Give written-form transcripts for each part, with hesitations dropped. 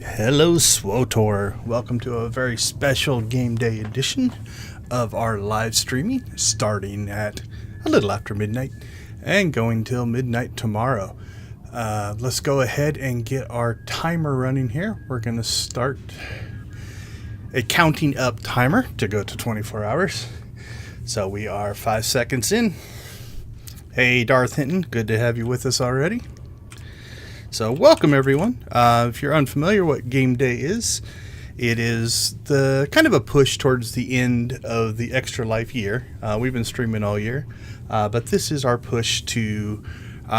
Hello SWTOR, welcome to a very special game day edition of our live streaming, starting at a little after midnight and going till midnight tomorrow. Let's go ahead and get our timer running here. We're going to start a counting up timer to go to 24 hours. So we are 5 seconds in. Hey Darth Hinton, good to have you with us already. So welcome everyone. If you're unfamiliar what game day is, it is the kind of a push towards the end of the Extra Life year. We've been streaming all year, but this is our push to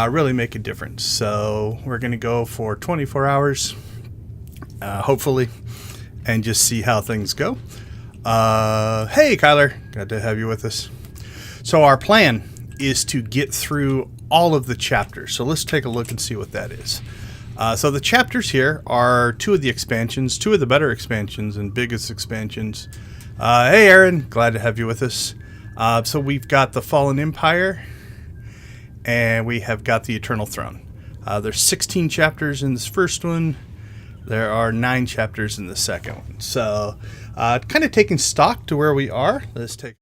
really make a difference. So we're going to go for 24 hours, hopefully, and just see how things go. Hey Kyler, glad to have you with us. So our plan is to get through all of the chapters. So let's take a look and see what that is. So the chapters here are two of the expansions, two of the better expansions and biggest expansions. Hey Aaron, glad to have you with us. So we've got the Fallen Empire and we have got the Eternal Throne. There's 16 chapters in this first one. There are 9 chapters in the second one. So kind of taking stock to where we are. Let's take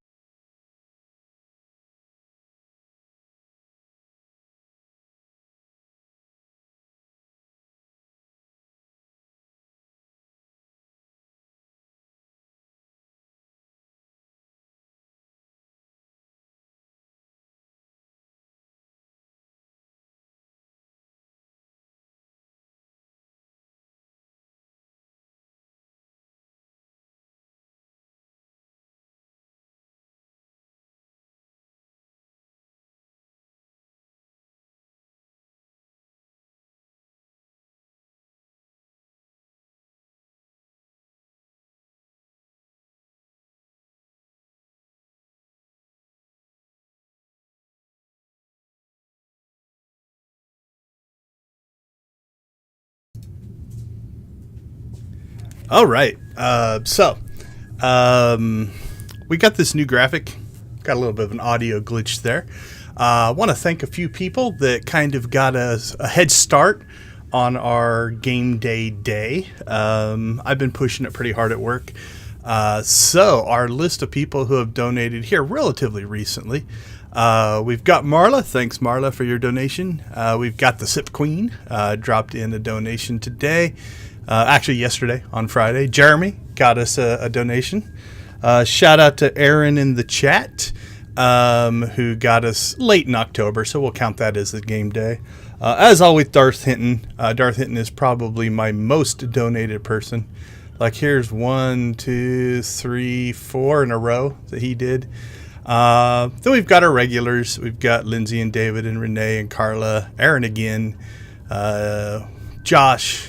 All right. We got this new graphic. Got a little bit of an audio glitch there. I want to thank a few people that kind of got us a head start on our game day. I've been pushing it pretty hard at work. So our list of people who have donated here relatively recently. We've got Marla. Thanks, Marla, for your donation. We've got the Sip Queen. Dropped in a donation today. Actually, yesterday on Friday. Jeremy got us a donation. Shout out to Aaron in the chat, who got us late in October, so we'll count that as the game day. As always, Darth Hinton. Darth Hinton is probably my most donated person. Like, here's 1, 2, 3, 4 in a row that he did. Then we've got our regulars. We've got Lindsay and David and Renee and Carla. Aaron again. Josh.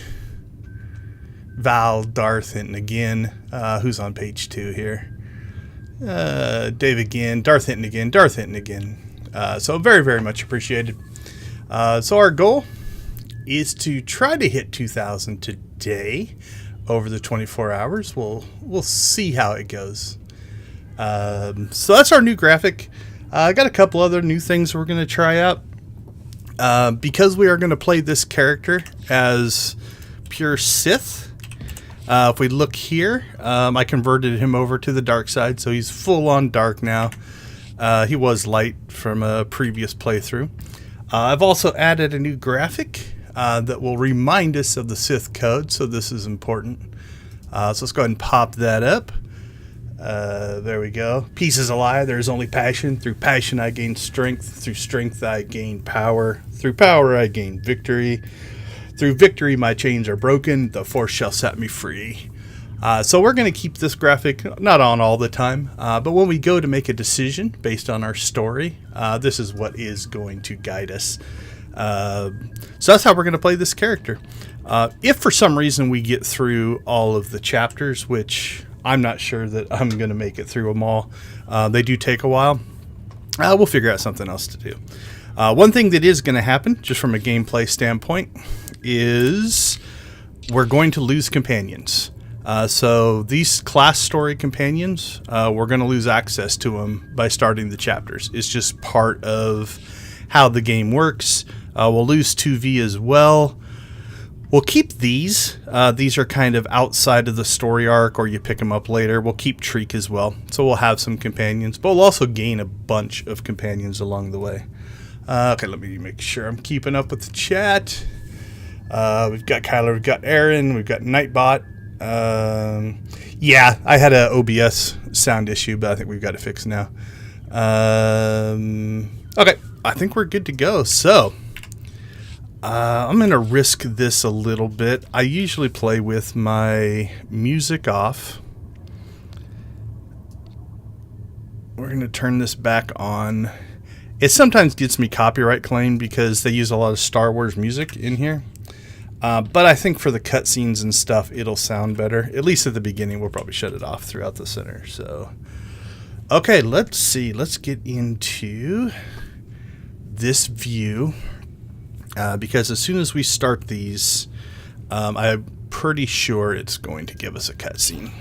Val, Darth Hinton again, who's on page 2 here. Dave again, Darth Hinton again, Darth Hinton again. So very, very much appreciated. So our goal is to try to hit 2,000 today over the 24 hours. We'll see how it goes. So that's our new graphic. I got a couple other new things we're going to try out. Because we are going to play this character as pure Sith. If we look here, I converted him over to the dark side, so he's full on dark now. He was light from a previous playthrough. I've also added a new graphic that will remind us of the Sith code, so this is important. So let's go ahead and pop that up. There we go. Peace is a lie. There is only passion. Through passion I gain strength. Through strength I gain power. Through power I gain victory. Through victory, my chains are broken. The force shall set me free. So we're going to keep this graphic not on all the time, but when we go to make a decision based on our story, this is what is going to guide us. So that's how we're going to play this character. If for some reason we get through all of the chapters, which I'm not sure that I'm going to make it through them all, they do take a while, we'll figure out something else to do. One thing that is going to happen, just from a gameplay standpoint, is we're going to lose companions. So these class story companions, we're going to lose access to them by starting the chapters. It's just part of how the game works. We'll lose 2V as well. We'll keep these. These are kind of outside of the story arc, or you pick them up later. We'll keep Treek as well. So we'll have some companions, but we'll also gain a bunch of companions along the way. Okay, let me make sure I'm keeping up with the chat. We've got Kyler, we've got Aaron, we've got Nightbot. Yeah, I had a OBS sound issue, but I think we've got it fixed now. Okay, I think we're good to go. So, I'm going to risk this a little bit. I usually play with my music off. We're going to turn this back on. It sometimes gets me copyright claimed because they use a lot of Star Wars music in here. But I think for the cutscenes and stuff, it'll sound better. At least at the beginning, we'll probably shut it off throughout the center. So, okay, let's see. Let's get into this view. Because as soon as we start these, I'm pretty sure it's going to give us a cutscene.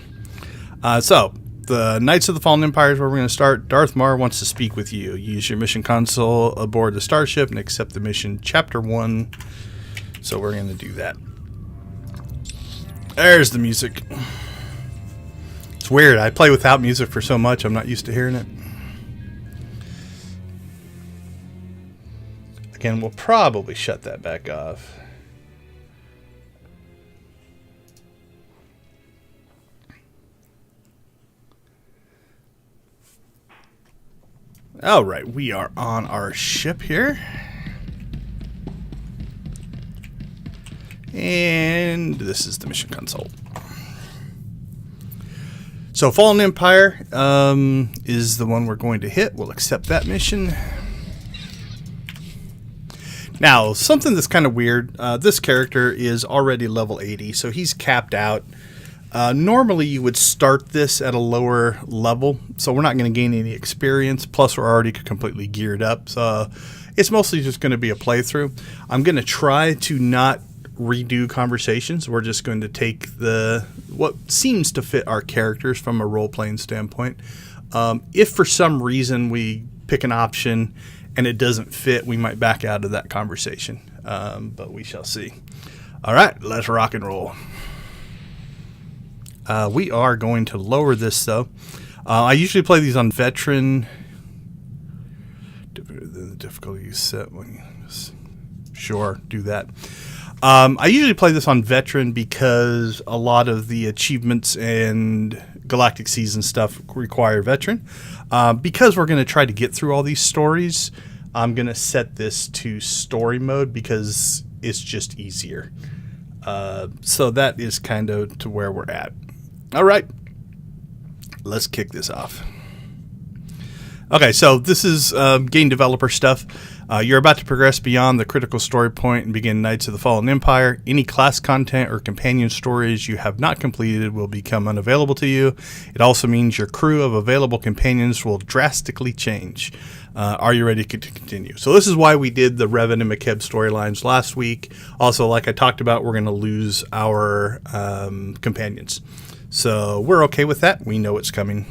So, the Knights of the Fallen Empire is where we're going to start. Darth Mar wants to speak with you. Use your mission console aboard the starship and accept the mission Chapter 1. So we're going to do that. There's the music. It's weird. I play without music for so much, I'm not used to hearing it. Again, we'll probably shut that back off. All right, we are on our ship here. And this is the mission console. So Fallen Empire is the one we're going to hit. We'll accept that mission. Now, something that's kind of weird. This character is already level 80, so he's capped out. Normally, you would start this at a lower level, so we're not going to gain any experience. Plus, we're already completely geared up, so it's mostly just going to be a playthrough. I'm going to try to not redo conversations. We're just going to take what seems to fit our characters from a role-playing standpoint. If for some reason we pick an option and it doesn't fit, we might back out of that conversation. But we shall see. All right, let's rock and roll. We are going to lower this, though. I usually play these on veteran. The difficulty you set. Sure, do that. I usually play this on veteran because a lot of the achievements and Galactic Season stuff require veteran. Because we're going to try to get through all these stories, I'm going to set this to story mode because it's just easier. So that is kind of to where we're at. All right, let's kick this off. Okay, so this is game developer stuff. You're about to progress beyond the critical story point and begin Knights of the Fallen Empire. Any class content or companion stories you have not completed will become unavailable to you. It also means your crew of available companions will drastically change. Are you ready to continue? So this is why we did the Revan and McKeb storylines last week. Also, like I talked about, we're going to lose our companions. So we're okay with that. We know it's coming.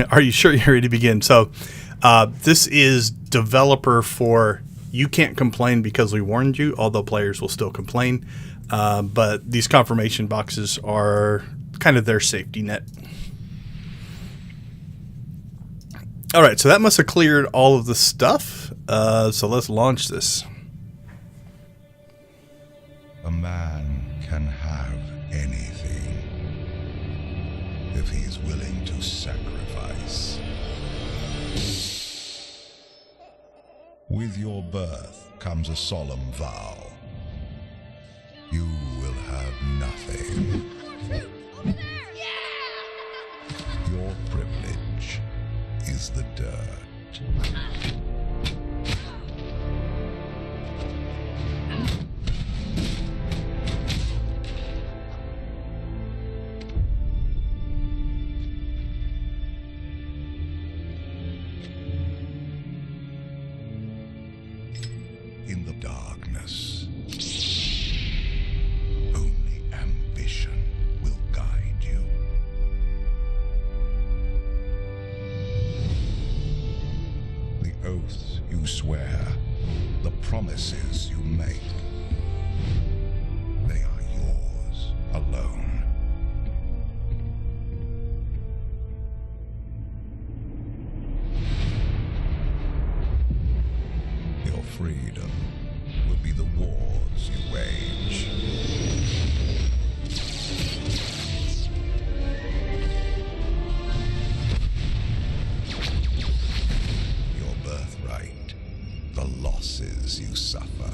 Are you sure you're ready to begin? So this is developer for you can't complain because we warned you, although players will still complain. But these confirmation boxes are kind of their safety net. All right, so that must have cleared all of the stuff. So let's launch this. A man can have anything if he is willing to sacrifice. With your birth comes a solemn vow. You will have nothing. Your privilege is the dirt. In the darkness, only ambition will guide you. The oaths you swear, the promises you make, They are yours alone. Your freedom will be the wars you wage. Your birthright, the losses you suffer.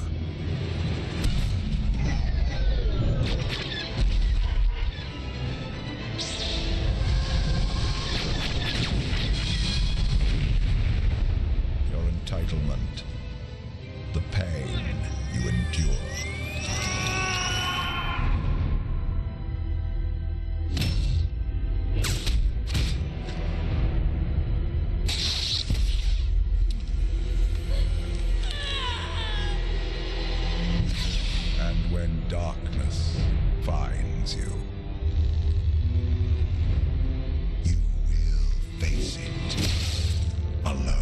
Your entitlement, the pain you endure. And when darkness finds you, you will face it alone.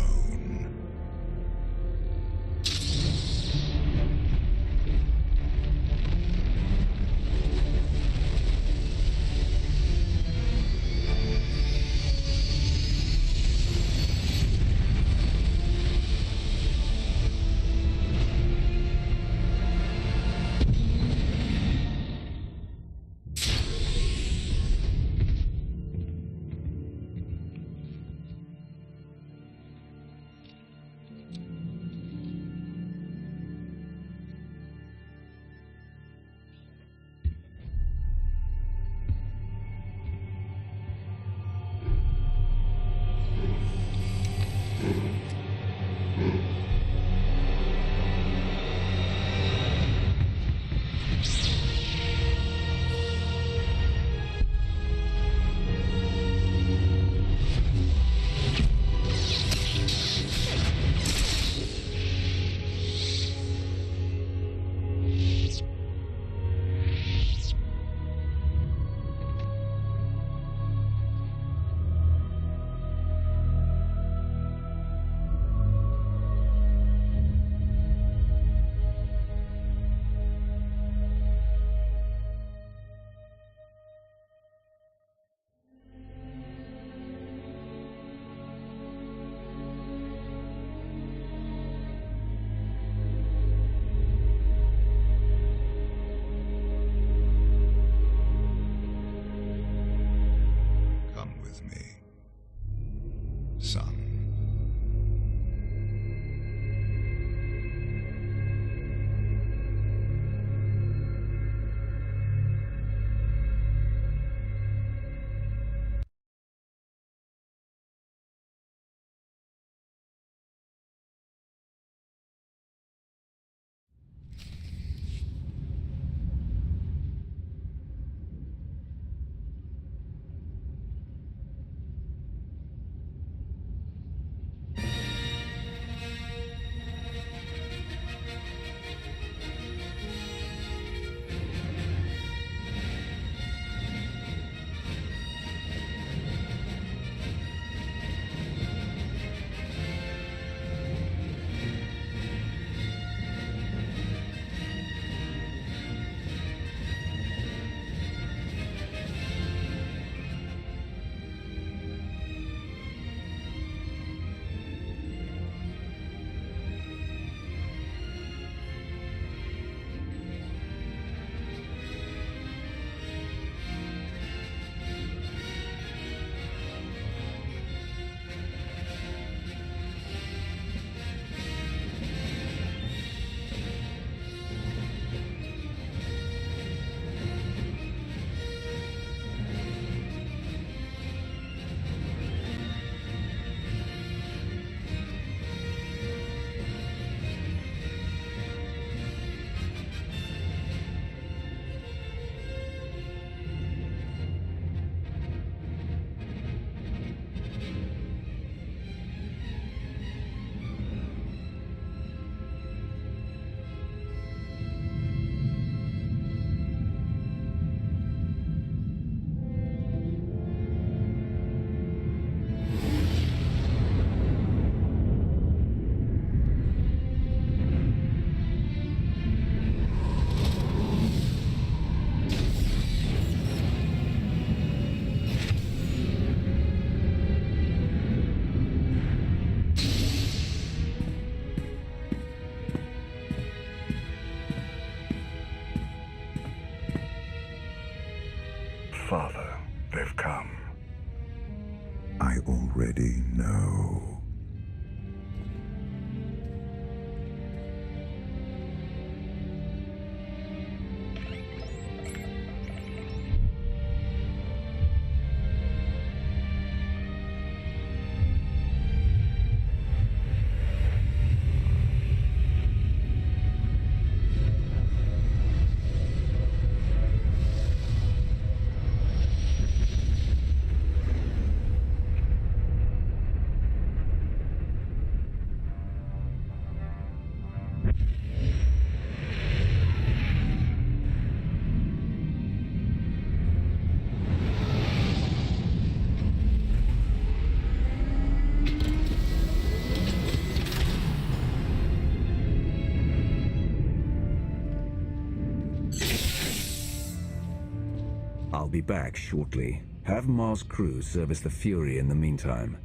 be back shortly. Have Mars' crew service the Fury in the meantime.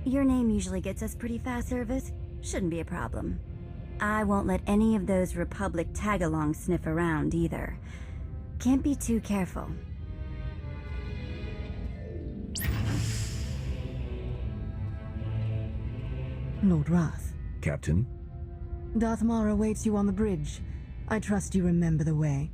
Your name usually gets us pretty fast service. Shouldn't be a problem. I won't let any of those Republic tag-alongs sniff around either. Can't be too careful. Lord Wrath. Captain? Darth Maul awaits you on the bridge. I trust you remember the way.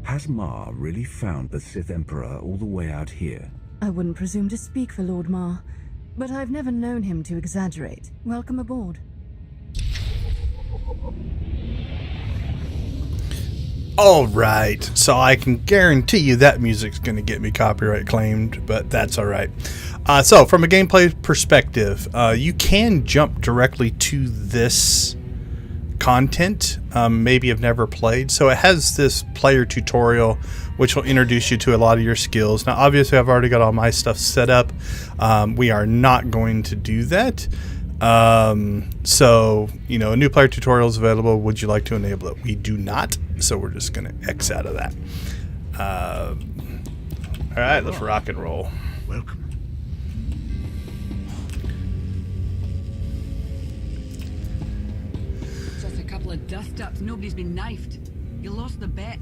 Has Ma really found the Sith Emperor all the way out here? I wouldn't presume to speak for Lord Ma, but I've never known him to exaggerate. Welcome aboard. All right, so I can guarantee you that music's going to get me copyright claimed, but that's all right. So from a gameplay perspective, you can jump directly to this content. Maybe you've never played. So it has this player tutorial, which will introduce you to a lot of your skills. Now, obviously, I've already got all my stuff set up. We are not going to do that. So, you know, a new player tutorial is available. Would you like to enable it? We do not. So we're just going to X out of that. All right, let's rock and roll. Welcome. Just a couple of dust-ups. Nobody's been knifed. You lost the bet.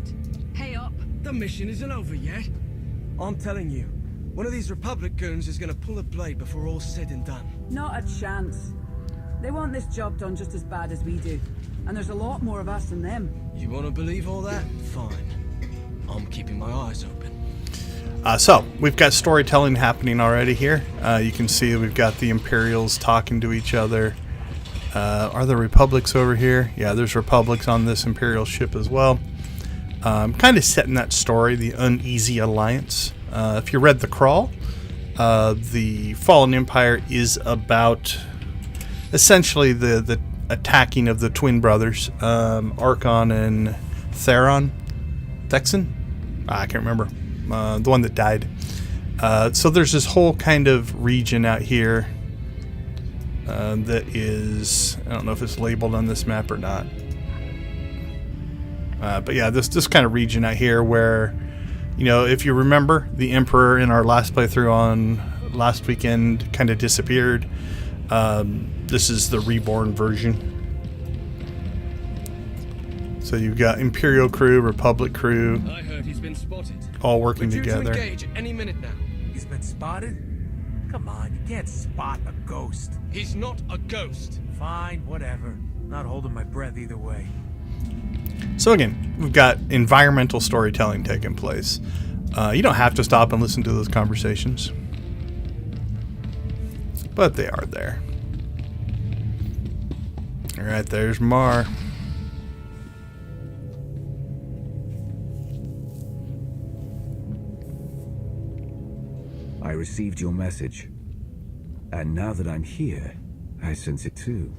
Pay up. The mission isn't over yet. I'm telling you, one of these Republic goons is gonna pull a blade before all's said and done. Not a chance. They want this job done just as bad as we do. And there's a lot more of us than them. You wanna believe all that? Fine. I'm keeping my eyes open. So we've got storytelling happening already here. You can see we've got the Imperials talking to each other. Are there Republics over here? Yeah, there's Republics on this Imperial ship as well. Kind of setting that story, the Uneasy Alliance. If you read the crawl, the Fallen Empire is about essentially the attacking of the twin brothers, Archon and Thexan? I can't remember. The one that died. So there's this whole kind of region out here that is, I don't know if it's labeled on this map or not. But yeah, this kind of region out here where, you know, if you remember, the Emperor in our last playthrough on last weekend kind of disappeared. This is the reborn version. So you've got Imperial crew, Republic crew, I heard he's been spotted. all working We're due together. to engage any minute now. He's been spotted? Come on, you can't spot a ghost. He's not a ghost. Fine, whatever. Not holding my breath either way. So again, we've got environmental storytelling taking place. You don't have to stop and listen to those conversations, but they are there. All right, there's Mar. I received your message. And now that I'm here, I sense it too.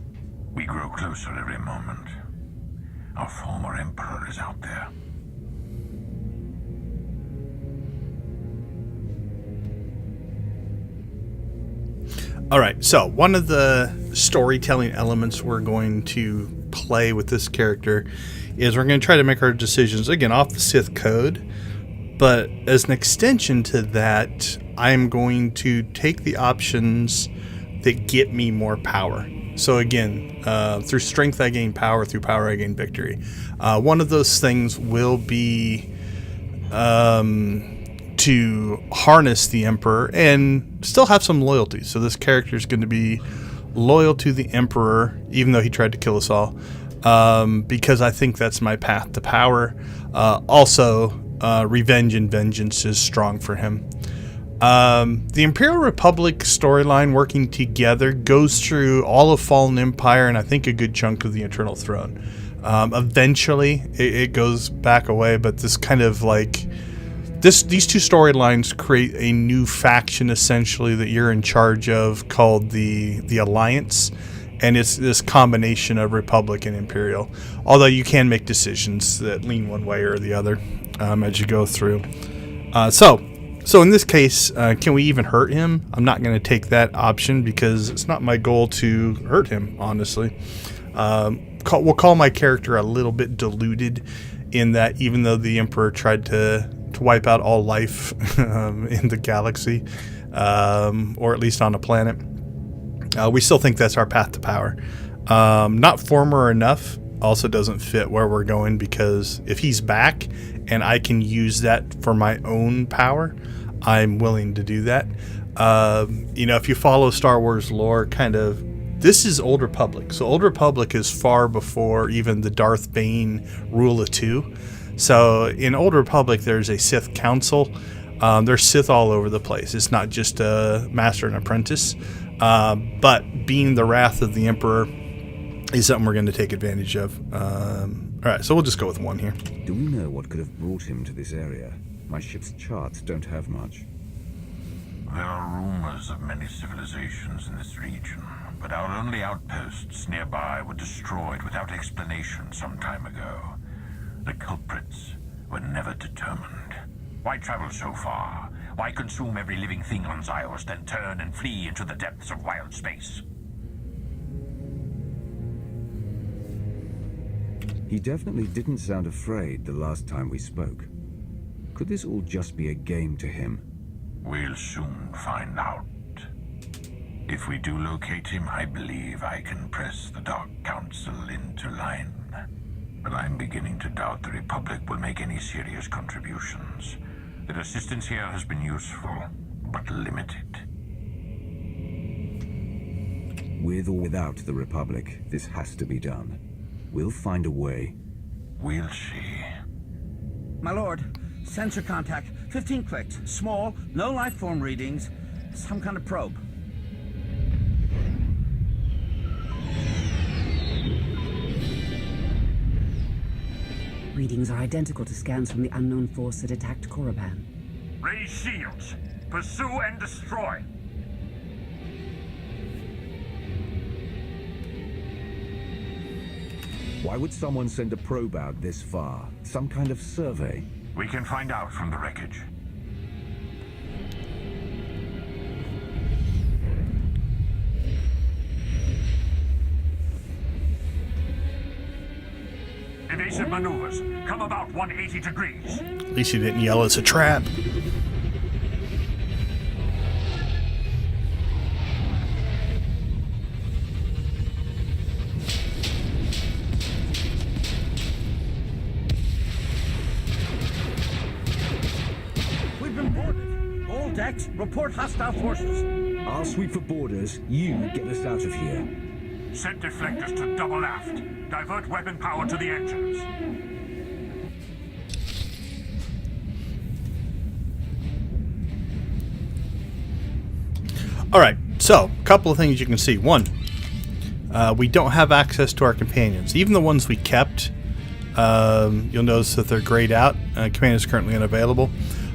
We grow closer every moment. Our former emperor is out there. All right, so one of the storytelling elements we're going to play with this character is we're going to try to make our decisions, again, off the Sith code. But as an extension to that, I'm going to take the options that get me more power. So again, through strength I gain power, through power I gain victory. One of those things will be to harness the Emperor and still have some loyalty. So this character is going to be loyal to the Emperor, even though he tried to kill us all, because I think that's my path to power. Also, revenge and vengeance is strong for him. The Imperial Republic storyline working together goes through all of Fallen Empire and I think a good chunk of the Eternal Throne. Eventually, it goes back away, but this kind of like these two storylines create a new faction essentially that you're in charge of called the Alliance, and it's this combination of Republic and Imperial. Although you can make decisions that lean one way or the other as you go through. So in this case, can we even hurt him? I'm not going to take that option because it's not my goal to hurt him, honestly. We'll call my character a little bit diluted in that even though the Emperor tried to wipe out all life in the galaxy, or at least on a planet, we still think that's our path to power. Not former enough also doesn't fit where we're going, because if he's back and I can use that for my own power, I'm willing to do that. If you follow Star Wars lore, this is Old Republic. So Old Republic is far before even the Darth Bane rule of two. So in Old Republic, there's a Sith Council. There's Sith all over the place. It's not just a master and apprentice. But being the wrath of the Emperor is something we're going to take advantage of. All right, so we'll just go with one here. Do we know what could have brought him to this area? My ship's charts don't have much. There are rumors of many civilizations in this region, but our only outposts nearby were destroyed without explanation some time ago. The culprits were never determined. Why travel so far? Why consume every living thing on Zyos, then turn and flee into the depths of wild space? He definitely didn't sound afraid the last time we spoke. Could this all just be a game to him? We'll soon find out. If we do locate him, I believe I can press the Dark Council into line. But I'm beginning to doubt the Republic will make any serious contributions. Their assistance here has been useful, but limited. With or without the Republic, this has to be done. We'll find a way. We'll see. My lord, sensor contact, 15 clicks, small, no life form readings, some kind of probe. Readings are identical to scans from the unknown force that attacked Korriban. Raise shields. Pursue and destroy. Why would someone send a probe out this far? Some kind of survey? We can find out from the wreckage. Evasive maneuvers. Come about 180 degrees. At least you didn't yell it's a trap. We've been boarded. All decks, report hostile forces. I'll sweep for borders. You get us out of here. Set deflectors to double aft. Divert weapon power to the engines. All right, so a couple of things you can see. One, we don't have access to our companions. Even the ones we kept, you'll notice that they're grayed out. Command is currently unavailable.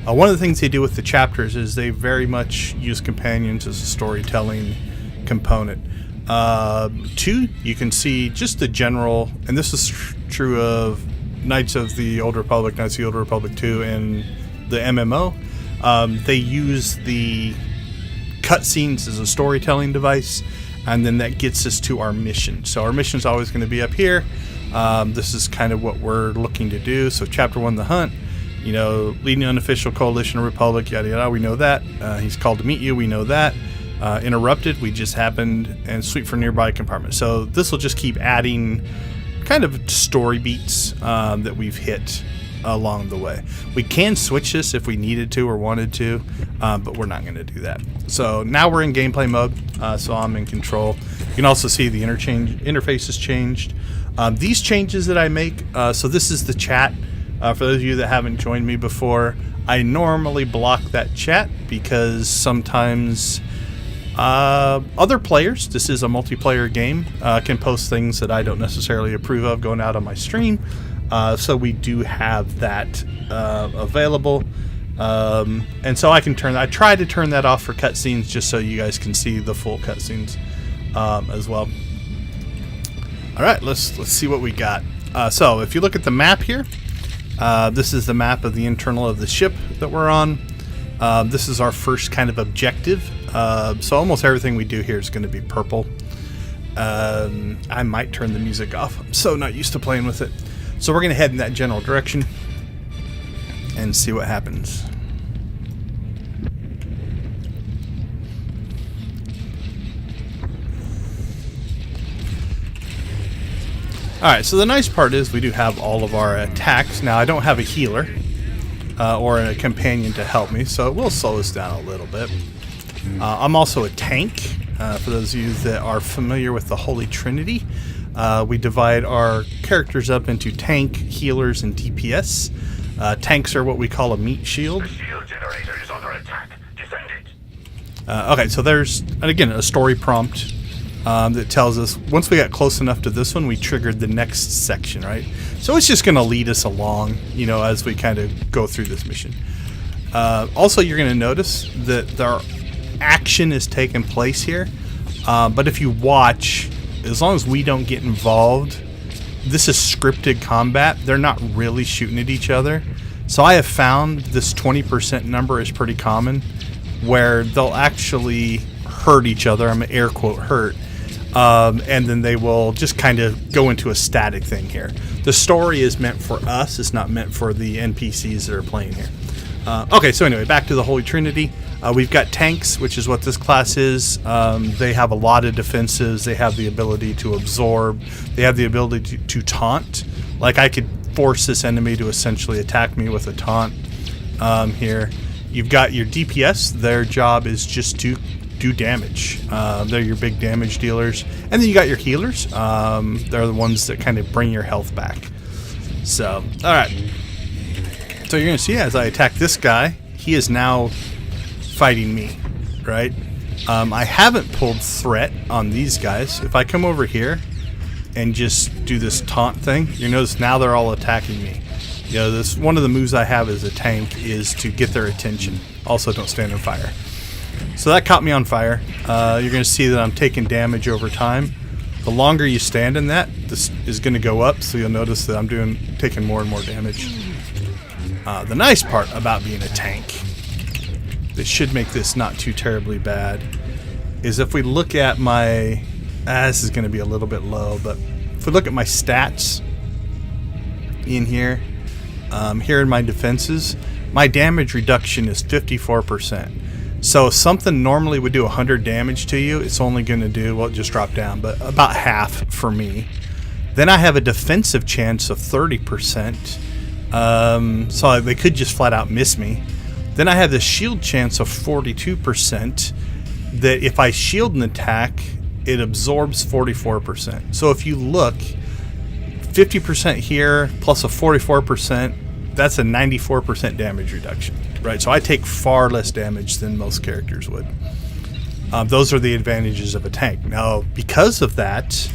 One of the things they do with the chapters is they very much use companions as a storytelling component. Two, you can see just the general, and this is true of Knights of the Old Republic, Knights of the Old Republic 2, and the MMO. They use the cutscenes as a storytelling device, and then that gets us to our mission. So our mission is always going to be up here. This is kind of what we're looking to do. So Chapter 1, the hunt, leading unofficial coalition of Republic, yada yada, we know that. He's called to meet you, we know that. Interrupted, we just happened, and sweep for nearby compartment. So this will just keep adding kind of story beats that we've hit along the way. We can switch this if we needed to or wanted to, but we're not going to do that. So now we're in gameplay mode, so I'm in control. You can also see the interface has changed. These changes that I make, so this is the chat. For those of you that haven't joined me before, I normally block that chat because sometimes other players, this is a multiplayer game, can post things that I don't necessarily approve of going out on my stream. So we do have that available. And so I try to turn that off for cutscenes just so you guys can see the full cutscenes as well. All right, let's see what we got. So if you look at the map here, this is the map of the internal of the ship that we're on. This is our first kind of objective. So almost everything we do here is going to be purple. I might turn the music off. I'm so not used to playing with it. So we're going to head in that general direction and see what happens. Alright, so the nice part is we do have all of our attacks. Now, I don't have a healer or a companion to help me, so it will slow us down a little bit. I'm also a tank. For those of you that are familiar with the Holy Trinity, we divide our characters up into tank, healers, and DPS. Tanks are what we call a meat shield. The shield generator is under attack. Defend it. Okay, so there's, again, a story prompt that tells us once we got close enough to this one, we triggered the next section, right? So it's just going to lead us along, you know, as we kind of go through this mission. Also, you're going to notice that their action is taking place here, but if you watch, as long as we don't get involved, this is scripted combat. They're not really shooting at each other. So I have found this 20% number is pretty common, where they'll actually hurt each other. I'm air quote hurt. And then they will just kind of go into a static thing here. The story is meant for us. It's not meant for the NPCs that are playing here. Okay, so anyway, back to the Holy Trinity. We've got tanks, which is what this class is. They have a lot of defenses. They have the ability to absorb. They have the ability to taunt. Like, I could force this enemy to essentially attack me with a taunt here. You've got your DPS. Their job is just to do damage. They're your big damage dealers. And then you got your healers. They're the ones that kind of bring your health back. So, alright. So you're going to see as I attack this guy, he is now fighting me, right? I haven't pulled threat on these guys. If I come over here and just do this taunt thing, you notice now they're all attacking me. You know, this one of the moves I have as a tank is to get their attention. Also, don't stand on fire. So that caught me on fire. You're going to see that I'm taking damage over time. The longer you stand in that, this is going to go up, so you'll notice that I'm taking more and more damage. The nice part about being a tank, that should make this not too terribly bad, is if we look at my... this is going to be a little bit low, but if we look at my stats in here, here in my defenses, my damage reduction is 54%. So if something normally would do 100 damage to you, it's only going to do, well, it just dropped down, but about half for me. Then I have a defensive chance of 30%. So they could just flat out miss me. Then I have the shield chance of 42%, that if I shield an attack, it absorbs 44%. So if you look, 50% here plus a 44%, that's a 94% damage reduction, right? So I take far less damage than most characters would. Those are the advantages of a tank. Now, because of that,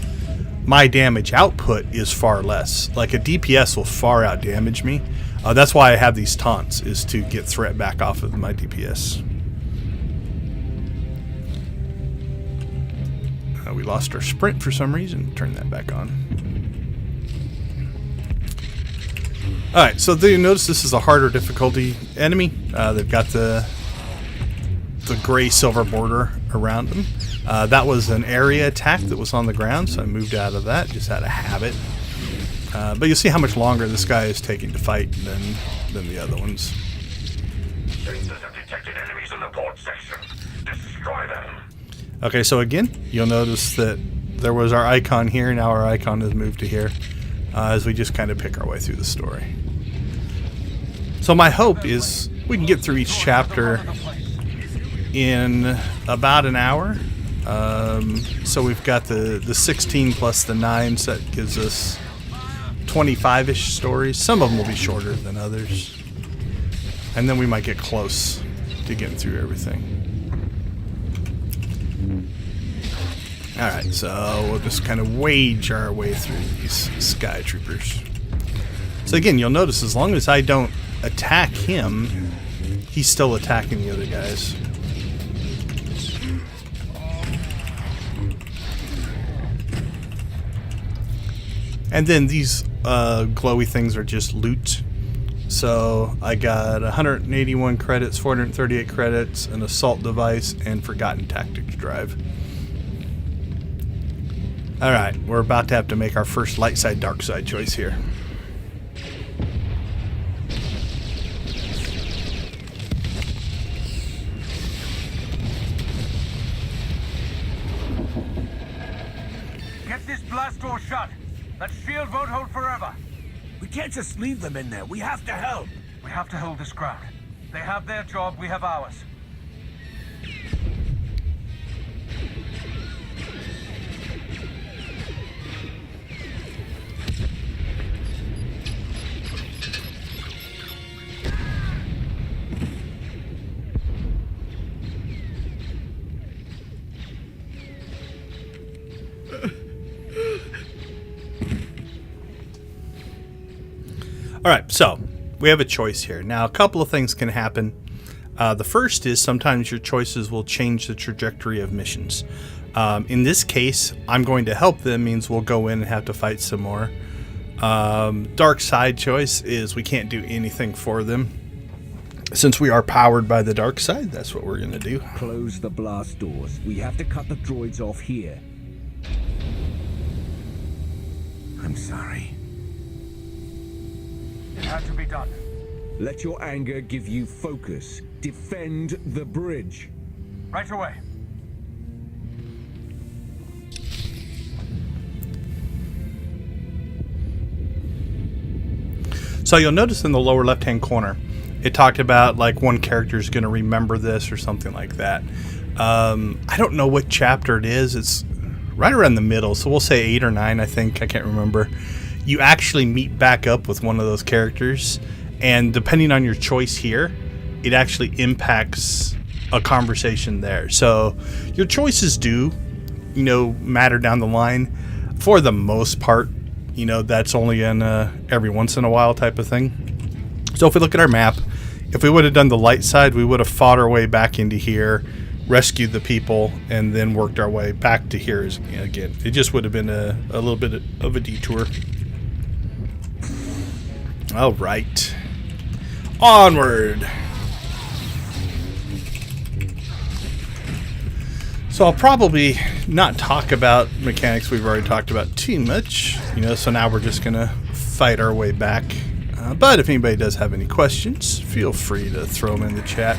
my damage output is far less. Like, a DPS will far out damage me. That's why I have these taunts, is to get threat back off of my DPS. We lost our sprint for some reason. Turn that back on. Alright, so you notice this is a harder difficulty enemy. They've got the gray-silver border around them. That was an area attack that was on the ground, so I moved out of that, just out of habit. But you'll see how much longer this guy is taking to fight than the other ones. Sensors have detected enemies in the port section. Destroy them. Okay, so again, you'll notice that there was our icon here, now our icon has moved to here, as we just kind of pick our way through the story. So my hope is we can get through each chapter in about an hour. So we've got the 16 plus the 9, so that gives us 25-ish stories. Some of them will be shorter than others. And then we might get close to getting through everything. Alright, so we'll just kind of wage our way through these Sky Troopers. So again, you'll notice as long as I don't attack him, he's still attacking the other guys. And then these glowy things are just loot. So I got 181 credits, 438 credits, an assault device, and forgotten tactics drive. Alright, we're about to have to make our first light side, dark side choice here. Get this blast door shut. That shield won't hold forever. We can't just leave them in there. We have to help. We have to hold this ground. They have their job, we have ours. Alright, so we have a choice here. Now, a couple of things can happen. The first is sometimes your choices will change the trajectory of missions. In this case, I'm going to help them, means we'll go in and have to fight some more. Dark side choice is we can't do anything for them. Since we are powered by the dark side, that's what we're going to do. Close the blast doors. We have to cut the droids off here. I'm sorry. It had to be done. Let your anger give you focus. Defend the bridge. Right away. So you'll notice in the lower left-hand corner, it talked about like one character is going to remember this or something like that. I don't know what chapter it is. It's right around the middle, so we'll say 8 or 9, I think. I can't remember. You actually meet back up with one of those characters, and depending on your choice here, it actually impacts a conversation there. So your choices do, matter down the line. For the most part, that's only an every once in a while type of thing. So if we look at our map, if we would have done the light side, we would have fought our way back into here, rescued the people, and then worked our way back to here again. It just would have been a little bit of a detour. All right, onward. So I'll probably not talk about mechanics we've already talked about too much, so now we're just gonna fight our way back. But if anybody does have any questions, feel free to throw them in the chat.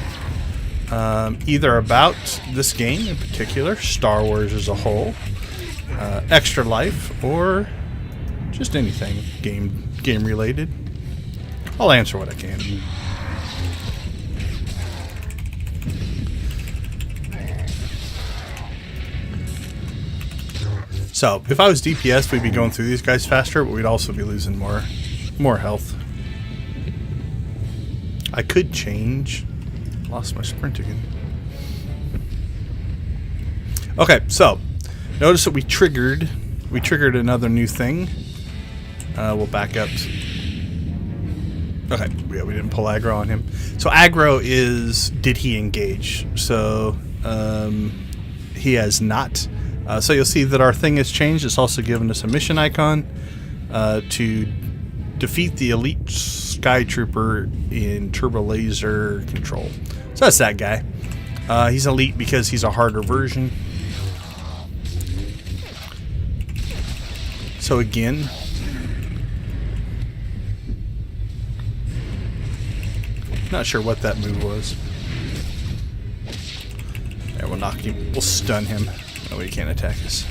Either about this game in particular, Star Wars as a whole, Extra Life, or just anything game related. I'll answer what I can. So, if I was DPS, we'd be going through these guys faster, but we'd also be losing more health. I could change. Lost my sprint again. Okay, so notice that we triggered another new thing. We'll back up. Okay, yeah, we didn't pull aggro on him. So aggro is, did he engage? So he has not. So you'll see that our thing has changed. It's also given us a mission icon to defeat the elite sky trooper in turbo laser control. So that's that guy. He's elite because he's a harder version. So again, not sure what that move was. There, we'll knock him. We'll stun him. No, he can't attack us.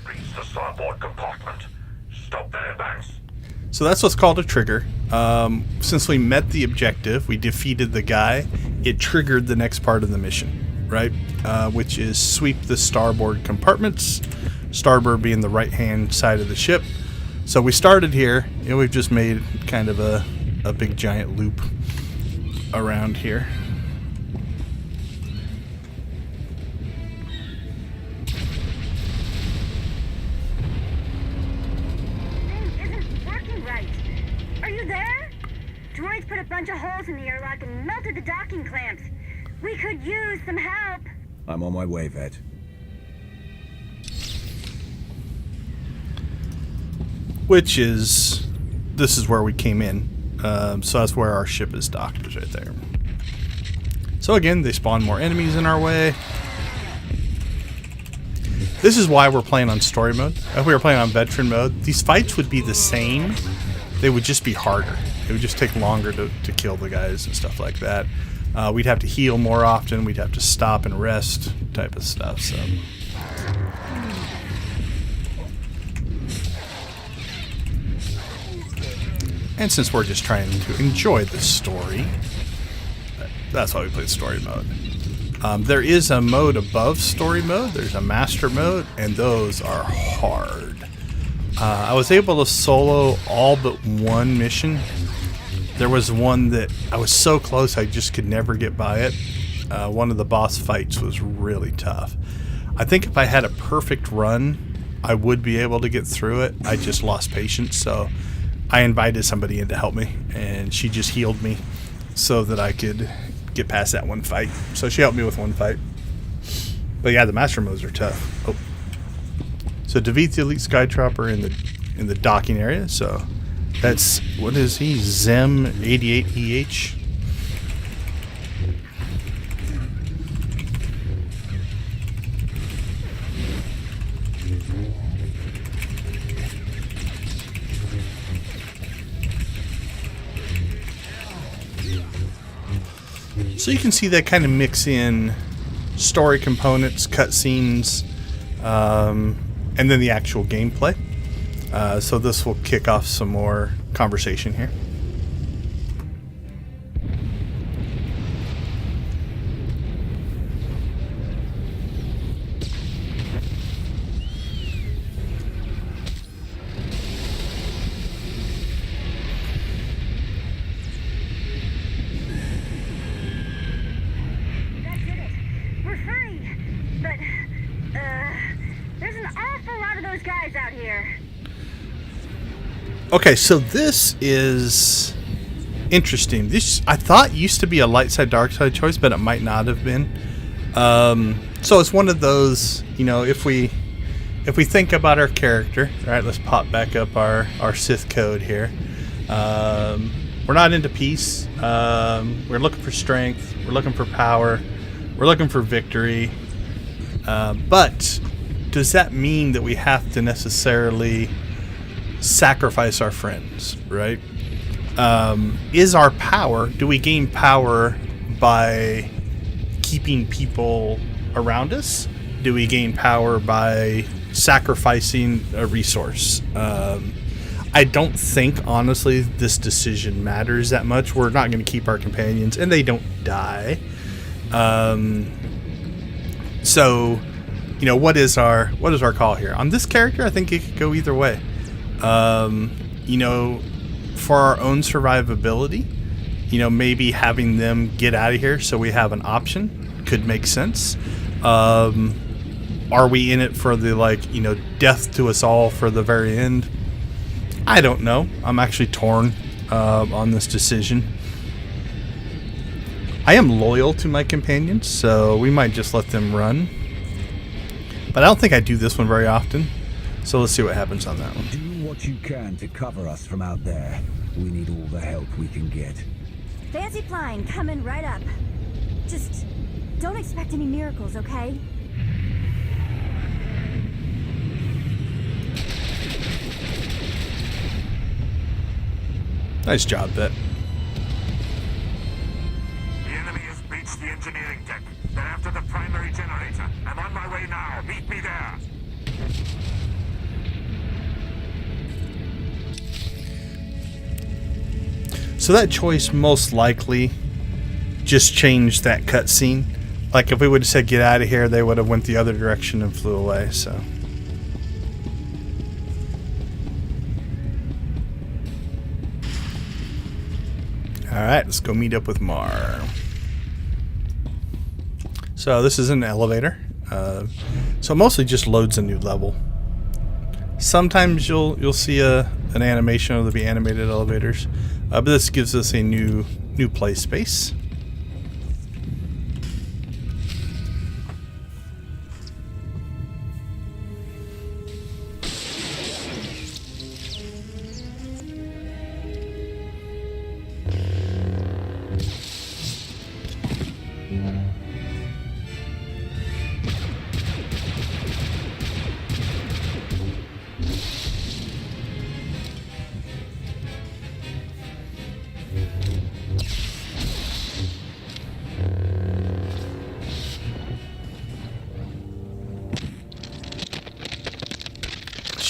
Breach the starboard compartment. Stop their advance. So that's what's called a trigger. Since we met the objective, we defeated the guy, it triggered the next part of the mission, right? Which is sweep the starboard compartments, starboard being the right-hand side of the ship. So we started here, and we've just made kind of a big giant loop around here. Droids put a bunch of holes in the airlock and melted the docking clamps. We could use some help. I'm on my way, Vet. Which is, this is where we came in. So that's where our ship is docked, is right there. So again, they spawn more enemies in our way. This is why we're playing on story mode. If we were playing on veteran mode, these fights would be the same. They would just be harder. It would just take longer to kill the guys and stuff like that. We'd have to heal more often. We'd have to stop and rest type of stuff. So. And since we're just trying to enjoy the story, that's why we play story mode. There is a mode above story mode. There's a master mode, and those are hard. I was able to solo all but one mission. There was one that I was so close I just could never get by it. One of the boss fights was really tough. I think if I had a perfect run, I would be able to get through it. I just lost patience, so I invited somebody in to help me, and she just healed me so that I could get past that one fight. So she helped me with one fight. But yeah, the master modes are tough. Oh. So defeat the elite Skytrooper in the docking area. So that's, what is he? Zem 88EH. So you can see that kind of mix in story components, cutscenes, and then the actual gameplay. So this will kick off some more conversation here. Okay, so this is interesting. This, I thought, used to be a light side, dark side choice, but it might not have been. So it's one of those, you know, if we think about our character, all right, let's pop back up our Sith code here. We're not into peace. We're looking for strength. We're looking for power. We're looking for victory. But does that mean that we have to necessarily sacrifice our friends, right? Is our power, do we gain power by keeping people around us? Do we gain power by sacrificing a resource? I don't think, honestly, this decision matters that much. We're not going to keep our companions, and they don't die. So, you know, what is our call here? On this character, I think it could go either way. You know, for our own survivability, you know, maybe having them get out of here so we have an option could make sense. Are we in it for the, like, you know, death to us all for the very end? I don't know. I'm actually torn on this decision. I am loyal to my companions, so we might just let them run. But I don't think I do this one very often. So let's see what happens on that one. Do what you can to cover us from out there. We need all the help we can get. Fancy flying coming right up. Just don't expect any miracles, okay? Nice job, Bet. The enemy has breached the engineering deck. They're after the primary generator. I'm on my way now. Meet me there. So that choice most likely just changed that cutscene. Like, if we would have said get out of here, they would have went the other direction and flew away, so. Alright, let's go meet up with Mar. So this is an elevator. So it mostly just loads a new level. Sometimes you'll see an animation of the animated elevators. But this gives us a new play space.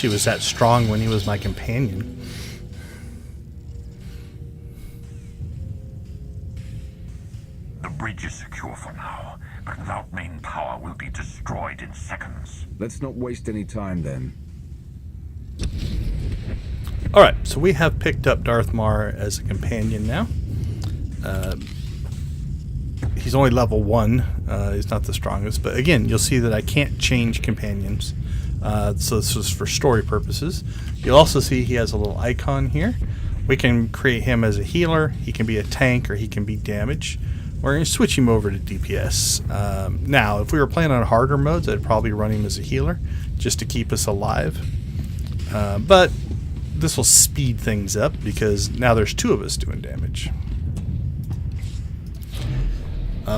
actually was that strong when he was my companion. The bridge is secure for now, but without main power, we'll be destroyed in seconds. Let's not waste any time then. Alright, so we have picked up Darth Mar as a companion now. He's only level 1. He's not the strongest, but again, you'll see that I can't change companions. So this is for story purposes. You'll also see he has a little icon here. We can create him as a healer. He can be a tank or he can be damage. We're going to switch him over to DPS. Now, if we were playing on harder modes, I'd probably run him as a healer just to keep us alive. But this will speed things up because now there's 2 of us doing damage.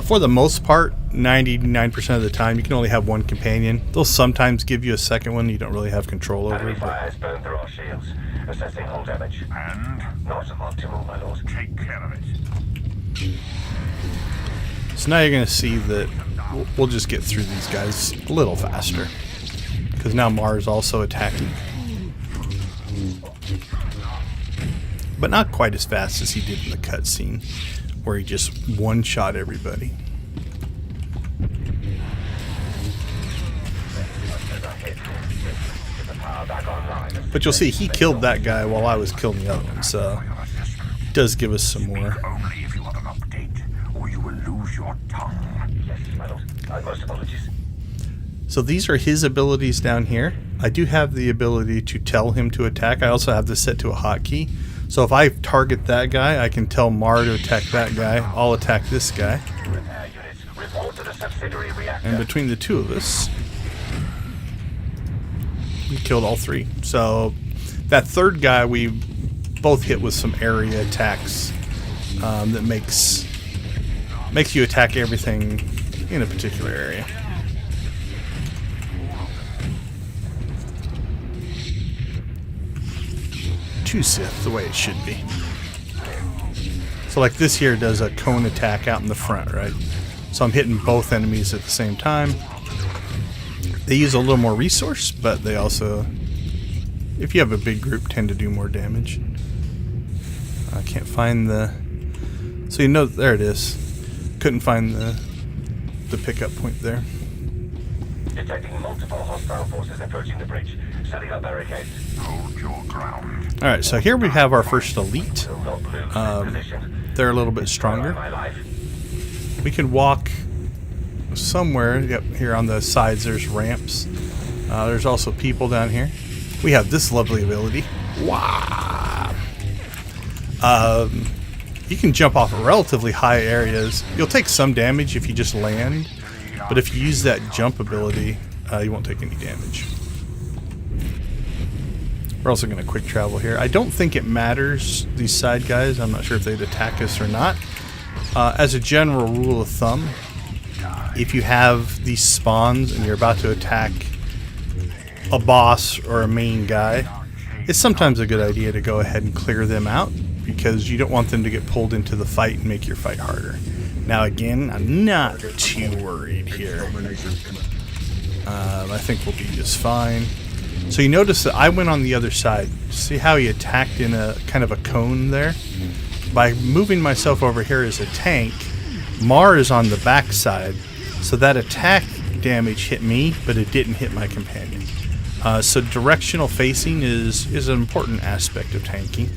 For the most part, 99% of the time, you can only have 1 companion. They'll sometimes give you a second one you don't really have control over. Enemy fire has burned through our shields. Assessing hull damage. And? Not optimal, my lord. Take care of it. So now you're going to see that we'll just get through these guys a little faster. Because now Mar's also attacking. But not quite as fast as he did in the cutscene, where he just one-shot everybody. But you'll see he killed that guy while I was killing the other one, so it does give us some more. Only if you want an update, or you will lose your tongue. Yes, my lord. Most apologies. So these are his abilities down here. I do have the ability to tell him to attack. I also have this set to a hotkey. So if I target that guy, I can tell Mar to attack that guy. I'll attack this guy. And between the 2 of us, we killed all 3. So that 3rd guy we both hit with some area attacks that makes you attack everything in a particular area. Too Sith, the way it should be. So like this here does a cone attack out in the front, right? So I'm hitting both enemies at the same time. They use a little more resource, but they also, if you have a big group, tend to do more damage. I can't find the... So you know, there it is. Couldn't find the pickup point there. Detecting multiple hostile forces approaching the bridge. Setting up barricades. Hold your ground. Alright, so here we have our first elite. They're a little bit stronger. We can walk somewhere. Yep, here on the sides there's ramps. There's also people down here. We have this lovely ability. Wow! You can jump off relatively high areas. You'll take some damage if you just land, but if you use that jump ability, you won't take any damage. We're also going to quick travel here. I don't think it matters, these side guys. I'm not sure if they'd attack us or not. As a general rule of thumb, if you have these spawns and you're about to attack a boss or a main guy, it's sometimes a good idea to go ahead and clear them out because you don't want them to get pulled into the fight and make your fight harder. Now again, I'm not too worried here. I think we'll be just fine. So you notice that I went on the other side. See how he attacked in a kind of a cone there? By moving myself over here as a tank, Mar is on the back side. So that attack damage hit me, but it didn't hit my companion. So directional facing is an important aspect of tanking.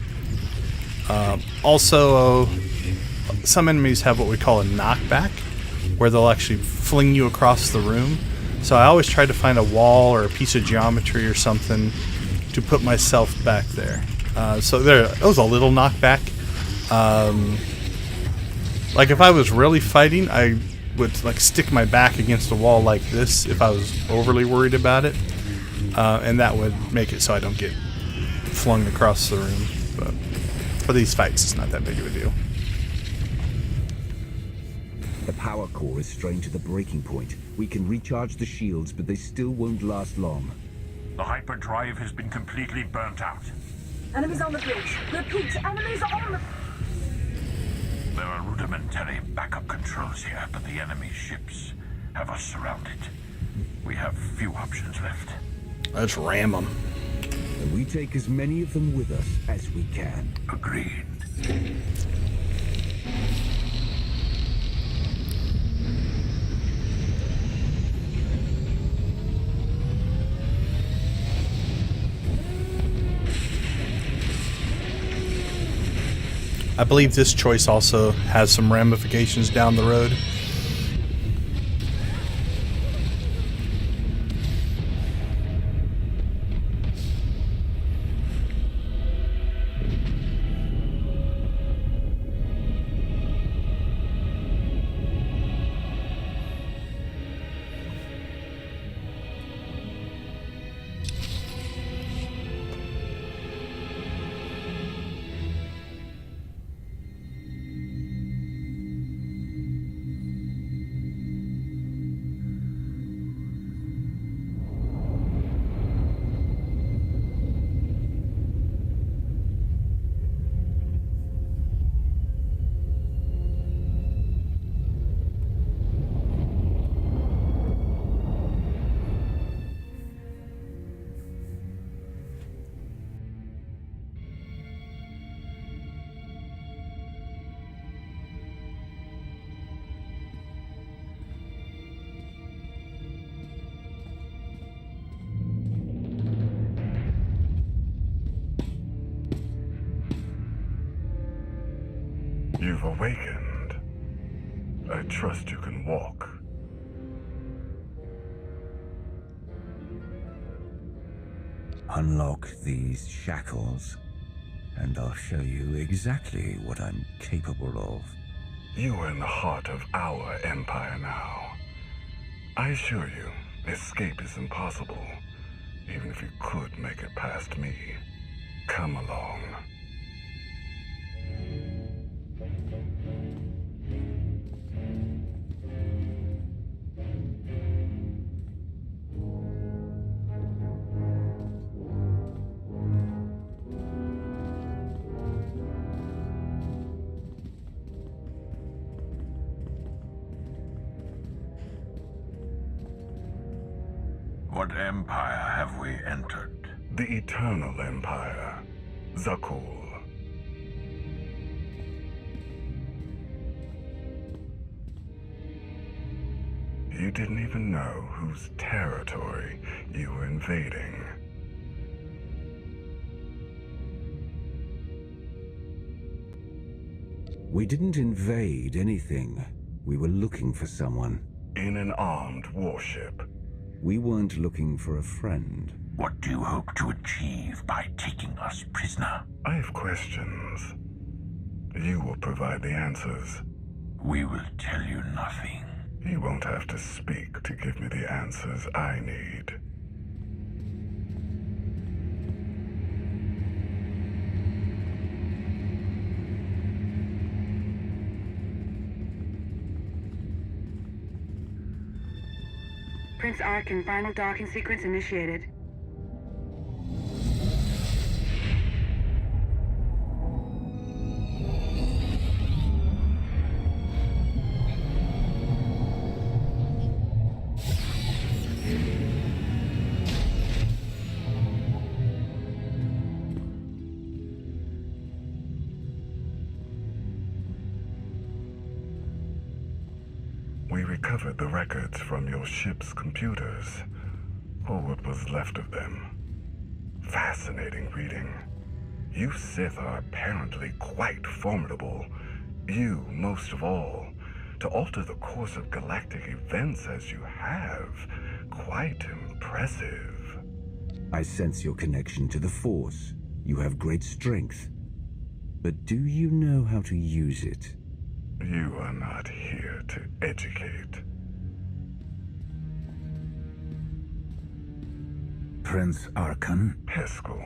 Also, some enemies have what we call a knockback, where they'll actually fling you across the room. So I always try to find a wall or a piece of geometry or something to put myself back there. So that was a little knockback. Like if I was really fighting, I would like stick my back against a wall like this if I was overly worried about it. And that would make it so I don't get flung across the room. But for these fights, it's not that big of a deal. The power core is strained to the breaking point. We can recharge the shields, but they still won't last long. The hyperdrive has been completely burnt out. Enemies on the bridge. Repeat, enemies on the... There are rudimentary backup controls here, but the enemy ships have us surrounded. We have few options left. Let's ram them. We take as many of them with us as we can. Agreed. I believe this choice also has some ramifications down the road. You've awakened. I trust you can walk. Unlock these shackles, and I'll show you exactly what I'm capable of. You are in the heart of our empire now. I assure you, escape is impossible, even if you could make it past me. Come along. What empire have we entered? The Eternal Empire. Zakul. You didn't even know whose territory you were invading. We didn't invade anything. We were looking for someone. In an armed warship. We weren't looking for a friend. What do you hope to achieve by taking us prisoner? I have questions. You will provide the answers. We will tell you nothing. You won't have to speak to give me the answers I need. Prince Arkin, final docking sequence initiated. We recovered the records from your ship's computers, or what was left of them. Fascinating reading. You Sith are apparently quite formidable. You, most of all. To alter the course of galactic events as you have. Quite impressive. I sense your connection to the Force. You have great strength. But do you know how to use it? You are not here to educate. Prince Arkin? Heskel.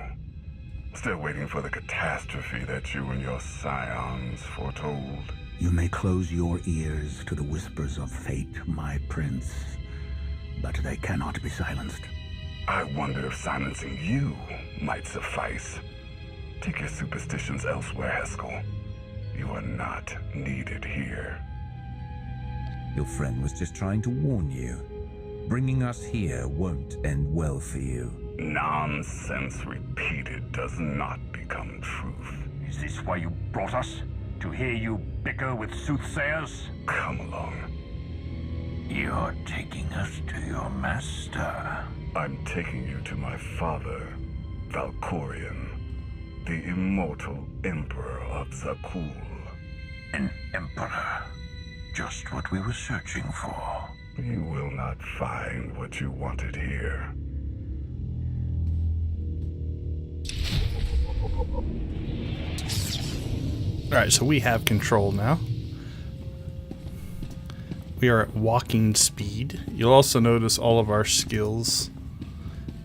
Still waiting for the catastrophe that you and your scions foretold. You may close your ears to the whispers of fate, my prince, but they cannot be silenced. I wonder if silencing you might suffice. Take your superstitions elsewhere, Heskel. You are not needed here. Your friend was just trying to warn you. Bringing us here won't end well for you. Nonsense repeated does not become truth. Is this why you brought us? To hear you bicker with soothsayers? Come along. You're taking us to your master. I'm taking you to my father, Valkorion, the immortal Emperor of Zakul. An emperor. Just what we were searching for. You will not find what you wanted here. Alright, so we have control now. We are at walking speed. You'll also notice all of our skills.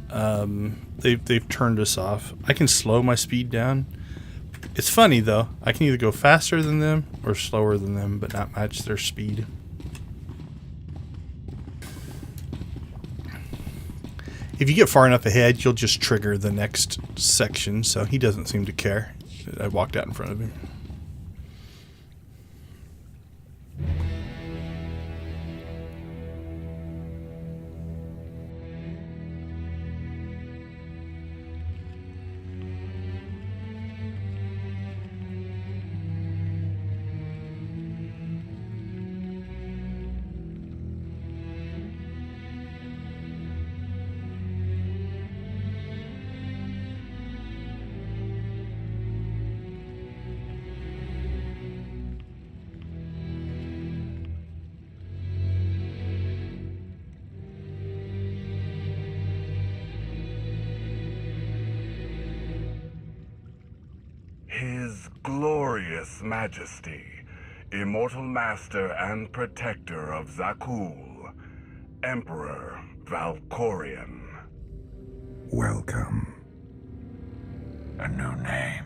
They've turned us off. I can slow my speed down. It's funny though. I can either go faster than them or slower than them, but not match their speed. If you get far enough ahead, you'll just trigger the next section, so he doesn't seem to care. I walked out in front of him. His glorious majesty, immortal master and protector of Zakul, Emperor Valkorion. Welcome. A new name.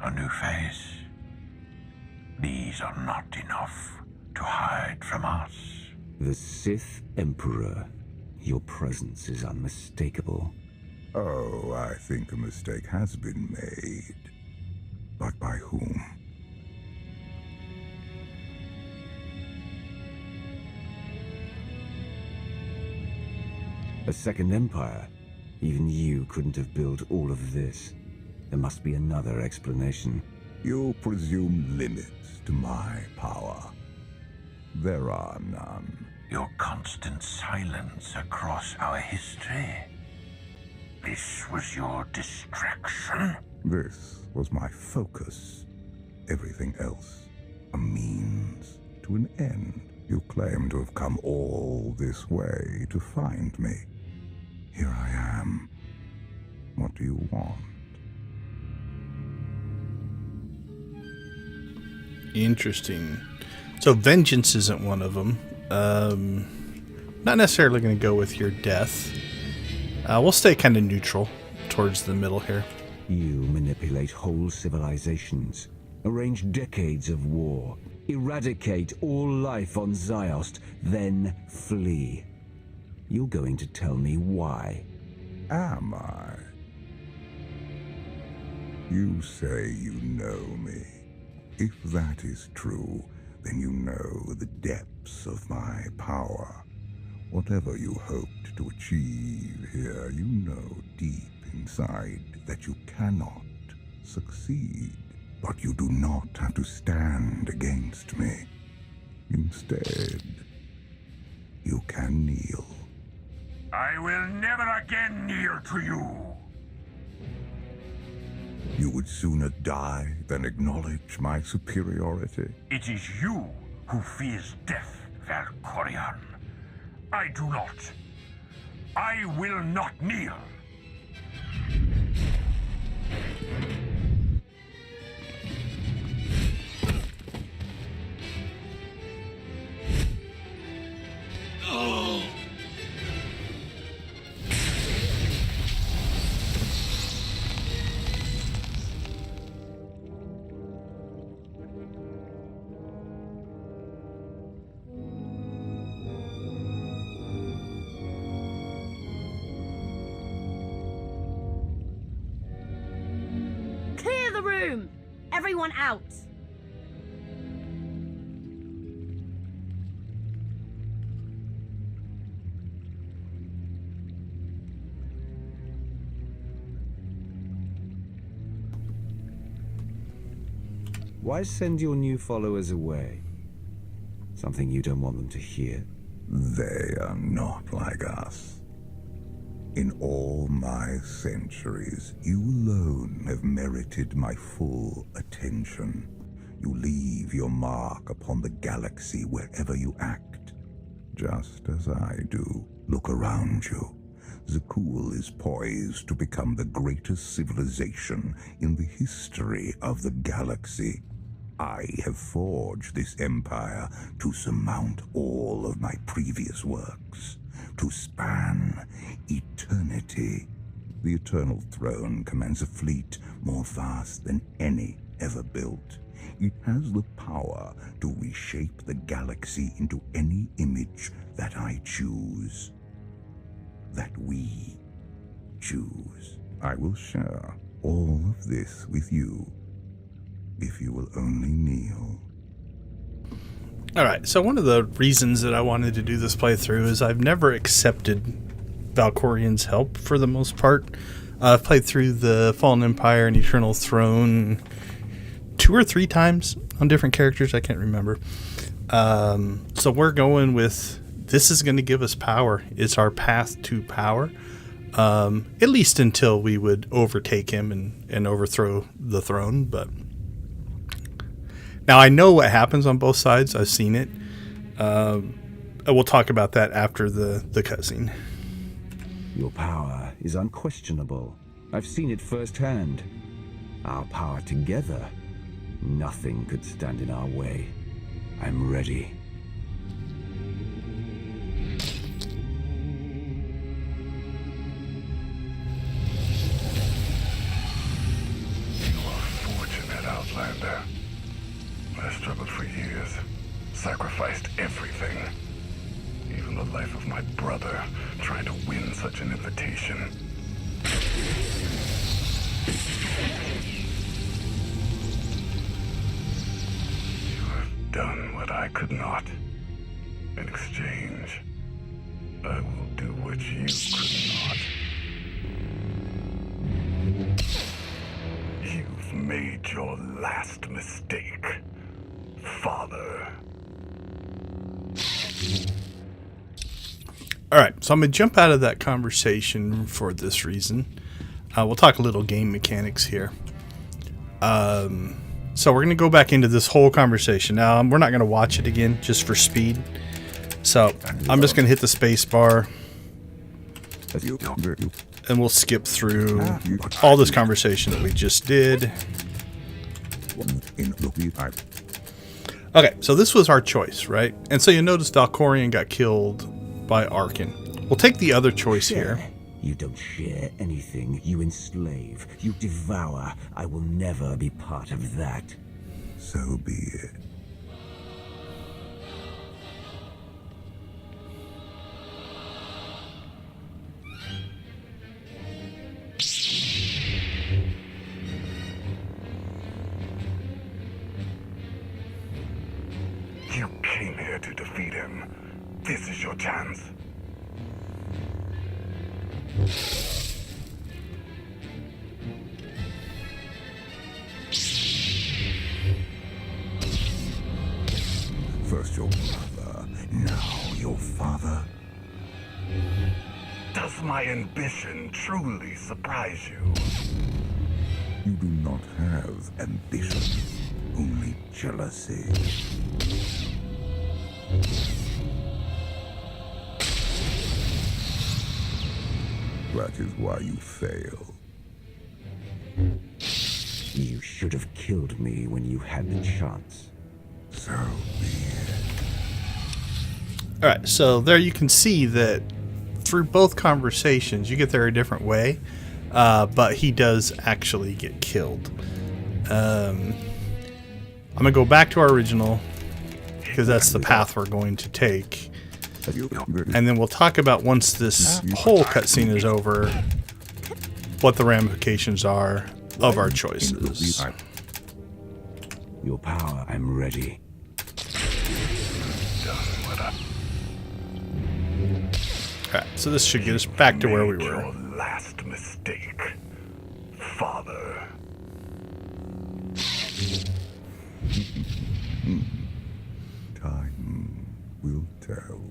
A new face. These are not enough to hide from us. The Sith Emperor. Your presence is unmistakable. Oh, I think a mistake has been made. But by whom? A second empire? Even you couldn't have built all of this. There must be another explanation. You presume limits to my power. There are none. Your constant silence across our history. This was your distraction? This was my focus. Everything else, a means to an end. You claim to have come all this way to find me. Here I am. What do you want? Interesting. So vengeance isn't one of them. Not necessarily going to go with your death. We'll stay kind of neutral towards the middle here. You manipulate whole civilizations, arrange decades of war, eradicate all life on Ziost, then flee. You're going to tell me why. Am I? You say you know me. If that is true, then you know the depths of my power. Whatever you hoped to achieve here, you know deep inside that you cannot succeed. But you do not have to stand against me. Instead, you can kneel. I will never again kneel to you. You would sooner die than acknowledge my superiority. It is you who fears death, Valkorion. I do not. I will not kneel. Clear the room! Everyone out! Why send your new followers away? Something you don't want them to hear? They are not like us. In all my centuries, you alone have merited my full attention. You leave your mark upon the galaxy wherever you act, just as I do. Look around you. Zakul is poised to become the greatest civilization in the history of the galaxy. I have forged this empire to surmount all of my previous works, to span eternity. The Eternal Throne commands a fleet more vast than any ever built. It has the power to reshape the galaxy into any image that I choose. That we choose. I will share all of this with you, if you will only kneel. Alright, so one of the reasons that I wanted to do this playthrough is I've never accepted Valkorian's help for the most part. I've played through the Fallen Empire and Eternal Throne 2 or 3 times on different characters, I can't remember. So we're going with, this is going to give us power. It's our path to power. At least until we would overtake him and overthrow the throne, but... Now, I know what happens on both sides. I've seen it. We'll talk about that after the cutscene. Your power is unquestionable. I've seen it firsthand. Our power together, nothing could stand in our way. I'm ready. You are fortunate, Outlander. I struggled for years, sacrificed everything. Even the life of my brother, trying to win such an invitation. You have done what I could not. In exchange, I will do what you could not. You've made your last mistake, Father. Alright, so I'm going to jump out of that conversation for this reason. We'll talk a little game mechanics here. So we're going to go back into this whole conversation. Now, we're not going to watch it again, just for speed. So, I'm just going to hit the space bar. And we'll skip through all this conversation that we just did. Okay, so this was our choice, right? And so you notice Valkorian got killed by Arkin. We'll take the other choice here. You don't share anything. You enslave. You devour. I will never be part of that. So be it. You came here to defeat him. This is your chance. First your brother, now your father. Does my ambition truly surprise you? You do not have ambition, only jealousy. That is why you fail. You should have killed me when you had the chance. So be it. Alright, so there you can see that through both conversations, you get there a different way, but he does actually get killed. I'm going to go back to our original, because that's the path we're going to take. And then we'll talk about, once this whole cutscene is over, what the ramifications are of our choices. Your power, I'm ready. Alright, so this should get us back to where we were. Your last mistake, Father. Time will tell.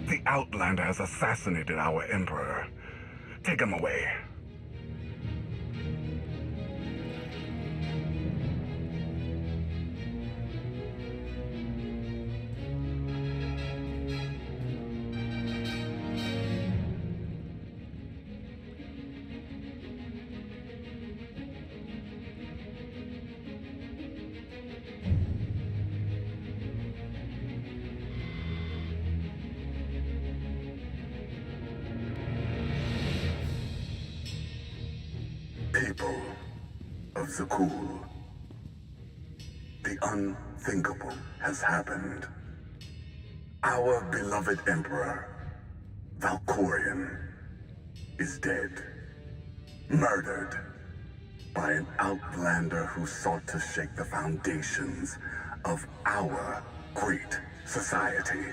The Outlander has assassinated our Emperor. Take him away. People of Zakul, the unthinkable has happened. Our beloved Emperor, Valkorion, is dead. Murdered by an Outlander who sought to shake the foundations of our great society.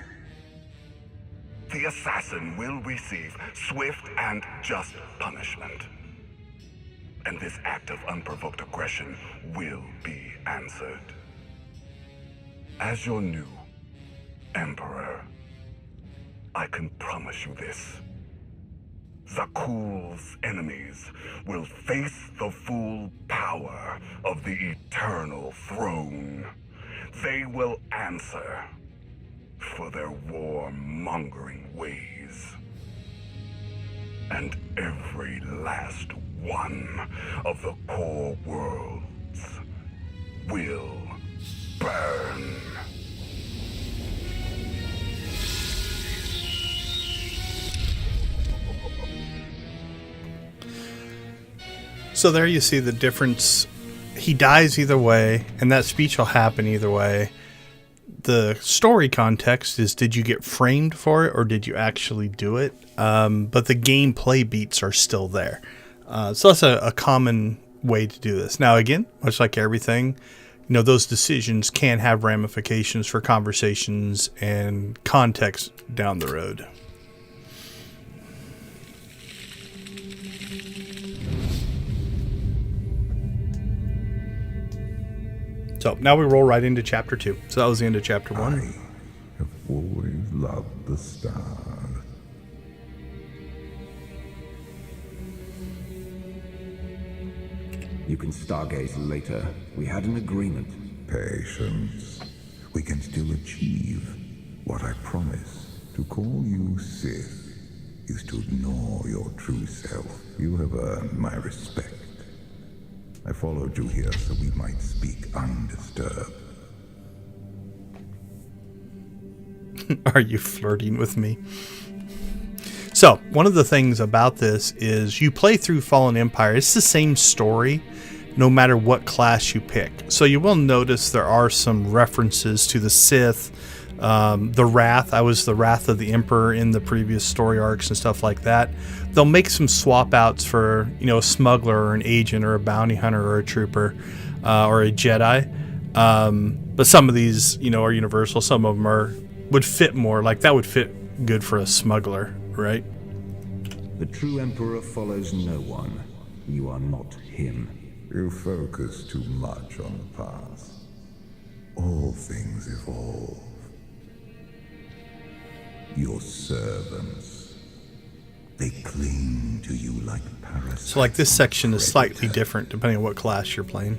The assassin will receive swift and just punishment. And this act of unprovoked aggression will be answered. As your new Emperor, I can promise you this. Zakul's enemies will face the full power of the Eternal Throne. They will answer for their war-mongering ways. And every last one of the core worlds will burn. So there you see the difference. He dies either way, and that speech will happen either way. The story context is, did you get framed for it or did you actually do it? But the gameplay beats are still there. So that's a common way to do this. Now, again, much like everything, you know, those decisions can have ramifications for conversations and context down the road. So now we roll right into chapter 2. So that was the end of chapter 1. I have always loved the stars. You can stargaze later. We had an agreement. Patience. We can still achieve what I promised. To call you Sith is to ignore your true self. You have earned my respect. I followed you here so we might speak undisturbed. Are you flirting with me? So, one of the things about this is you play through Fallen Empire. It's the same story, no matter what class you pick. So you will notice there are some references to the Sith, the Wrath. I was the Wrath of the Emperor in the previous story arcs and stuff like that. They'll make some swap outs for, you know, a smuggler or an agent or a bounty hunter or a trooper or a Jedi. But some of these, you know, are universal. Some of them would fit more. Like that would fit good for a smuggler, right? The true Emperor follows no one. You are not him. You focus too much on the past. All things evolve. Your servants, they cling to you like parasites. So like this section is slightly different depending on what class you're playing.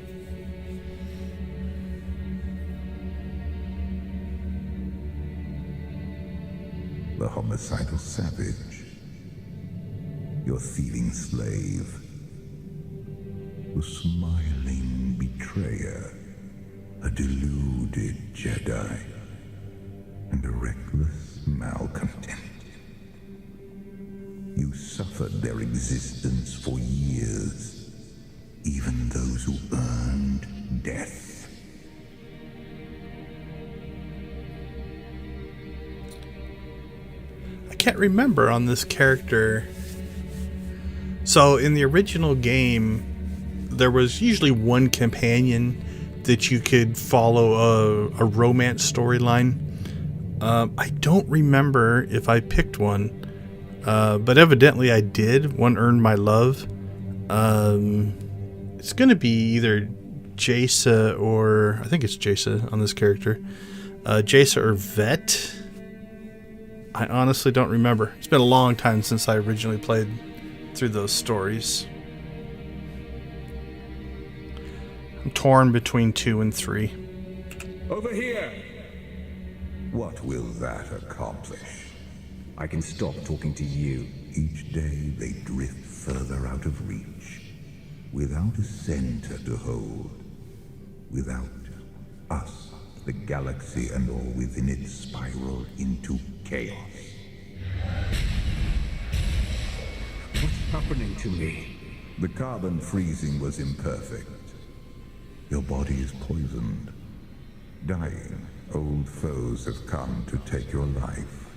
The homicidal savage, your thieving slave, the smiling betrayer, a deluded Jedi, and a reckless malcontent. You suffered their existence for years, even those who earned death. can't remember on this character. So in the original game, there was usually one companion that you could follow a romance storyline. I don't remember if I picked one, but evidently I did. One earned my love. It's going to be either Jaisa or... I think it's Jaisa on this character. Jaisa or Vet. I honestly don't remember. It's been a long time since I originally played through those stories. I'm torn between 2 and 3. Over here! What will that accomplish? I can stop talking to you. Each day they drift further out of reach, without a center to hold, without us, the galaxy and all within it spiral into chaos. What's happening to me? The carbon freezing was imperfect. Your body is poisoned. Dying, old foes have come to take your life.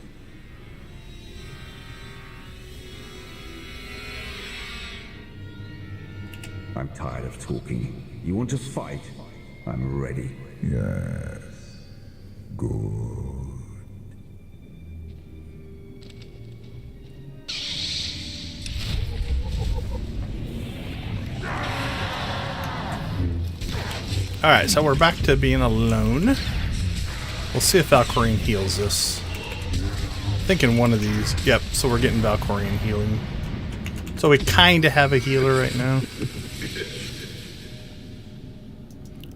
I'm tired of talking. You want to fight? I'm ready. Yes. Good. Alright, so we're back to being alone. We'll see if Valkyrian heals us. Thinking one of these. Yep, so we're getting Valkyrian healing. So we kind of have a healer right now.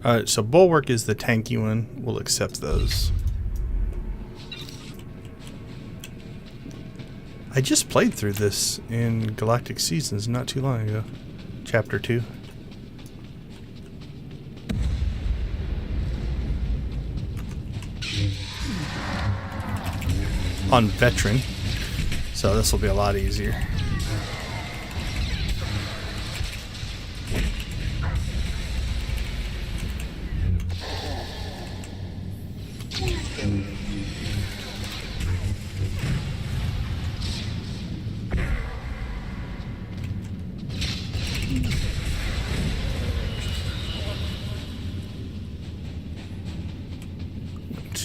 Alright, so Bulwark is the tanky one. We'll accept those. I just played through this in Galactic Seasons not too long ago. Chapter 2. On Veteran. So this will be a lot easier.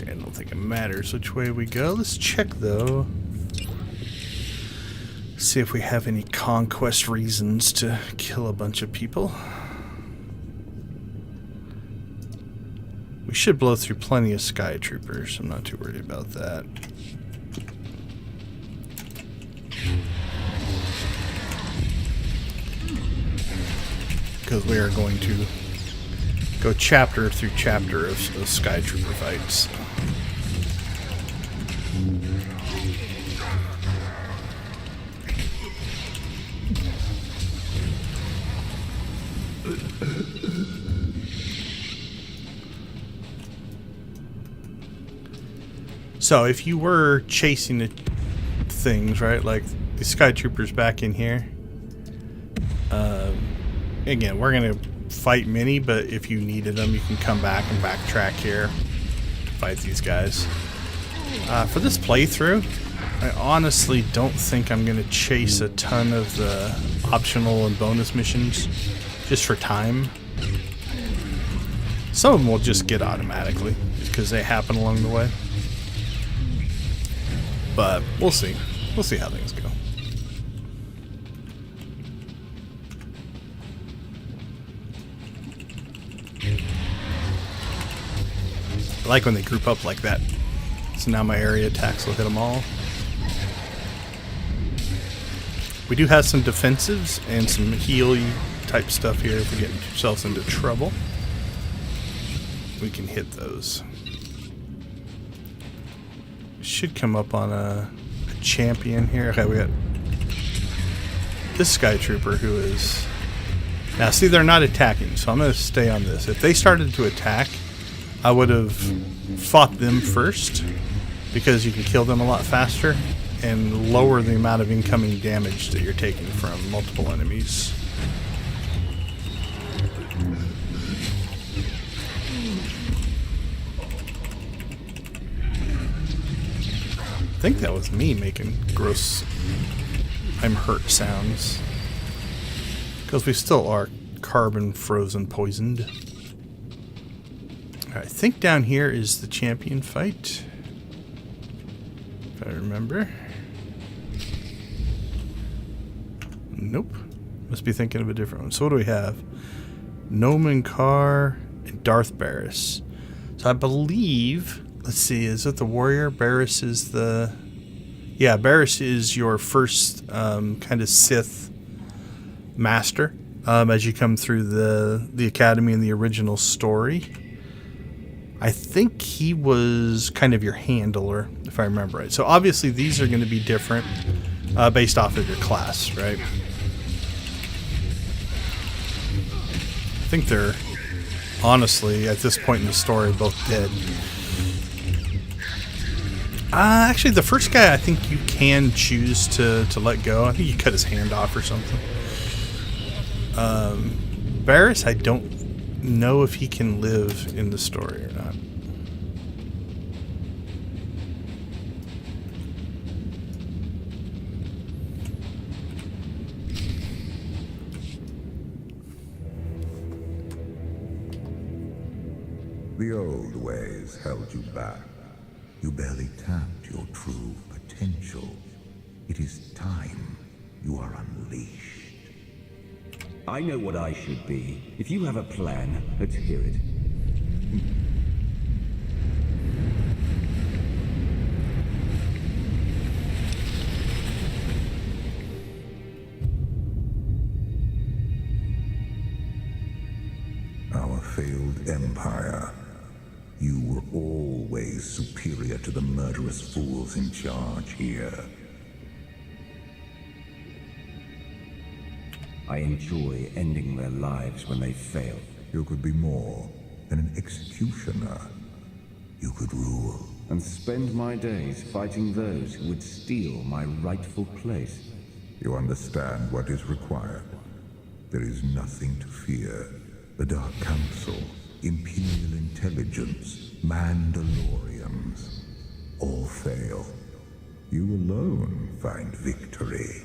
I don't think it matters which way we go. Let's check though. See if we have any conquest reasons to kill a bunch of people. We should blow through plenty of sky troopers. I'm not too worried about that. Because we are going to go chapter through chapter of sky trooper fights. So if you were chasing the things, right, like the sky troopers back in here, again, we're gonna fight many, but if you needed them, you can come back and backtrack here to fight these guys. For this playthrough, I honestly don't think I'm gonna chase a ton of the optional and bonus missions just for time. Some of them will just get automatically because they happen along the way. But we'll see. We'll see how things go. I like when they group up like that. So now my area attacks will hit them all. We do have some defensives and some healy type stuff here if we get ourselves into trouble. We can hit those. Should come up on a champion here. Okay, we got this sky trooper who is... Now see, they're not attacking, so I'm going to stay on this. If they started to attack, I would have fought them first, because you can kill them a lot faster and lower the amount of incoming damage that you're taking from multiple enemies. think that was me making gross I'm hurt sounds. Because we still are carbon frozen poisoned. I think down here is the champion fight. If I remember. Nope. Must be thinking of a different one. So what do we have? Noman Carr and Darth Barris. So I believe, let's see, is it the warrior? Barris is the... Yeah, Barris is your first kind of Sith master as you come through the academy in the original story. I think he was kind of your handler, if I remember right. So obviously these are going to be different based off of your class, right? I think they're, honestly, at this point in the story, both dead. Actually, the first guy I think you can choose to let go. I think you cut his hand off or something. Barris, I don't know if he can live in the story or not. The old ways held you back. You barely tapped your true potential. It is time you are unleashed. I know what I should be. If you have a plan, let's hear it. Our failed empire. You were always superior to the murderous fools in charge here. I enjoy ending their lives when they fail. You could be more than an executioner. You could rule. And spend my days fighting those who would steal my rightful place. You understand what is required. There is nothing to fear. The Dark Council, Imperial Intelligence, Mandalorians, all fail. You alone find victory.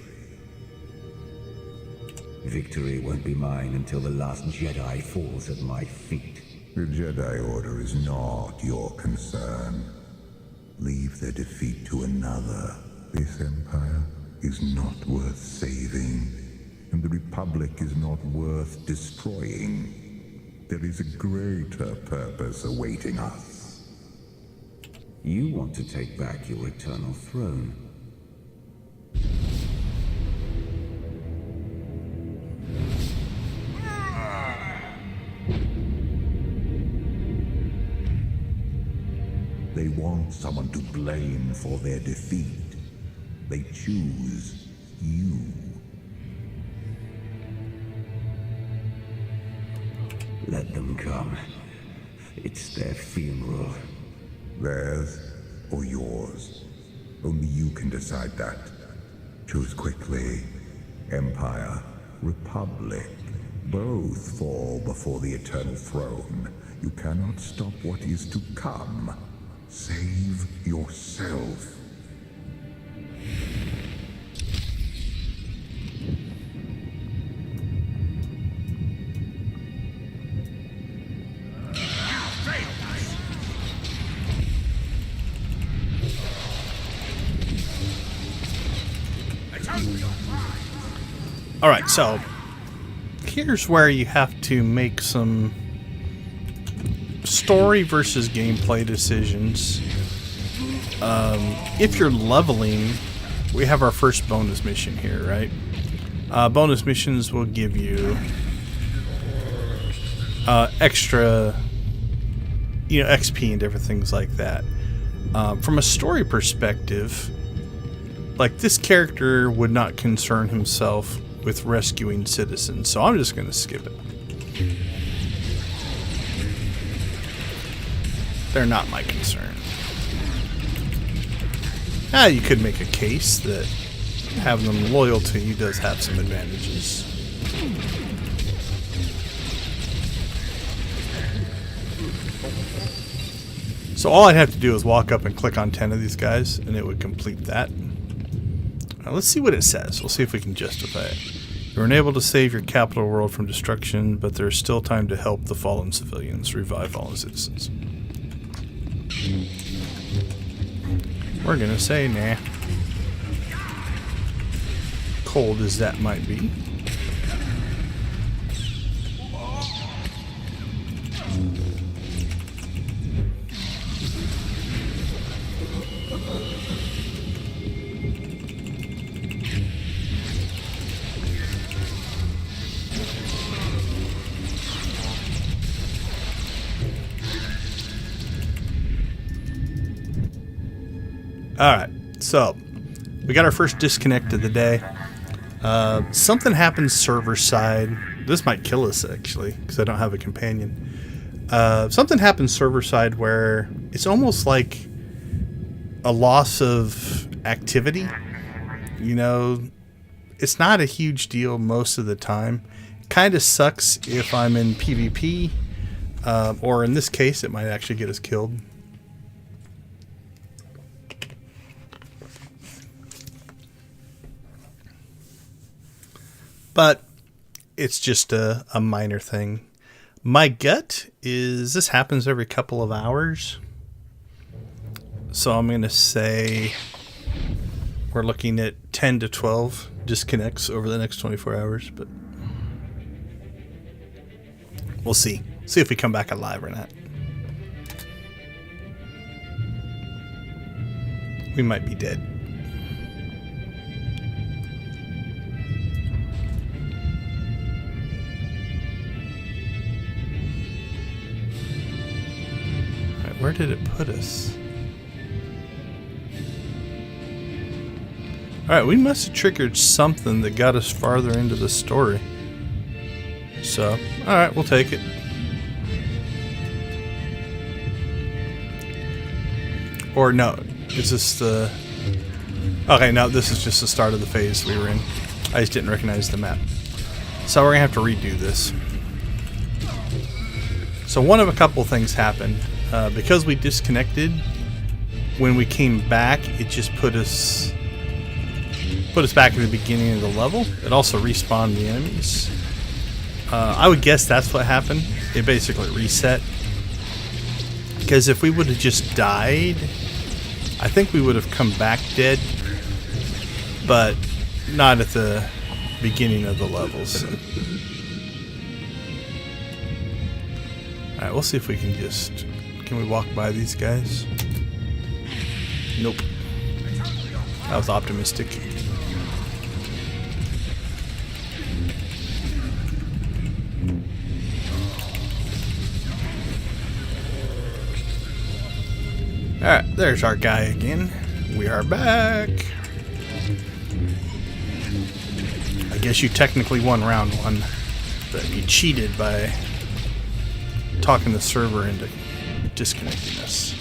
Victory won't be mine until the last Jedi falls at my feet. The Jedi Order is not your concern. Leave their defeat to another. This empire is not worth saving, and the Republic is not worth destroying. There is a greater purpose awaiting us. You want to take back your eternal throne. They want someone to blame for their defeat. They choose you. Let them come. It's their funeral. Theirs or yours. Only you can decide that. Choose quickly. Empire, Republic. Both fall before the Eternal Throne. You cannot stop what is to come. Save yourself. All right, so here's where you have to make some story versus gameplay decisions. If you're leveling, we have our first bonus mission here, right? Bonus missions will give you extra, XP and different things like that. From a story perspective, like, this character would not concern himself with rescuing citizens, so I'm just going to skip it. They're not my concern. You could make a case that having them loyal to you does have some advantages. So all I'd have to do is walk up and click on 10 of these guys, and it would complete that. Now let's see what it says. We'll see if we can justify it. You were unable to save your capital world from destruction, but there's still time to help the fallen civilians, revive fallen citizens. We're gonna say nah. Cold as that might be. Alright, so we got our first disconnect of the day. Something happens server side. This might kill us actually, because I don't have a companion. Something happens server side where it's almost like a loss of activity. You know, it's not a huge deal most of the time. Kind of sucks if I'm in PvP, or in this case, it might actually get us killed. But it's just a minor thing. My gut is this happens every couple of hours. So I'm going to say we're looking at 10 to 12 disconnects over the next 24 hours. But we'll see. See if we come back alive or not. We might be dead. Where did it put us? Alright, we must have triggered something that got us farther into the story. So, alright, we'll take it. Or no, is this the... Okay, no, this is just the start of the phase we were in. I just didn't recognize the map. So we're going to have to redo this. So one of a couple things happened. Because we disconnected, when we came back, it just put us back at the beginning of the level. It also respawned the enemies. I would guess that's what happened. It basically reset. Because if we would have just died, I think we would have come back dead, but not at the beginning of the levels. Alright, we'll see if we can just... Can we walk by these guys? Nope. That was optimistic. Alright, there's our guy again. We are back. I guess you technically won round one, but you cheated by talking the server into disconnecting us.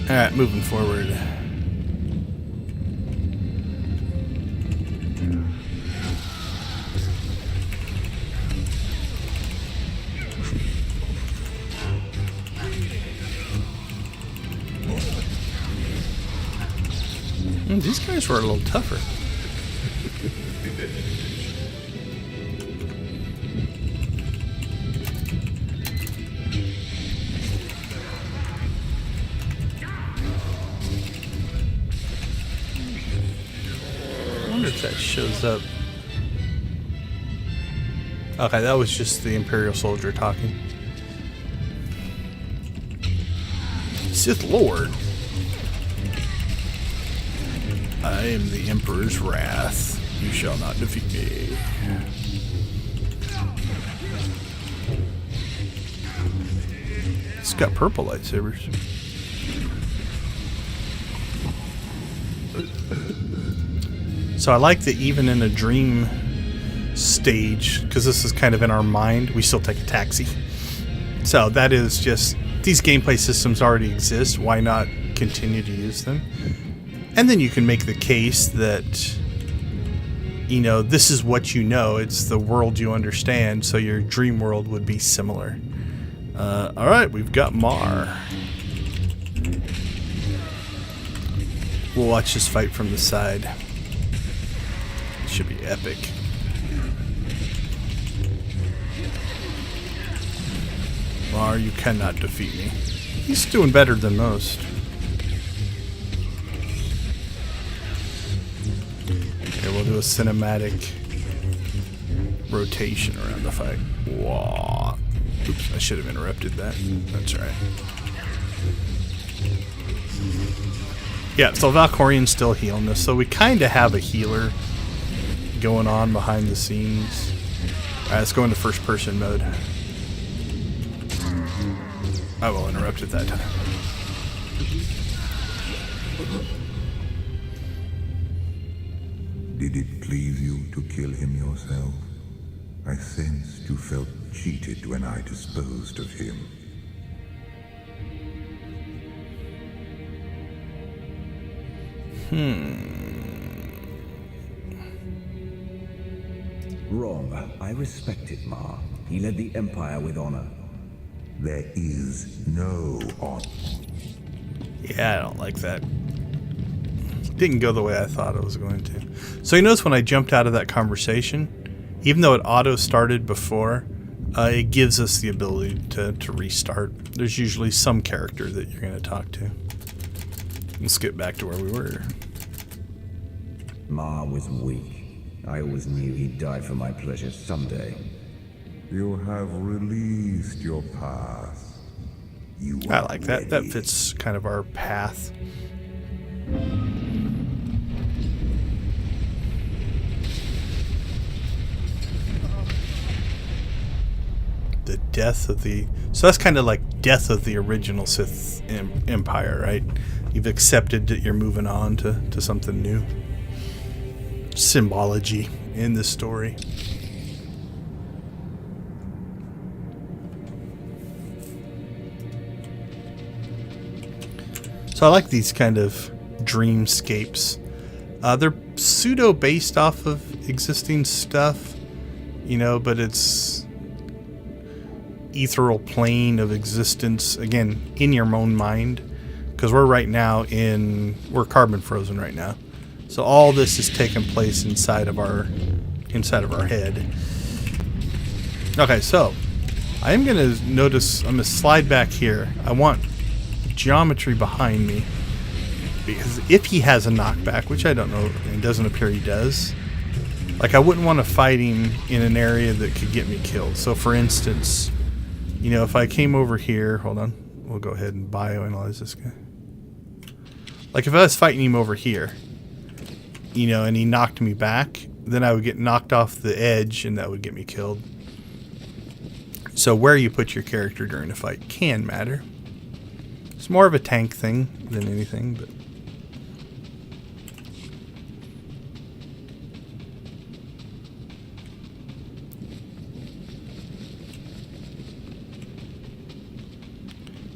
Alright, moving forward. These guys were a little tougher. I wonder if that shows up. Okay, that was just the Imperial soldier talking. Sith Lord. I am the Emperor's wrath. You shall not defeat me. It's got purple lightsabers. So I like that even in a dream stage, because this is kind of in our mind, we still take a taxi. So that is just, these gameplay systems already exist. Why not continue to use them? And then you can make the case that you know, this is what you know. It's the world you understand, so your dream world would be similar. Alright, we've got Mar. We'll watch this fight from the side. It should be epic. Mar, you cannot defeat me. He's doing better than most. Okay, we'll do a cinematic rotation around the fight. Whoa. Oops, I should have interrupted that. That's right. Yeah, so Valkorian's still healing us, so we kind of have a healer going on behind the scenes. Alright, let's go into first person mode. I will interrupt at that time. Did it please you to kill him yourself? I sensed you felt cheated when I disposed of him. Wrong. I respected Mar. He led the Empire with honor. There is no honor. Yeah, I don't like that. Didn't go the way I thought it was going to. So you notice when I jumped out of that conversation, even though it auto-started before, it gives us the ability to restart. There's usually some character that you're going to talk to. Let's get back to where we were. Mar was weak. I always knew he'd die for my pleasure someday. You have released your past. You I like that. That fits kind of our path. The death of the... So that's kind of like death of the original Sith Empire, right? You've accepted that you're moving on to something new. Symbology in this story. So I like these kind of dreamscapes. They're pseudo based off of existing stuff, you know, but it's ethereal plane of existence, again, in your own mind, because we're right now we're carbon frozen right now. So all this is taking place inside of our head. Okay, so I'm gonna notice, I'm gonna slide back here. I want geometry behind me, because if he has a knockback, which I don't know, it doesn't appear he does, like I wouldn't want to fight him in an area that could get me killed. So for instance, you know, if I came over here, hold on, we'll go ahead and bioanalyze this guy. Like if I was fighting him over here, you know, and he knocked me back, then I would get knocked off the edge and that would get me killed. So where you put your character during a fight can matter. It's more of a tank thing than anything, but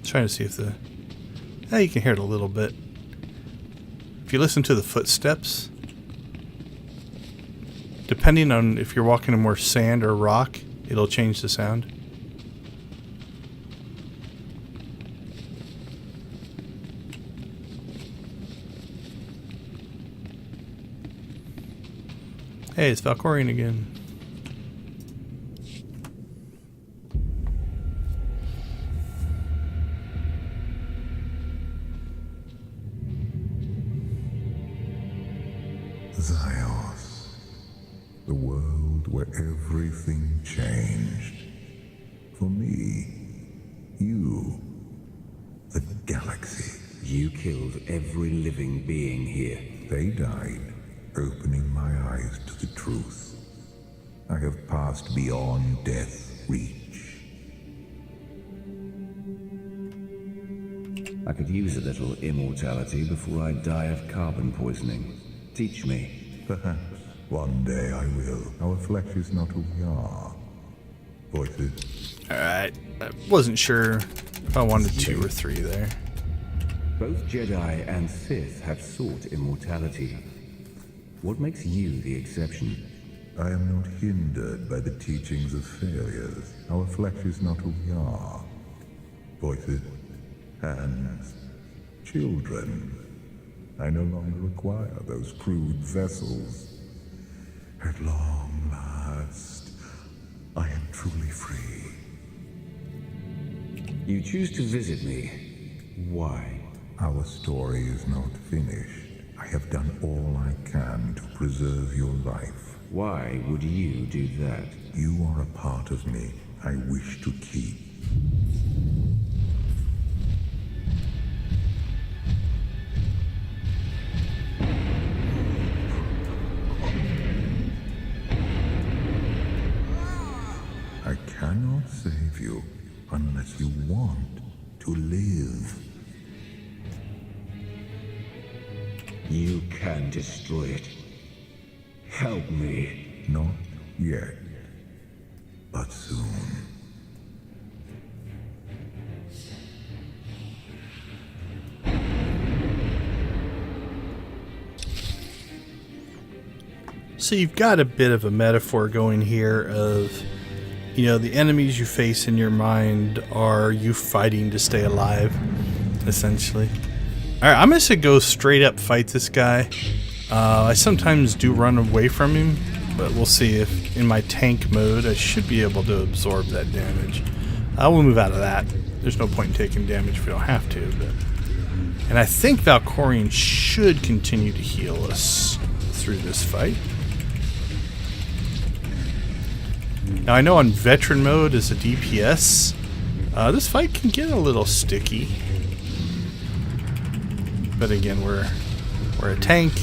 trying to see if you can hear it a little bit. If you listen to the footsteps, depending on if you're walking in more sand or rock, it'll change the sound. Hey, it's Valkorian again. Zios, the world where everything changed. For me, you, the galaxy. You killed every living being here. They died, opening my eyes to the truth. I have passed beyond death's reach. I could use a little immortality before I die of carbon poisoning. Teach me. Perhaps one day I will. Our flesh is not who we are. Voices. Alright, I wasn't sure if I wanted 2 or 3 there. Both Jedi and Sith have sought immortality. What makes you the exception? I am not hindered by the teachings of failures. Our flesh is not who we are. Voices, hands, children. I no longer require those crude vessels. At long last, I am truly free. You choose to visit me. Why? Our story is not finished. I have done all I can to preserve your life. Why would you do that? You are a part of me I wish to keep. I cannot save you unless you want to live. You can destroy it. Help me. Not yet, but soon. So you've got a bit of a metaphor going here of, you know, the enemies you face in your mind are you fighting to stay alive, essentially. Alright, I'm just gonna go straight up fight this guy. I sometimes do run away from him, but we'll see if in my tank mode I should be able to absorb that damage. I will move out of that. There's no point in taking damage if we don't have to. And I think Valkorion should continue to heal us through this fight. Now I know on veteran mode as a DPS, this fight can get a little sticky. But again, we're a tank,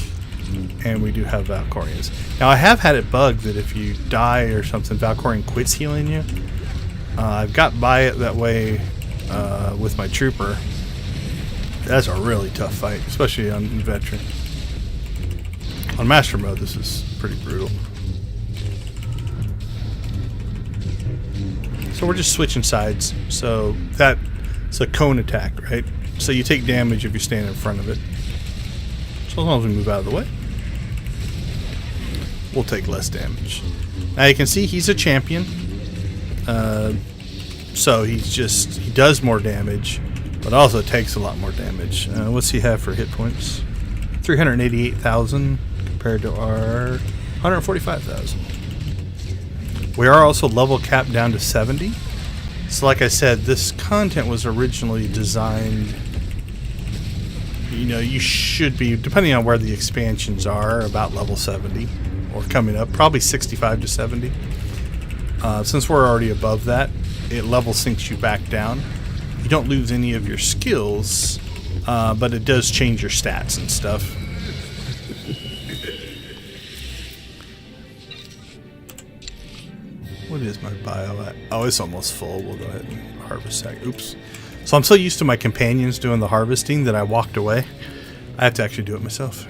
and we do have Valkorions. Now I have had it bugged that if you die or something, Valkorion quits healing you. I've got by it that way with my trooper. That's a really tough fight, especially on veteran. On master mode, this is pretty brutal. So we're just switching sides. So that's a cone attack, right? So you take damage if you stand in front of it. So as long as we move out of the way, we'll take less damage. Now you can see he's a champion. So he does more damage, but also takes a lot more damage. What's he have for hit points? 388,000 compared to our 145,000. We are also level capped down to 70. So like I said, this content was originally designed, you know, you should be, depending on where the expansions are, about level 70 or coming up, probably 65 to 70. Since we're already above that, it level sinks you back down. You don't lose any of your skills, but it does change your stats and stuff. What is my bio at? Oh, it's almost full. We'll go ahead and harvest that. Oops. So I'm so used to my companions doing the harvesting that I walked away. I have to actually do it myself.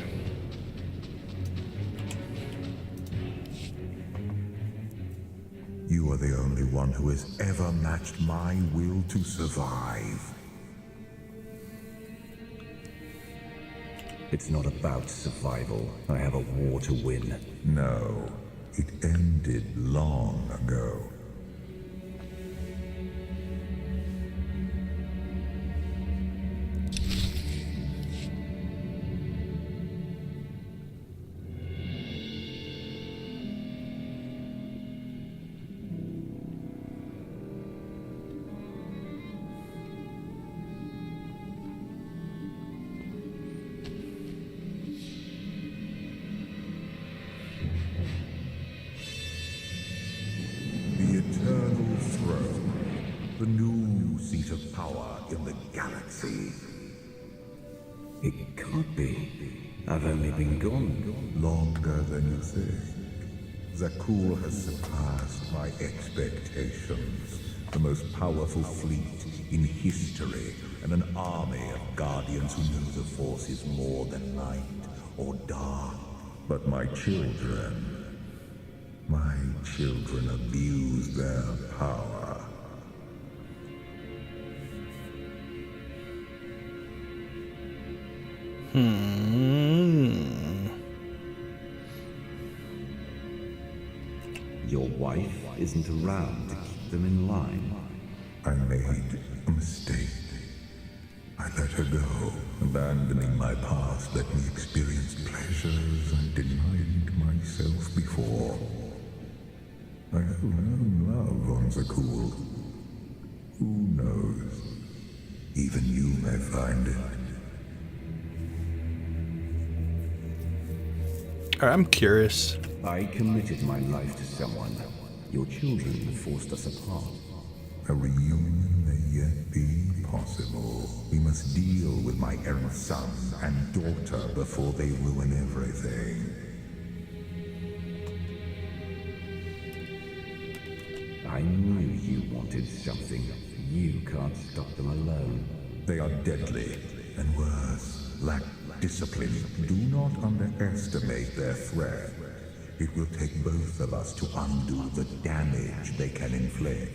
You are the only one who has ever matched my will to survive. It's not about survival. I have a war to win. No, it ended long ago. The new seat of power in the galaxy. It can't be. I've only been gone longer than you think. Zakul has surpassed my expectations. The most powerful fleet in history, and an army of guardians who know the Force is more than light or dark. But my children abuse their power. wife isn't around to keep them in line. I made a mistake. I let her go, abandoning my past. Let me experience pleasures I denied myself before. I have known love on the cool. Who knows? Even you may find it. I'm curious. I committed my life to someone. Your children forced us apart. A reunion may yet be possible. We must deal with my errant son and daughter before they ruin everything. I knew you wanted something. You can't stop them alone. They are deadly, and worse, lack discipline. Do not underestimate their threat. It will take both of us to undo the damage they can inflict.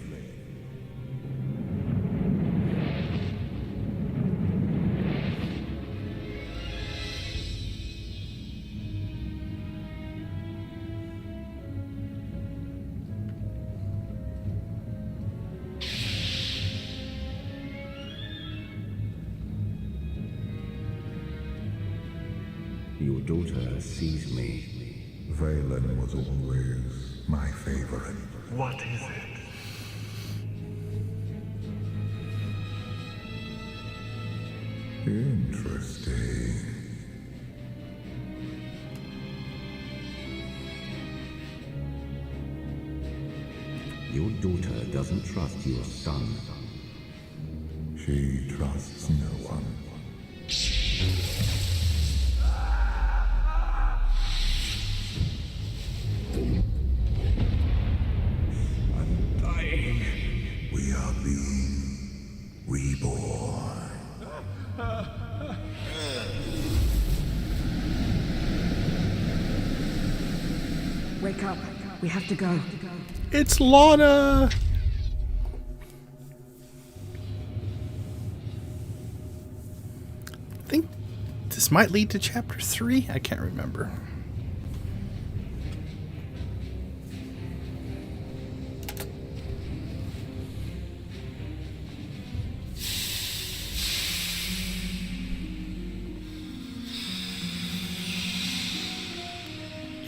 Your daughter sees me. Valen was always my favorite. What is it? Interesting. Your daughter doesn't trust your son. She trusts no one. I'm dying. We are being reborn. Wake up. We have to go. It's Lana! I think this might lead to chapter 3? I can't remember.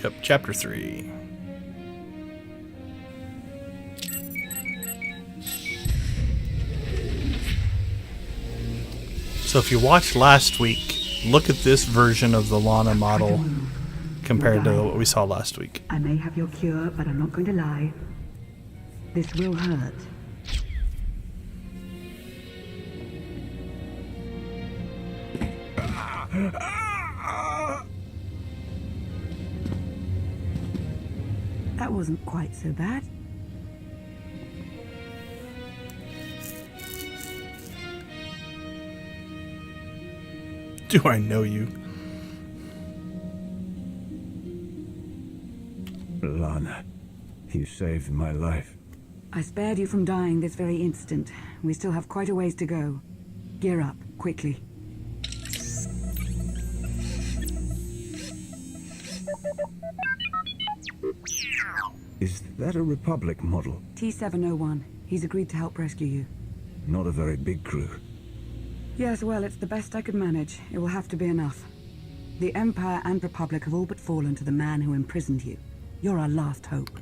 Yep, chapter 3. So if you watched last week, look at this version of the Lana model compared to what we saw last week. I may have your cure, but I'm not going to lie. This will hurt. That wasn't quite so bad. Do I know you? Lana, you saved my life. I spared you from dying this very instant. We still have quite a ways to go. Gear up, quickly. Is that a Republic model? T-701. He's agreed to help rescue you. Not a very big crew. Yes, well, it's the best I could manage. It will have to be enough. The Empire and Republic have all but fallen to the man who imprisoned you. You're our last hope.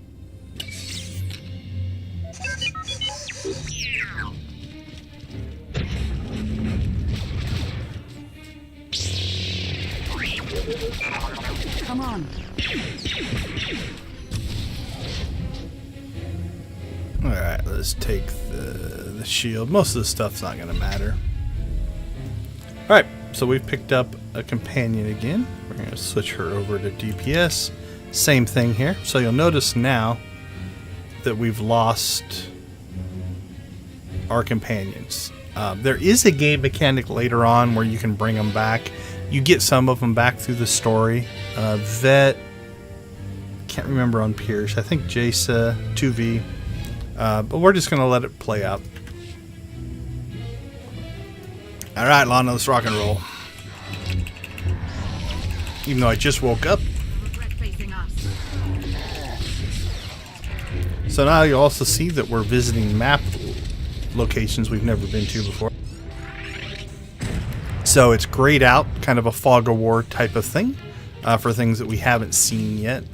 Come on. Alright, let's take the shield. Most of the stuff's not going to matter. Alright, so we've picked up a companion again. We're going to switch her over to DPS. Same thing here. So you'll notice now that we've lost our companions. There is a game mechanic later on where you can bring them back. You get some of them back through the story. Vet, can't remember on Pierce. I think Jace 2V. But we're just going to let it play out. Alright, Lana, let's rock and roll. Even though I just woke up. So now you also see that we're visiting map locations we've never been to before. So it's grayed out, kind of a fog of war type of thing, for things that we haven't seen yet.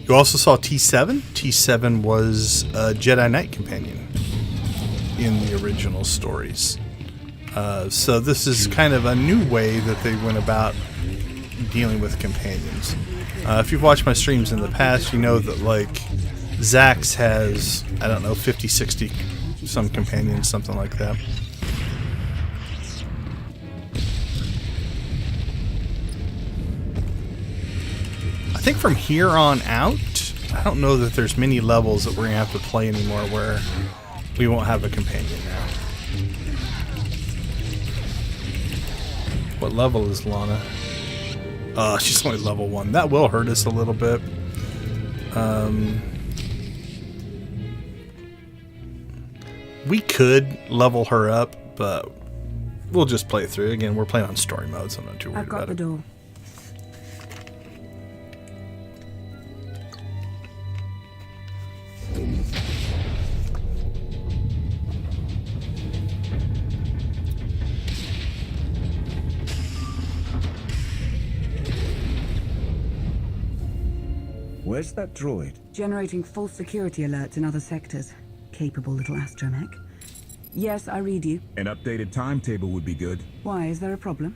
You also saw T7. T7 was a Jedi Knight companion in the original stories. So this is kind of a new way that they went about dealing with companions. If you've watched my streams in the past, you know that like Zax has, I don't know, 50, 60 some companions, something like that. I think from here on out, I don't know that there's many levels that we're going to have to play anymore where we won't have a companion now. What level is Lana? She's only level 1. That will hurt us a little bit. We could level her up, but we'll just play it through. Again, we're playing on story mode, so I'm not too worried about it. I've got the door. Where's that droid? Generating false security alerts in other sectors. Capable little astromech. Yes, I read you. An updated timetable would be good. Why, is there a problem?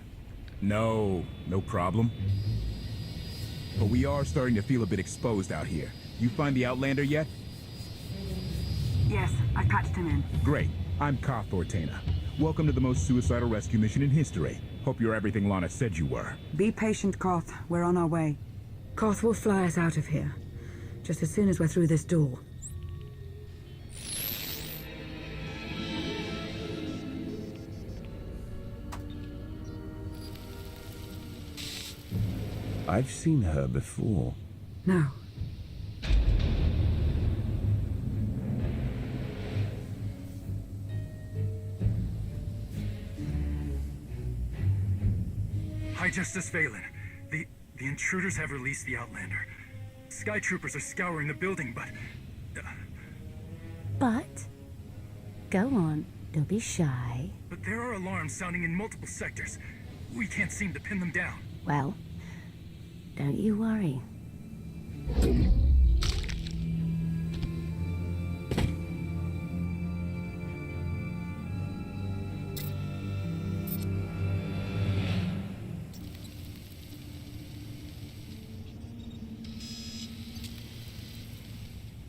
No problem. But we are starting to feel a bit exposed out here. You find the Outlander yet? Yes, I patched him in. Great. I'm KOTFE. Welcome to the most suicidal rescue mission in history. Hope you're everything Lana said you were. Be patient, Koth. We're on our way. Koth will fly us out of here. Just as soon as we're through this door. I've seen her before. No. High Justice Valen. The intruders have released the Outlander. Sky troopers are scouring the building, but... But? Go on. Don't be shy. But there are alarms sounding in multiple sectors. We can't seem to pin them down. Well, don't you worry.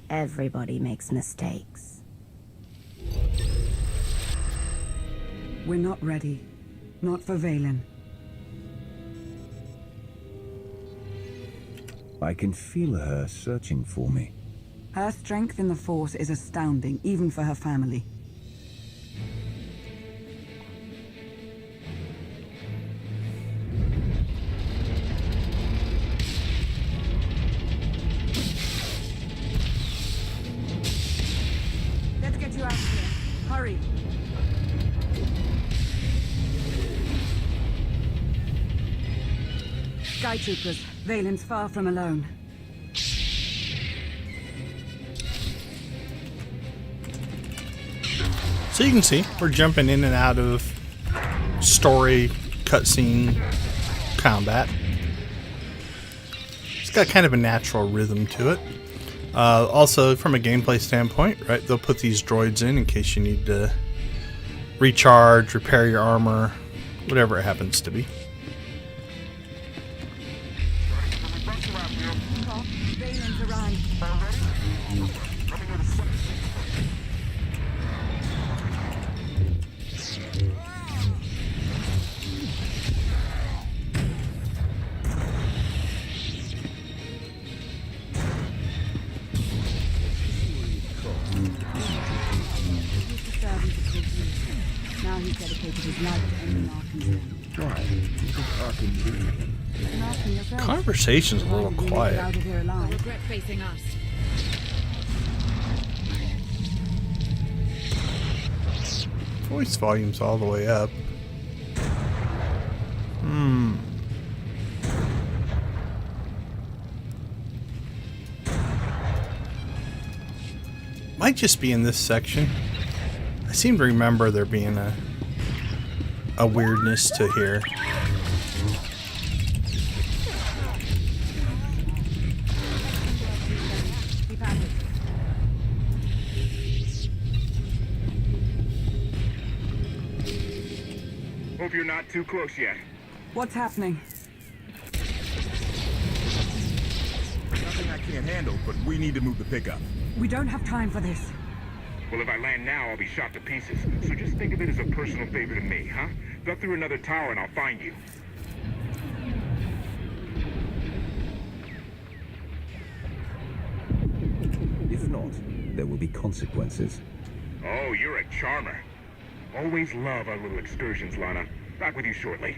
Everybody makes mistakes. We're not ready. Not for Valen. I can feel her searching for me. Her strength in the Force is astounding, even for her family. Let's get you out of here. Hurry. Sky troopers, Valen's far from alone. So you can see, we're jumping in and out of story, cutscene, combat. It's got kind of a natural rhythm to it. Also, from a gameplay standpoint, right, they'll put these droids in case you need to recharge, repair your armor, whatever it happens to be. Now he's dedicated his life to ending Arkansas. Conversation's a little quiet. Out of here alive. Regret facing us. Voice volume's all the way up. just be in this section. I seem to remember there being a weirdness to here. Hope you're not too close yet. What's happening? Nothing I can't handle, but we need to move the pickup. We don't have time for this. Well, if I land now, I'll be shot to pieces. So just think of it as a personal favor to me, huh? Duck through another tower and I'll find you. If not, there will be consequences. Oh, you're a charmer. Always love our little excursions, Lana. Back with you shortly.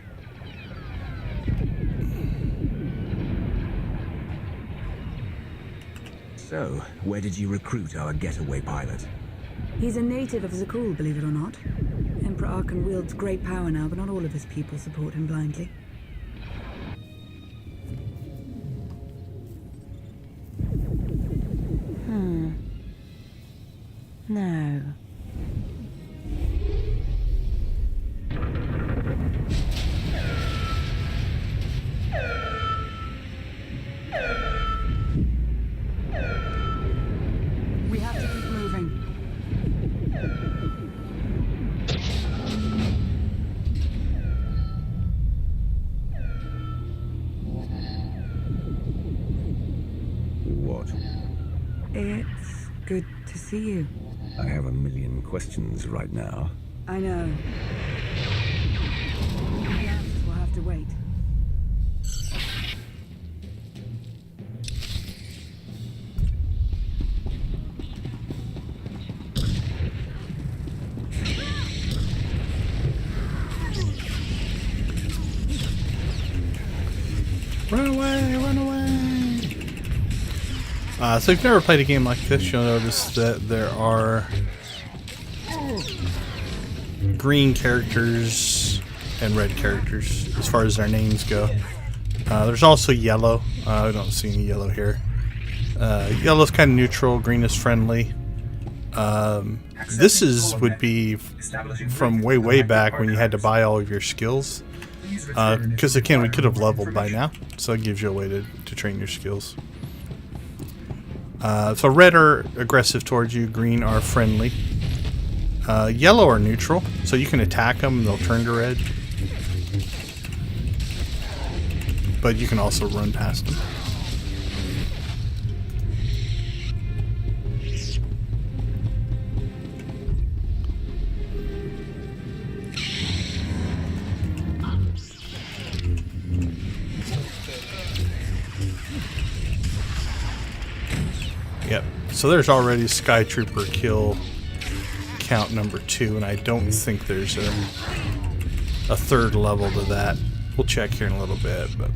So, where did you recruit our getaway pilot? He's a native of Zakul, believe it or not. Emperor Arkan wields great power now, but not all of his people support him blindly. No. We have to keep moving. What? It's good to see you. I have a million questions right now. I know. The answers will have to wait. Run away, run away! So if you've never played a game like this, you'll notice that there are green characters and red characters as far as their names go. There's also yellow. I don't see any yellow here. Yellow's kind of neutral, green is friendly. This would be from way back when you had to buy all of your skills. Because again, we could have leveled by now, so it gives you a way to train your skills. So red are aggressive towards you, green are friendly. Yellow are neutral, so you can attack them and they'll turn to red. But you can also run past them. Yep. So there's already Sky Trooper kill count number 2, and I don't think there's a third level to that. We'll check here in a little bit, but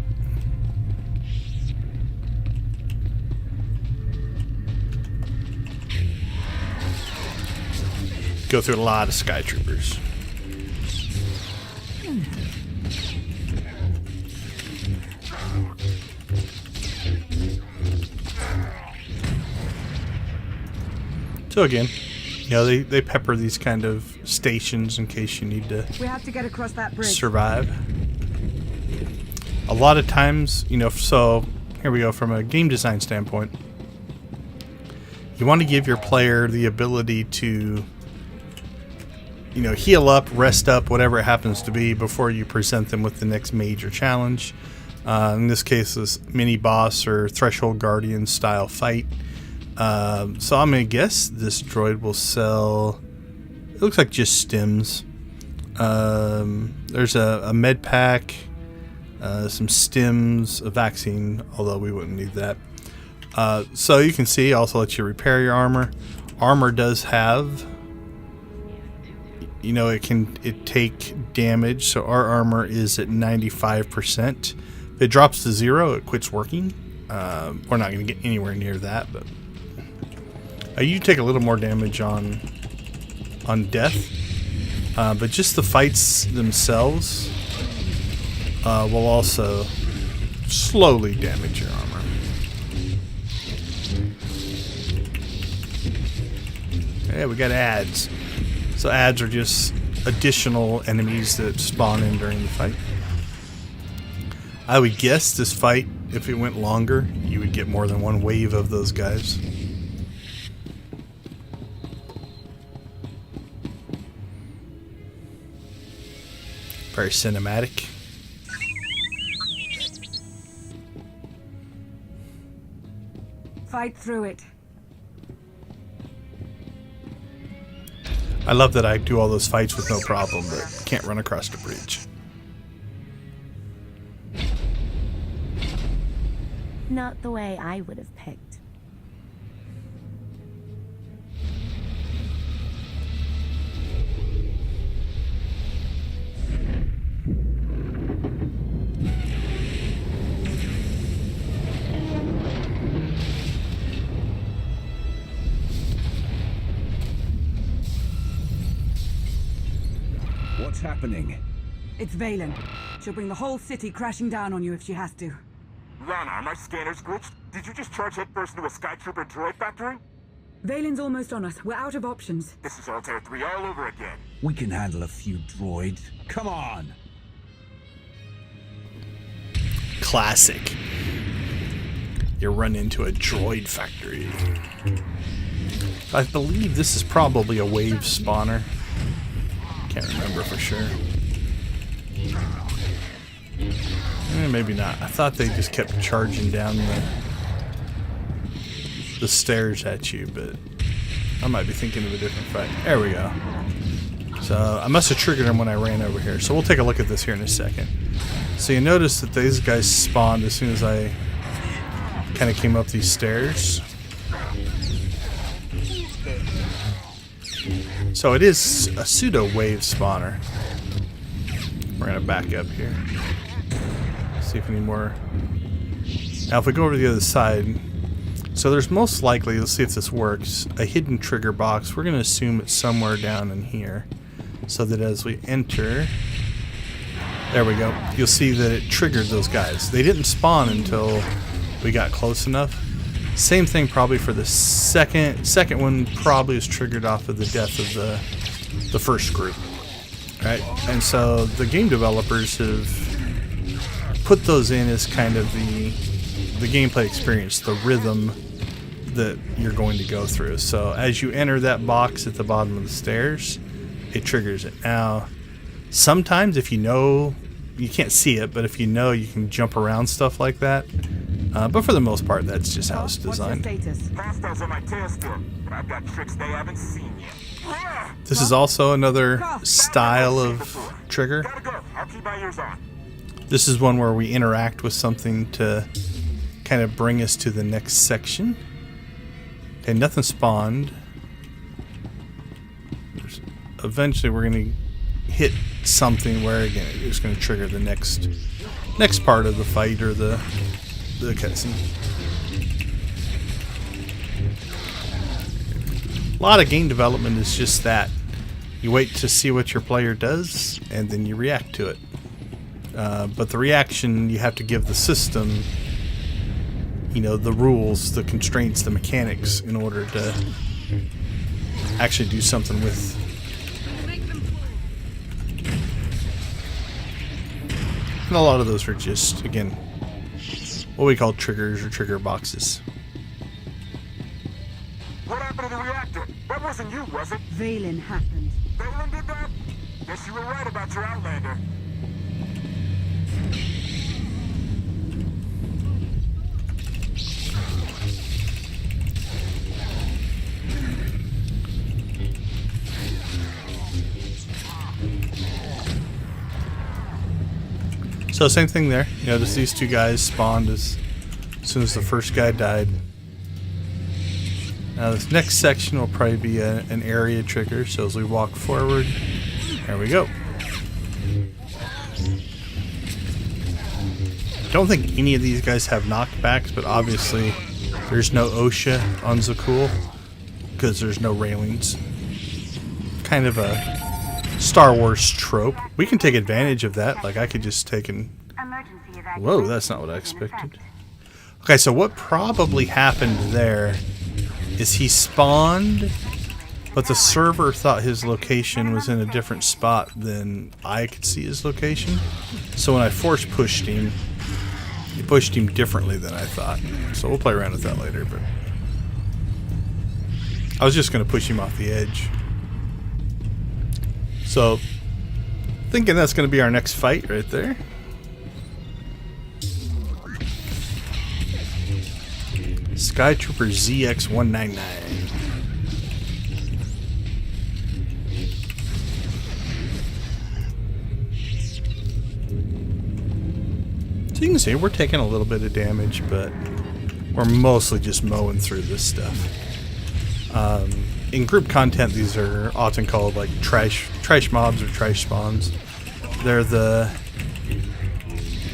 go through a lot of Sky Troopers. So again, you know, they pepper these kind of stations in case you need to We have to get across that bridge. survive. A lot of times, you know, so here we go from a game design standpoint. You want to give your player the ability to, you know, heal up, rest up, whatever it happens to be before you present them with the next major challenge. In this case, this mini boss or threshold guardian style fight. So I'm gonna guess this droid will sell. It looks like just stims. There's a med pack, some stims, a vaccine, although we wouldn't need that. So you can see, also lets you repair your armor. Armor does have, you know, it take damage. So our armor is at 95%. If it drops to 0, it quits working. We're not gonna get anywhere near that, but. You take a little more damage on death, but just the fights themselves will also slowly damage your armor. Yeah, we got ads. So ads are just additional enemies that spawn in during the fight. I would guess this fight, if it went longer, you would get more than one wave of those guys. Very cinematic. Fight through it. I love that I do all those fights with no problem, but can't run across the bridge. Not the way I would have picked. What's happening? It's Valen. She'll bring the whole city crashing down on you if she has to. Lana, my scanner's glitched. Did you just charge headfirst into a Skytrooper droid factory? Valen's almost on us. We're out of options. This is Altair 3 all over again. We can handle a few droids. Come on! Classic. You run into a droid factory. I believe this is probably a wave spawner. Can't remember for sure. Maybe not. I thought they just kept charging down the stairs at you, but I might be thinking of a different fight. There we go. So I must have triggered them when I ran over here. So we'll take a look at this here in a second. So you notice that these guys spawned as soon as I kind of came up these stairs. So it is a pseudo wave spawner. We're gonna back up here. See if any more. Now if we go over to the other side, so there's most likely, let's see if this works, a hidden trigger box. We're gonna assume it's somewhere down in here, so that as we enter, there we go. You'll see that it triggered those guys. They didn't spawn until we got close enough. Same thing probably for the second one. Probably is triggered off of the death of the first group, right? And so the game developers have put those in as kind of the gameplay experience, the rhythm that you're going to go through. So as you enter that box at the bottom of the stairs, it triggers it. Now, sometimes if you know, you can't see it, but if you know, you can jump around stuff like that. But for the most part, that's just how it's designed. Hostiles on my tail still, but I've got tricks they haven't seen yet. This is also another style of trigger. Gotta go. I'll keep my ears on. This is one where we interact with something to kind of bring us to the next section. Okay, nothing spawned. Eventually we're going to hit something where, again, it's going to trigger the next part of the fight or the cutscene. A lot of game development is just that. You wait to see what your player does, and then you react to it. But the reaction, you have to give the system, you know, the rules, the constraints, the mechanics in order to actually do something with. And a lot of those are just, again, what we call triggers or trigger boxes. What happened to the reactor? That wasn't you, was it? Valen happened. Valen did that? Guess you were right about your Outlander. So same thing there. You notice these two guys spawned as soon as the first guy died. Now this next section will probably be an area trigger. So as we walk forward, there we go. Don't think any of these guys have knockbacks, but obviously there's no OSHA on Zakul because there's no railings. Kind of a Star Wars trope. We can take advantage of that. Like I could just take and... Whoa, that's not what I expected. Okay, so what probably happened there is he spawned but the server thought his location was in a different spot than I could see his location. So when I force pushed him, it pushed him differently than I thought. So we'll play around with that later, but I was just going to push him off the edge. So thinking that's going to be our next fight right there. Sky Trooper ZX199. So you can see we're taking a little bit of damage, but we're mostly just mowing through this stuff. In group content, these are often called like trash mobs or trash spawns. They're the,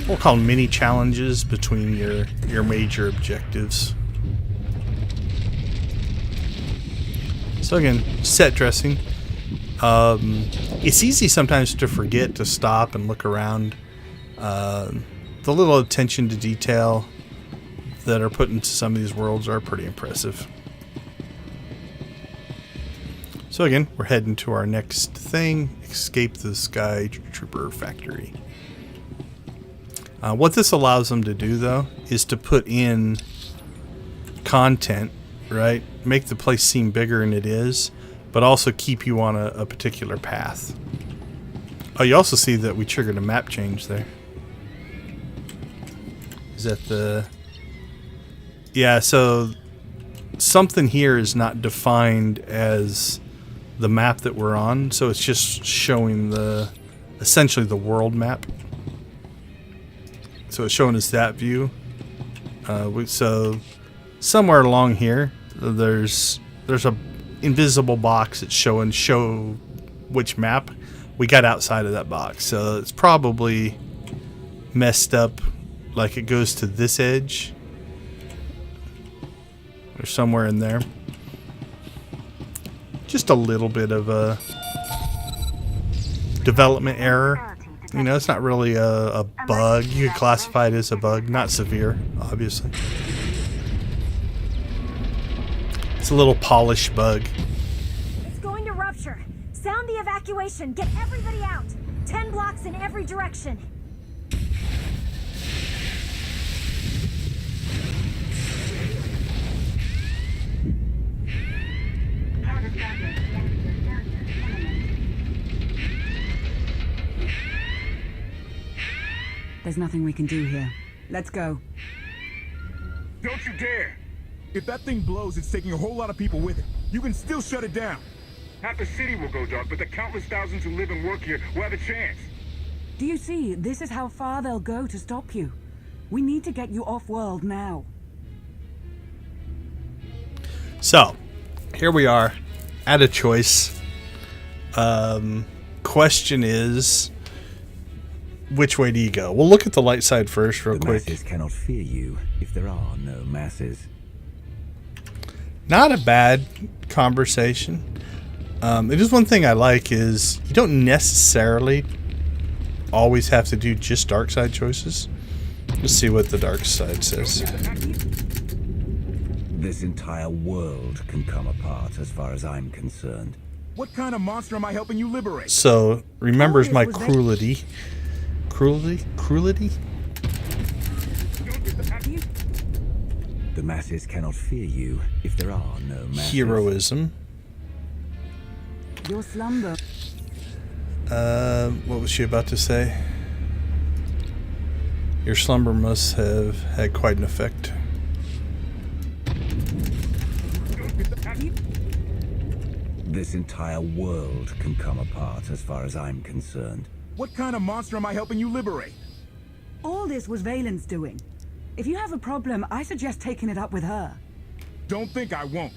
we'll call them mini challenges between your major objectives. So again, set dressing. It's easy sometimes to forget to stop and look around. The little attention to detail that are put into some of these worlds are pretty impressive. So again, we're heading to our next thing, escape the Sky Trooper factory. What this allows them to do, though, is to put in content, right? Make the place seem bigger than it is, but also keep you on a particular path. Oh, you also see that we triggered a map change there. Is that the... Yeah, so something here is not defined as the map that we're on, so it's just showing essentially the world map. So it's showing us that view. So somewhere along here, there's a invisible box that's show which map. We got outside of that box, so it's probably messed up. Like it goes to this edge, or somewhere in there. Just a little bit of a development error. You know, it's not really a bug. You could classify it as a bug. Not severe, obviously. It's a little polish bug. It's going to rupture. Sound the evacuation. Get everybody out. 10 blocks in every direction. There's nothing we can do here. Let's go. Don't you dare! If that thing blows, it's taking a whole lot of people with it. You can still shut it down. Half the city will go dark, but the countless thousands who live and work here will have a chance. Do you see? This is how far they'll go to stop you. We need to get you off-world now. So, here we are at a choice. Question is, which way do you go? We'll look at the light side first real quick. The masses cannot fear you if there are no masses. Not a bad conversation. It is one thing I like is you don't necessarily always have to do just dark side choices. Let's see what the dark side says. This entire world can come apart as far as I'm concerned. What kind of monster am I helping you liberate? So, remembers my cruelty. Cruelty? The masses cannot fear you if there are no masses. Heroism. Your slumber. What was she about to say? Your slumber must have had quite an effect. This entire world can come apart as far as I'm concerned. What kind of monster am I helping you liberate? All this was Valen's doing. If you have a problem, I suggest taking it up with her. Don't think I won't.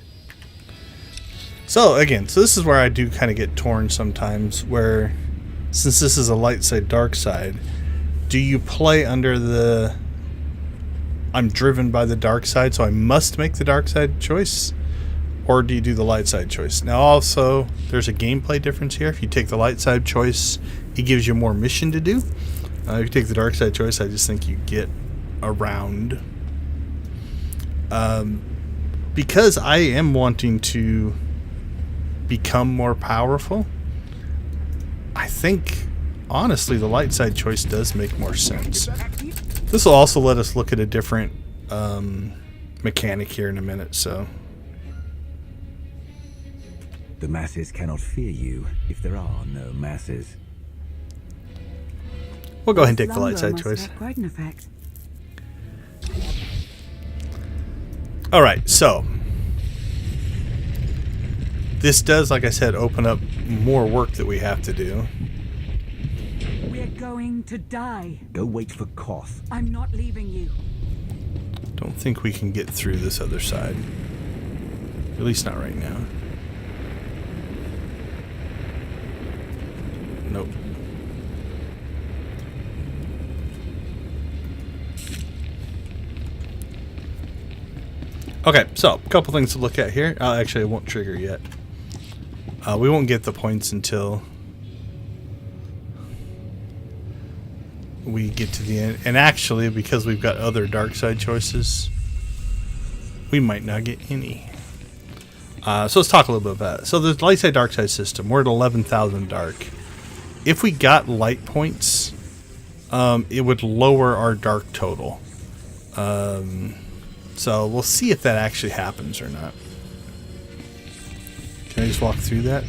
So again, this is where I do kind of get torn sometimes, where since this is a light side, dark side, do you play under the I'm driven by the dark side, so I must make the dark side choice? Or do you do the light side choice? Now also, there's a gameplay difference here. If you take the light side choice, it gives you more mission to do. If you take the dark side choice, I just think you get around. Because I am wanting to become more powerful, I think, honestly, the light side choice does make more sense. This will also let us look at a different mechanic here in a minute, so. The masses cannot fear you if there are no masses. We'll go ahead and take the light side Must choice. have quite an effect. Alright, so. This does, like I said, open up more work that we have to do. We're going to die. Go wait for KOTFE. I'm not leaving you. Don't think we can get through this other side. At least not right now. Nope. Okay, so a couple things to look at here. Actually, it won't trigger yet. We won't get the points until we get to the end. And actually, because we've got other dark side choices, we might not get any. So let's talk a little bit about it. So the light side dark side system, we're at 11,000 dark. If we got light points, it would lower our dark total. So we'll see if that actually happens or not. Can I just walk through that?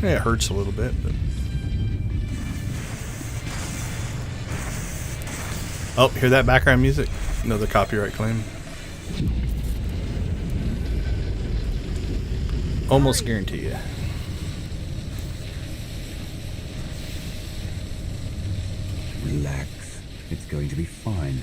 Yeah, it hurts a little bit, but. Oh, hear that background music? Another copyright claim. Almost guarantee you. Relax. It's going to be fine.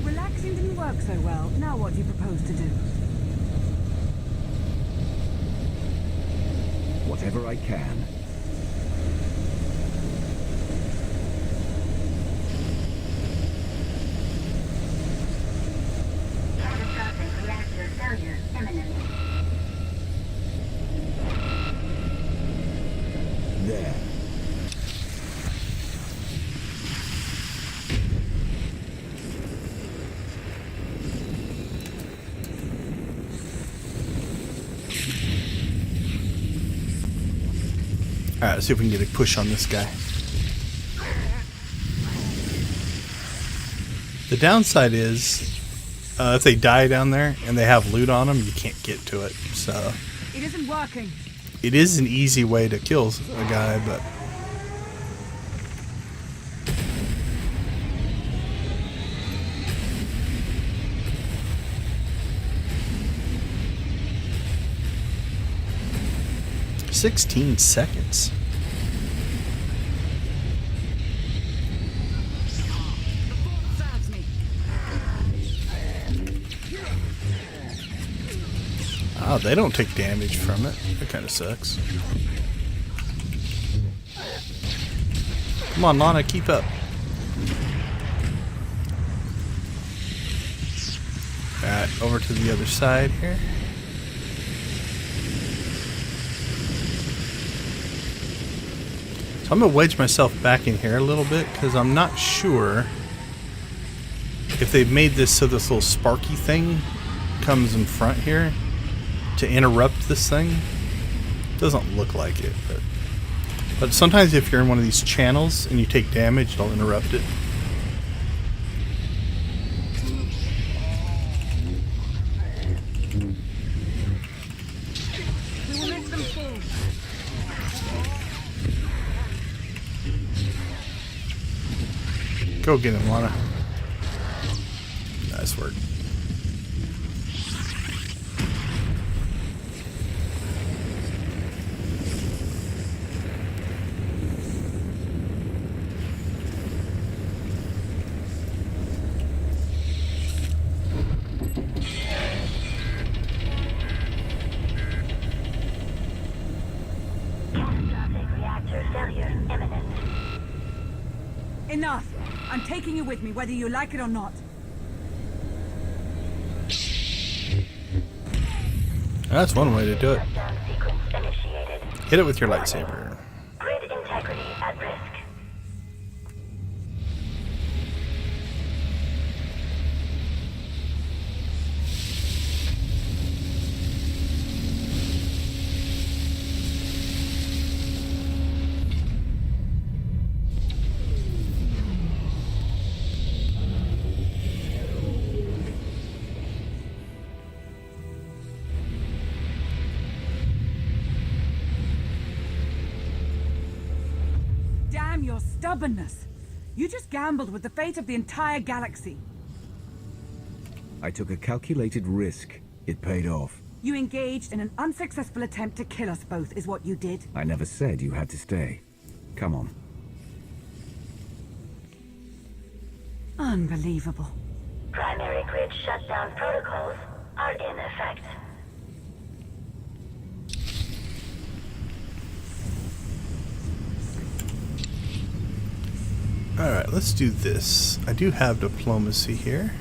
Relaxing didn't work so well. Now what do you propose to do? Whatever I can. Catastrophic reactor failure imminent. There. Alright, let's see if we can get a push on this guy. The downside is, if they die down there and they have loot on them, you can't get to it. So It isn't working. it is an easy way to kill a guy, but $16 seconds. Oh, they don't take damage from it. That kind of sucks. Come on, Lana, keep up. Alright, over to the other side here. So I'm going to wedge myself back in here a little bit because I'm not sure if they've made this so this little sparky thing comes in front here to interrupt this thing. Doesn't look like it, but sometimes if you're in one of these channels and you take damage, it'll interrupt it. We will make them fall. Go get him, Lana. Nice work. Enough! I'm taking you with me, whether you like it or not. That's one way to do it. Hit it with your lightsaber. Grid integrity at risk. your stubbornness. You just gambled with the fate of the entire galaxy. I took a calculated risk. It paid off. You engaged in an unsuccessful attempt to kill us both, is what you did. I never said you had to stay. Come on. Unbelievable. Primary grid shutdown protocols are in effect. Alright, let's do this. I do have diplomacy here.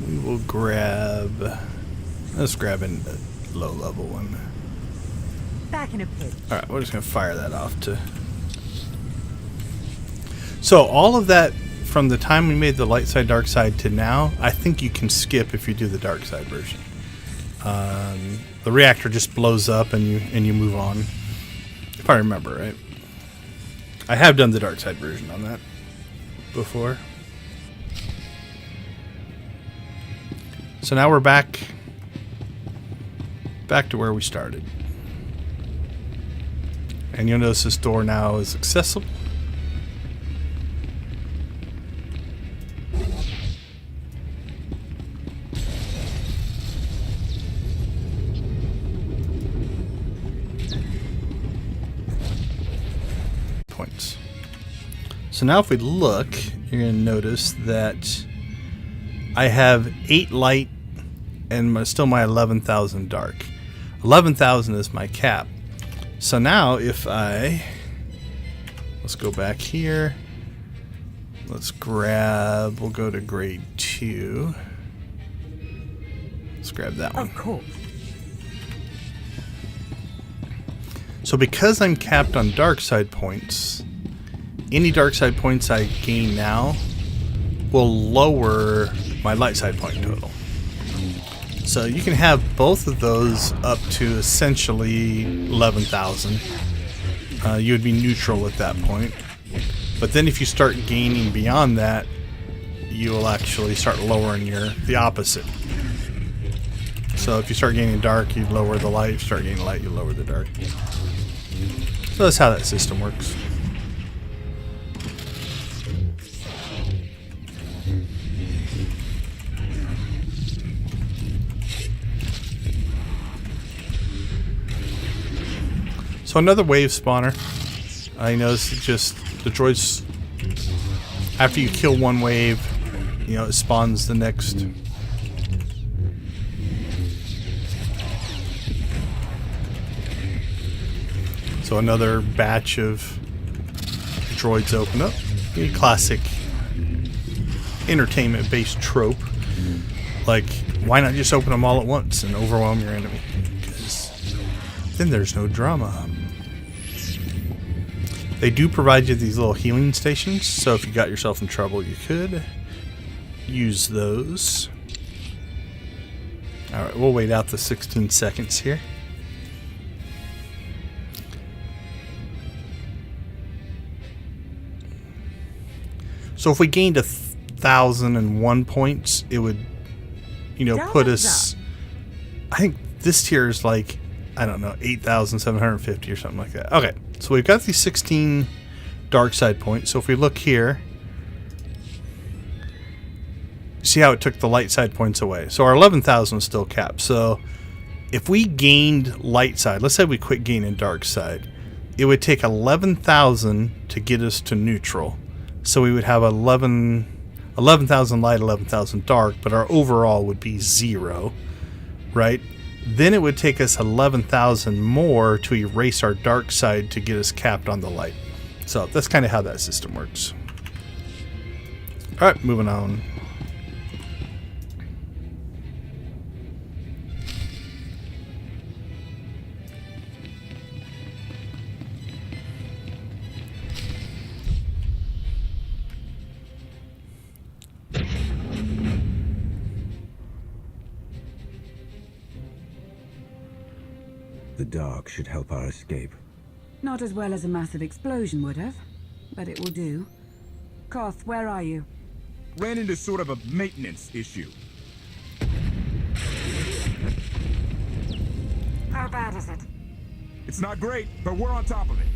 We will grab... Let's grab a low level one. Back in a pit. Alright, we're just going to fire that off to... So, all of that from the time we made the light side, dark side to now, I think you can skip if you do the dark side version. The reactor just blows up and you move on. If I remember right. I have done the dark side version on that before. So now we're back to where we started. And you'll notice this door now is accessible. Points. So now if we look, you're going to notice that I have 8 light and still my 11,000 dark. 11,000 is my cap. So now if let's go back here. Let's grab, we'll go to grade 2. Let's grab that one. Of course. So because I'm capped on dark side points, any dark side points I gain now will lower my light side point total. So you can have both of those up to essentially 11,000. You would be neutral at that point. But then if you start gaining beyond that, you will actually start lowering the opposite. So if you start gaining dark, you lower the light. If you start gaining light, you lower the dark. So that's how that system works. So another wave spawner. I noticed just the droids, after you kill one wave, you know, it spawns the next. So another batch of droids open up. A classic entertainment-based trope. Like, why not just open them all at once and overwhelm your enemy? Because then there's no drama. They do provide you these little healing stations, so if you got yourself in trouble, you could use those. Alright, we'll wait out the 16 seconds here. So if we gained 1,001 points, it would, you know, put us... I think this tier is like, I don't know, 8,750 or something like that. Okay, so we've got these 16 dark side points. So if we look here, see how it took the light side points away. So our 11,000 is still capped. So if we gained light side, let's say we quit gaining dark side, it would take 11,000 to get us to neutral. So we would have 11,000 light, 11,000 dark, but our overall would be 0, right? Then it would take us 11,000 more to erase our dark side to get us capped on the light. So that's kind of how that system works. Alright, moving on. The dark should help our escape. Not as well as a massive explosion would have, but it will do. Koth, where are you? Ran into sort of a maintenance issue. How bad is it? It's not great, but we're on top of it.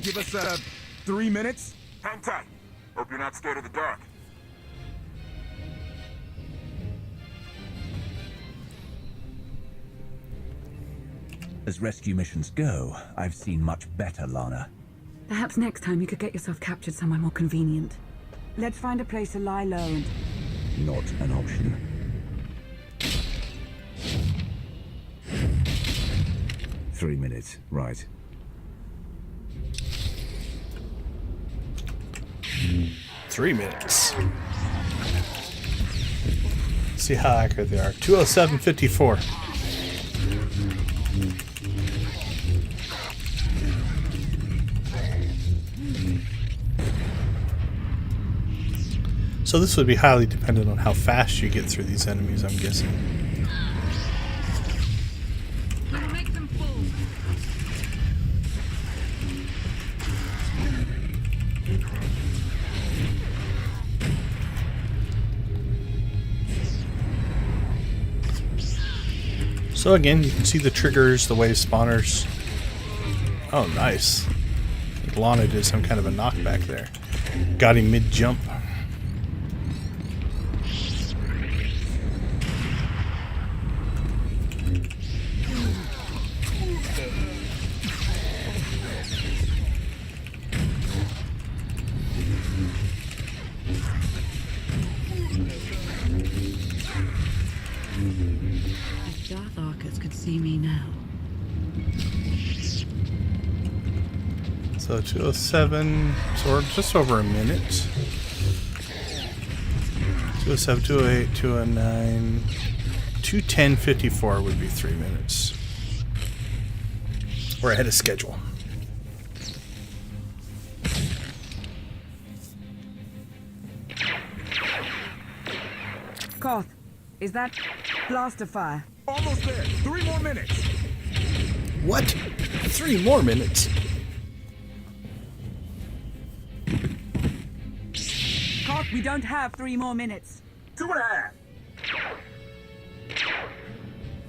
Give us, 3 minutes? Hang tight. Hope you're not scared of the dark. As rescue missions go, I've seen much better, Lana. Perhaps next time you could get yourself captured somewhere more convenient. Let's find a place to lie low and... Not an option. Three minutes, right. 3 minutes. See how accurate they are. 207.54. So this would be highly dependent on how fast you get through these enemies, I'm guessing. Make them full. So again, you can see the triggers, the wave spawners. Oh, nice. I think Lana did some kind of a knockback there. Got him mid-jump. See me now. So 207, so we're just over a minute. 207, 208, 209, 210.54 would be 3 minutes. We're ahead of schedule. Koth, is that blaster fire? Almost there. 3 more minutes. What? 3 more minutes? Koth, we don't have 3 more minutes. 2.5.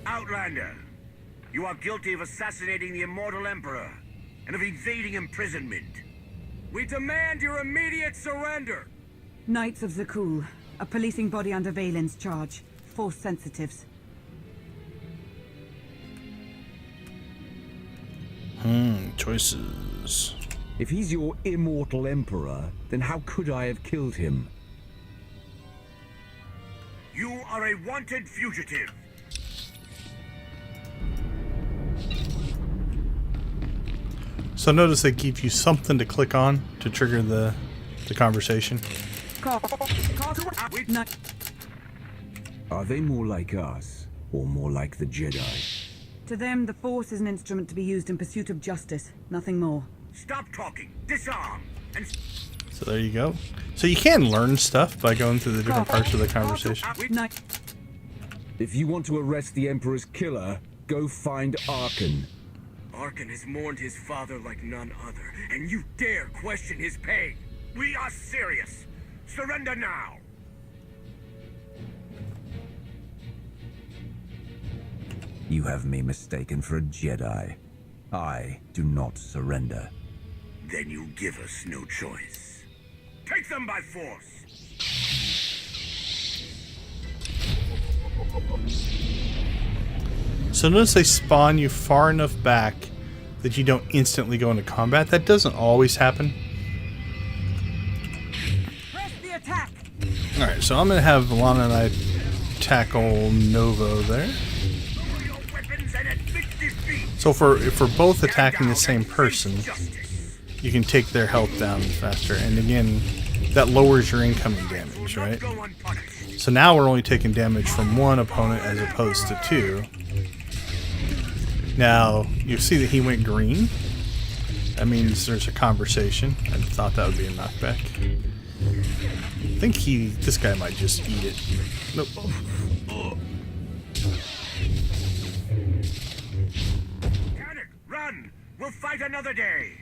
Outlander, you are guilty of assassinating the immortal Emperor and of evading imprisonment. We demand your immediate surrender. Knights of Zakul, a policing body under Valen's charge. Force sensitives. Choices. If he's your immortal emperor, then how could I have killed him? You are a wanted fugitive. So notice they give you something to click on to trigger the conversation. Are they more like us, or more like the Jedi? To them, the Force is an instrument to be used in pursuit of justice, nothing more. Stop talking. Disarm. And So there you go. So you can learn stuff by going through the different parts of the conversation. If you want to arrest the Emperor's killer, go find Arkan. Arkan has mourned his father like none other, and you dare question his pain. We are serious. Surrender now. You have me mistaken for a Jedi. I do not surrender. Then you give us no choice. Take them by force. So notice they spawn you far enough back that you don't instantly go into combat. That doesn't always happen. Press the attack. Alright, so I'm going to have Lana and I tackle Novo there. So if we're both attacking the same person, you can take their health down faster. And again, that lowers your incoming damage, right? So now we're only taking damage from one opponent as opposed to 2. Now, you see that he went green. That means there's a conversation. I thought that would be a knockback. I think this guy might just eat it. Nope. Run! We'll fight another day!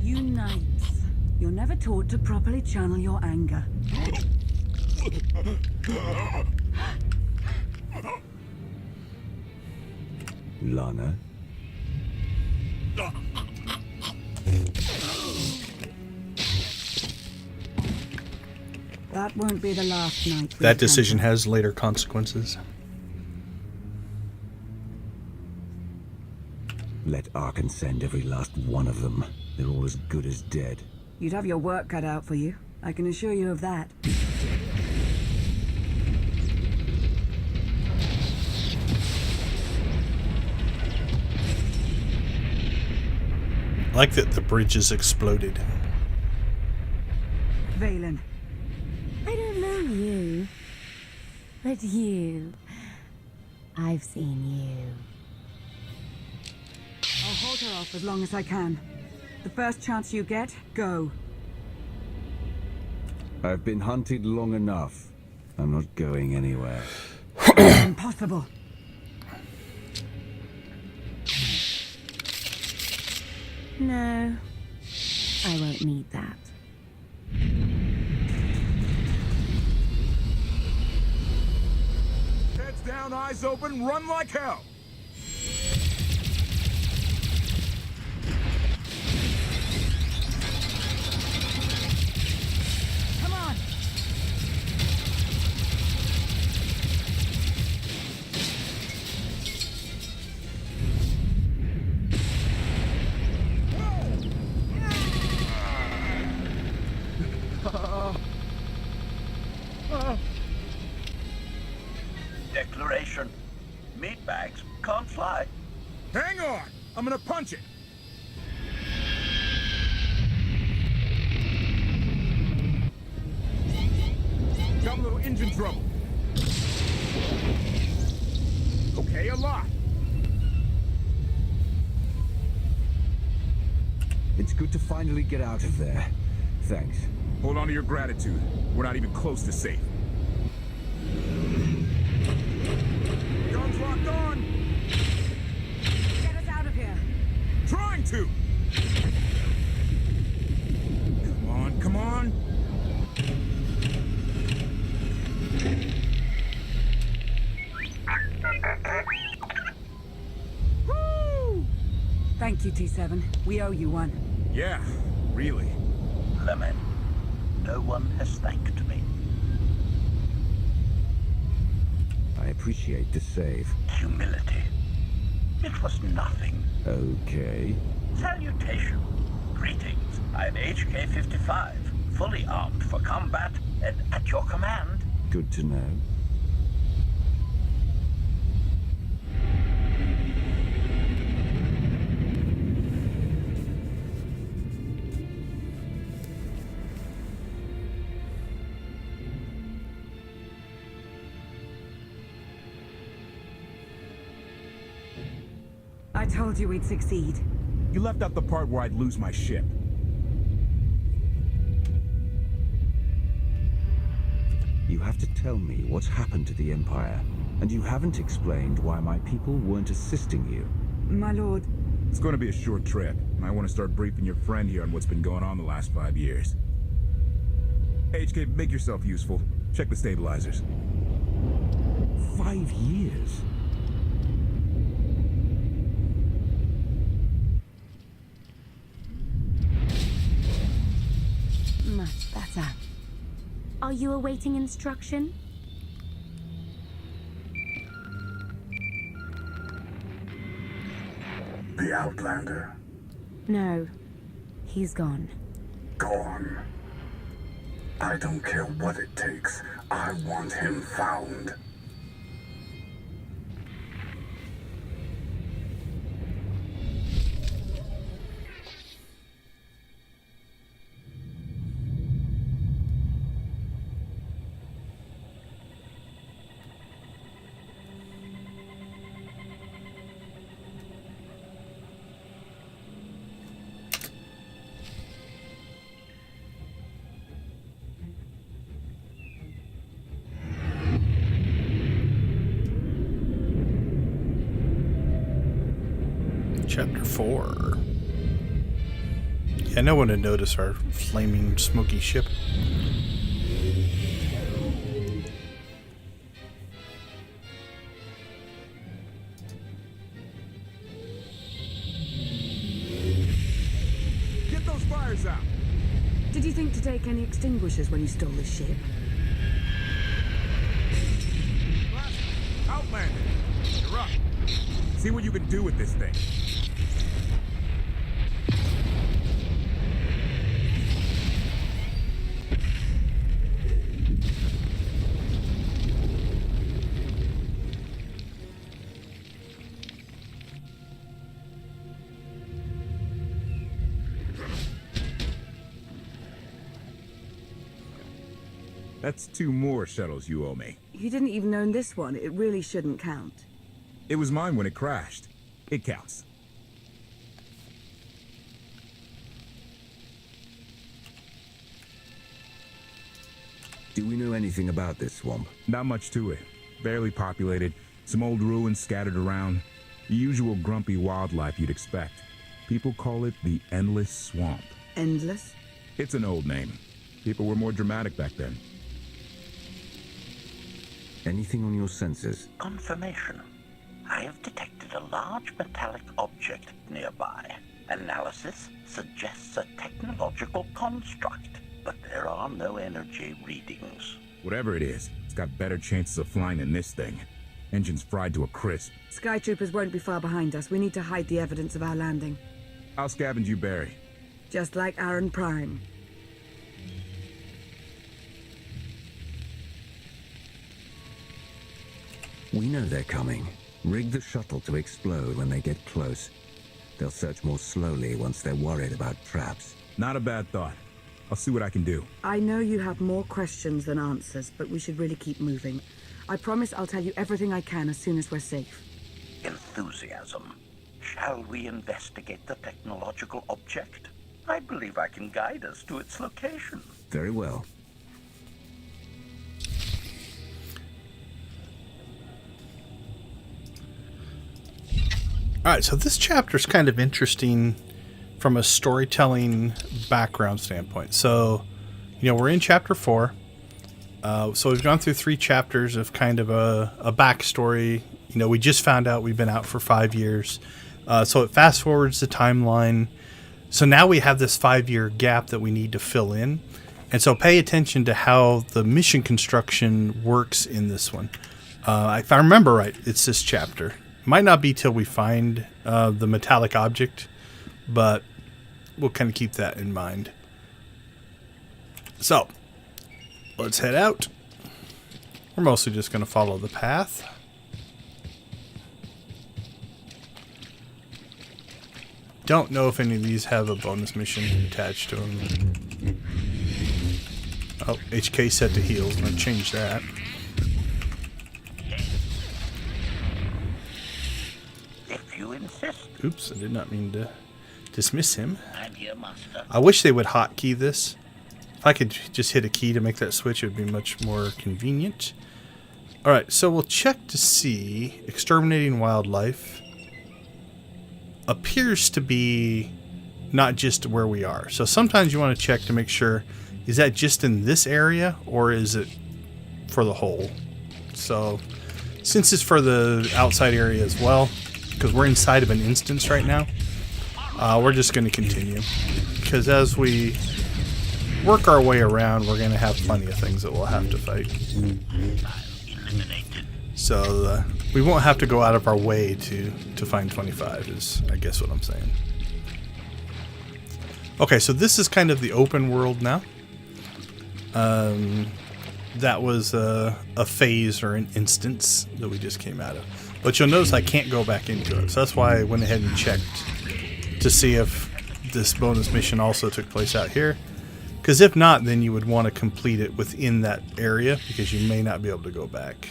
You Knights, you're never taught to properly channel your anger. Lana? That won't be the last night. That decision has later consequences. Let Arkan send every last one of them. They're all as good as dead. You'd have your work cut out for you. I can assure you of that. I like that the bridge is exploded. Valen. I don't know you. But you. I've seen you. I'll hold her off as long as I can. The first chance you get, go. I've been hunted long enough. I'm not going anywhere. Impossible. No. I won't need that. Heads down, eyes open, run like hell! Come on! Declaration. Meatbags can't fly. Hang on! I'm gonna punch it! Got a little engine trouble. Okay, a lot. It's good to finally get out of there. Thanks. Hold on to your gratitude. We're not even close to safe. Guns locked on! Get us out of here. Trying to! Come on, come on! Woo! Thank you, T7. We owe you one. Yeah, really. Lemon, no one has thanked me. I appreciate the save. Humility. It was nothing. Okay. Salutation. Greetings. I'm HK-55, fully armed for combat and at your command. Good to know. I told you we'd succeed. You left out the part where I'd lose my ship. You have to tell me what's happened to the Empire, and you haven't explained why my people weren't assisting you. My lord. It's going to be a short trip, and I want to start briefing your friend here on what's been going on the last 5 years. HK, make yourself useful. Check the stabilizers. 5 years? Much better. Are you awaiting instruction? The Outlander. No. He's gone. Gone. I don't care what it takes. I want him found. Chapter 4. Yeah, no one would notice our flaming, smoky ship. Get those fires out! Did you think to take any extinguishers when you stole this ship? You're up. See what you can do with this thing. That's 2 more shuttles you owe me. You didn't even own this one. It really shouldn't count. It was mine when it crashed. It counts. Do we know anything about this swamp? Not much to it. Barely populated. Some old ruins scattered around. The usual grumpy wildlife you'd expect. People call it the Endless Swamp. Endless? It's an old name. People were more dramatic back then. Anything on your sensors? Confirmation. I have detected a large metallic object nearby. Analysis suggests a technological construct, but there are no energy readings. Whatever it is, it's got better chances of flying than this thing. Engine's fried to a crisp. Sky troopers won't be far behind us. We need to hide the evidence of our landing. I'll scavenge you, Barry. Just like Aaron Prime. We know they're coming. Rig the shuttle to explode when they get close. They'll search more slowly once they're worried about traps. Not a bad thought. I'll see what I can do. I know you have more questions than answers, but we should really keep moving. I promise I'll tell you everything I can as soon as we're safe. Enthusiasm. Shall we investigate the technological object? I believe I can guide us to its location. Very well. All right, so this chapter is kind of interesting from a storytelling background standpoint. So, we're in chapter 4. So we've gone through 3 chapters of kind of a backstory. We just found out we've been out for 5 years. So it fast forwards the timeline. So now we have this 5-year gap that we need to fill in. And so pay attention to how the mission construction works in this one. If I remember right, it's this chapter. Might not be till we find the metallic object, but we'll kind of keep that in mind. So, let's head out. We're mostly just going to follow the path. Don't know if any of these have a bonus mission attached to them. Oh, HK set to heals. I'm going to change that. If you insist. Oops, I did not mean to dismiss him. I'm here, master. I wish they would hotkey this. If I could just hit a key to make that switch, it would be much more convenient. Alright, so we'll check to see. Exterminating wildlife appears to be not just where we are. So sometimes you want to check to make sure, is that just in this area or is it for the whole? So since it's for the outside area as well, because we're inside of an instance right now, we're just going to continue. Because as we work our way around, we're going to have plenty of things that we'll have to fight. So we won't have to go out of our way to find 25 is, I guess, what I'm saying. Okay, so this is kind of the open world now. That was a phase or an instance that we just came out of. But you'll notice I can't go back into it. So that's why I went ahead and checked to see if this bonus mission also took place out here. Because if not, then you would want to complete it within that area because you may not be able to go back.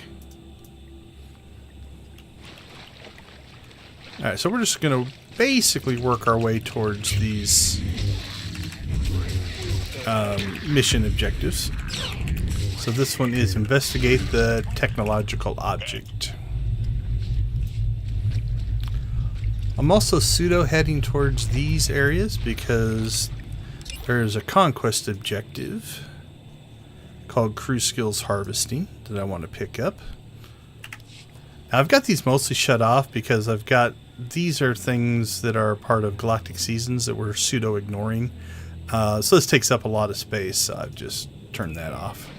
Alright, so we're just going to basically work our way towards these mission objectives. So this one is investigate the technological object. I'm also pseudo heading towards these areas because there's a conquest objective called Crew Skills Harvesting that I want to pick up. Now, I've got these mostly shut off because these are things that are part of Galactic Seasons that we're pseudo ignoring. So this takes up a lot of space, so I've just turned that off.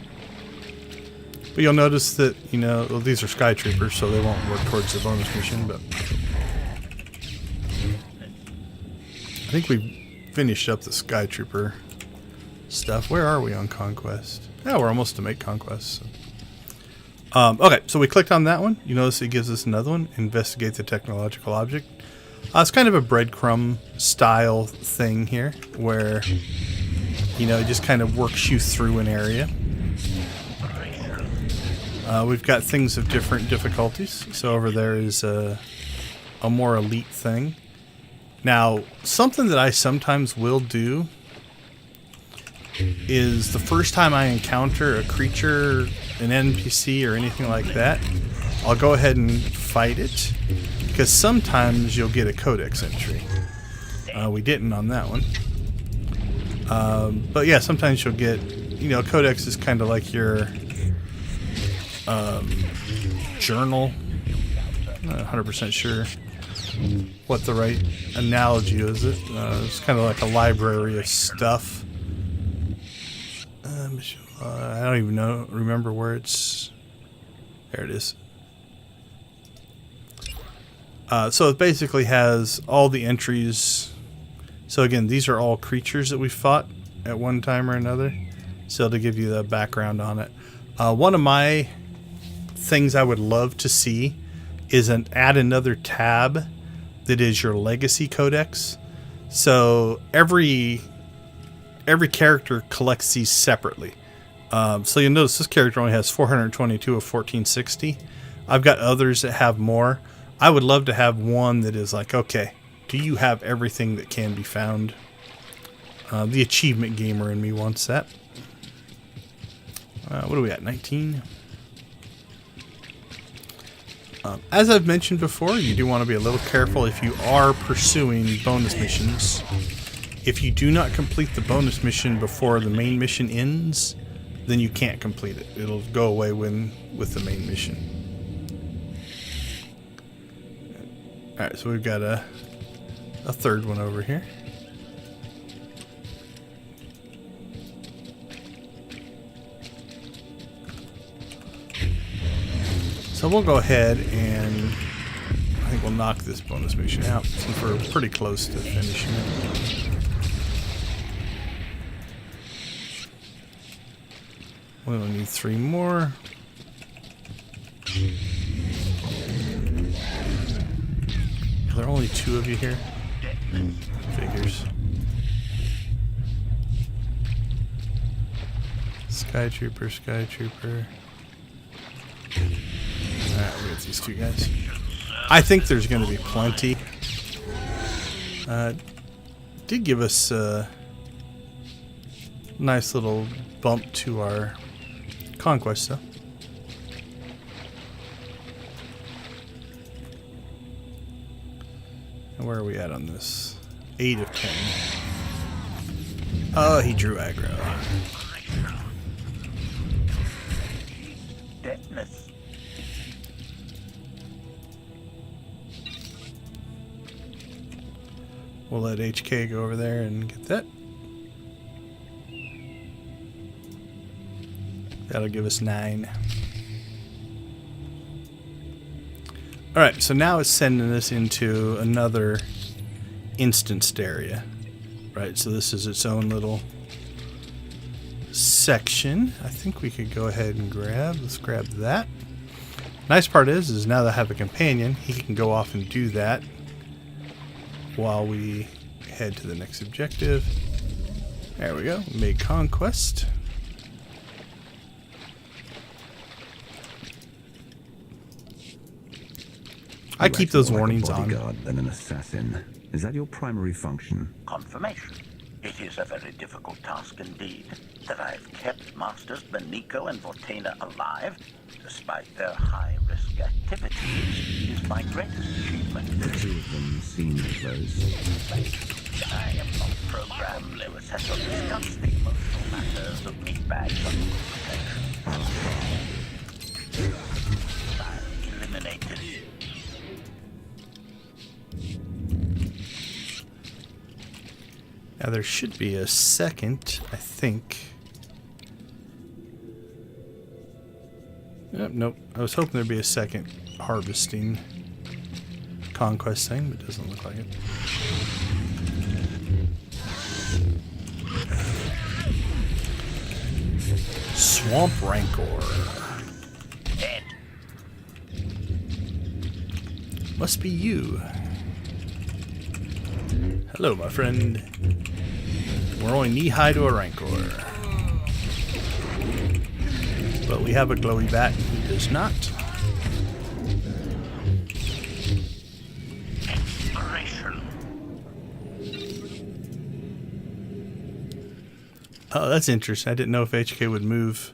But you'll notice that, you know, well, these are Sky Troopers, so they won't work towards the bonus mission, but I think we finished up the Sky Trooper stuff. Where are we on Conquest? Yeah, we're almost to make Conquest. So. Okay, so we clicked on that one. You notice it gives us another one, Investigate the Technological Object. It's kind of a breadcrumb style thing here, where, you know, it just kind of works you through an area. We've got things of different difficulties. So over there is a more elite thing. Now, something that I sometimes will do is the first time I encounter a creature, an NPC or anything like that, I'll go ahead and fight it, because sometimes you'll get a codex entry. We didn't on that one. But yeah, sometimes you'll get, you know, codex is kind of like your journal. I'm not 100% sure what the right analogy is. It's kind of like a library of stuff. I don't even remember where it's. There it is. So it basically has all the entries. So again, these are all creatures that we fought at one time or another. So to give you the background on it, one of my things I would love to see is add another tab that is your legacy codex. So every character collects these separately. So you'll notice this character only has 422 of 1460. I've got others that have more. I would love to have one that is like, okay, do you have everything that can be found? The achievement gamer in me wants that. What are we at, 19? As I've mentioned before, you do want to be a little careful if you are pursuing bonus missions. If you do not complete the bonus mission before the main mission ends, then you can't complete it. It'll go away with the main mission. Alright, so we've got a third one over here. So we'll go ahead and I think we'll knock this bonus mission out since we're pretty close to finishing it. We only need 3 more. Are there only 2 of you here? Figures. Sky Trooper, Sky Trooper. Alright, we got these 2 guys. I think there's going to be plenty. Did give us a nice little bump to our conquest, though. And where are we at on this? 8 of 10. Oh, he drew aggro. Deadness. We'll let HK go over there and get that. That'll give us 9. Alright, so now it's sending us into another instanced area. Right, so this is its own little section. I think we could go ahead and grab. Let's grab that. Nice part is now that I have a companion, he can go off and do that while we head to the next objective. There we go. Make conquest. I keep those warnings on. Bodyguard than an assassin. Is that your primary function? Confirmation. It is a very difficult task indeed. That I have kept Masters Beniko and Vortena alive, despite their high-risk activities, is my greatest achievement. The 2 of them seem close. I am not programmed to assess or discuss the emotional matters of meatbags under protection. Eliminated. Now there should be a second, I think. Nope. I was hoping there'd be a second harvesting conquest thing, but it doesn't look like it. Swamp Rancor. Dead. Must be you. Hello, my friend. We're only knee-high to a Rancor. But we have a glowy bat who does not. Oh, that's interesting. I didn't know if HK would move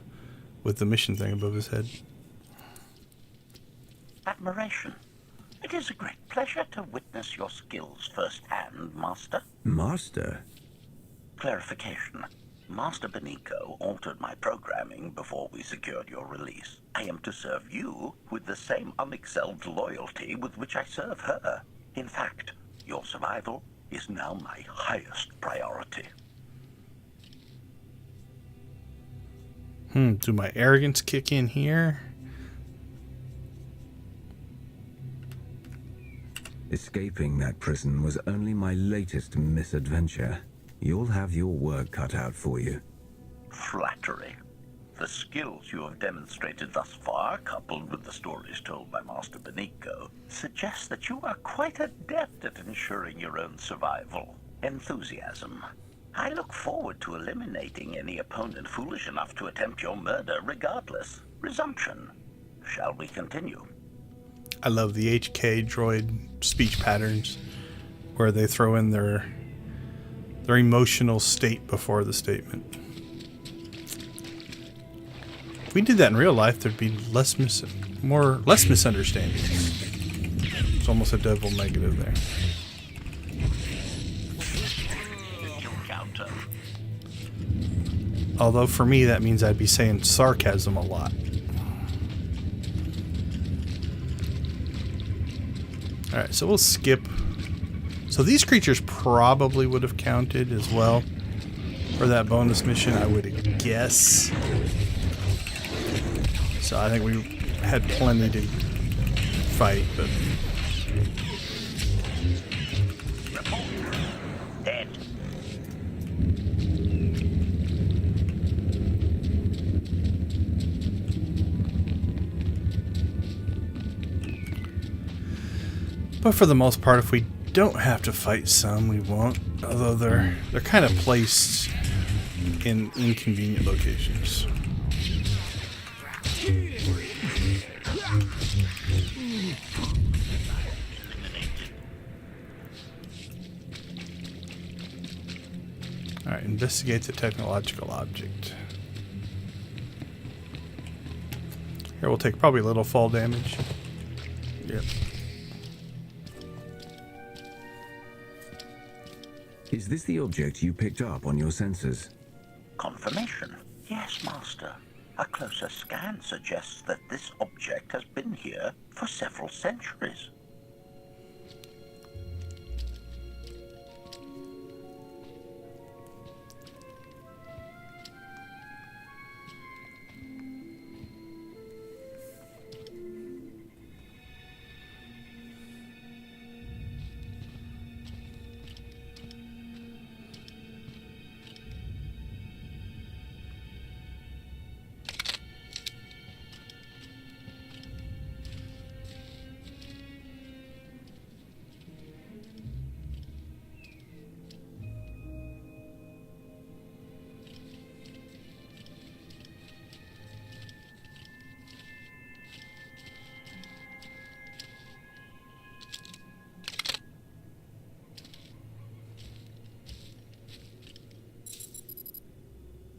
with the mission thing above his head. Admiration. It is a great pleasure to witness your skills firsthand, Master. Master? Clarification. Master Benico altered my programming before we secured your release. I am to serve you with the same unexcelled loyalty with which I serve her. In fact, your survival is now my highest priority. Do my arrogance kick in here? Escaping that prison was only my latest misadventure. You'll have your work cut out for you. Flattery. The skills you have demonstrated thus far, coupled with the stories told by Master Benico, suggest that you are quite adept at ensuring your own survival. Enthusiasm. I look forward to eliminating any opponent foolish enough to attempt your murder regardless. Resumption. Shall we continue? I love the HK droid speech patterns where they throw in their emotional state before the statement. If we did that in real life, there'd be less misunderstandings. It's almost a double negative there. Although for me that means I'd be saying sarcasm a lot. Alright, so we'll skip. So these creatures probably would have counted as well for that bonus mission, I would guess. So I think we had plenty to fight, but... Dead. But for the most part, if we don't have to fight some, we won't. Although they're kind of placed in inconvenient locations. Alright, investigate the technological object. Here we'll take probably a little fall damage. Yep. Is this the object you picked up on your sensors? Confirmation. Yes, Master. A closer scan suggests that this object has been here for several centuries.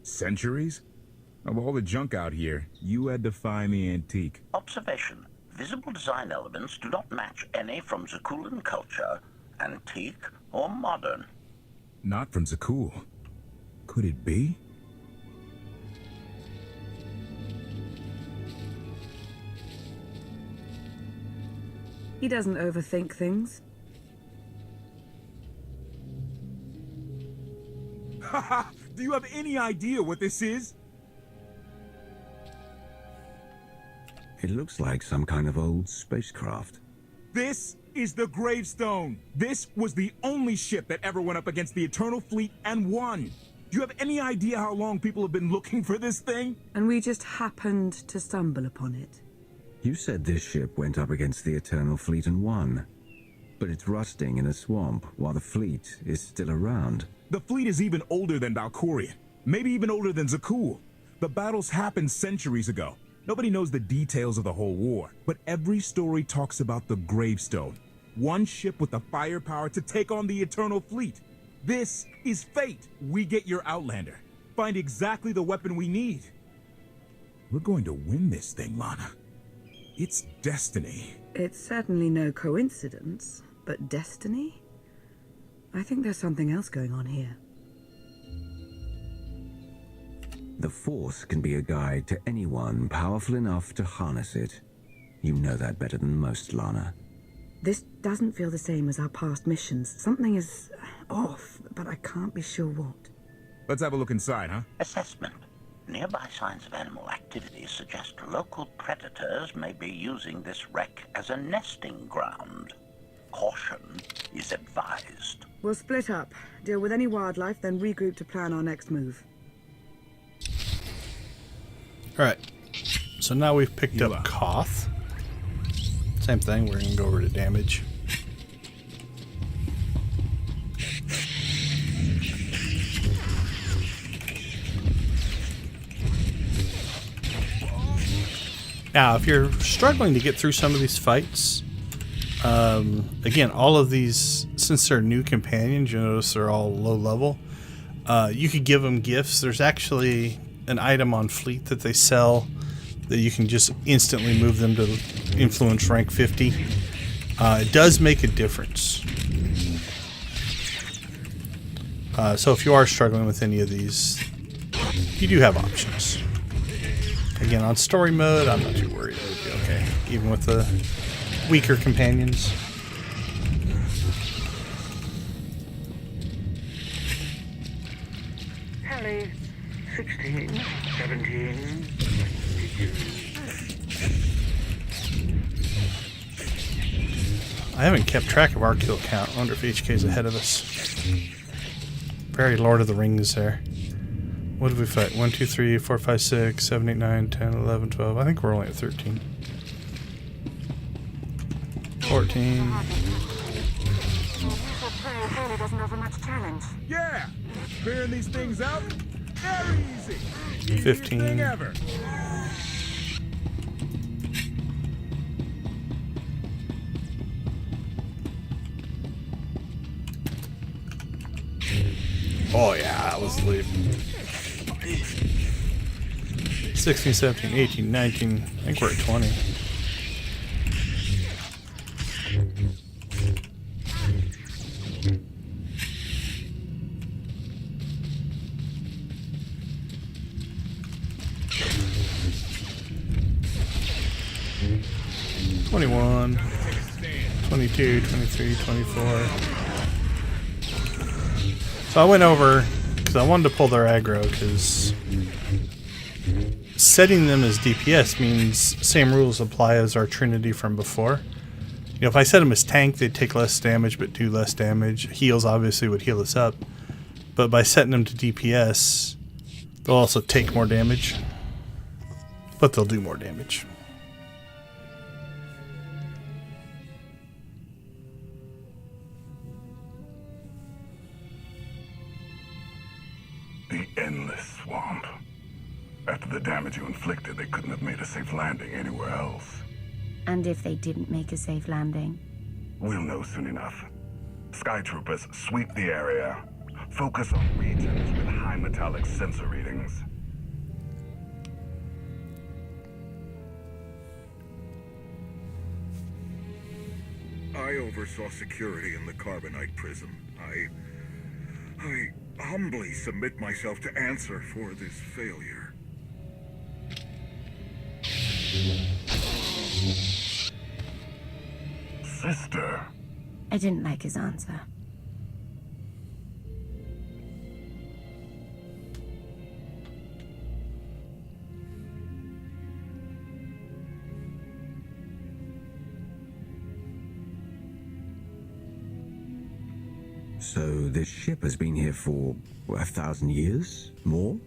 Centuries? Of all the junk out here, you had to find the antique. Observation. Visible design elements do not match any from Zakulan culture, antique or modern. Not from Zakul. Could it be? He doesn't overthink things. Haha! Do you have any idea what this is? It looks like some kind of old spacecraft. This is the gravestone. This was the only ship that ever went up against the Eternal Fleet and won. Do you have any idea how long people have been looking for this thing? And we just happened to stumble upon it. You said this ship went up against the Eternal Fleet and won. But it's rusting in a swamp while the fleet is still around. The fleet is even older than Valkorion. Maybe even older than Zakul. The battles happened centuries ago. Nobody knows the details of the whole war, but every story talks about the gravestone. One ship with the firepower to take on the Eternal Fleet. This is fate. We get your Outlander. Find exactly the weapon we need. We're going to win this thing, Lana. It's destiny. It's certainly no coincidence, but destiny? I think there's something else going on here. The Force can be a guide to anyone powerful enough to harness it. You know that better than most, Lana. This doesn't feel the same as our past missions. Something is off, but I can't be sure what. Let's have a look inside, huh? Assessment. Nearby signs of animal activity suggest local predators may be using this wreck as a nesting ground. Caution is advised. We'll split up, deal with any wildlife, then regroup to plan our next move. Alright, so now we've picked up KOTFE. Same thing, we're going to go over to damage. Now, if you're struggling to get through some of these fights, again, all of these, since they're new companions, you notice they're all low level. You could give them gifts. There's actually an item on Fleet that they sell that you can just instantly move them to influence rank 50. It does make a difference. So if you are struggling with any of these, you do have options. Again, on story mode, I'm not too worried. It would be okay, even with the weaker companions. Hallie, 16, 17, 22. I haven't kept track of our kill count. I wonder if HK's ahead of us. Very Lord of the Rings there. What did we fight? 1, 2, 3, 4, 5, 6, 7, 8, 9, 10, 11, 12. I think we're only at 13. 14. Yeah! Clearing these things out? Very easy! Easiest 15. thing ever. Oh yeah, that was leap. 16, 17, 18, 19. I think we're at 20. $21, 22, 23, 24. So I went over because I wanted to pull their aggro, because setting them as DPS means same rules apply as our Trinity from before. You know, if I set them as tank, they'd take less damage but do less damage. Heals obviously would heal us up, but by setting them to DPS, they'll also take more damage, but they'll do more damage. The endless swamp. After the damage you inflicted, they couldn't have made a safe landing anywhere else. And if they didn't make a safe landing? We'll know soon enough. Sky Troopers, sweep the area. Focus on regions with high metallic sensor readings. I oversaw security in the Carbonite prison. I humbly submit myself to answer for this failure. Sister. I didn't like his answer. So this ship has been here for 1,000 years? More?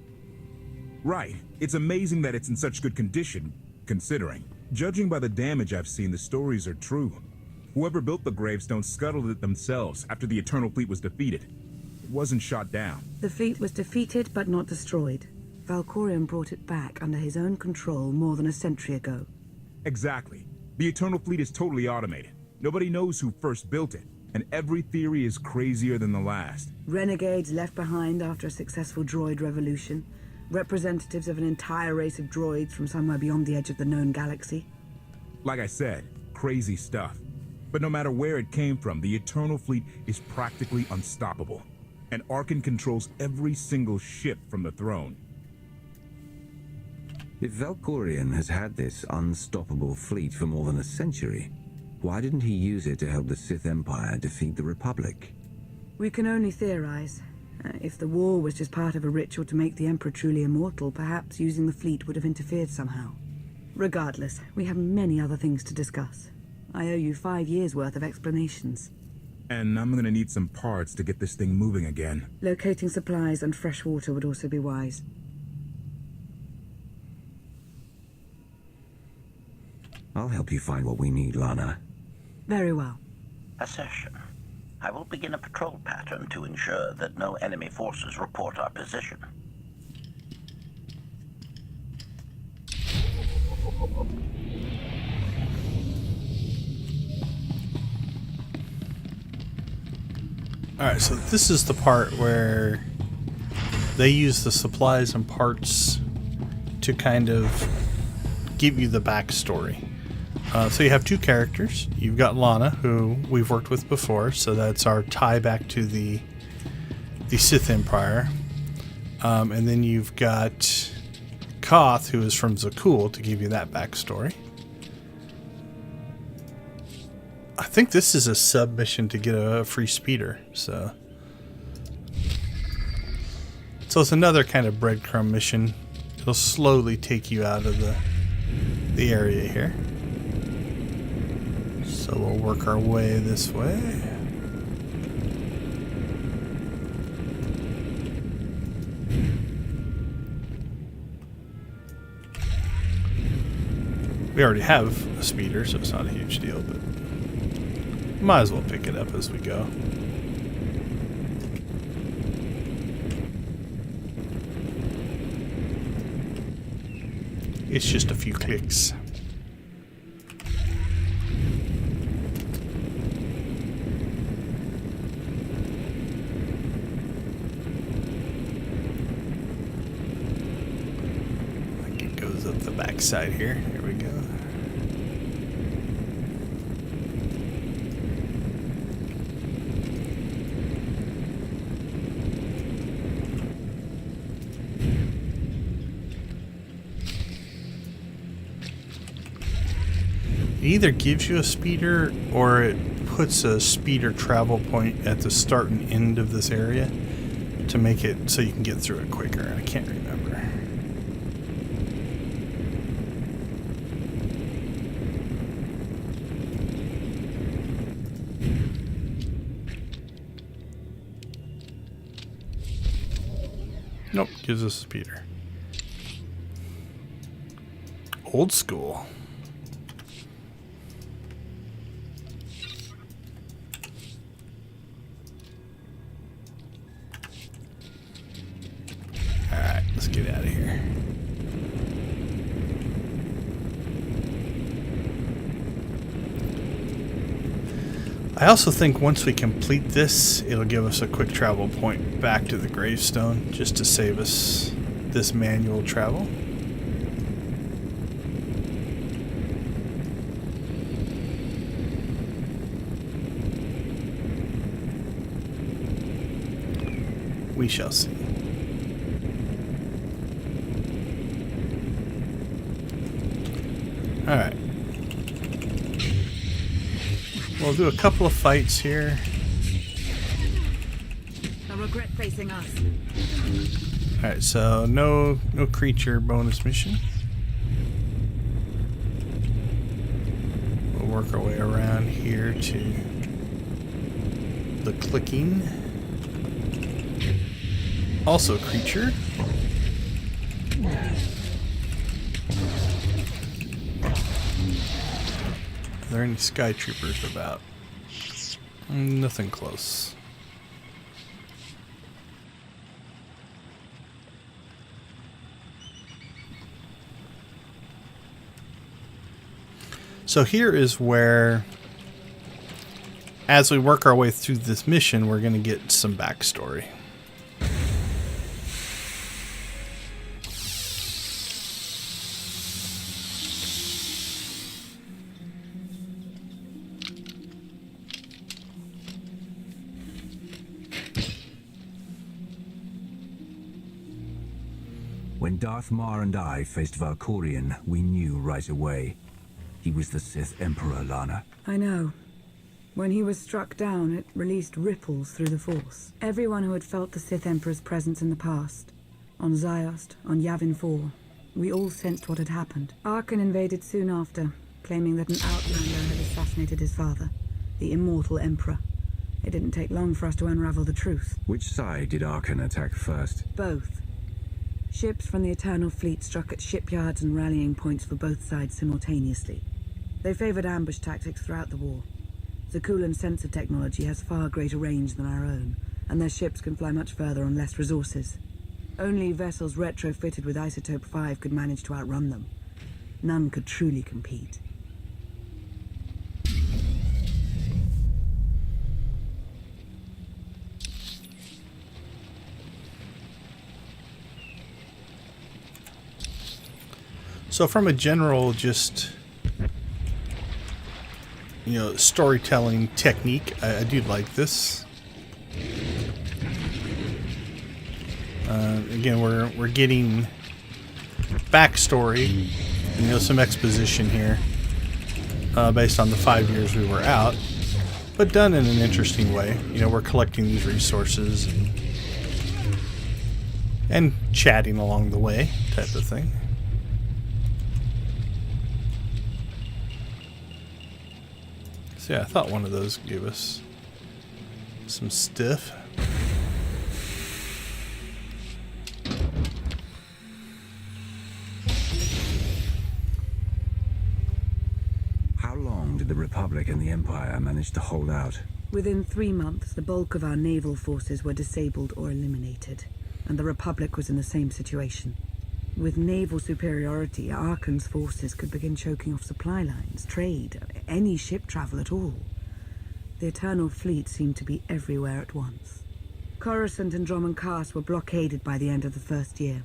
Right. It's amazing that it's in such good condition, considering. Judging by the damage I've seen, the stories are true. Whoever built the gravestone scuttled it themselves after the Eternal Fleet was defeated. It wasn't shot down. The fleet was defeated but not destroyed. Valkorion brought it back under his own control more than a century ago. Exactly. The Eternal Fleet is totally automated. Nobody knows who first built it, and every theory is crazier than the last. Renegades left behind after a successful droid revolution. Representatives of an entire race of droids from somewhere beyond the edge of the known galaxy. Like I said, crazy stuff. But no matter where it came from, the Eternal Fleet is practically unstoppable. And Arkan controls every single ship from the throne. If Valkorion has had this unstoppable fleet for more than a century, why didn't he use it to help the Sith Empire defeat the Republic? We can only theorize. If the war was just part of a ritual to make the Emperor truly immortal, perhaps using the fleet would have interfered somehow. Regardless, we have many other things to discuss. I owe you 5 years' worth of explanations. And I'm gonna need some parts to get this thing moving again. Locating supplies and fresh water would also be wise. I'll help you find what we need, Lana. Very well. Assertion. I will begin a patrol pattern to ensure that no enemy forces report our position. Alright, so this is the part where they use the supplies and parts to kind of give you the backstory. So you have two characters. You've got Lana, who we've worked with before, so that's our tie back to the Sith Empire. And then you've got Koth, who is from Zakul, to give you that backstory. I think this is a submission to get a free speeder, so it's another kind of breadcrumb mission. It'll slowly take you out of the area here. So we'll work our way this way. We already have a speeder, so it's not a huge deal, but might as well pick it up as we go. It's just a few clicks. I think it goes up the back side here. Here we go. It either gives you a speeder or it puts a speeder travel point at the start and end of this area to make it so you can get through it quicker. I can't remember. Nope, gives us a speeder. Old school. Alright, let's get out of here. I also think once we complete this, it'll give us a quick travel point back to the gravestone, just to save us this manual travel. We shall see. Alright. We'll do a couple of fights here. I regret facing us. Alright, so no creature bonus mission. We'll work our way around here to the clicking. Also a creature. Are there any sky troopers about? Nothing close. So here is where, as we work our way through this mission, we're going to get some backstory. When Darth Mar and I faced Valkorion, we knew right away. He was the Sith Emperor, Lana. I know. When he was struck down, it released ripples through the Force. Everyone who had felt the Sith Emperor's presence in the past, on Ziost, on Yavin 4, we all sensed what had happened. Arkan invaded soon after, claiming that an outlander had assassinated his father, the immortal Emperor. It didn't take long for us to unravel the truth. Which side did Arkan attack first? Both. Ships from the Eternal Fleet struck at shipyards and rallying points for both sides simultaneously. They favored ambush tactics throughout the war. Zakulan's sensor technology has far greater range than our own, and their ships can fly much further on less resources. Only vessels retrofitted with Isotope 5 could manage to outrun them. None could truly compete. So from a general storytelling technique, I do like this. Again, we're getting backstory, some exposition here based on the 5 years we were out, but done in an interesting way. We're collecting these resources and chatting along the way, type of thing. Yeah, I thought one of those gave us some stiff. How long did the Republic and the Empire manage to hold out? Within 3 months, the bulk of our naval forces were disabled or eliminated, and the Republic was in the same situation. With naval superiority, Arkan's forces could begin choking off supply lines, trade, any ship travel at all. The Eternal Fleet seemed to be everywhere at once. Coruscant and Dromund Kaas were blockaded by the end of the first year.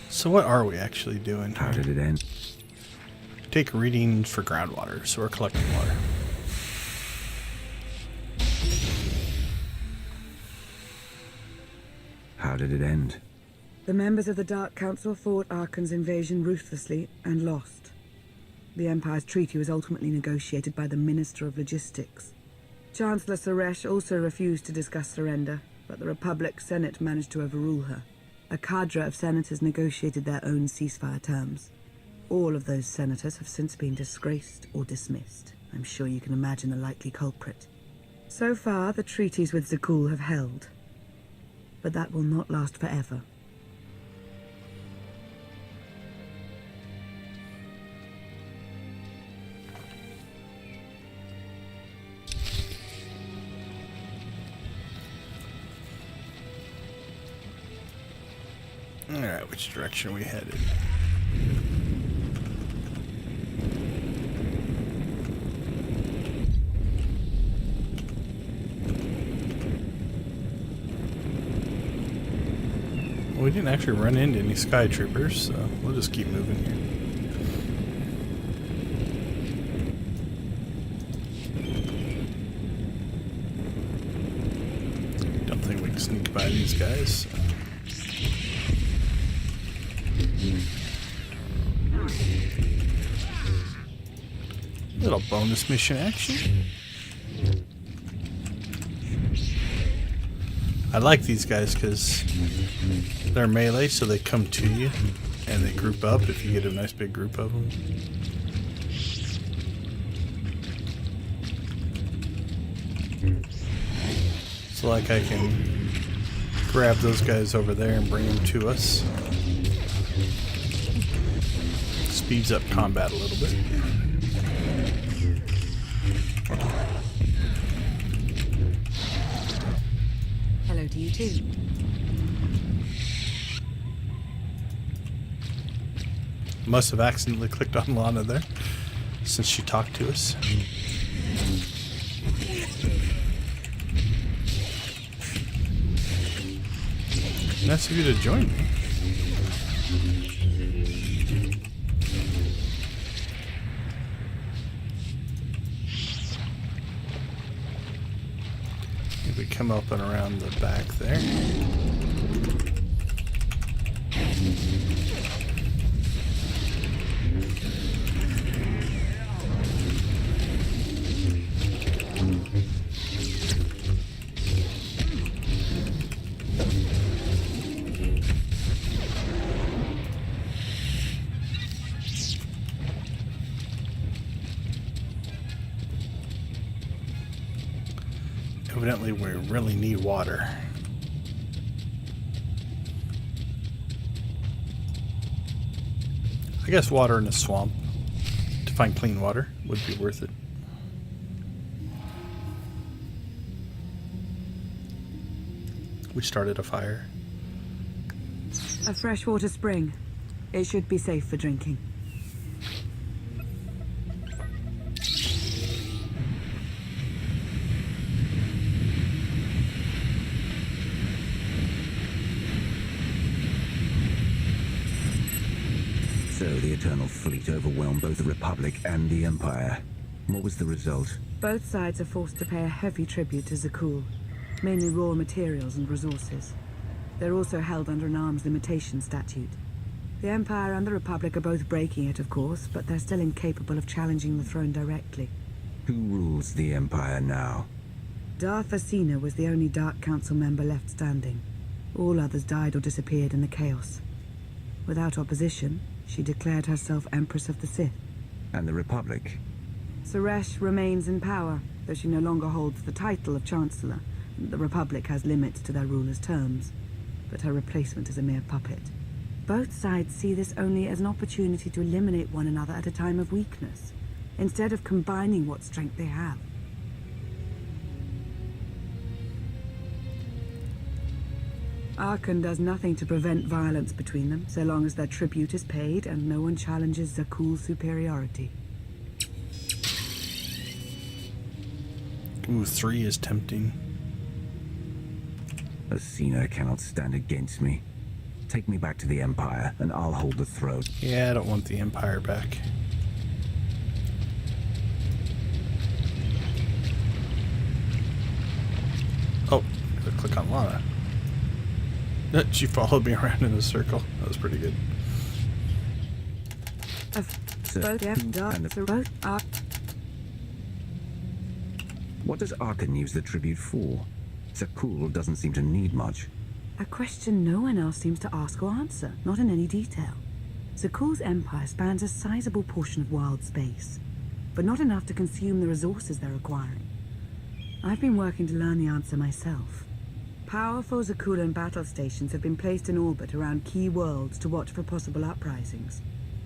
So what are we actually doing here? How did it end? Take readings for groundwater, so we're collecting water. How did it end? The members of the Dark Council fought Arkan's invasion ruthlessly and lost. The Empire's treaty was ultimately negotiated by the Minister of Logistics. Chancellor Suresh also refused to discuss surrender, but the Republic Senate managed to overrule her. A cadre of senators negotiated their own ceasefire terms. All of those senators have since been disgraced or dismissed. I'm sure you can imagine the likely culprit. So far, the treaties with Zakul have held. But that will not last forever. Alright, which direction are we headed? We didn't actually run into any sky troopers, so we'll just keep moving here. Don't think we can sneak by these guys. Little bonus mission action. I like these guys because they're melee, so they come to you and they group up if you get a nice big group of them. So like I can grab those guys over there and bring them to us. Speeds up combat a little bit. Hello to you too. Must have accidentally clicked on Lana there, since she talked to us. Nice of you to join me. We come up and around the back there. Evidently, we really need water. I guess water in a swamp to find clean water would be worth it. We started a fire. A freshwater spring. It should be safe for drinking. So the Eternal Fleet overwhelmed both the Republic and the Empire. What was the result? Both sides are forced to pay a heavy tribute to Zakul, mainly raw materials and resources. They're also held under an arms limitation statute. The Empire and the Republic are both breaking it, of course, but they're still incapable of challenging the throne directly. Who rules the Empire now? Darth Asina was the only Dark Council member left standing. All others died or disappeared in the chaos. Without opposition, she declared herself Empress of the Sith. And the Republic? Suresh remains in power, though she no longer holds the title of Chancellor. The Republic has limits to their ruler's terms, but her replacement is a mere puppet. Both sides see this only as an opportunity to eliminate one another at a time of weakness, instead of combining what strength they have. Arkan does nothing to prevent violence between them, so long as their tribute is paid and no one challenges Zakul's superiority. Ooh, 3 is tempting. Asina cannot stand against me. Take me back to the Empire, and I'll hold the throne. Yeah, I don't want the Empire back. Oh, gotta click on Lana. She followed me around in a circle. That was pretty good. What does Arkan use the tribute for? Zakul doesn't seem to need much. A question no one else seems to ask or answer, not in any detail. Zakul's empire spans a sizable portion of wild space, but not enough to consume the resources they're acquiring. I've been working to learn the answer myself. Powerful Zakulan battle stations have been placed in orbit around key worlds to watch for possible uprisings,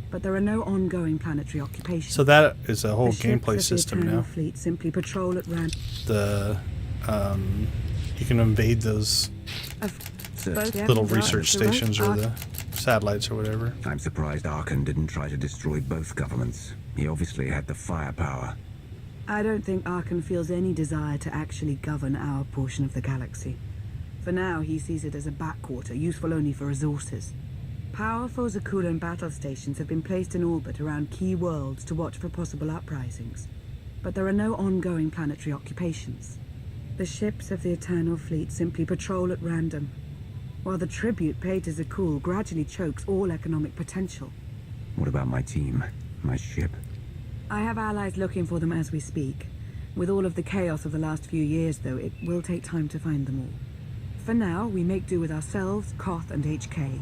but there are no ongoing planetary occupations. So that is a whole The gameplay ships of the system Eternal now. Fleet simply patrol at random. You can invade those little research stations or the satellites or whatever. I'm surprised Arkan didn't try to destroy both governments. He obviously had the firepower. I don't think Arkan feels any desire to actually govern our portion of the galaxy. For now, he sees it as a backwater, useful only for resources. Powerful Zakulan battle stations have been placed in orbit around key worlds to watch for possible uprisings. But there are no ongoing planetary occupations. The ships of the Eternal Fleet simply patrol at random, while the tribute paid to Zakul gradually chokes all economic potential. What about my team? My ship? I have allies looking for them as we speak. With all of the chaos of the last few years, though, it will take time to find them all. For now, we make do with ourselves, KOTFE and HK.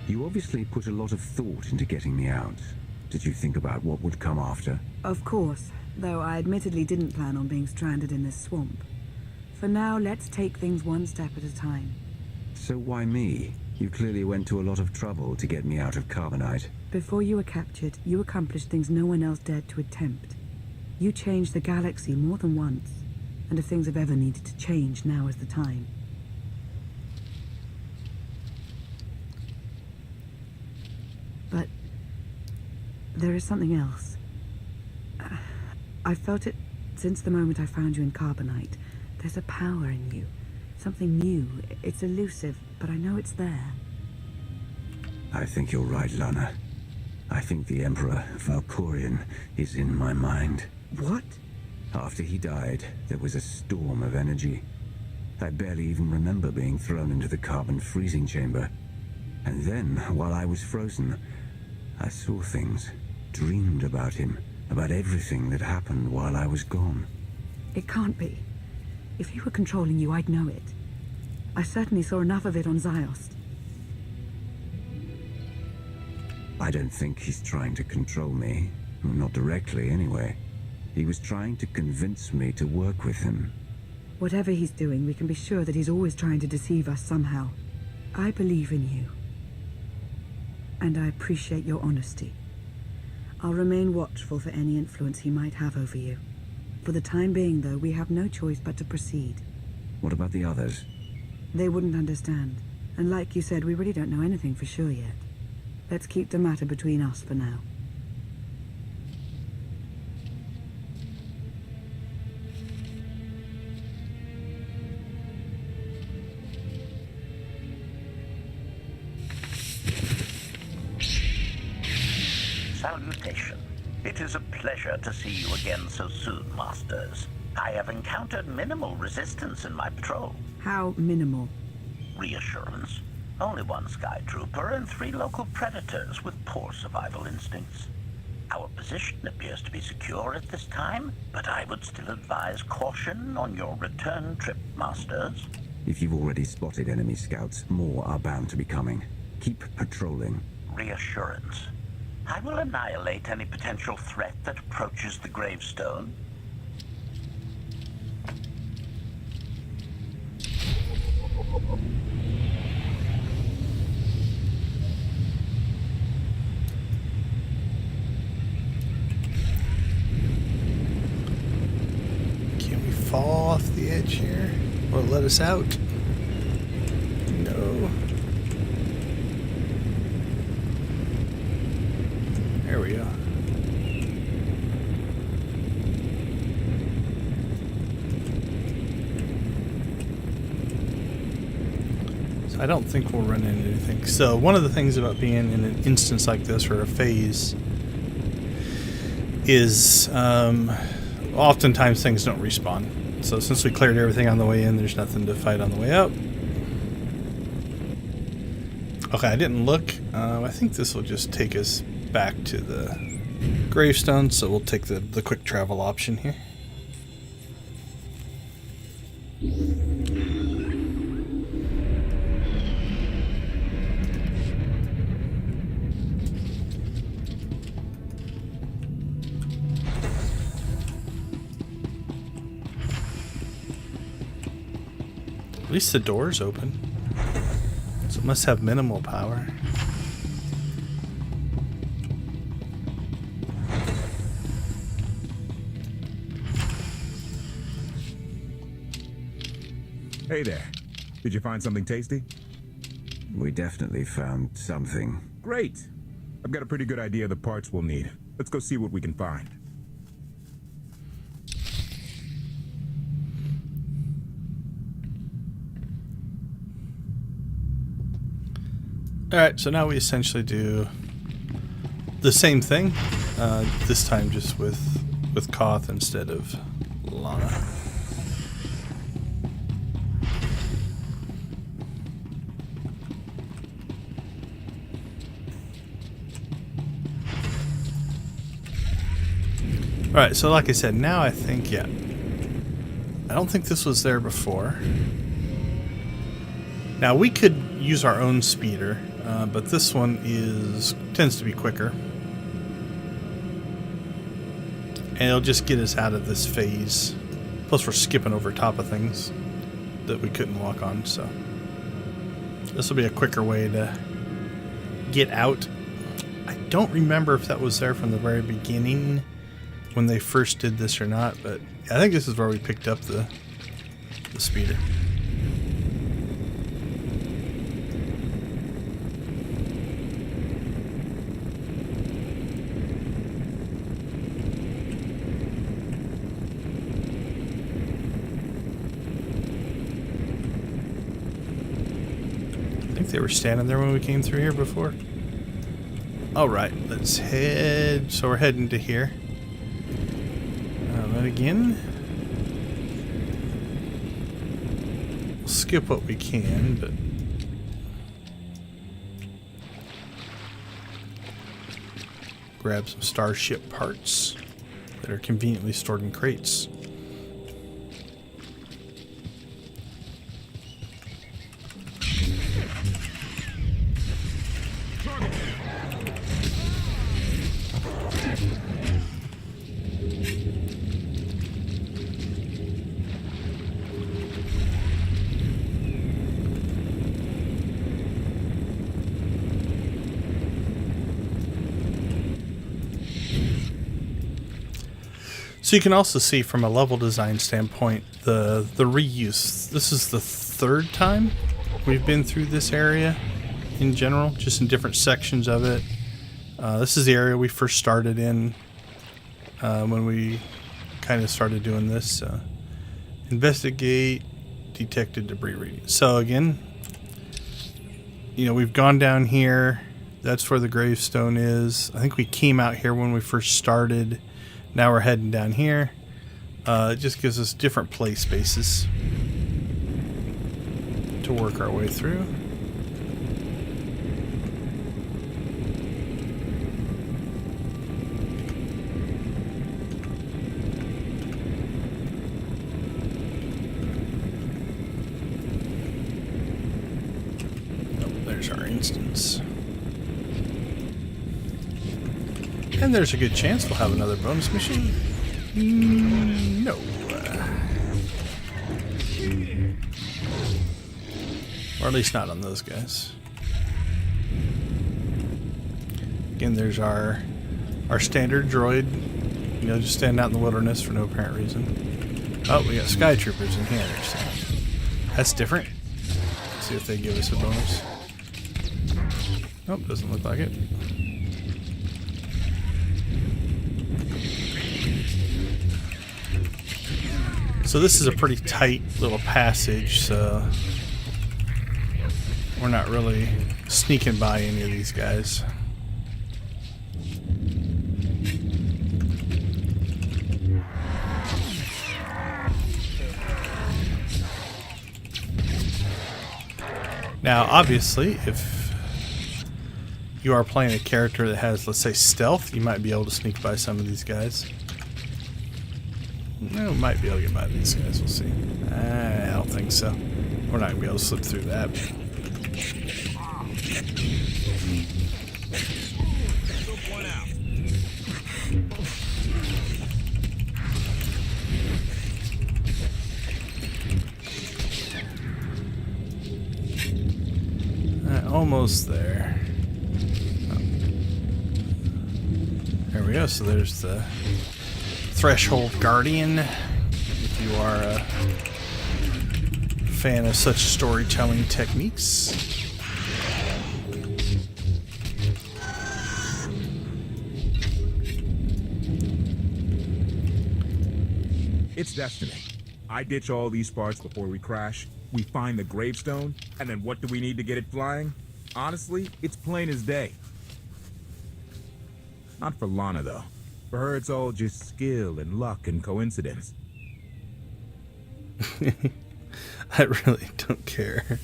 You obviously put a lot of thought into getting me out. Did you think about what would come after? Of course, though I admittedly didn't plan on being stranded in this swamp. For now, let's take things one step at a time. So why me? You clearly went to a lot of trouble to get me out of Carbonite. Before you were captured, you accomplished things no one else dared to attempt. You changed the galaxy more than once, and if things have ever needed to change, now is the time. But there is something else. I've felt it since the moment I found you in Carbonite. There's a power in you. Something new. It's elusive, but I know it's there. I think you're right, Lana. I think the Emperor, Valkorion, is in my mind. What? After he died, there was a storm of energy. I barely even remember being thrown into the carbon freezing chamber. And then, while I was frozen, I saw things, dreamed about him, about everything that happened while I was gone. It can't be. If he were controlling you, I'd know it. I certainly saw enough of it on Ziost. I don't think he's trying to control me. Not directly, anyway. He was trying to convince me to work with him. Whatever he's doing, we can be sure that he's always trying to deceive us somehow. I believe in you. And I appreciate your honesty. I'll remain watchful for any influence he might have over you. For the time being, though, we have no choice but to proceed. What about the others? They wouldn't understand. And like you said, we really don't know anything for sure yet. Let's keep the matter between us for now. Salutation. It is a pleasure to see you again so soon, Masters. I have encountered minimal resistance in my patrol. How minimal? Reassurance. Only one Sky Trooper and 3 local predators with poor survival instincts. Our position appears to be secure at this time, but I would still advise caution on your return trip, Masters. If you've already spotted enemy scouts, more are bound to be coming. Keep patrolling. Reassurance. I will annihilate any potential threat that approaches the gravestone. Can we fall off the edge here? Or let us out? No. There we go. So I don't think we'll run into anything. So one of the things about being in an instance like this, or a phase, is oftentimes things don't respawn. So since we cleared everything on the way in, there's nothing to fight on the way up. Okay, I didn't look. I think this will just take us back to the gravestone, so we'll take the quick travel option here. At least the door's open, so it must have minimal power. Hey there. Did you find something tasty? We definitely found something. Great. I've got a pretty good idea of the parts we'll need. Let's go see what we can find. Alright, so now we essentially do the same thing, this time just with Koth instead of Lana. Alright, so like I said, now I think, yeah. I don't think this was there before. Now we could use our own speeder, but this one tends to be quicker. And it'll just get us out of this phase. Plus we're skipping over top of things that we couldn't walk on, so. This will be a quicker way to get out. I don't remember if that was there from the very beginning when they first did this or not, but I think this is where we picked up the speeder. I think they were standing there when we came through here before. Alright, let's head. So we're heading to here. Then again, we'll skip what we can, but grab some starship parts that are conveniently stored in crates. So you can also see from a level design standpoint the reuse. This is the third time we've been through this area in general, just in different sections of it. This is the area we first started in when we kind of started doing this. Investigate detected debris reading. So again, you know, we've gone down here. That's where the gravestone is. I think we came out here when we first started. Now we're heading down here. It just gives us different play spaces to work our way through. Oh, there's our instance. And there's a good chance we'll have another bonus mission. No. Or at least not on those guys. Again, there's our standard droid. You know, just standing out in the wilderness for no apparent reason. Oh, we got sky troopers in here. So that's different. Let's see if they give us a bonus. Nope, doesn't look like it. So this is a pretty tight little passage, so we're not really sneaking by any of these guys. Now, obviously, if you are playing a character that has, let's say, stealth, you might be able to sneak by some of these guys. No, might be able to get by these guys. We'll see. I don't think so. We're not going to be able to slip through that. Almost there. Oh. There we go. So there's the Threshold Guardian, if you are a fan of such storytelling techniques. It's destiny. I ditch all these parts before we crash. We find the gravestone, and then what do we need to get it flying? Honestly, it's plain as day. Not for Lana, though. For her, it's all just skill and luck and coincidence. I really don't care.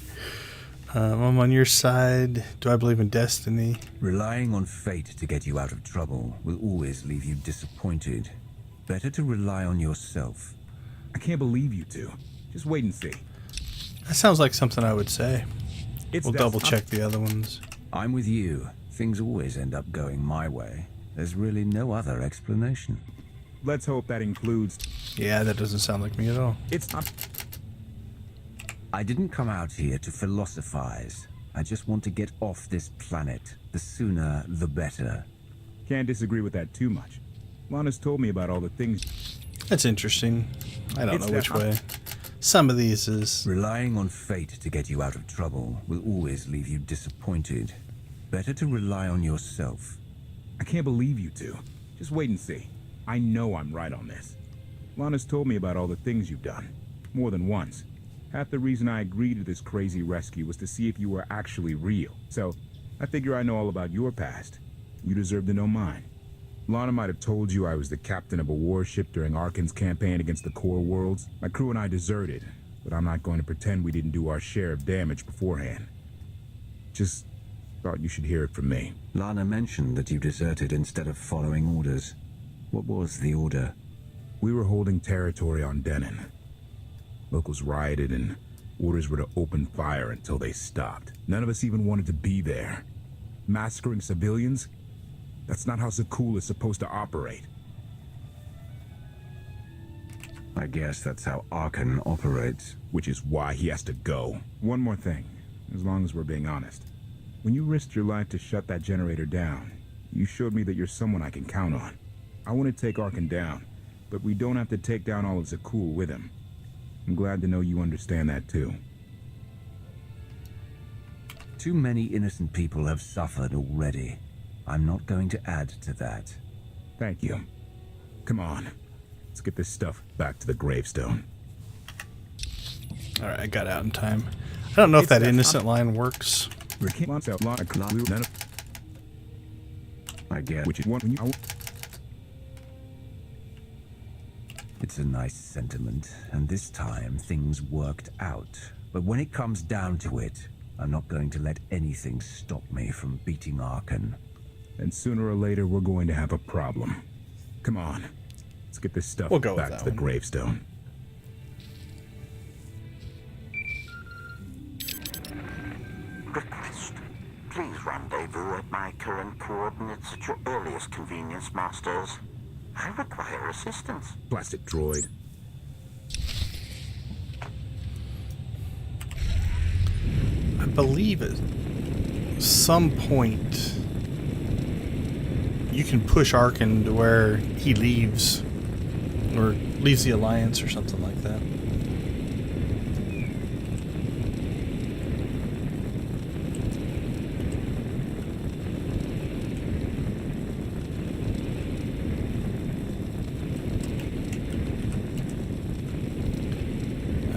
I'm on your side. Do I believe in destiny? Relying on fate to get you out of trouble will always leave you disappointed. Better to rely on yourself. I can't believe you two. Just wait and see. That sounds like something I would say. We'll double check the other ones. I'm with you. Things always end up going my way. There's really no other explanation. Let's hope that includes... Yeah, that doesn't sound like me at all. It's not... I didn't come out here to philosophize. I just want to get off this planet. The sooner, the better. Can't disagree with that too much. Lana's told me about all the things... That's interesting. I don't know which way. Some of these is... Relying on fate to get you out of trouble will always leave you disappointed. Better to rely on yourself. I can't believe you two. Just wait and see. I know I'm right on this. Lana's told me about all the things you've done. More than once. Half the reason I agreed to this crazy rescue was to see if you were actually real. So, I figure I know all about your past. You deserve to know mine. Lana might have told you I was the captain of a warship during Arkan's campaign against the Core Worlds. My crew and I deserted, but I'm not going to pretend we didn't do our share of damage beforehand. Just thought you should hear it from me. Lana mentioned that you deserted instead of following orders. What was the order? We were holding territory on Denon. Locals rioted and orders were to open fire until they stopped. None of us even wanted to be there. Massacring civilians? That's not how Zakul is supposed to operate. I guess that's how Arkan operates. Which is why he has to go. One more thing, as long as we're being honest. When you risked your life to shut that generator down, you showed me that you're someone I can count on. I want to take Arkan down, but we don't have to take down all of Zakul with him. I'm glad to know you understand that too. Too many innocent people have suffered already. I'm not going to add to that. Thank you. Come on. Let's get this stuff back to the gravestone. Alright, I got out in time. I don't know if that innocent line works. I get which is one when you... It's a nice sentiment, and this time things worked out. But when it comes down to it, I'm not going to let anything stop me from beating Arkan. And sooner or later, we're going to have a problem. Come on. Let's get this stuff back to the gravestone. Request. Please rendezvous at my current coordinates at your earliest convenience, Masters. I require assistance. Plastic droid. I believe at some point you can push Arkan to where he leaves, or leaves the Alliance or something like that.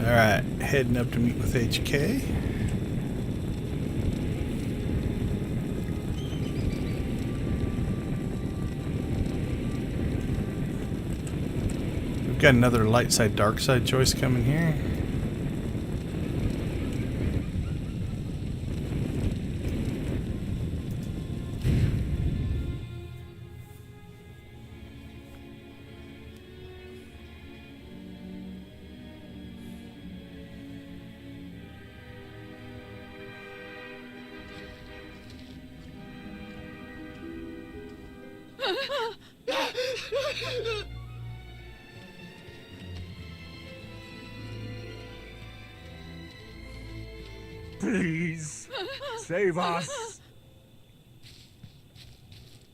Alright, heading up to meet with HK. We've got another light side, dark side choice coming here. Please, save us.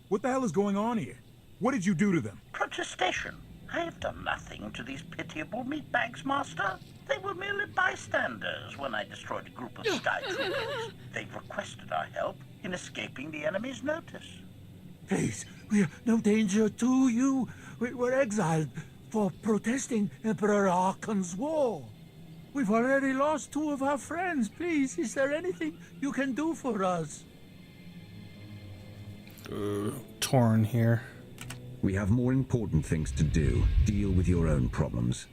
What the hell is going on here? What did you do to them? Protestation. I have done nothing to these pitiable meatbags, Master. They were merely bystanders when I destroyed a group of Sky Troopers. They've requested our help in escaping the enemy's notice. Please, we're no danger to you. We were exiled for protesting Emperor Arkan's war. We've already lost 2 of our friends. Please, is there anything you can do for us? Torn here. We have more important things to do. Deal with your own problems.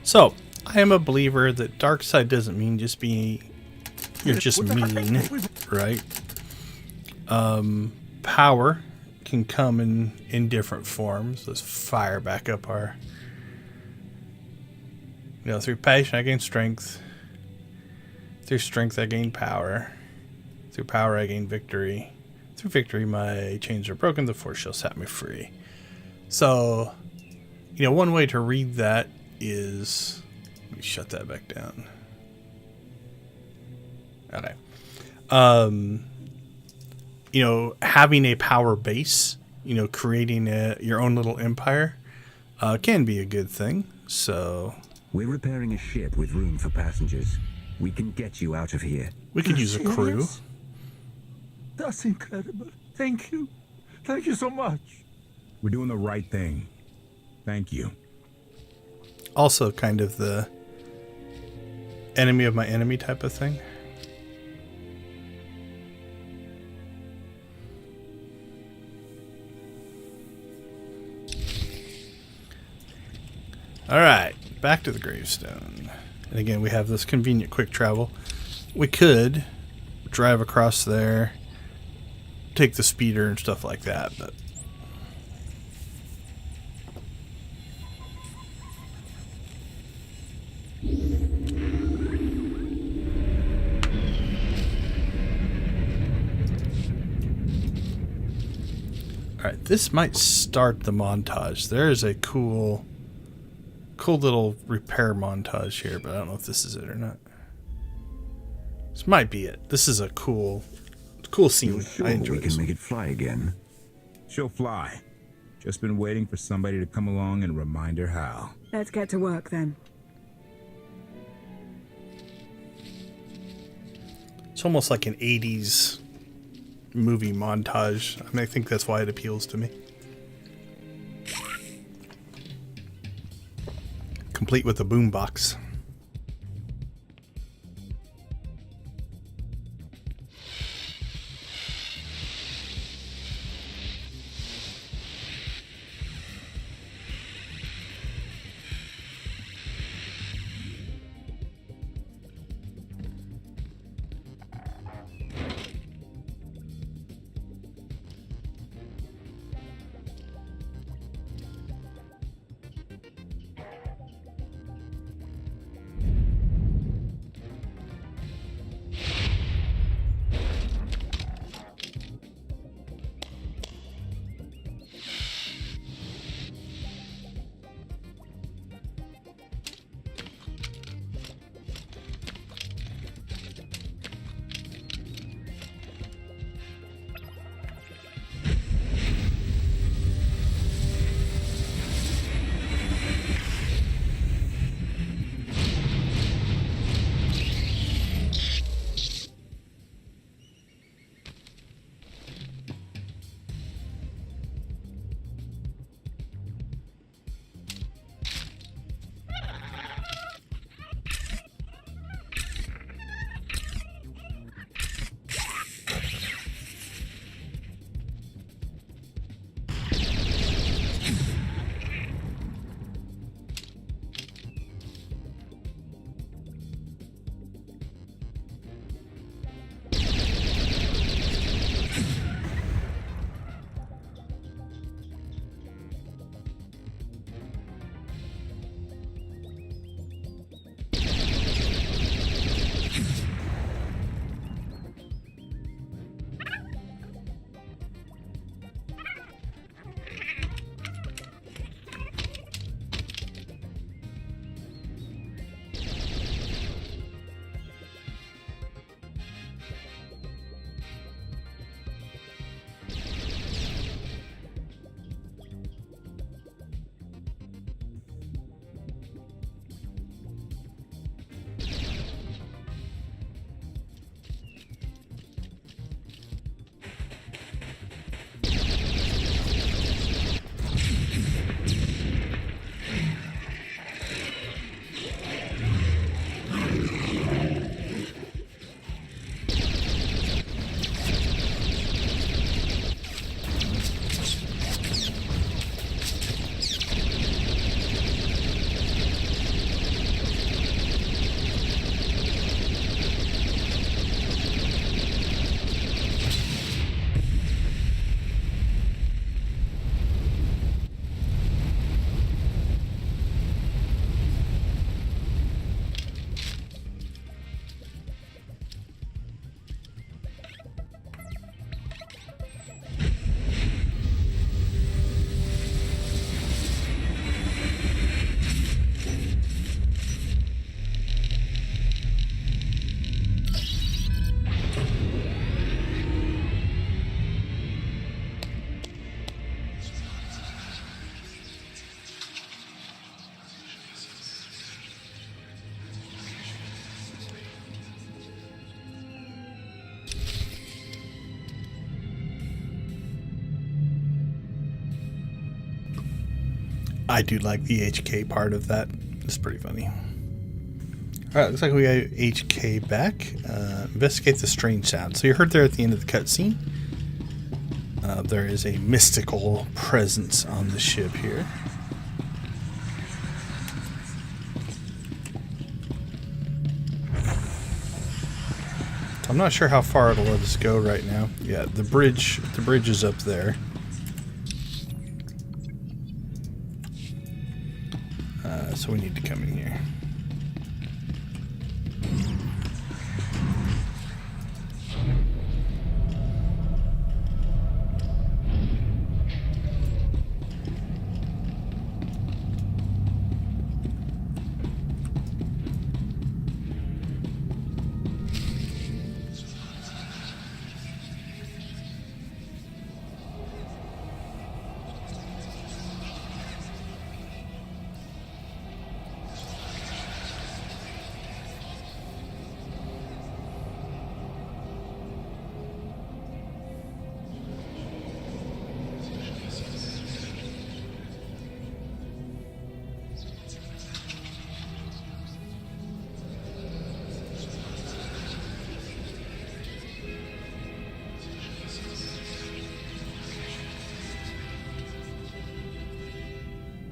So, I am a believer that dark side doesn't mean just being... You're just mean, right? Power can come in different forms. Let's fire back up our... through passion I gain strength. Through strength I gain power. Through power I gain victory. Through victory my chains are broken. The force shall set me free. So, one way to read that is... Let me shut that back down. Okay. Having a power base, creating your own little empire can be a good thing. So... We're repairing a ship with room for passengers. We can get you out of here. We could use a crew. That's incredible. Thank you. Thank you so much. We're doing the right thing. Thank you. Also kind of the enemy of my enemy type of thing. Alright, back to the gravestone. And again, we have this convenient quick travel. We could drive across there, take the speeder and stuff like that, but... Alright, this might start the montage. There is a cool little repair montage here, but I don't know if this is it or not. This might be it. This is a cool scene. You're sure I enjoy we this can one. make it fly again? She'll fly. Just been waiting for somebody to come along and remind her how. Let's get to work then. It's almost like an 80s movie montage. I think that's why it appeals to me. Complete with a boombox. I do like the HK part of that. It's pretty funny. Alright, looks like we got HK back. Investigate the strange sound. So you heard there at the end of the cutscene. There is a mystical presence on the ship here. So I'm not sure how far it'll let us go right now. Yeah, the bridge is up there. So we need to come in here.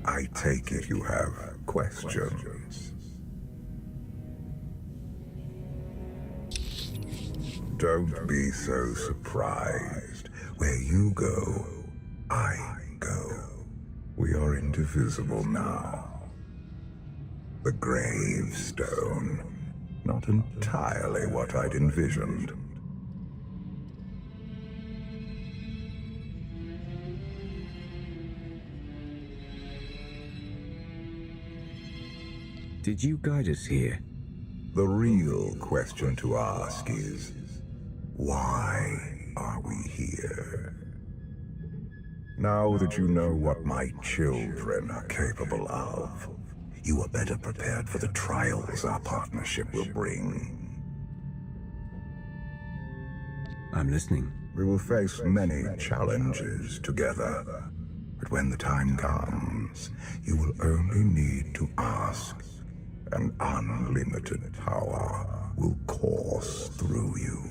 I take it you have questions. Don't be so surprised. Where you go, I go. We are indivisible now. The gravestone. Not entirely what I'd envisioned. Did you guide us here? The real question to ask is, why are we here? Now that you know what my children are capable of, you are better prepared for the trials our partnership will bring. I'm listening. We will face many challenges together, but when the time comes, you will only need to ask. An unlimited power will course through you.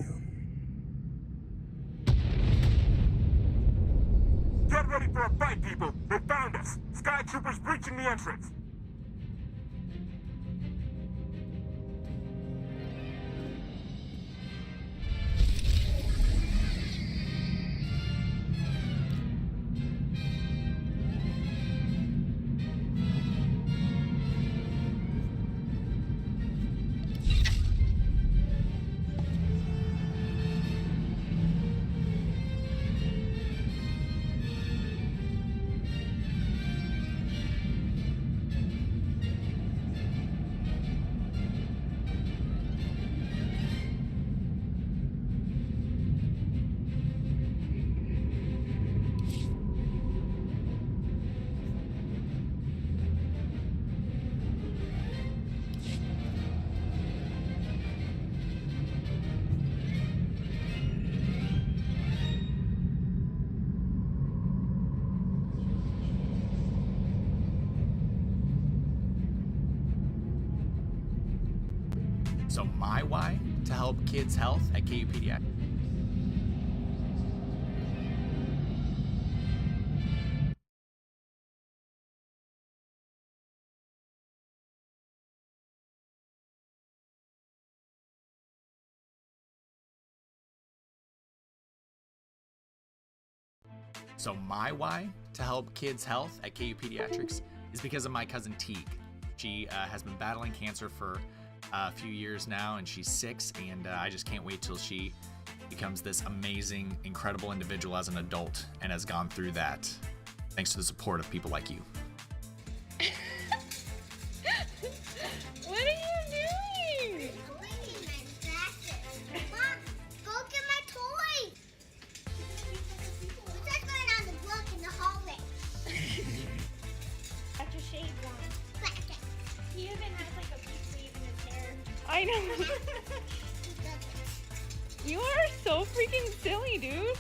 Get ready for a fight, people! They found us! Sky Troopers breaching the entrance! So my why? To help kids' health at KU Pediatrics. So my why to help kids' health at KU Pediatrics is because of my cousin Teague. She has been battling cancer for a few years now, and she's 6, and I just can't wait till she becomes this amazing, incredible individual as an adult and has gone through that thanks to the support of people like you. What are you doing? Mom, go get my toy. What's that going on the block in the hallway? Got your shades on. He even has like a peace sleeve in his hair. I know. You are so freaking silly, dude.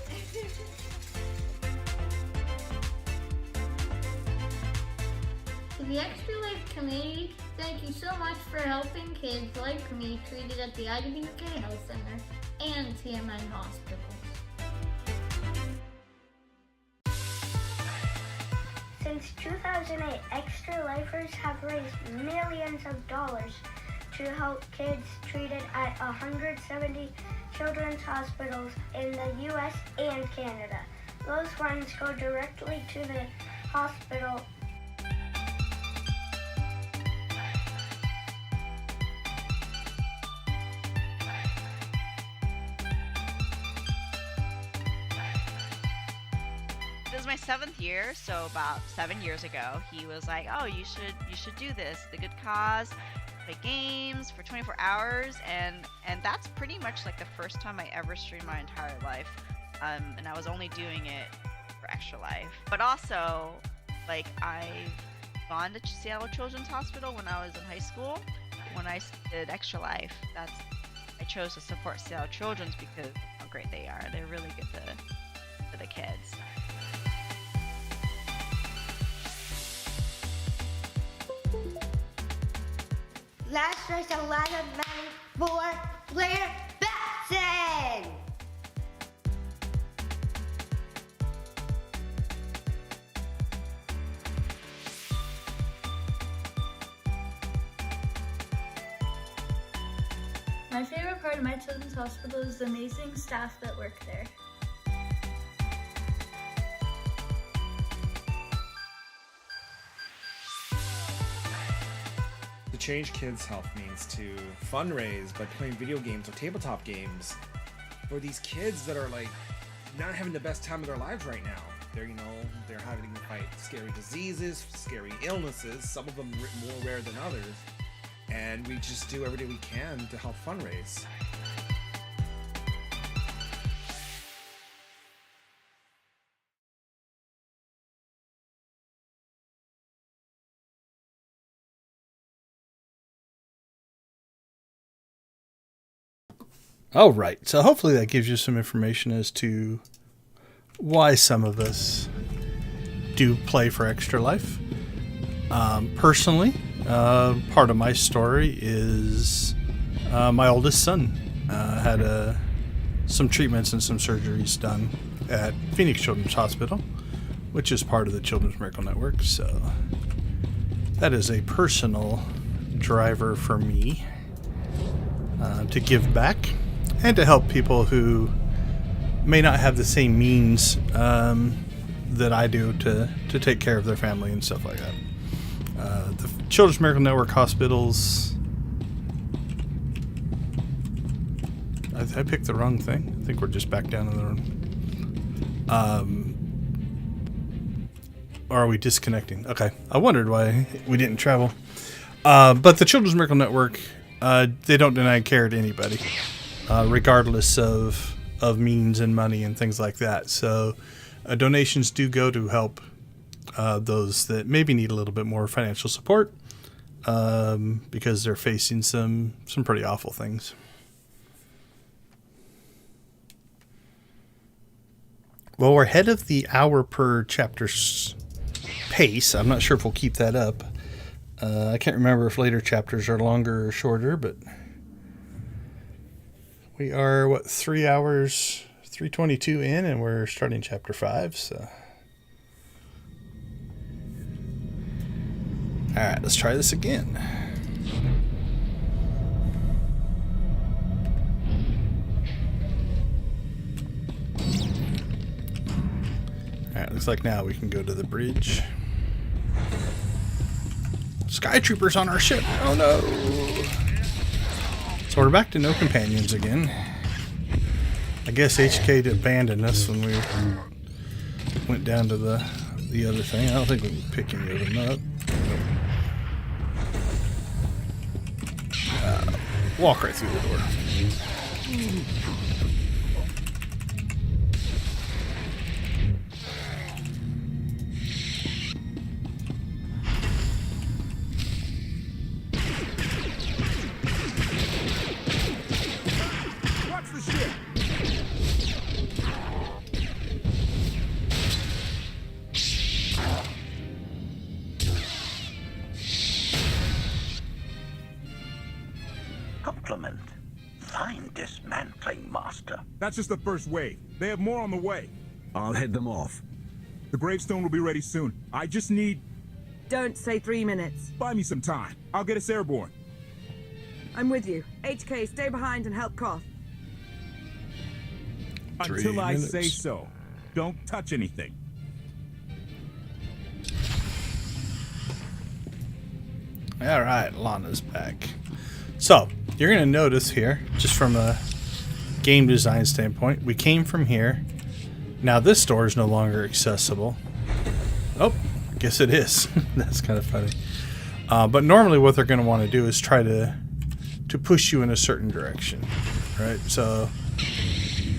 the Extra Life community, thank you so much for helping kids like me treated at the IWK Health Center and TMN hospitals. Since 2008, Extra Lifers have raised millions of dollars to help kids treated at 170 children's hospitals in the U.S. and Canada. Those funds go directly to the hospital. This is my 7th year, so about 7 years ago, he was like, "Oh, you should do this. The good cause, play games for 24 hours," and that's pretty much like the first time I ever streamed my entire life, and I was only doing it for Extra Life. But also, like, I've gone to Seattle Children's Hospital when I was in high school. When I did Extra Life, I chose to support Seattle Children's because of how great they are. They're really good to the kids. Let's raise a lot of money for Blair Batson! My favorite part of my children's hospital is the amazing staff that work there. To change kids' health means to fundraise by playing video games or tabletop games for these kids that are like not having the best time of their lives right now. They're having to fight scary diseases, scary illnesses, some of them more rare than others, and we just do everything we can to help fundraise. All right, so hopefully that gives you some information as to why some of us do play for Extra Life. Personally, part of my story is my oldest son had some treatments and some surgeries done at Phoenix Children's Hospital, which is part of the Children's Miracle Network. So that is a personal driver for me to give back and to help people who may not have the same means that I do to take care of their family and stuff like that. The Children's Miracle Network hospitals... I picked the wrong thing. I think we're just back down in the room. Or are we disconnecting? Okay. I wondered why we didn't travel. But the Children's Miracle Network, they don't deny care to anybody, regardless of means and money and things like that. So donations do go to help those that maybe need a little bit more financial support because they're facing some pretty awful things. Well, we're ahead of the hour per chapter pace. I'm not sure if we'll keep that up. I can't remember if later chapters are longer or shorter, but we are, 3 hours, 3:22 in, and we're starting chapter 5, so. All right, let's try this again. All right, looks like now we can go to the bridge. Sky troopers on our ship. Oh no. So we're back to no companions again. I guess HK abandoned us when we went down to the other thing. I don't think we can pick any of them up. Walk right through the door. Master. That's just the first wave. They have more on the way. I'll head them off. The gravestone will be ready soon. I just need... Don't say 3 minutes. Buy me some time. I'll get us airborne. I'm with you. HK, stay behind and help KOTFE. Until I say so. Don't touch anything. All right, Lana's back. So, you're going to notice here, just from a game design standpoint, we came from here. Now this door is no longer accessible. Oh, guess it is. That's kind of funny. But normally what they're going to want to do is try to push you in a certain direction, right? So,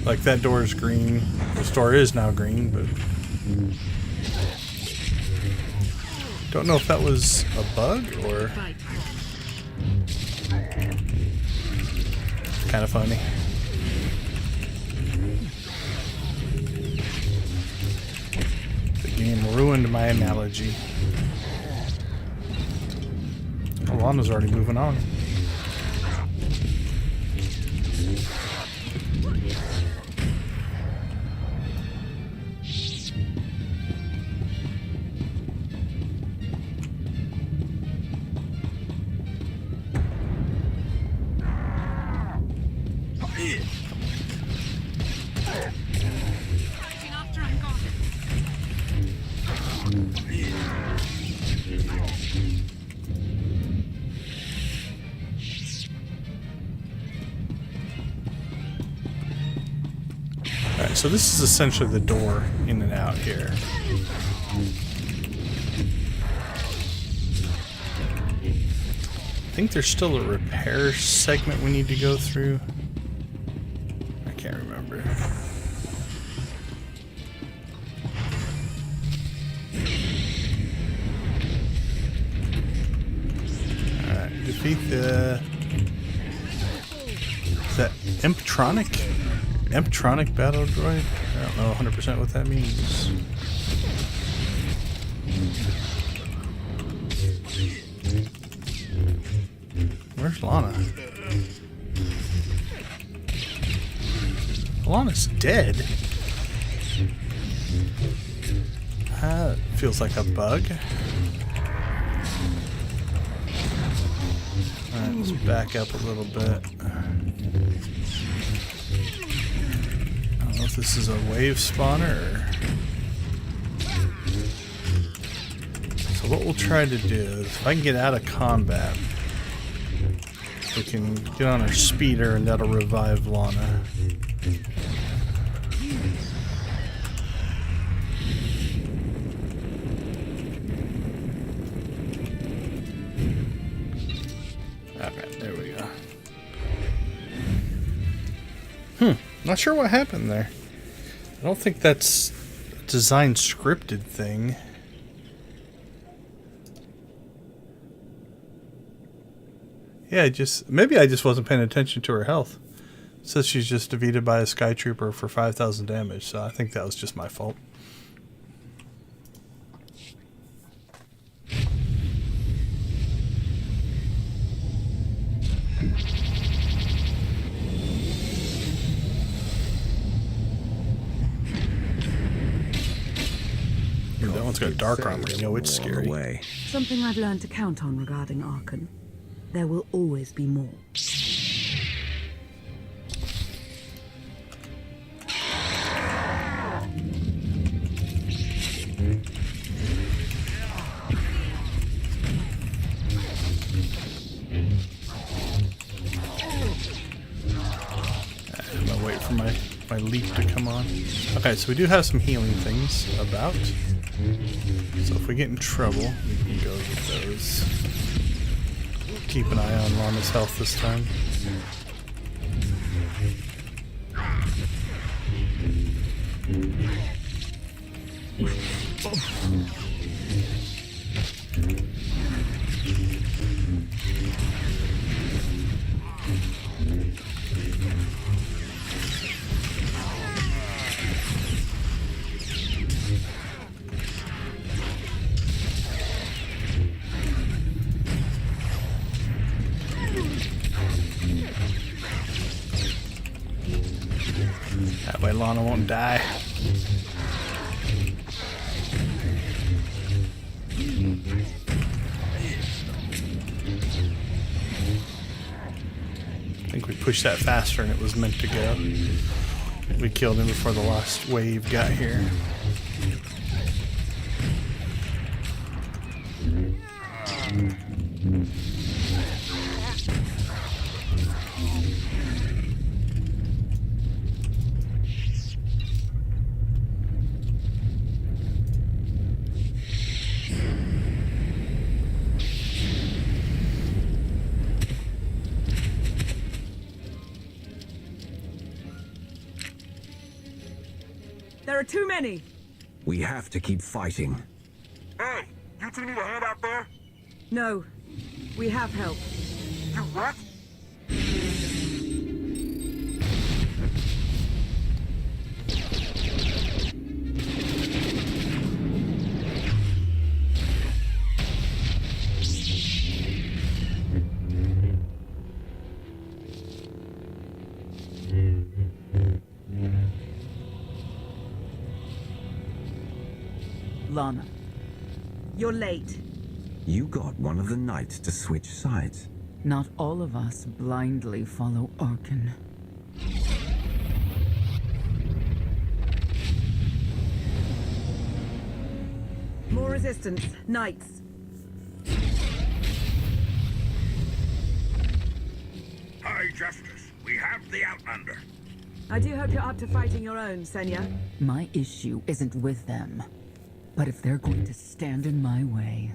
like that door is green. This door is now green, but don't know if that was a bug or kind of funny. The game ruined my analogy. Alana's already moving on. Alright, so this is essentially the door in and out here. I think there's still a repair segment we need to go through. I can't remember. Alright, defeat the... Is that Emptronic battle droid? I don't know 100% what that means. Where's Lana? Lana's dead. Feels like a bug. Alright, let's back up a little bit. If this is a wave spawner or... So what we'll try to do is if I can get out of combat, we can get on our speeder and that'll revive Lana. Okay, there we go. Not sure what happened there. I don't think that's a design scripted thing. Yeah, maybe I just wasn't paying attention to her health. It says she's just defeated by a Sky Trooper for 5,000 damage, so I think that was just my fault. That one's got dark armor, you know it's scary. Something I've learned to count on regarding Archon. There will always be more. I'm gonna wait for my leap to come on. Okay, so we do have some healing things about. So if we get in trouble, we can go get those. Keep an eye on Lana's health this time. Lana won't die. I think we pushed that faster than it was meant to go. We killed him before the last wave got here. There are too many. We have to keep fighting. Hey, you two need a hand out there? No, we have help. You what? Lana, you're late. You got one of the knights to switch sides. Not all of us blindly follow Arkan. More resistance. Knights. High Justice, we have the Outlander. I do hope you're up to fighting your own, Senya. My issue isn't with them. But if they're going to stand in my way...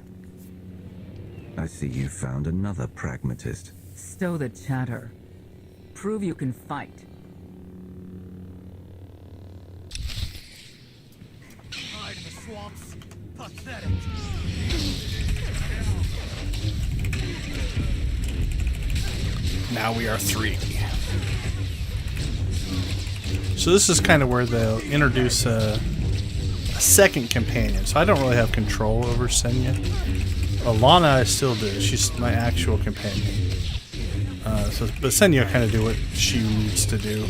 I see you found another pragmatist. Stow the chatter. Prove you can fight. Hide in the swamps. Pathetic. Now we are 3. So this is kind of where they'll introduce a second companion. So I don't really have control over Senya. Alana I still do. She's my actual companion. But Senya kind of do what she needs to do,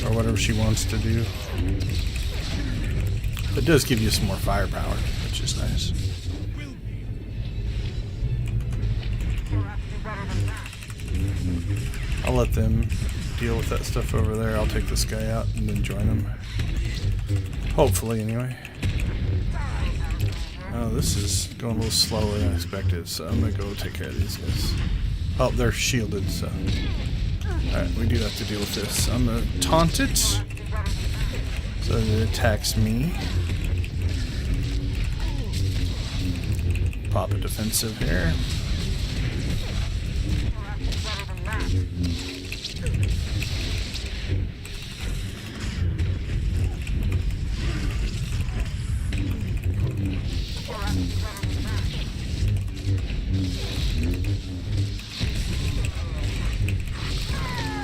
or whatever she wants to do. But it does give you some more firepower, which is nice. I'll let them deal with that stuff over there. I'll take this guy out and then join them. Hopefully, anyway. Oh, this is going a little slower than I expected, so I'm gonna go take care of these guys. Oh, they're shielded, so... Alright, we do have to deal with this. I'm gonna taunt it, so that it attacks me. Pop a defensive here.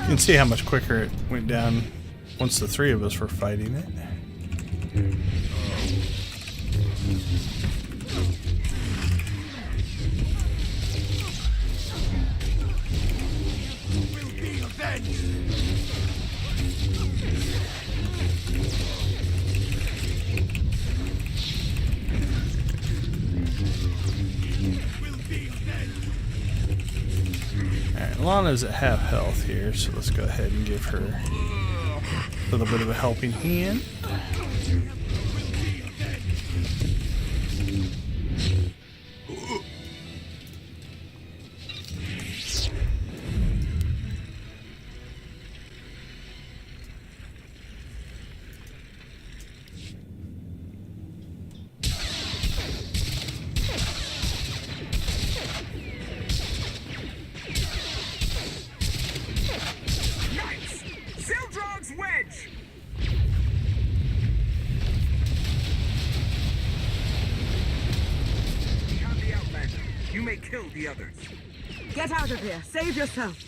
You can see how much quicker it went down once the 3 of us were fighting it. Lana's at half health here, so let's go ahead and give her a little bit of a helping hand. Kill the others. Get out of here. Save yourself.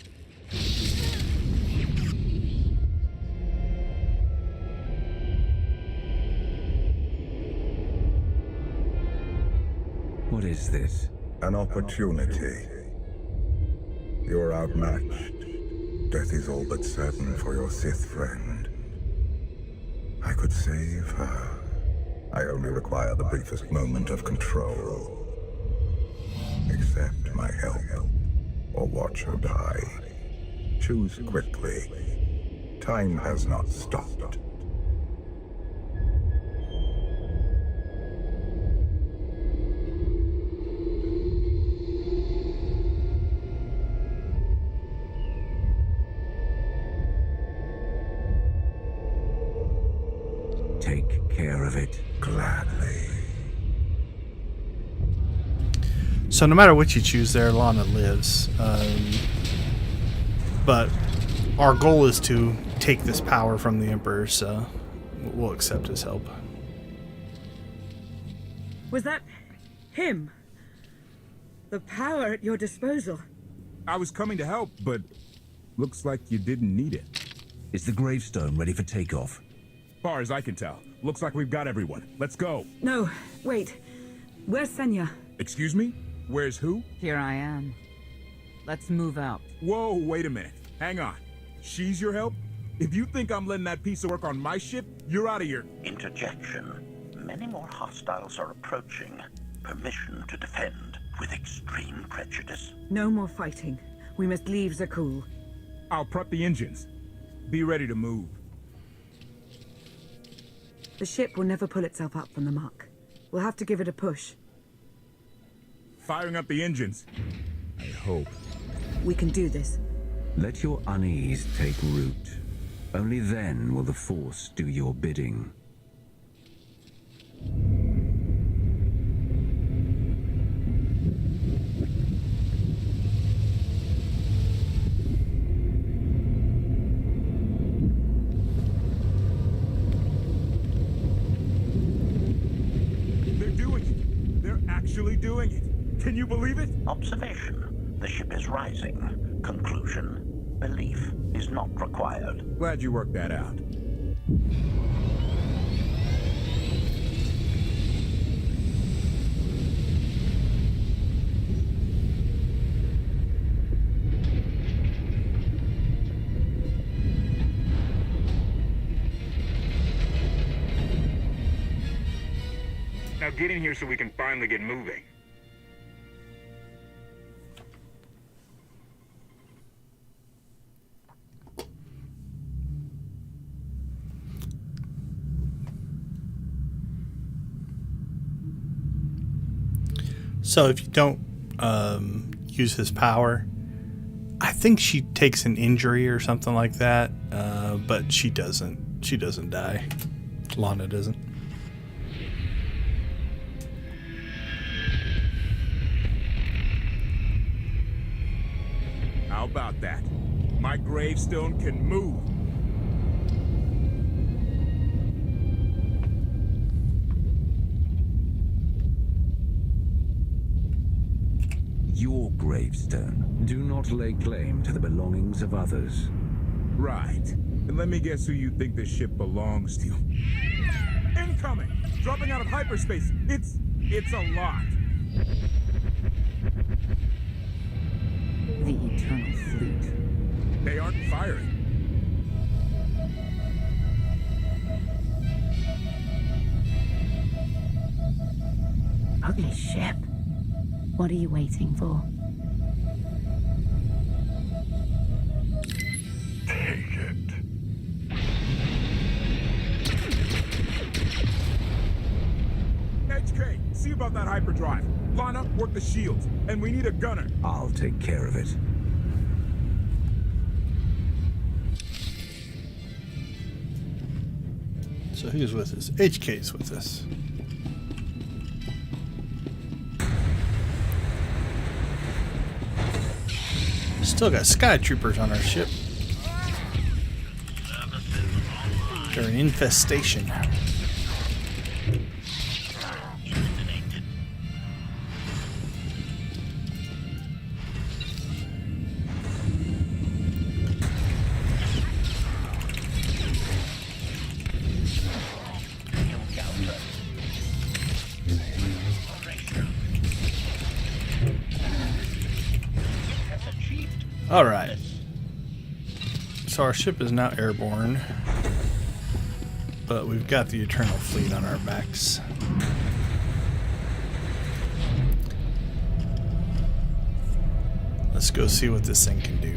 What is this? An opportunity. You're outmatched. Death is all but certain for your Sith friend. I could save her. I only require the briefest moment of control. Accept my help, or watch her die. Choose quickly. Time has not stopped. Take care of it. Gladly. So no matter what you choose there, Lana lives. But our goal is to take this power from the Emperor, so we'll accept his help. Was that him? The power at your disposal? I was coming to help, but looks like you didn't need it. Is the gravestone ready for takeoff? Far as I can tell, looks like we've got everyone. Let's go. No, wait. Where's Senya? Excuse me? Where's who? Here I am. Let's move out. Whoa, wait a minute. Hang on. She's your help? If you think I'm letting that piece of work on my ship, you're out of here. Interjection. Many more hostiles are approaching. Permission to defend with extreme prejudice. No more fighting. We must leave Zakul. I'll prep the engines. Be ready to move. The ship will never pull itself up from the muck. We'll have to give it a push. Firing up the engines. I hope. We can do this. Let your unease take root. Only then will the Force do your bidding. They're doing it. They're actually doing it. Can you believe it? Observation. The ship is rising. Conclusion. Belief is not required. Glad you worked that out. Now get in here so we can finally get moving. So if you don't use his power, I think she takes an injury or something like that, but she doesn't. She doesn't die. Lana doesn't. How about that? My gravestone can move. Your gravestone. Do not lay claim to the belongings of others. Right. And let me guess who you think this ship belongs to. Incoming! Dropping out of hyperspace. It's a lot. The Eternal Fleet. They aren't firing. Ugly ship. What are you waiting for? Take it. HK, see about that hyperdrive. Lana, work the shields. And we need a gunner. I'll take care of it. So who's with us? HK's with us. Still got sky troopers on our ship. They're an infestation. All right. So our ship is now airborne. but we've got the Eternal Fleet on our backs. Let's go see what this thing can do.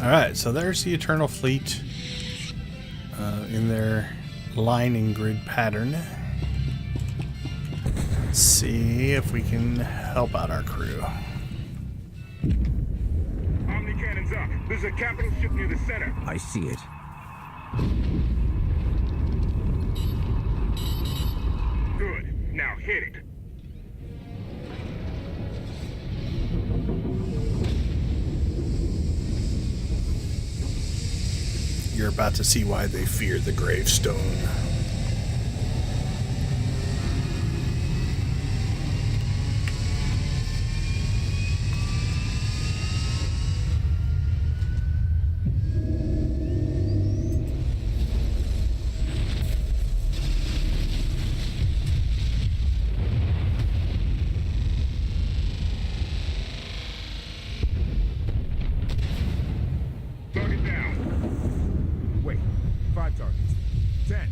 Alright, so there's the Eternal Fleet in their line and grid pattern. Let's see if we can help out our crew. Omni cannons up. There's a capital ship near the center. I see it. Good. Now hit it. You're about to see why they fear the gravestone. Target down. Wait, 5 targets. 10.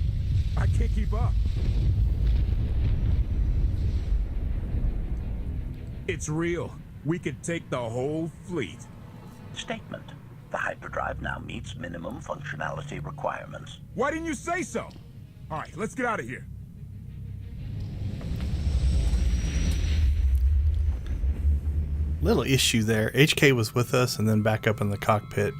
I can't keep up. It's real. We could take the whole fleet. Statement. The hyperdrive now meets minimum functionality requirements. Why didn't you say so? All right, let's get out of here. Little issue there. HK was with us and then back up in the cockpit.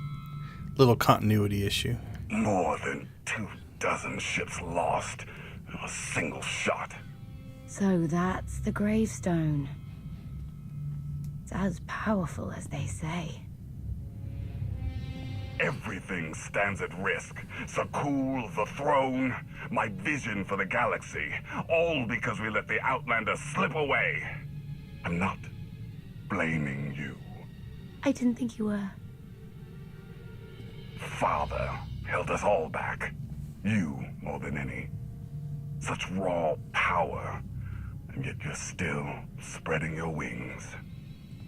Little continuity issue. More than 24 ships lost in a single shot. So that's the gravestone. It's as powerful as they say. Everything stands at risk. Sakul, the throne, my vision for the galaxy. All because we let the Outlander slip away. I'm not blaming you. I didn't think you were. Father held us all back. You more than any. Such raw power, and yet you're still spreading your wings,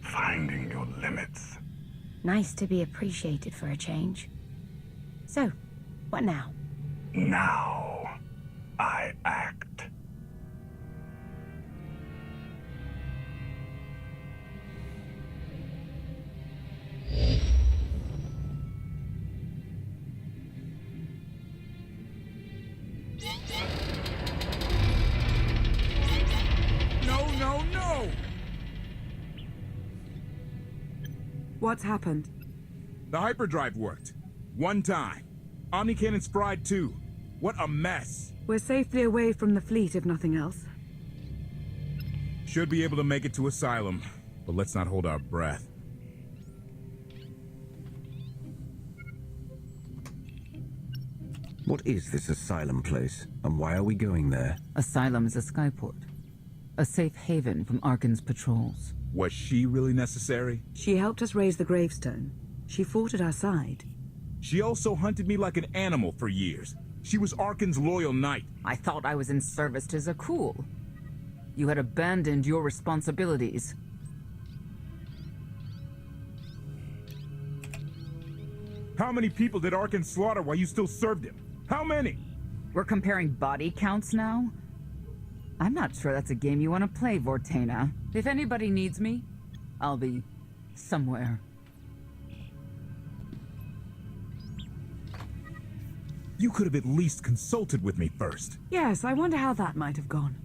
finding your limits. Nice to be appreciated for a change. So, what now? Now, I act. No! What's happened? The hyperdrive worked. One time. Omnicannon's fried too. What a mess. We're safely away from the fleet, if nothing else. Should be able to make it to Asylum, but let's not hold our breath. What is this Asylum place, and why are we going there? Asylum is a skyport. A safe haven from Arkan's patrols. Was she really necessary? She helped us raise the gravestone. She fought at our side. She also hunted me like an animal for years. She was Arkan's loyal knight. I thought I was in service to Zakul. You had abandoned your responsibilities. How many people did Arkan slaughter while you still served him? How many? We're comparing body counts now? I'm not sure that's a game you want to play, Vortena. If anybody needs me, I'll be somewhere. You could have at least consulted with me first. Yes, I wonder how that might have gone.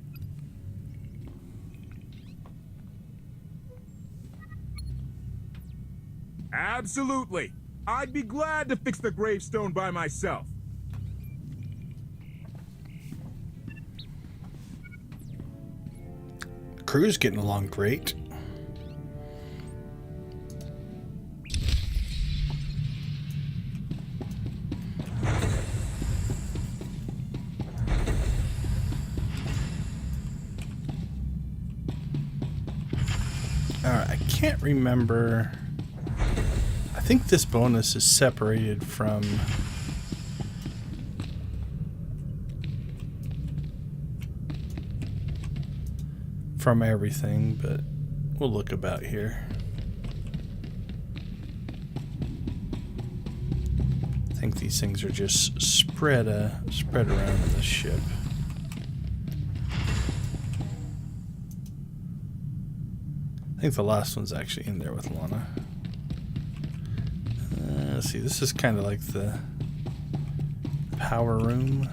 Absolutely. I'd be glad to fix the gravestone by myself. Crew's getting along great. Alright, I can't remember. I think this bonus is separated from everything, but we'll look about here. I think these things are just spread around in the ship. I think the last one's actually in there with Lana. Let's see, this is kind of like the power room.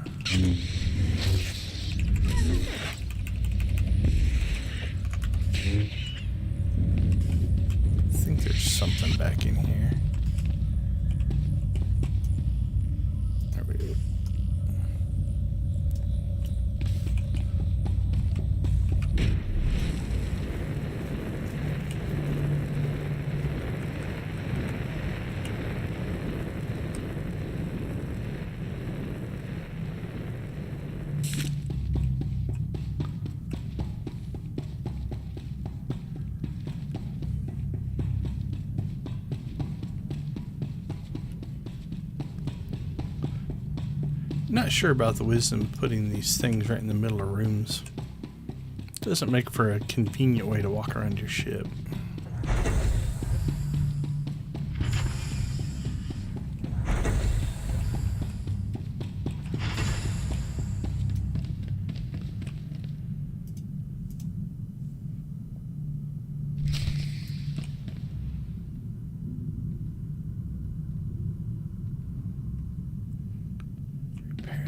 I think there's something back in here. There we go. Not sure about the wisdom of putting these things right in the middle of rooms. Doesn't make for a convenient way to walk around your ship.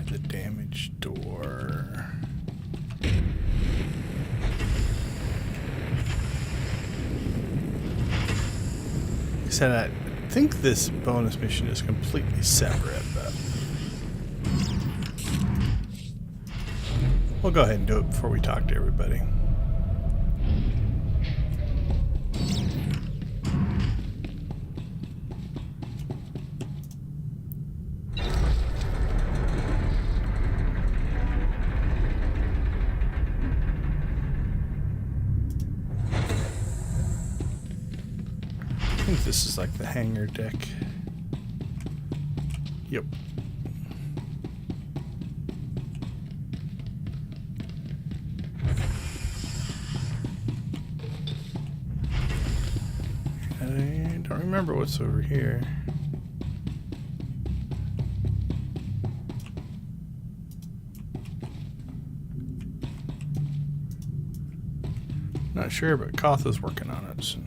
The damaged door. Like I said, I think this bonus mission is completely separate, but we'll go ahead and do it before we talk to everybody. I think this is like the hangar deck. Yep. I don't remember what's over here. Not sure, but KOTFE's working on it. So.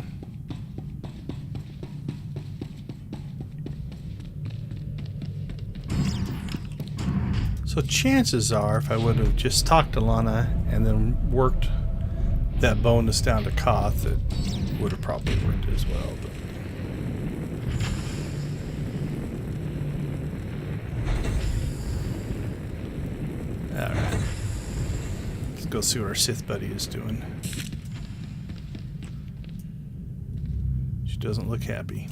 So chances are, if I would have just talked to Lana and then worked that bonus down to KOTFE, it would have probably worked as well. But alright. Let's go see what our Sith buddy is doing. She doesn't look happy.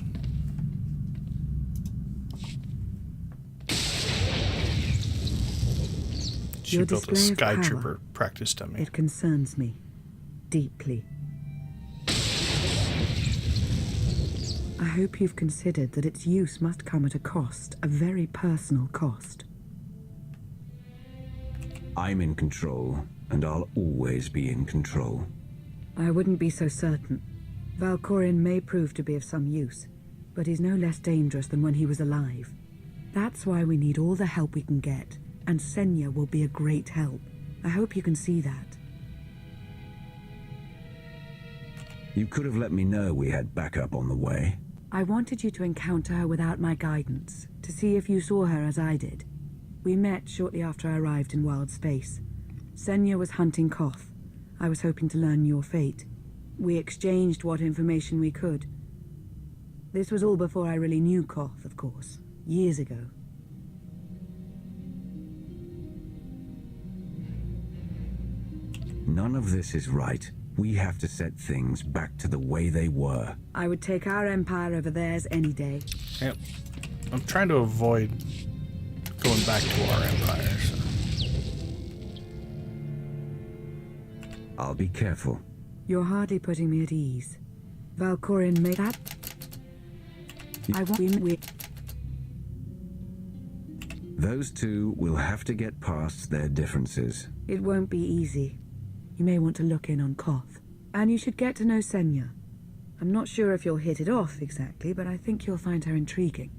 She Your built a display of Sky power, Trooper practice dummy. It concerns me deeply. I hope you've considered that its use must come at a cost, a very personal cost. I'm in control, and I'll always be in control. I wouldn't be so certain. Valkorion may prove to be of some use, but he's no less dangerous than when he was alive. That's why we need all the help we can get, and Senya will be a great help. I hope you can see that. You could have let me know we had backup on the way. I wanted you to encounter her without my guidance, to see if you saw her as I did. We met shortly after I arrived in wild space. Senya was hunting KOTFE. I was hoping to learn your fate. We exchanged what information we could. This was all before I really knew KOTFE, of course. Years ago. None of this is right. We have to set things back to the way they were. I would take our empire over theirs any day. Yep. I'm trying to avoid going back to our empire. So. I'll be careful. You're hardly putting me at ease. Valkorion made that... I won't be with. Those two will have to get past their differences. It won't be easy. You may want to look in on KOTFE. And you should get to know Senya. I'm not sure if you'll hit it off exactly, but I think you'll find her intriguing.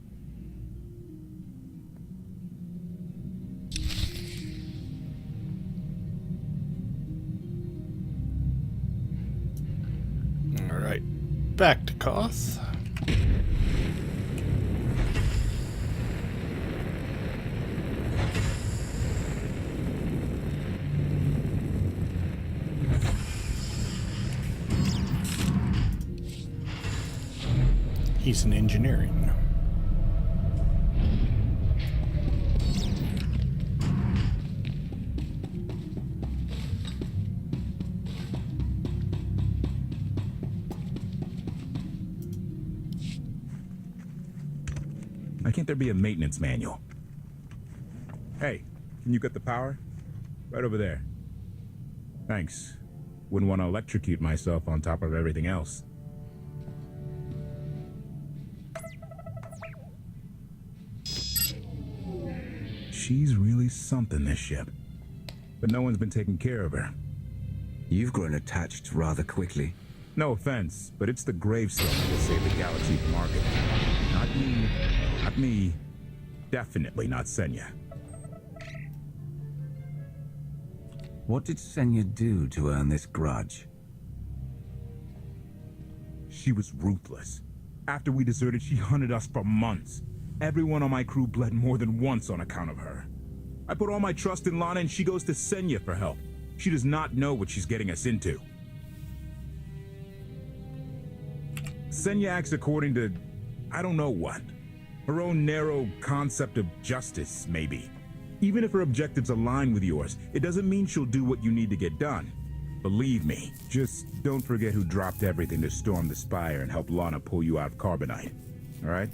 All right, back to KOTFE. He's in engineering. Why can't there be a maintenance manual? Hey, can you get the power? Right over there. Thanks. Wouldn't want to electrocute myself on top of everything else. She's really something, this ship. But no one's been taking care of her. You've grown attached rather quickly. No offense, but it's the gravestone that will save the galaxy from Arkin. Not you, not me, definitely not Senya. What did Senya do to earn this grudge? She was ruthless. After we deserted, she hunted us for months. Everyone on my crew bled more than once on account of her. I put all my trust in Lana and she goes to Senya for help. She does not know what she's getting us into. Senya acts according to, I don't know what. Her own narrow concept of justice, maybe. Even if her objectives align with yours, it doesn't mean she'll do what you need to get done. Believe me, just don't forget who dropped everything to storm the Spire and help Lana pull you out of Carbonite. All right?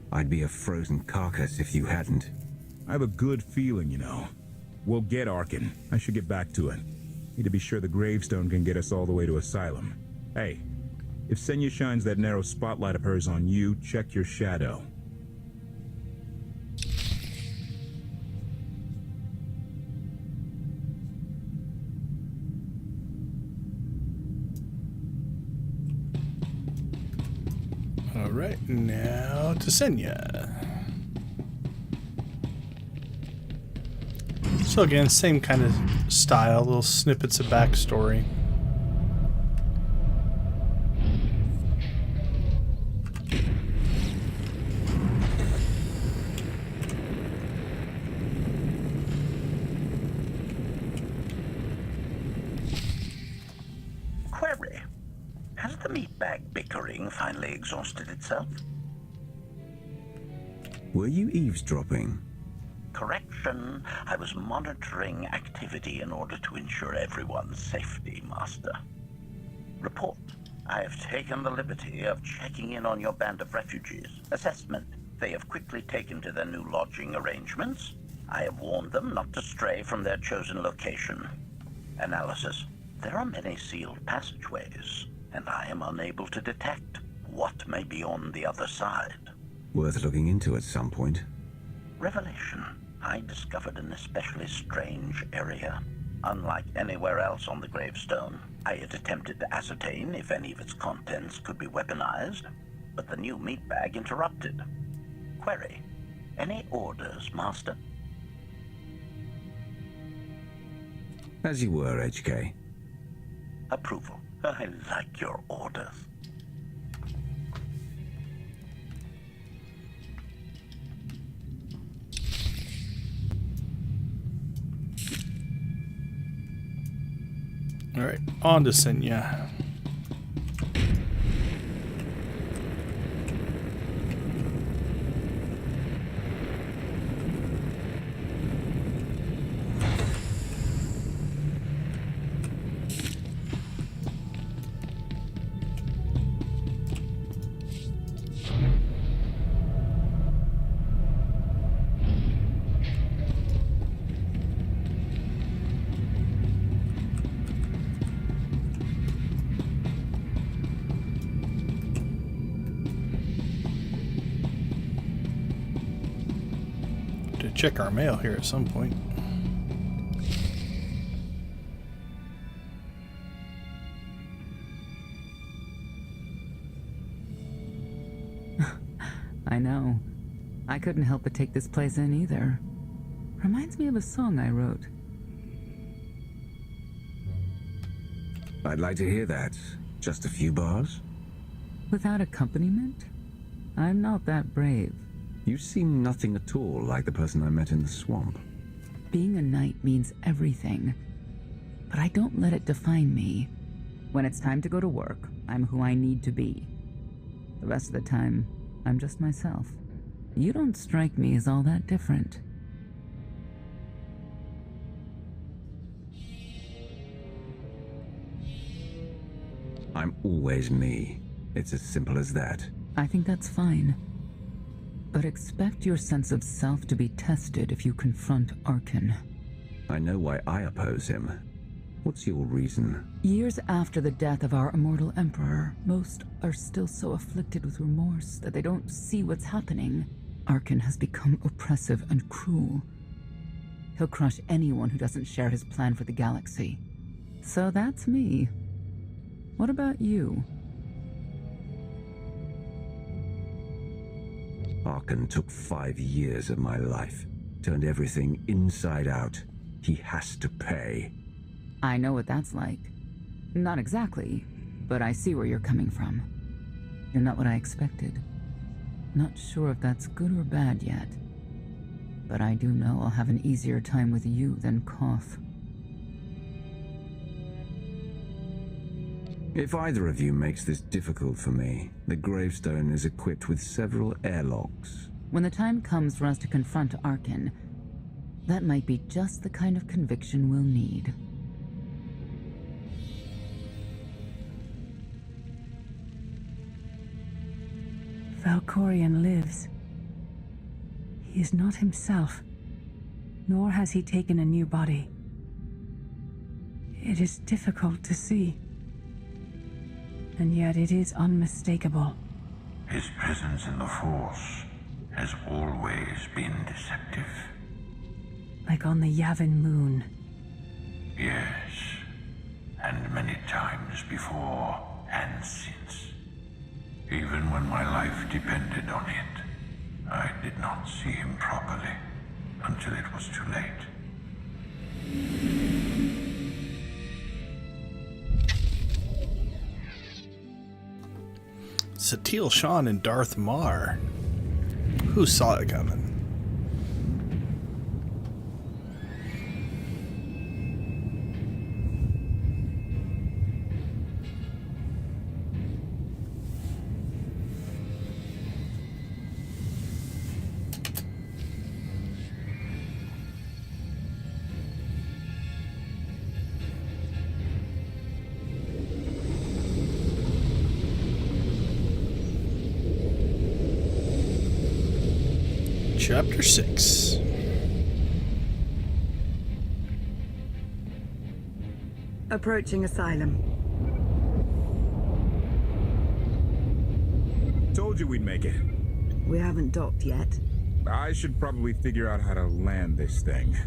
I'd be a frozen carcass if you hadn't. I have a good feeling, you know. We'll get Arkin. I should get back to it. Need to be sure the gravestone can get us all the way to Asylum. Hey, if Senya shines that narrow spotlight of hers on you, check your shadow. All right, now to Senya. So again, same kind of style, little snippets of backstory. Query. Has the meatbag bickering finally exhausted itself? Were you eavesdropping? Correction. I was monitoring activity in order to ensure everyone's safety, Master. Report. I have taken the liberty of checking in on your band of refugees. Assessment. They have quickly taken to their new lodging arrangements. I have warned them not to stray from their chosen location. Analysis. There are many sealed passageways, and I am unable to detect what may be on the other side. Worth looking into at some point. Revelation. I discovered an especially strange area. Unlike anywhere else on the gravestone, I had attempted to ascertain if any of its contents could be weaponized, but the new meatbag interrupted. Query. Any orders, Master? As you were, HK. Approval. I like your orders. All right, on to Senya. to check our mail here at some point. I know. I couldn't help but take this place in either. Reminds me of a song I wrote. I'd like to hear that. Just a few bars? Without accompaniment? I'm not that brave. You seem nothing at all like the person I met in the swamp. Being a knight means everything, but I don't let it define me. When it's time to go to work, I'm who I need to be. The rest of the time, I'm just myself. You don't strike me as all that different. I'm always me. It's as simple as that. I think that's fine. But expect your sense of self to be tested if you confront Arkin. I know why I oppose him. What's your reason? Years after the death of our immortal emperor, most are still so afflicted with remorse that they don't see what's happening. Arkin has become oppressive and cruel. He'll crush anyone who doesn't share his plan for the galaxy. So that's me. What about you? Arkin took 5 years of my life. Turned everything inside out. He has to pay. I know what that's like. Not exactly, but I see where you're coming from. You're not what I expected. Not sure if that's good or bad yet. But I do know I'll have an easier time with you than KOTFE. If either of you makes this difficult for me, the gravestone is equipped with several airlocks. When the time comes for us to confront Arkin, that might be just the kind of conviction we'll need. Valkorion lives. He is not himself, nor has he taken a new body. It is difficult to see, and yet it is unmistakable. His presence in the Force has always been deceptive. Like on the Yavin moon. Yes, and many times before and since. Even when my life depended on it, I did not see him properly until it was too late. Satele Shan and Darth Mar. Who saw it coming? Chapter 6. Approaching Asylum. Told you we'd make it. We haven't docked yet. I should probably figure out how to land this thing.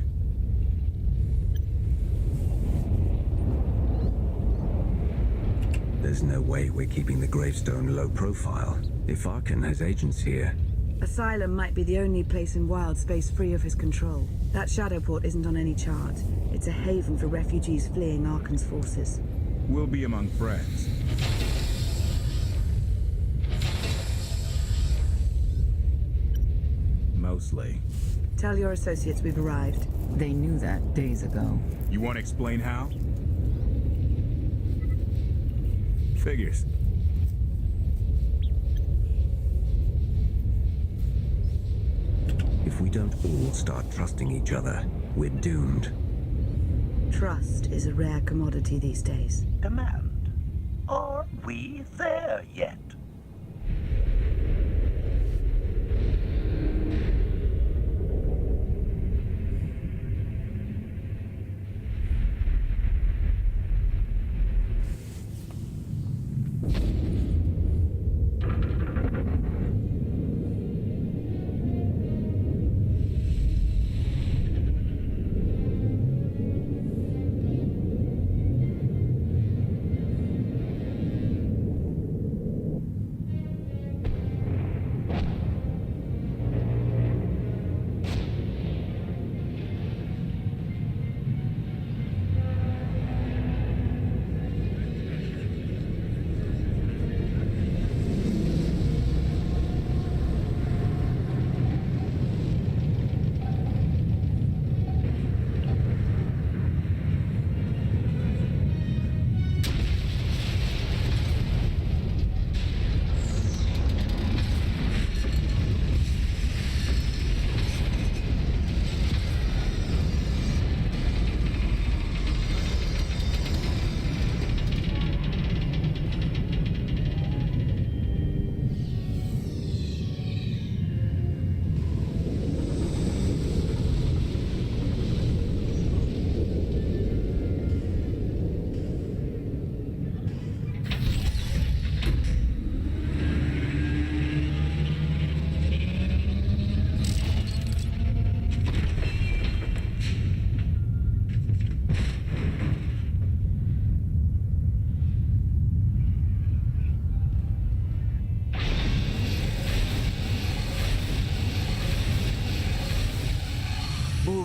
There's no way we're keeping the gravestone low profile. If Arkin has agents here. Asylum might be the only place in wild space free of his control. That Shadowport isn't on any chart. It's a haven for refugees fleeing Arkin's forces. We'll be among friends. Mostly. Tell your associates we've arrived. They knew that days ago. You want to explain how? Figures. If we don't all start trusting each other, we're doomed. Trust is a rare commodity these days. Demand. Are we there yet?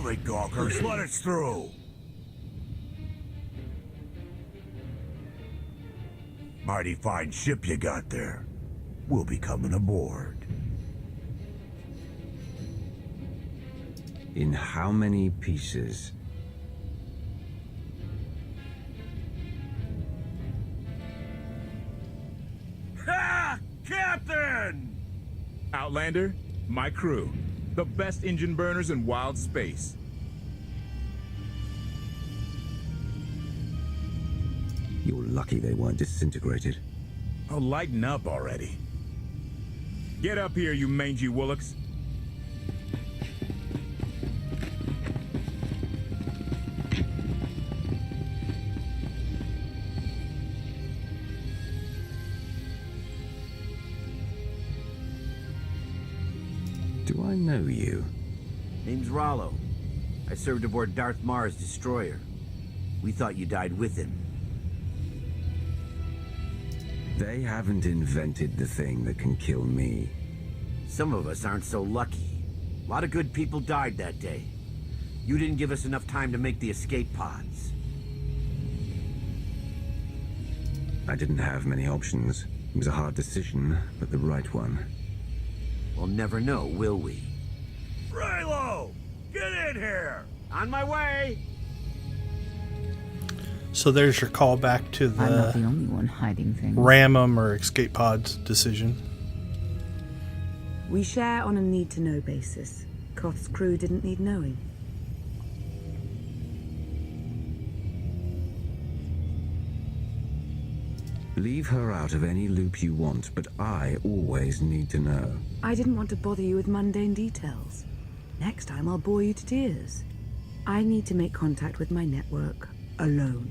it, Gawkers. Let us through. Mighty fine ship you got there. We'll be coming aboard. In how many pieces? Ha! Captain! Outlander, my crew. The best engine burners in wild space. You're lucky they weren't disintegrated. Oh, lighten up already. Get up here, you mangy woolocks. Do I know you? Name's Rollo. I served aboard Darth Mar's destroyer. We thought you died with him. They haven't invented the thing that can kill me. Some of us aren't so lucky. A lot of good people died that day. You didn't give us enough time to make the escape pods. I didn't have many options. It was a hard decision, but the right one. We'll never know, will we? Raylo! Get in here! On my way! So there's your callback to I'm not the the only one hiding things. ram 'em or escape pods decision. We share on a need-to-know basis. KOTFE's crew didn't need knowing. Leave her out of any loop you want, but I always need to know. I didn't want to bother you with mundane details. Next time I'll bore you to tears. I need to make contact with my network alone.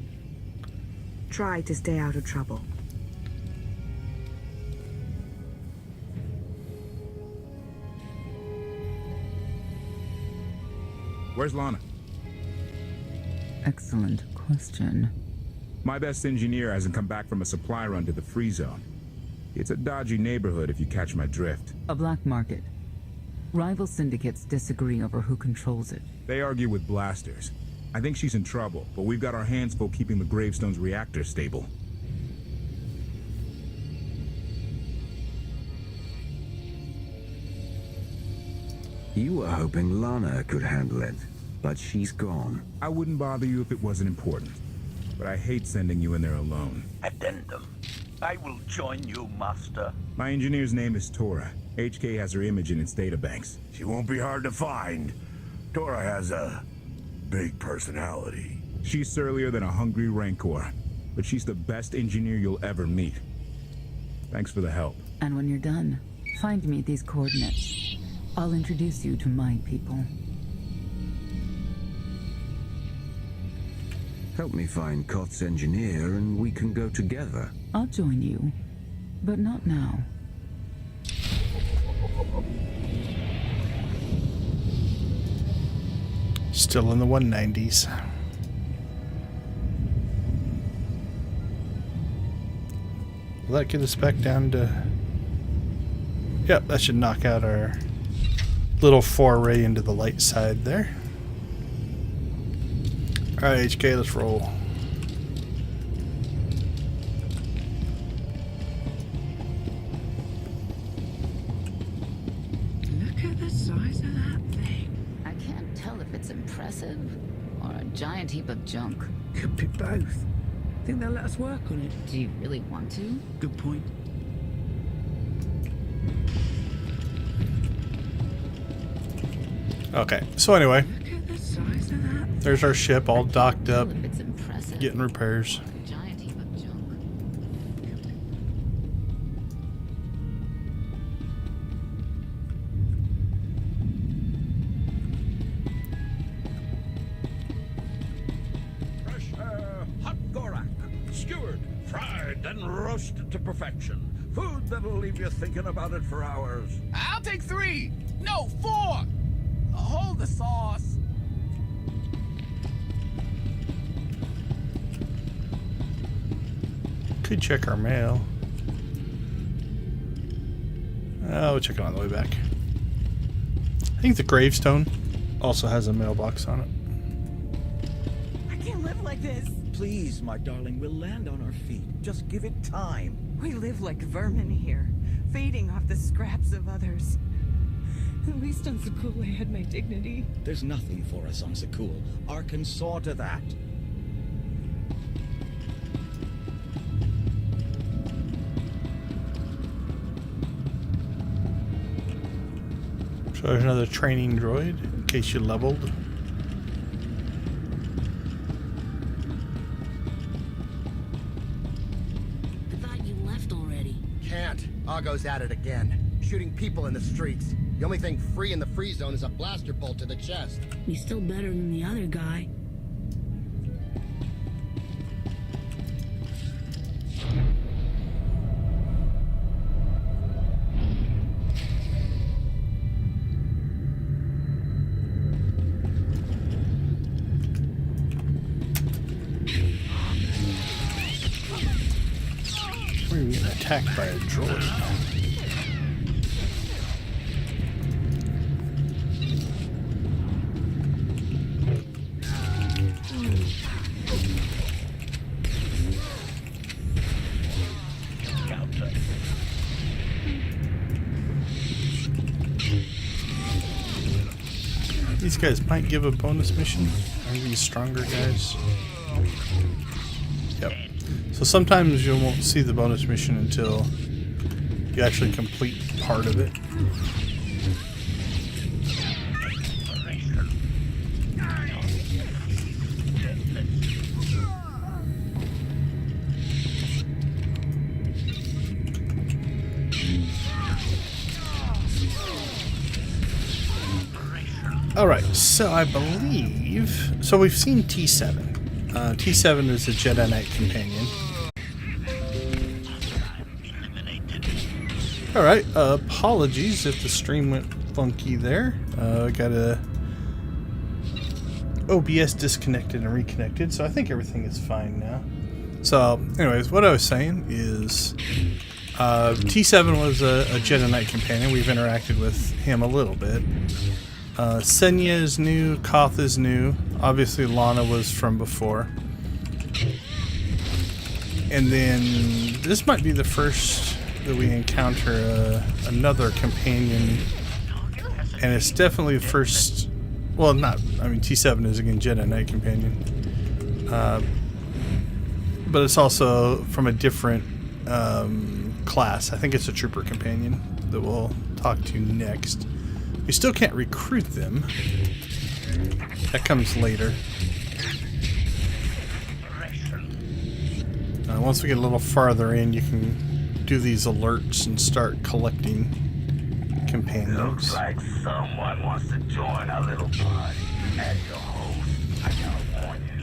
Try to stay out of trouble. Where's Lana? Excellent question. My best engineer hasn't come back from a supply run to the free zone. It's a dodgy neighborhood if you catch my drift. A black market. Rival syndicates disagree over who controls it. They argue with blasters. I think she's in trouble, but we've got our hands full keeping the Gravestone's reactor stable. You were hoping Lana could handle it, but she's gone. I wouldn't bother you if it wasn't important, but I hate sending you in there alone. Addendum. I will join you, Master. My engineer's name is Tora. HK has her image in its databanks. She won't be hard to find. Tora has a big personality. She's surlier than a hungry rancor, but she's the best engineer you'll ever meet. Thanks for the help. And when you're done, find me at these coordinates. I'll introduce you to my people. Help me find KOTFE's engineer and we can go together. I'll join you, but not now. Still in the 190s. Will that get us back down to... Yep, that should knock out our little foray into the light side there. Alright, HK, let's roll. Look at the size of that thing. I can't tell if it's impressive or a giant heap of junk. Could be both. Think they'll let us work on it? Do you really want to? Good point. Okay, so anyway, Look at the size of that. there's our ship all docked up, If it's impressive. getting repairs. A giant heap of junk. Fresh hot gorak, skewered, fried, and roasted to perfection. Food that'll leave you thinking about it for hours. I'll take 3. No, 4. Hold the sauce. Could check our mail. Oh, we'll check it on the way back. I think the gravestone Also has a mailbox on it. I can't live like this. Please, my darling, we'll land on our feet. Just give it time. We live like vermin here, feeding off the scraps of others. At least on Zakul I had my dignity. There's nothing for us on Zakul. Arkan saw to that. So there's another training droid, in case you leveled. I thought you left already. Can't. Argo's at it again. Shooting people in the streets. The only thing free in the free zone is a blaster bolt to the chest. He's still better than the other guy. We're getting attacked by a droid. These guys might give a bonus mission. Are these stronger guys? Yep. So sometimes you won't see the bonus mission until you actually complete part of it. Alright, so I believe... So we've seen T7. T7 is a Jedi Knight companion. Alright, apologies if the stream went funky there. I got a OBS disconnected and reconnected, so I think everything is fine now. So, anyways, what I was saying is T7 was a Jedi Knight companion. We've interacted with him a little bit. Senya is new, KOTFE is new. Obviously Lana was from before. And then this might be the first that we encounter another companion. And it's definitely the first... Well, not... I mean, T7 is, again, Jedi Knight companion. But it's also from a different class. I think it's a trooper companion that we'll talk to next. We still can't recruit them. That comes later. Once we get a little farther in, you can do these alerts and start collecting companions. Looks like someone wants to join our little party. As your host, I gotta warn you,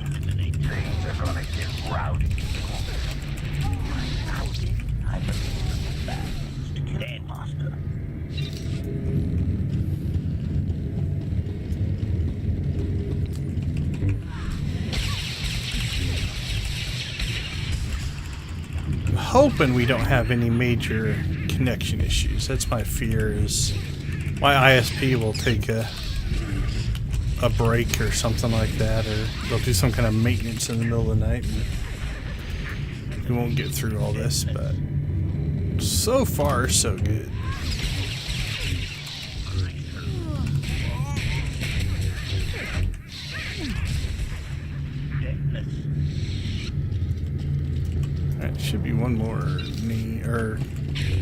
things are gonna get rowdy. I believe the best is to kill the master. Hoping we don't have any major connection issues. That's my fear, is my ISP will take a break or something like that, or they'll do some kind of maintenance in the middle of the night and we won't get through all this, but so far so good. Alright, should be one more knee or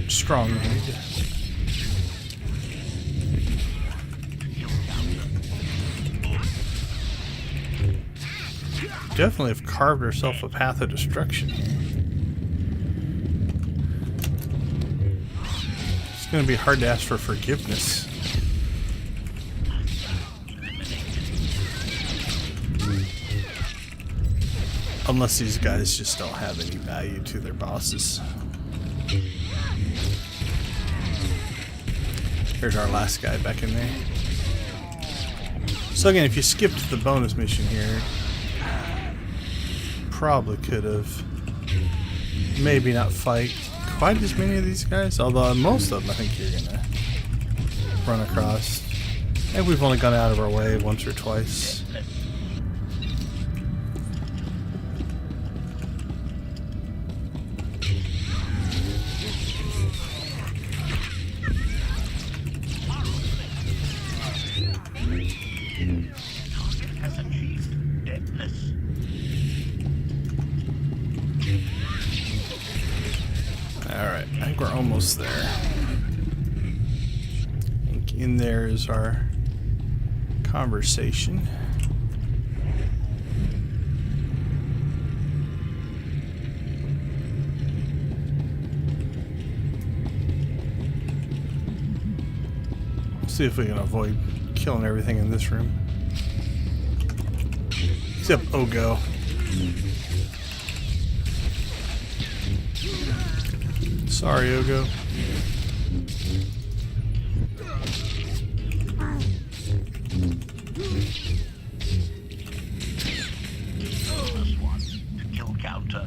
strong need. Definitely have carved ourselves a path of destruction here. It's going to be hard to ask for forgiveness. Unless these guys just don't have any value to their bosses. Here's our last guy back in there. So again, if you skipped the bonus mission here, probably could have maybe not fight quite as many of these guys, although most of them I think you're gonna run across. And we've only gone out of our way once or twice. Has achieved deadness. Alright, I think we're almost there. I think in there is our conversation. See if we can avoid killing everything in this room. Except Ogo. Sorry, Ogo. This one, the kill counter.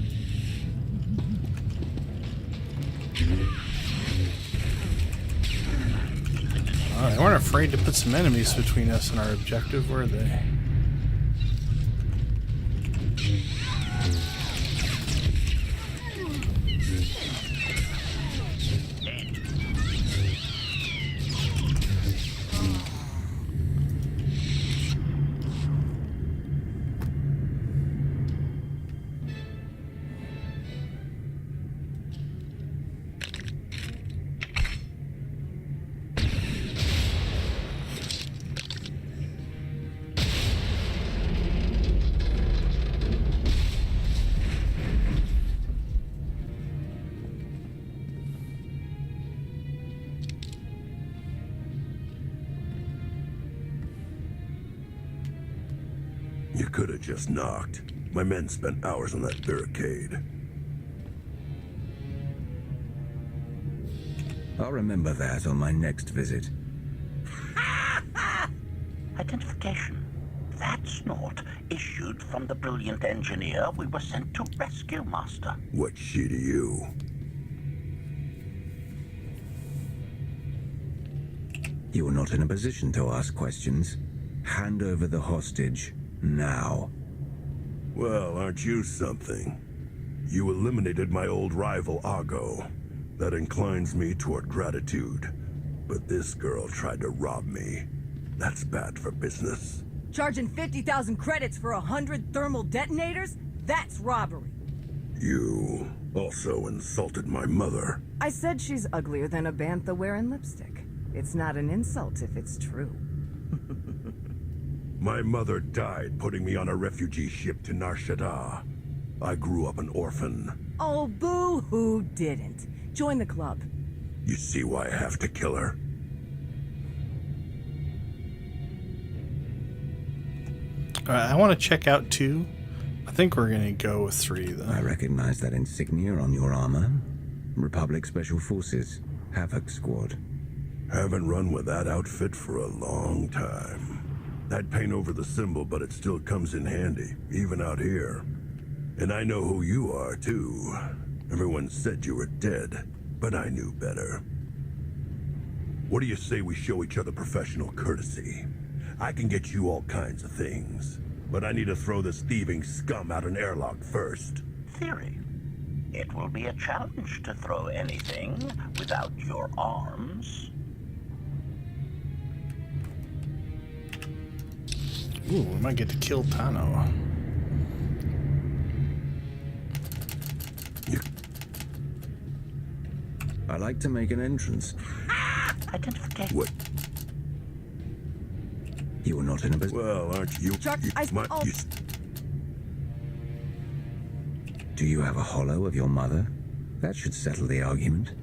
Alright, weren't afraid to put some enemies between us and our objective, were they? You could have just knocked. My men spent hours on that barricade. I'll remember that on my next visit. Identification. That snort issued from the brilliant engineer we were sent to rescue, Master. What's she to you? You are not in a position to ask questions. Hand over the hostage. Now. Well, aren't you something? You eliminated my old rival, Argo. That inclines me toward gratitude. But this girl tried to rob me. That's bad for business. Charging 50,000 credits for 100 thermal detonators? That's robbery. You also insulted my mother. I said she's uglier than a bantha wearing lipstick. It's not an insult if it's true. My mother died putting me on a refugee ship to Nar Shaddaa. I grew up an orphan. Oh, boo-hoo didn't. Join the club. You see why I have to kill her? Alright, I want to check out 2. I think we're going to go with 3, though. I recognize that insignia on your armor. Republic Special Forces. Havoc Squad. Haven't run with that outfit for a long time. I'd paint over the symbol, but it still comes in handy, even out here. And I know who you are, too. Everyone said you were dead, but I knew better. What do you say we show each other professional courtesy? I can get you all kinds of things, but I need to throw this thieving scum out an airlock first. Theory. It will be a challenge to throw anything without your arms. Ooh, we might get to kill Tano. I like to make an entrance. Identification. What? You are not in a position. Well, aren't you? Do you have a hollow of your mother? That should settle the argument.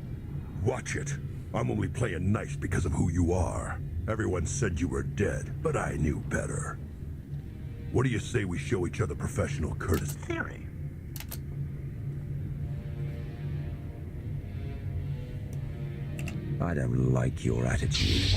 Watch it. I'm only playing nice because of who you are. Everyone said you were dead, but I knew better. What do you say we show each other professional courtesy? Theory. I don't like your attitude.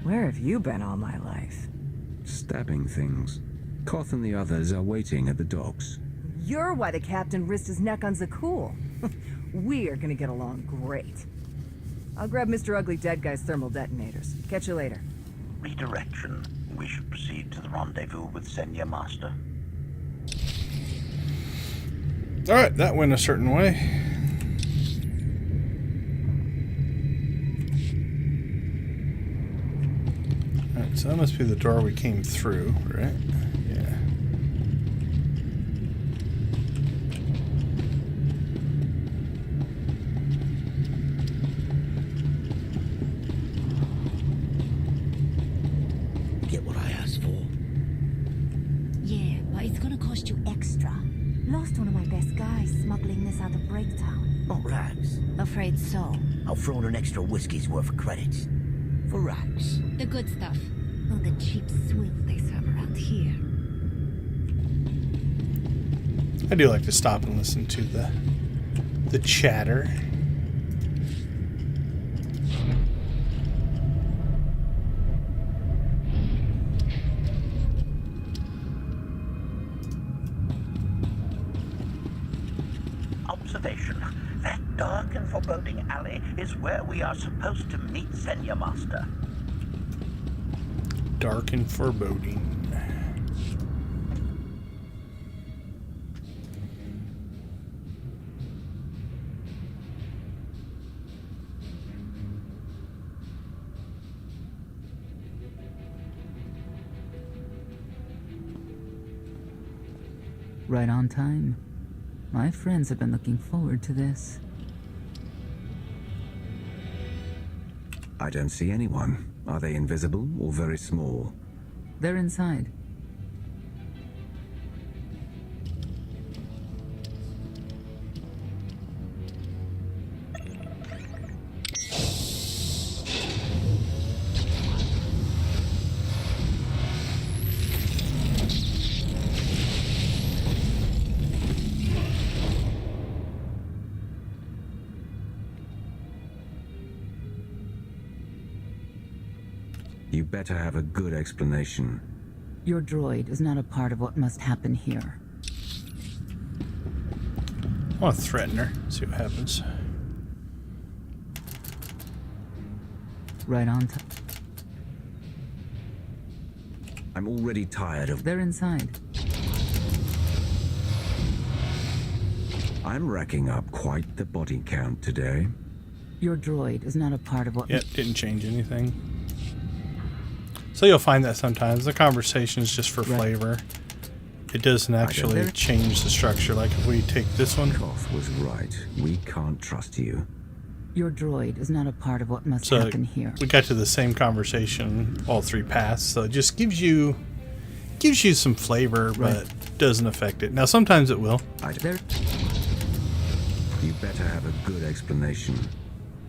Where have you been all my life? Stabbing things. Koth and the others are waiting at the docks. You're why the captain risked his neck on Zakul. We're gonna get along great. I'll grab Mr. Ugly Dead Guy's thermal detonators. Catch you later. Redirection. We should proceed to the rendezvous with Senya Master. Alright, that went a certain way. Alright, so that must be the door we came through, right? Yeah. Get what I asked for. Yeah, but it's gonna cost you extra. Lost one of my best guys smuggling this out of Breaktown. Oh, Rags. Afraid so. I'll throw in an extra whiskey's worth of credits. For Rags. The good stuff. Not the cheap swill they serve around here. I do like to stop and listen to the chatter. Observation. That dark and foreboding alley is where we are supposed to meet Senya Master. Dark and foreboding. Right on time. My friends have been looking forward to this. I don't see anyone. Are they invisible or very small? They're inside. You better have a good explanation. Your droid is not a part of what must happen here. I want to threaten her, see what happens. Right on time. I'm already tired of... They're inside. I'm racking up quite the body count today. Your droid is not a part of what... Yep, didn't change anything. So you'll find that sometimes the conversation is just for flavor. It doesn't actually change the structure. Like if we take this one... Koth was right. We can't trust you. Your droid is not a part of what must happen here. We got to the same conversation all three paths, so it just gives you some flavor, but doesn't affect it. Now sometimes it will. You better have a good explanation.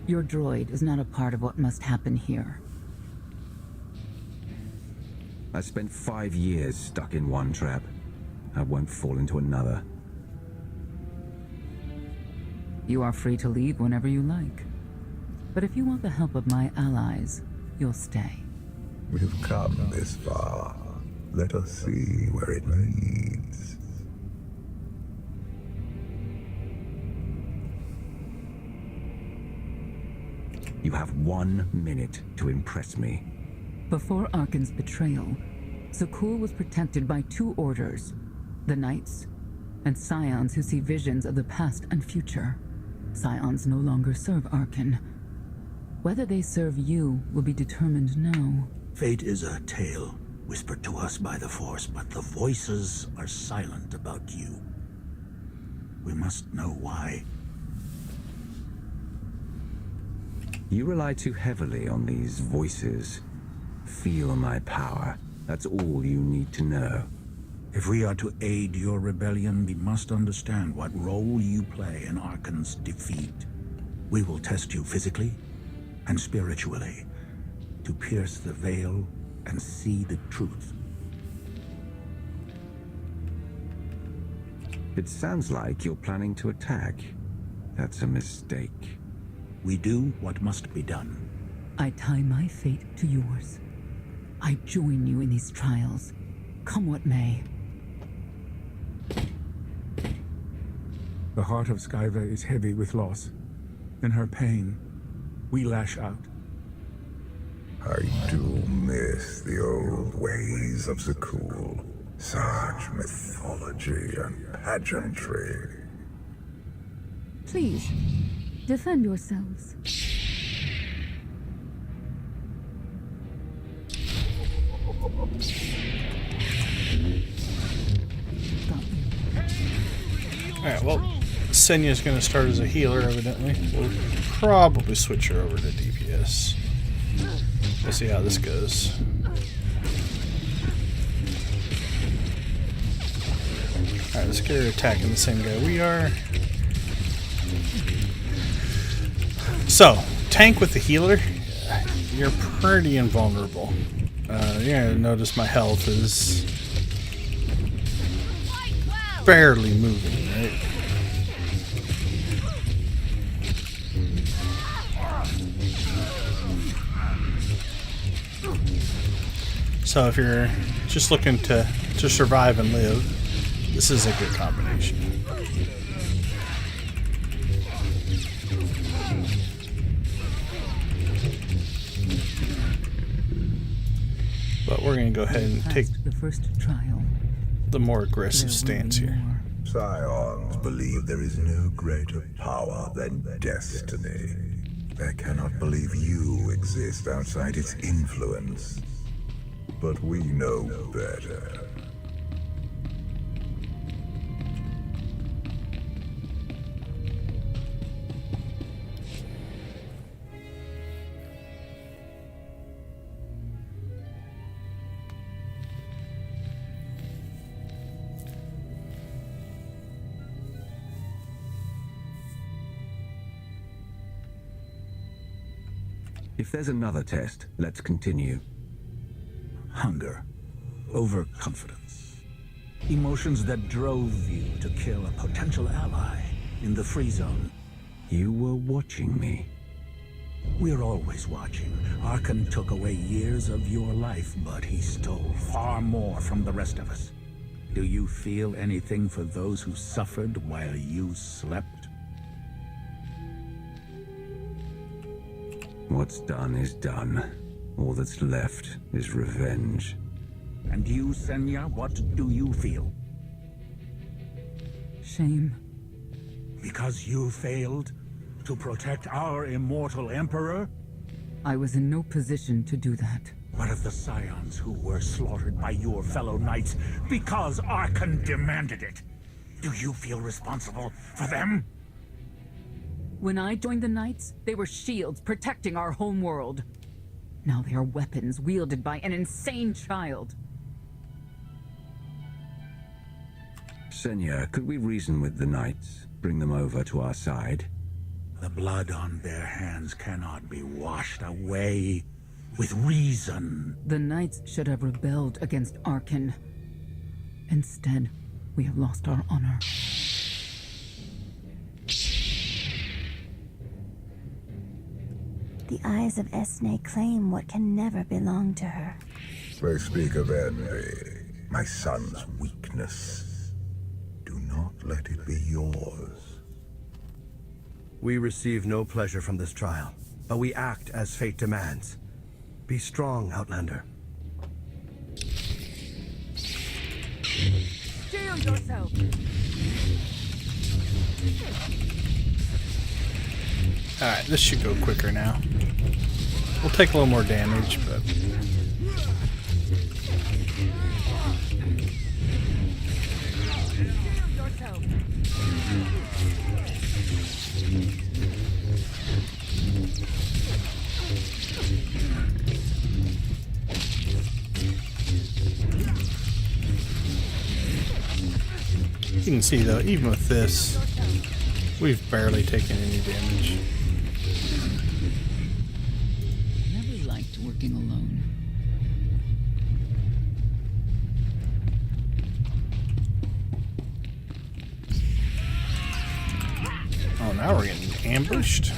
Your droid is not a part of what must happen here. I spent 5 years stuck in one trap. I won't fall into another. You are free to leave whenever you like. But if you want the help of my allies, you'll stay. We've come this far. Let us see where it leads. You have 1 minute to impress me. Before Arkan's betrayal, Zakul was protected by 2 orders, the Knights and Scions who see visions of the past and future. Scions no longer serve Arkan. Whether they serve you will be determined now. Fate is a tale whispered to us by the Force, but the voices are silent about you. We must know why. You rely too heavily on these voices. Feel my power. That's all you need to know. If we are to aid your rebellion, we must understand what role you play in Arkan's defeat. We will test you physically and spiritually to pierce the veil and see the truth. It sounds like you're planning to attack. That's a mistake. We do what must be done. I tie my fate to yours. I join you in these trials. come what may. The heart of Skyva is heavy with loss. In her pain, we lash out. I do miss the old ways of Zakul. Such mythology and pageantry. Please, defend yourselves. Alright, well, Senya's going to start as a healer, evidently. We'll probably switch her over to DPS. We'll see how this goes. Alright, let's get her attacking the same guy we are. So, tank with the healer, you're pretty invulnerable. You're going to notice my health is barely moving, right? So if you're just looking to survive and live, this is a good combination. But we're going to go ahead and take the first trial. The more aggressive stance here. Scions believe there is no greater power than destiny. They cannot believe you exist outside its influence. But we know better. If there's another test, let's continue. Hunger. Overconfidence. Emotions that drove you to kill a potential ally in the free zone. You were watching me. We're always watching. Arkan took away years of your life, but he stole far more from the rest of us. Do you feel anything for those who suffered while you slept? What's done is done. All that's left is revenge. And you, Senya, what do you feel? Shame. Because you failed to protect our immortal Emperor? I was in no position to do that. What of the Scions who were slaughtered by your fellow knights because Arkan demanded it? Do you feel responsible for them? When I joined the Knights, they were shields protecting our home world. Now they are weapons wielded by an insane child. Senya, could we reason with the Knights? Bring them over to our side? The blood on their hands cannot be washed away with reason. The Knights should have rebelled against Arkan. Instead, we have lost our honor. The eyes of Esne claim what can never belong to her. They speak of envy, my son's weakness. Do not let it be yours. We receive no pleasure from this trial, but we act as fate demands. Be strong, Outlander. Shield yourself! Alright, this should go quicker now. We'll take a little more damage, but... You can see though, even with this, we've barely taken any damage. Never liked working alone. Oh, now we're getting ambushed.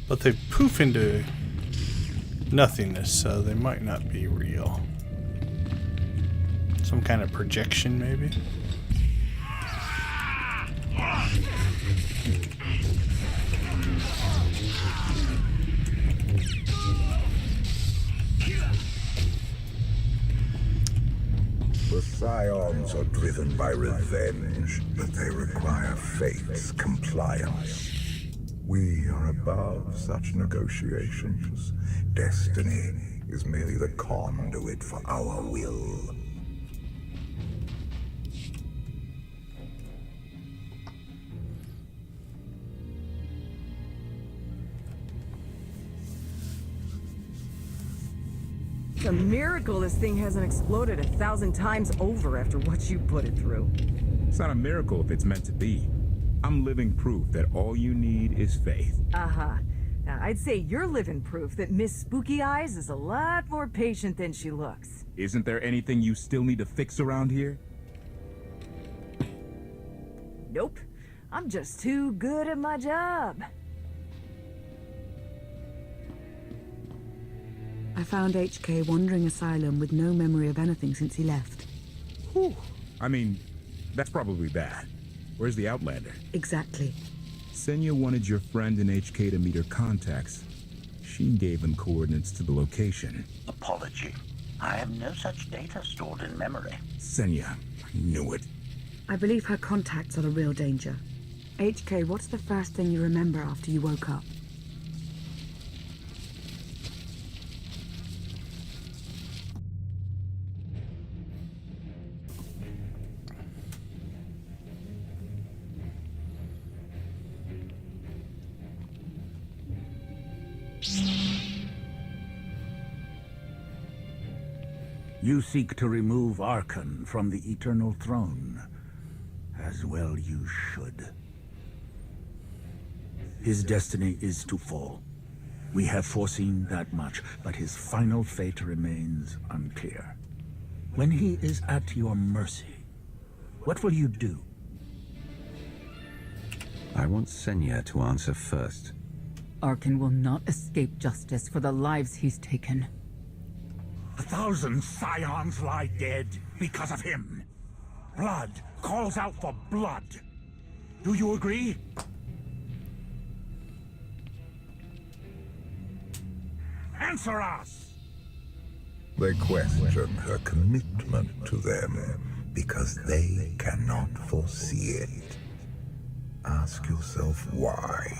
But they poof into nothingness, so they might not be real. Some kind of projection, maybe? The Scions are driven by revenge, but they require fate's compliance. We are above such negotiations. Destiny is merely the conduit for our will. It's a miracle this thing hasn't exploded 1,000 times over after what you put it through. It's not a miracle if it's meant to be. I'm living proof that all you need is faith. Uh-huh. Now, I'd say you're living proof that Miss Spooky Eyes is a lot more patient than she looks. Isn't there anything you still need to fix around here? Nope. I'm just too good at my job. I found HK wandering asylum with no memory of anything since he left. Whew. I mean, that's probably bad. Where's the Outlander? Exactly. Senya wanted your friend in HK to meet her contacts. She gave him coordinates to the location. Apology. I have no such data stored in memory. Senya, I knew it. I believe her contacts are the real danger. HK, what's the first thing you remember after you woke up? You seek to remove Arkan from the Eternal Throne. As well you should. His destiny is to fall. We have foreseen that much, but his final fate remains unclear. When he is at your mercy, what will you do? I want Senya to answer first. Arkan will not escape justice for the lives he's taken. 1,000 Scions lie dead because of him. Blood calls out for blood. Do you agree? Answer us! They question her commitment to them because they cannot foresee it. Ask yourself why.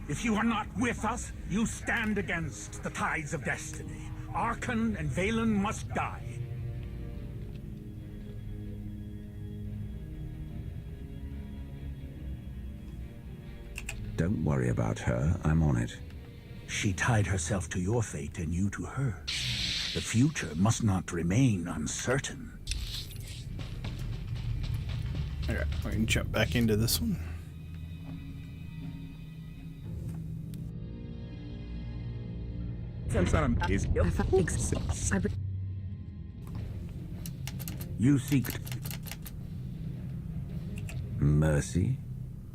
If you are not with us, you stand against the tides of destiny. Arkan and Valen must die. Don't worry about her, I'm on it. She tied herself to your fate and you to her. The future must not remain uncertain. Alright, we can jump back into this one. You seek mercy?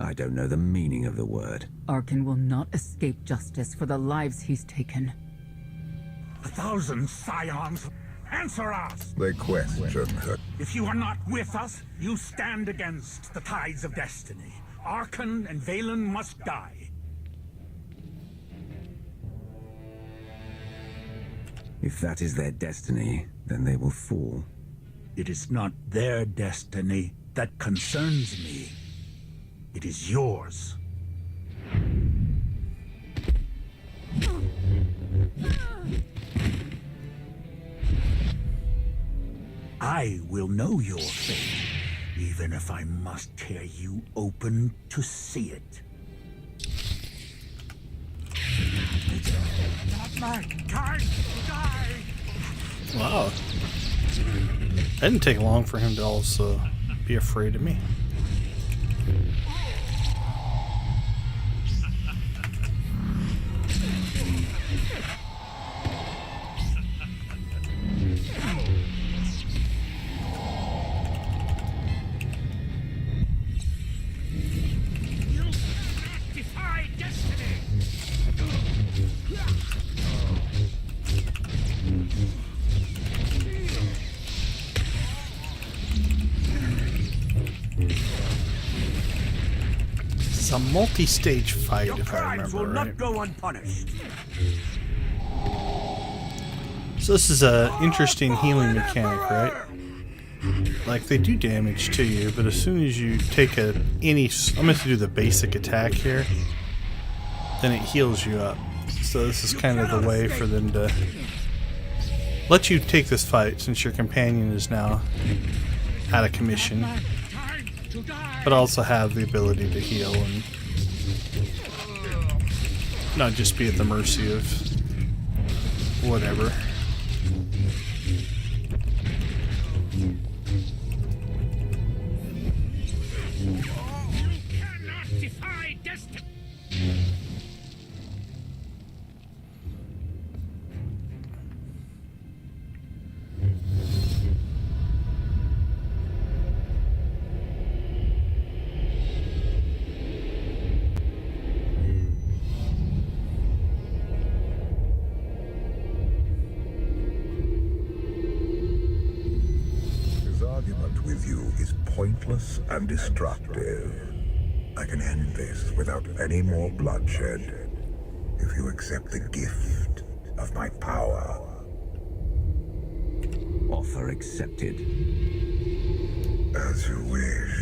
I don't know the meaning of the word. Arkan will not escape justice for the lives he's taken. 1,000 Scions, answer us! They question her. If you are not with us, you stand against the tides of destiny. Arkan and Valen must die. If that is their destiny, then they will fall. It is not their destiny that concerns me. It is yours. I will know your fate, even if I must tear you open to see it. Not my kind die! Wow. That didn't take long for him to also be afraid of me. You cannot defy destiny! a multi-stage fight, Your if I crimes will remember right. not go unpunished. So this is a interesting healing mechanic, right? Like, they do damage to you, but as soon as you take I'm going to do the basic attack here, then it heals you up. So this is kind of the way for them to let you take this fight, since your companion is now out of commission, but also have the ability to heal and not just be at the mercy of whatever. With you is pointless and destructive. I can end this without any more bloodshed if you accept the gift of my power. Offer accepted. As you wish.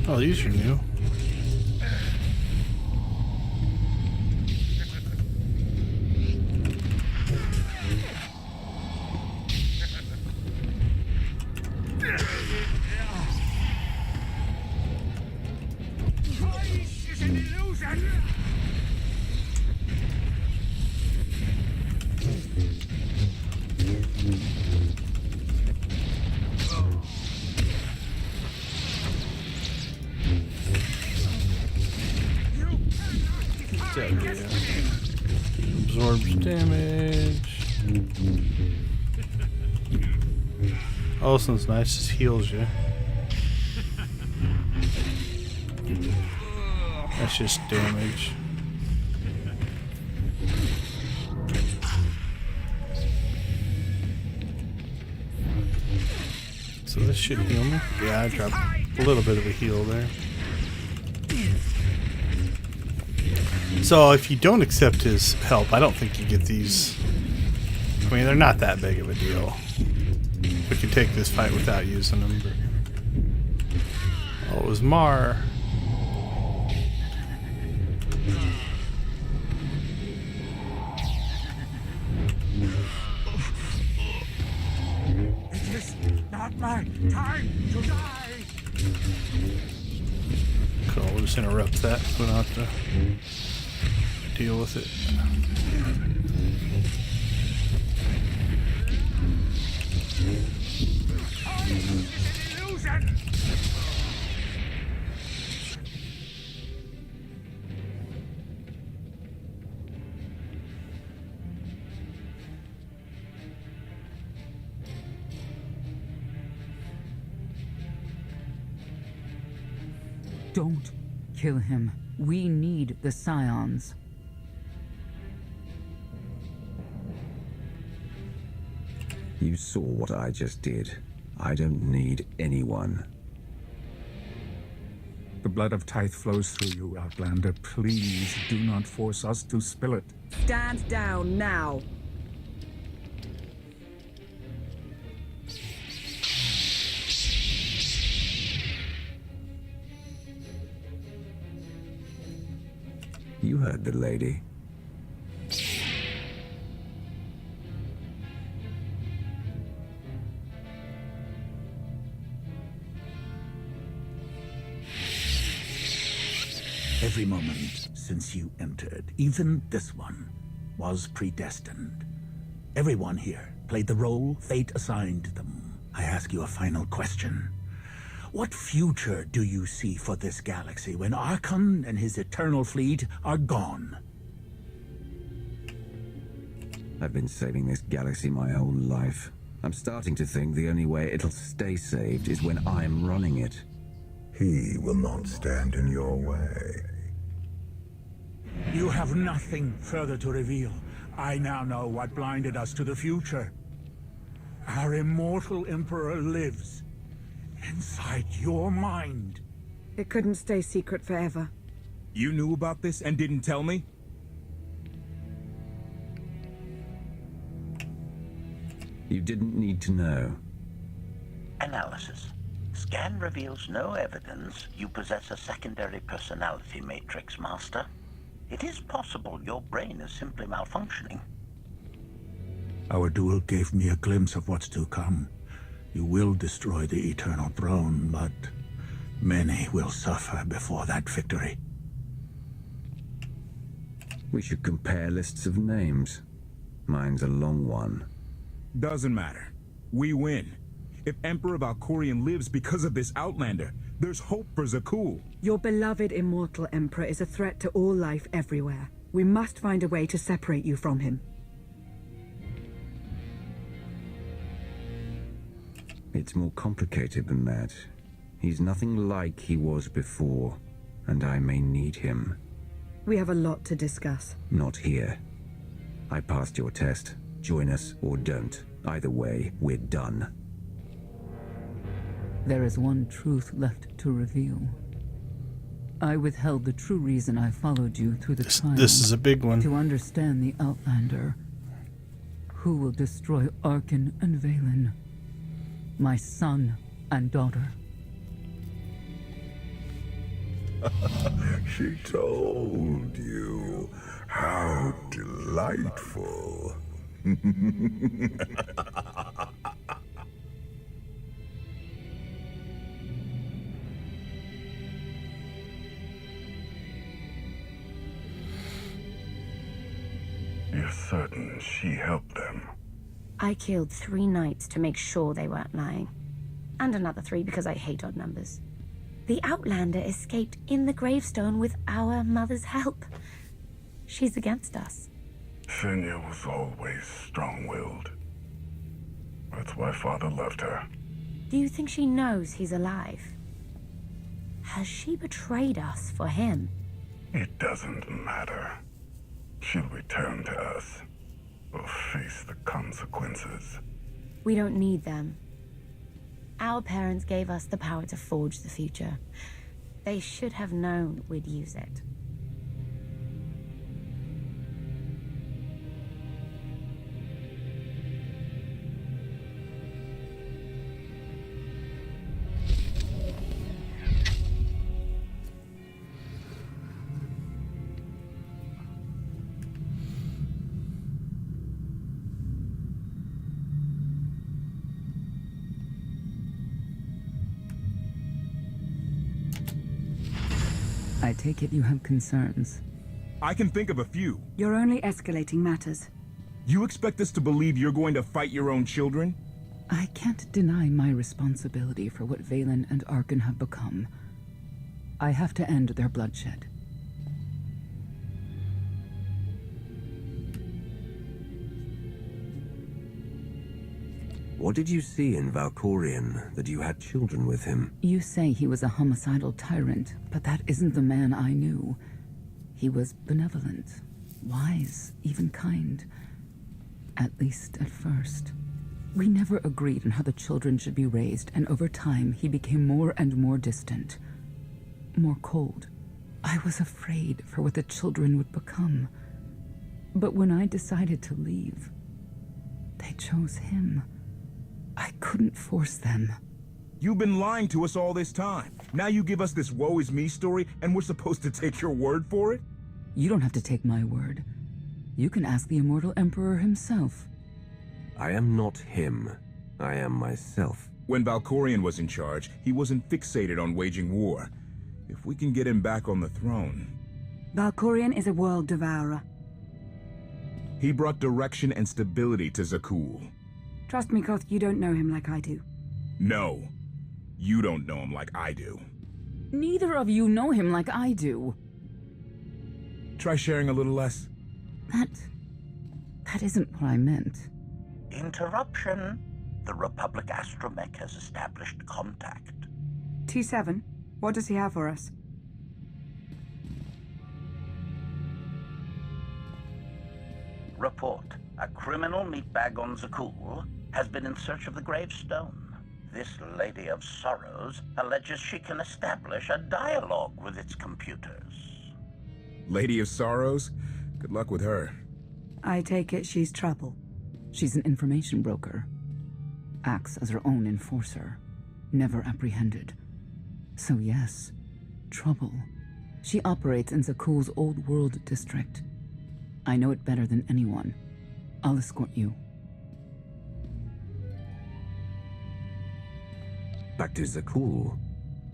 Oh, these are new. Absorbs damage. Oh, this one's nice. Just heals you. That's just damage. So this should heal me. Yeah, I dropped a little bit of a heal there. So if you don't accept his help, I don't think you get these. I mean, they're not that big of a deal. We could take this fight without using them. But... oh, it was Mar. It is not my time to die. Cool, we'll just interrupt that. We don't have to deal with it. Don't kill him. We need the Scions. You saw what I just did. I don't need anyone. The blood of Tithe flows through you, Outlander. Please do not force us to spill it. Stand down now. You heard the lady. Every moment since you entered, even this one, was predestined. Everyone here played the role fate assigned them. I ask you a final question. What future do you see for this galaxy when Archon and his eternal fleet are gone? I've been saving this galaxy my whole life. I'm starting to think the only way it'll stay saved is when I'm running it. He will not stand in your way. You have nothing further to reveal. I now know what blinded us to the future. Our immortal Emperor lives inside your mind. It couldn't stay secret forever. You knew about this and didn't tell me? You didn't need to know. Analysis. Scan reveals no evidence you possess a secondary personality matrix, Master. It is possible your brain is simply malfunctioning. Our duel gave me a glimpse of what's to come. You will destroy the Eternal Throne, but many will suffer before that victory. We should compare lists of names. Mine's a long one. Doesn't matter. We win. If Emperor Valkorion lives because of this Outlander, there's hope for Zakul. Your beloved immortal Emperor is a threat to all life everywhere. We must find a way to separate you from him. It's more complicated than that. He's nothing like he was before, and I may need him. We have a lot to discuss. Not here. I passed your test. Join us or don't. Either way, we're done. There is one truth left to reveal. I withheld the true reason I followed you through the time. This is a big one. To understand the Outlander. Who will destroy Arkin and Valen? My son and daughter. She told you. How delightful. You're certain she helped them? I killed 3 knights to make sure they weren't lying. And another 3 because I hate odd numbers. The Outlander escaped in the gravestone with our mother's help. She's against us. Senya was always strong-willed. That's why Father loved her. Do you think she knows he's alive? Has she betrayed us for him? It doesn't matter. She'll return to us. We'll face the consequences. We don't need them. Our parents gave us the power to forge the future. They should have known we'd use it. I take it you have concerns. I can think of a few. You're only escalating matters. You expect us to believe you're going to fight your own children? I can't deny my responsibility for what Valen and Arkin have become. I have to end their bloodshed. What did you see in Valkorion that you had children with him? You say he was a homicidal tyrant, but that isn't the man I knew. He was benevolent, wise, even kind. At least at first. We never agreed on how the children should be raised, and over time he became more and more distant. More cold. I was afraid for what the children would become. But when I decided to leave, they chose him. I couldn't force them. You've been lying to us all this time. Now you give us this woe is me story, and we're supposed to take your word for it? You don't have to take my word. You can ask the Immortal Emperor himself. I am not him. I am myself. When Valkorion was in charge, he wasn't fixated on waging war. If we can get him back on the throne... Valkorion is a world devourer. He brought direction and stability to Zakul. Trust me, Koth, you don't know him like I do. No. You don't know him like I do. Neither of you know him like I do. Try sharing a little less. That isn't what I meant. Interruption. The Republic astromech has established contact. T7, what does he have for us? Report. A criminal meatbag on Zakul has been in search of the gravestone. This Lady of Sorrows alleges she can establish a dialogue with its computers. Lady of Sorrows? Good luck with her. I take it she's trouble. She's an information broker. Acts as her own enforcer. Never apprehended. So yes, trouble. She operates in Zakul's Old World district. I know it better than anyone. I'll escort you. Back to Zakul.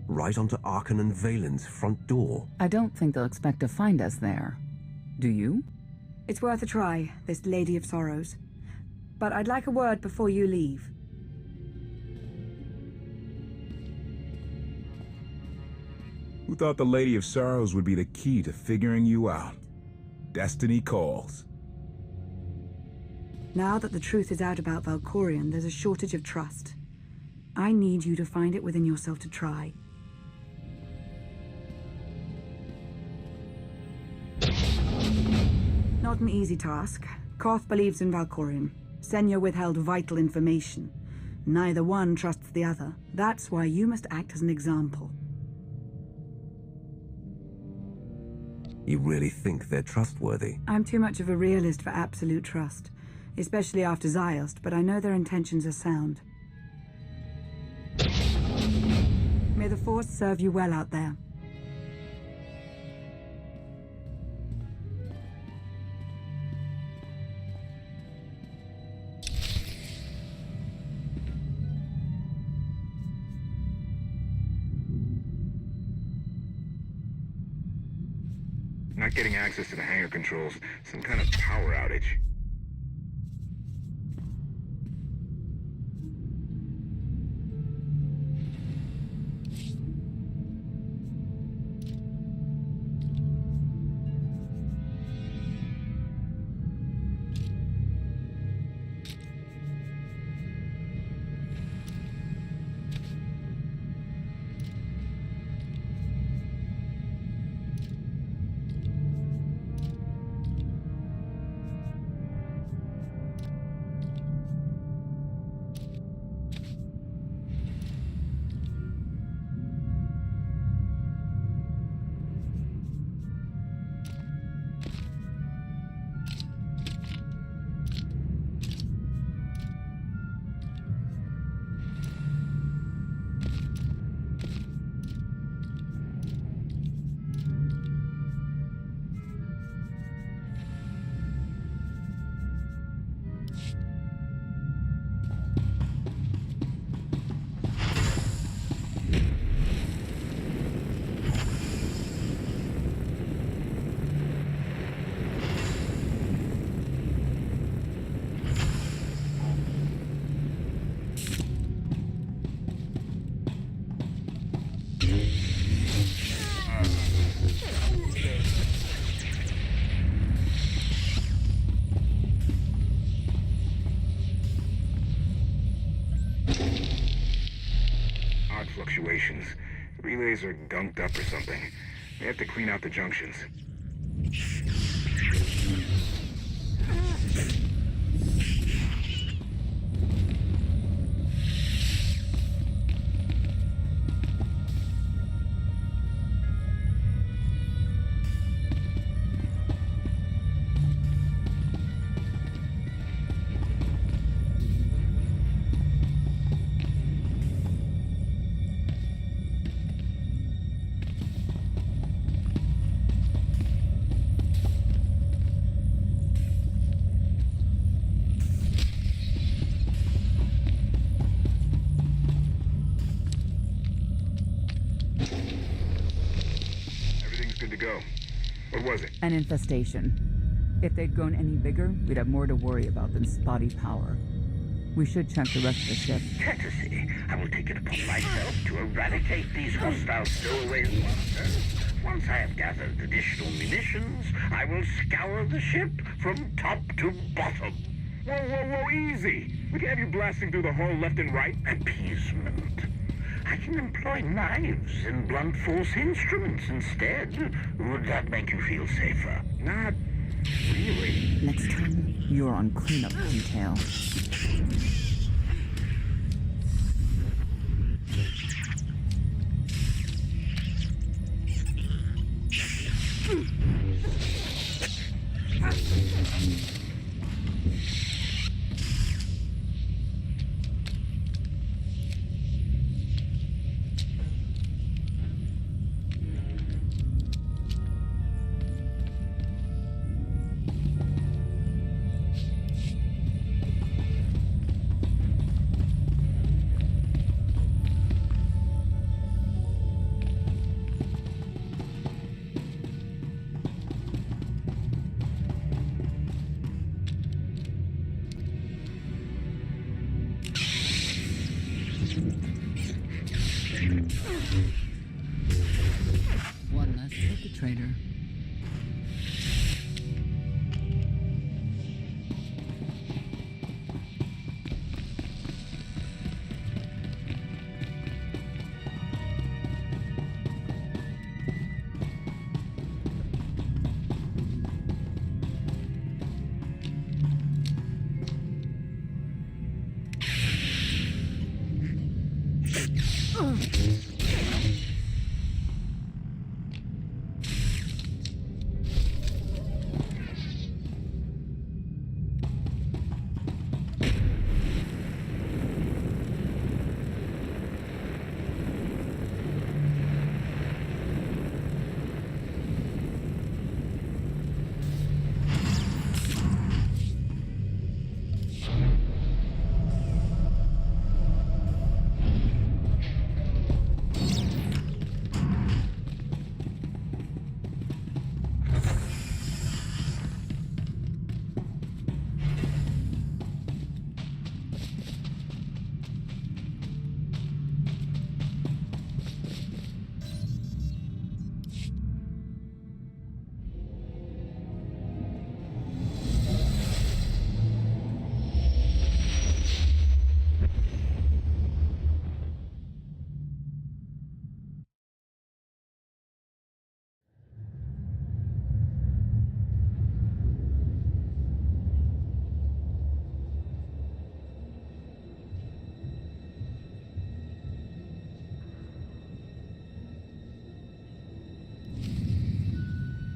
Right onto Arkan and Valen's front door. I don't think they'll expect to find us there. Do you? It's worth a try, this Lady of Sorrows. But I'd like a word before you leave. Who thought the Lady of Sorrows would be the key to figuring you out? Destiny calls. Now that the truth is out about Valkorion, there's a shortage of trust. I need you to find it within yourself to try. Not an easy task. KOTFE believes in Valkorion. Senya withheld vital information. Neither one trusts the other. That's why you must act as an example. You really think they're trustworthy? I'm too much of a realist for absolute trust, especially after Ziost, but I know their intentions are sound. May the Force serve you well out there. Not getting access to the hangar controls. Some kind of power outage. Fluctuations. Relays are gunked up or something. They have to clean out the junctions. An infestation. If they'd grown any bigger, we'd have more to worry about than spotty power. We should check the rest of the ship. Courtesy. I will take it upon myself to eradicate these hostile stowaways monsters. Once I have gathered additional munitions, I will scour the ship from top to bottom. Whoa, easy! We can have you blasting through the hull left and right. Appeasement. I can employ knives and blunt force instruments instead. Would that make you feel safer? Not really. Next time, you're on cleanup detail. One less perpetrator.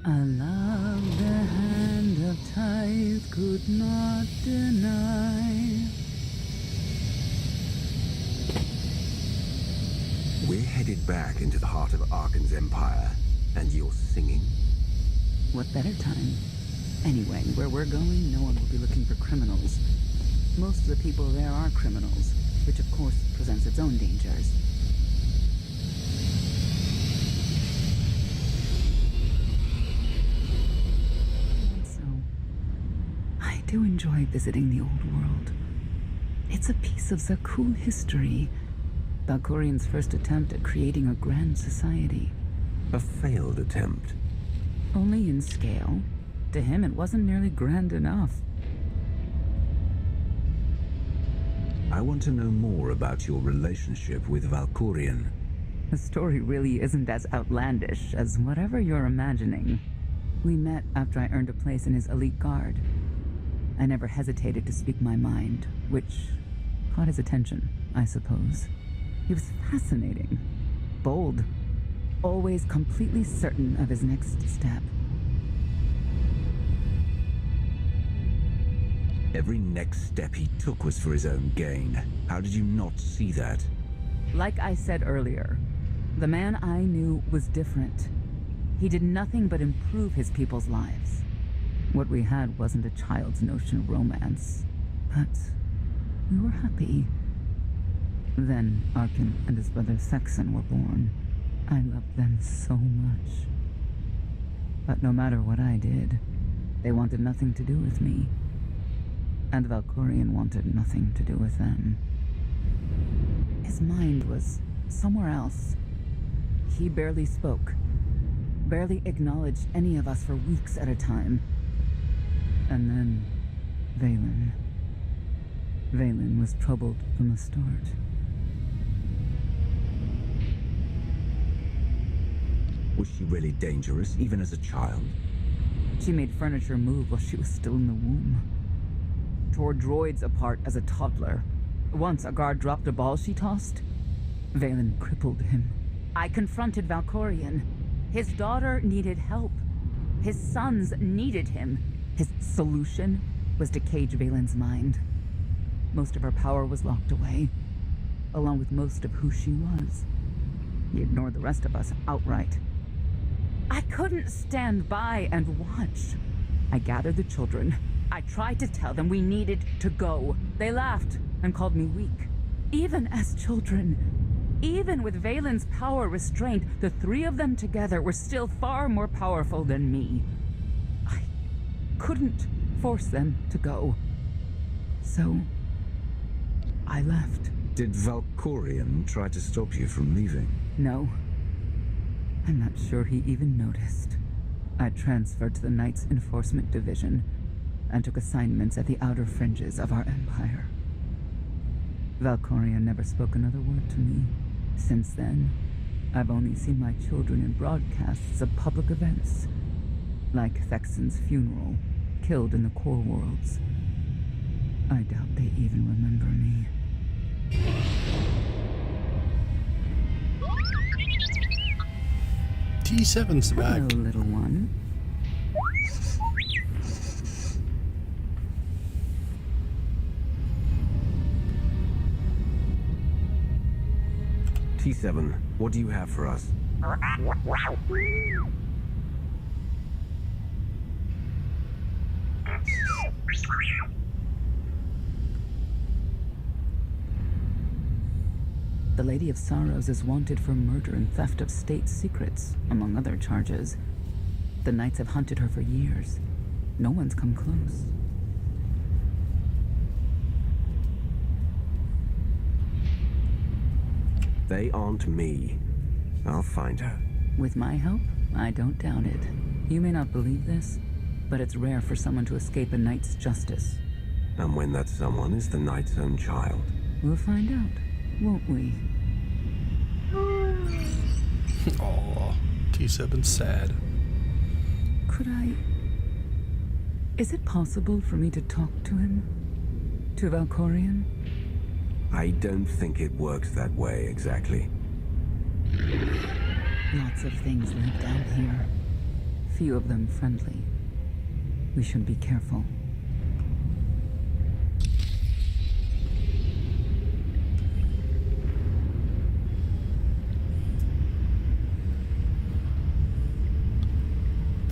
I love the hand of tithe could not deny. We're headed back into the heart of Arkan's empire, and you're singing? What better time? Anyway, where we're going, no one will be looking for criminals. Most of the people there are criminals, which of course presents its own dangers. I do enjoy visiting the old world. It's a piece of Zakuul history. Valkorian's first attempt at creating a grand society. A failed attempt. Only in scale. To him, it wasn't nearly grand enough. I want to know more about your relationship with Valkorian. The story really isn't as outlandish as whatever you're imagining. We met after I earned a place in his elite guard. I never hesitated to speak my mind, which caught his attention, I suppose. He was fascinating, bold, always completely certain of his next step. Every next step he took was for his own gain. How did you not see that? Like I said earlier, the man I knew was different. He did nothing but improve his people's lives. What we had wasn't a child's notion of romance, but we were happy. Then Arkan and his brother Saxon were born. I loved them so much. But no matter what I did, they wanted nothing to do with me. And Valkorion wanted nothing to do with them. His mind was somewhere else. He barely spoke, barely acknowledged any of us for weeks at a time. And then, Valen. Valen was troubled from the start. Was she really dangerous, even as a child? She made furniture move while she was still in the womb. Tore droids apart as a toddler. Once a guard dropped a ball she tossed. Valen crippled him. I confronted Valkorion. His daughter needed help. His sons needed him. His solution was to cage Valen's mind. Most of her power was locked away, along with most of who she was. He ignored the rest of us outright. I couldn't stand by and watch. I gathered the children. I tried to tell them we needed to go. They laughed and called me weak. Even as children, even with Valen's power restrained, the three of them together were still far more powerful than me. I couldn't force them to go. So, I left. Did Valkorion try to stop you from leaving? No. I'm not sure he even noticed. I transferred to the Knights Enforcement Division and took assignments at the outer fringes of our empire. Valkorion never spoke another word to me. Since then, I've only seen my children in broadcasts of public events, like Thexen's funeral, killed in the core worlds. I doubt they even remember me. T7's back. Hello, little one. T7, what do you have for us? The Lady of Sorrows is wanted for murder and theft of state secrets, among other charges. The Knights have hunted her for years. No one's come close. They aren't me. I'll find her. With my help, I don't doubt it. You may not believe this, but it's rare for someone to escape a Knight's justice. And when that someone is the Knight's own child. We'll find out, won't we? Aw, T7's sad. Could I... Is it possible for me to talk to him? To Valkorion? I don't think it works that way, exactly. Lots of things live down here. Few of them friendly. We should be careful.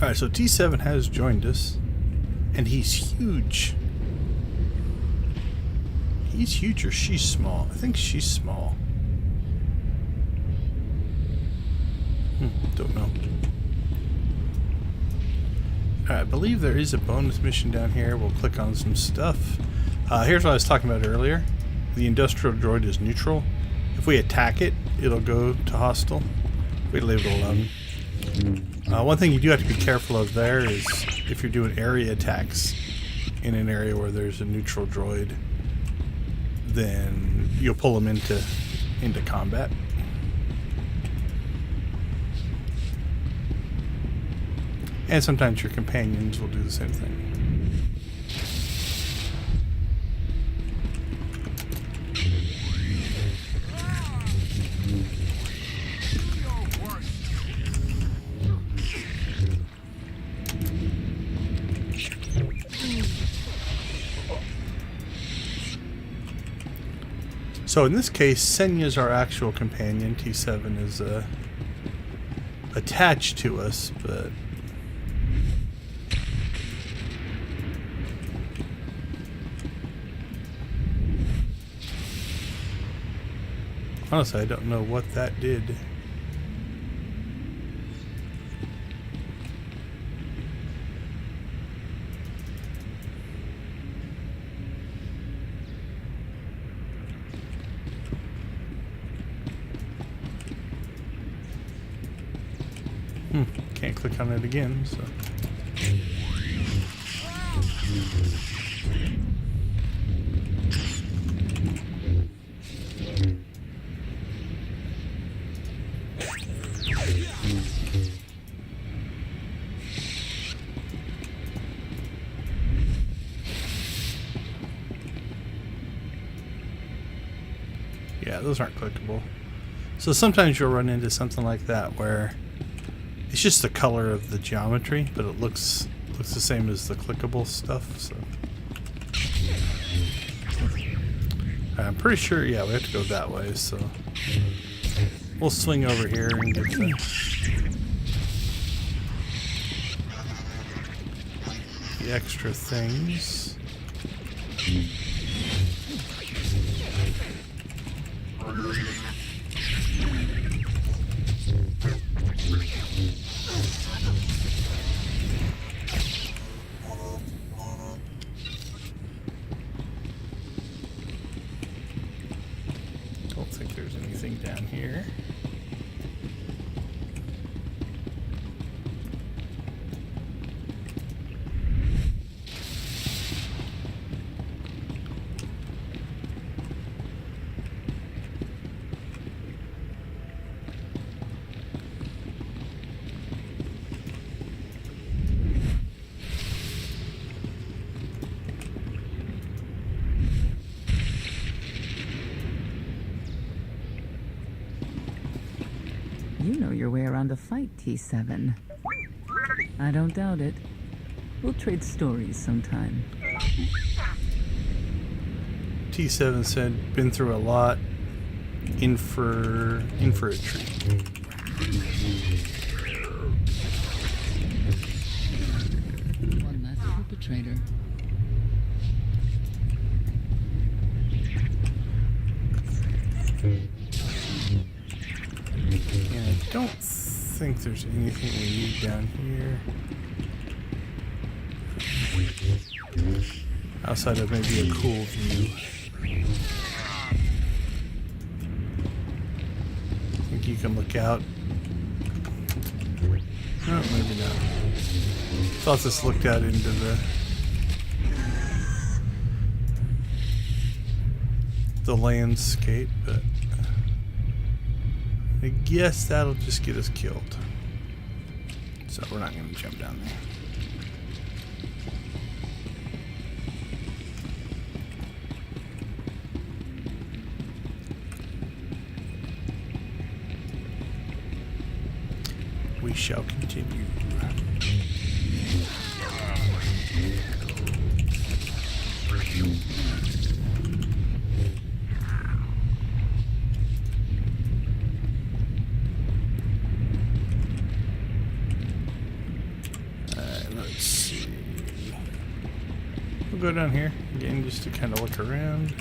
Alright, so T7 has joined us. And he's huge. He's huge or she's small? I think she's small. Don't know. Alright, I believe there is a bonus mission down here. We'll click on some stuff. Here's what I was talking about earlier. The industrial droid is neutral. If we attack it, it'll go to hostile. If we leave it alone. One thing you do have to be careful of there is if you're doing area attacks in an area where there's a neutral droid, then you'll pull them into combat. And sometimes your companions will do the same thing. So in this case, Senya's our actual companion. T7 is attached to us, but honestly, I don't know what that did. can't click on it again, so. Yeah, those aren't clickable. So sometimes you'll run into something like that where it's just the color of the geometry, but it looks the same as the clickable stuff. So I'm pretty sure, yeah, we have to go that way. So we'll swing over here and get the extra things. Don't think there's anything down here. You know your way around a fight, T7. I don't doubt it. We'll trade stories sometime. T7 said, been through a lot. In for a treat. One less perpetrator. And I don't think there's anything we need down here. Outside of maybe a cool view. I think you can look out. No, maybe not. Thought this looked out into the landscape, but I guess that'll just get us killed. So we're not going to jump down there. We shall continue. Let's see. We'll go down here again just to kind of look around.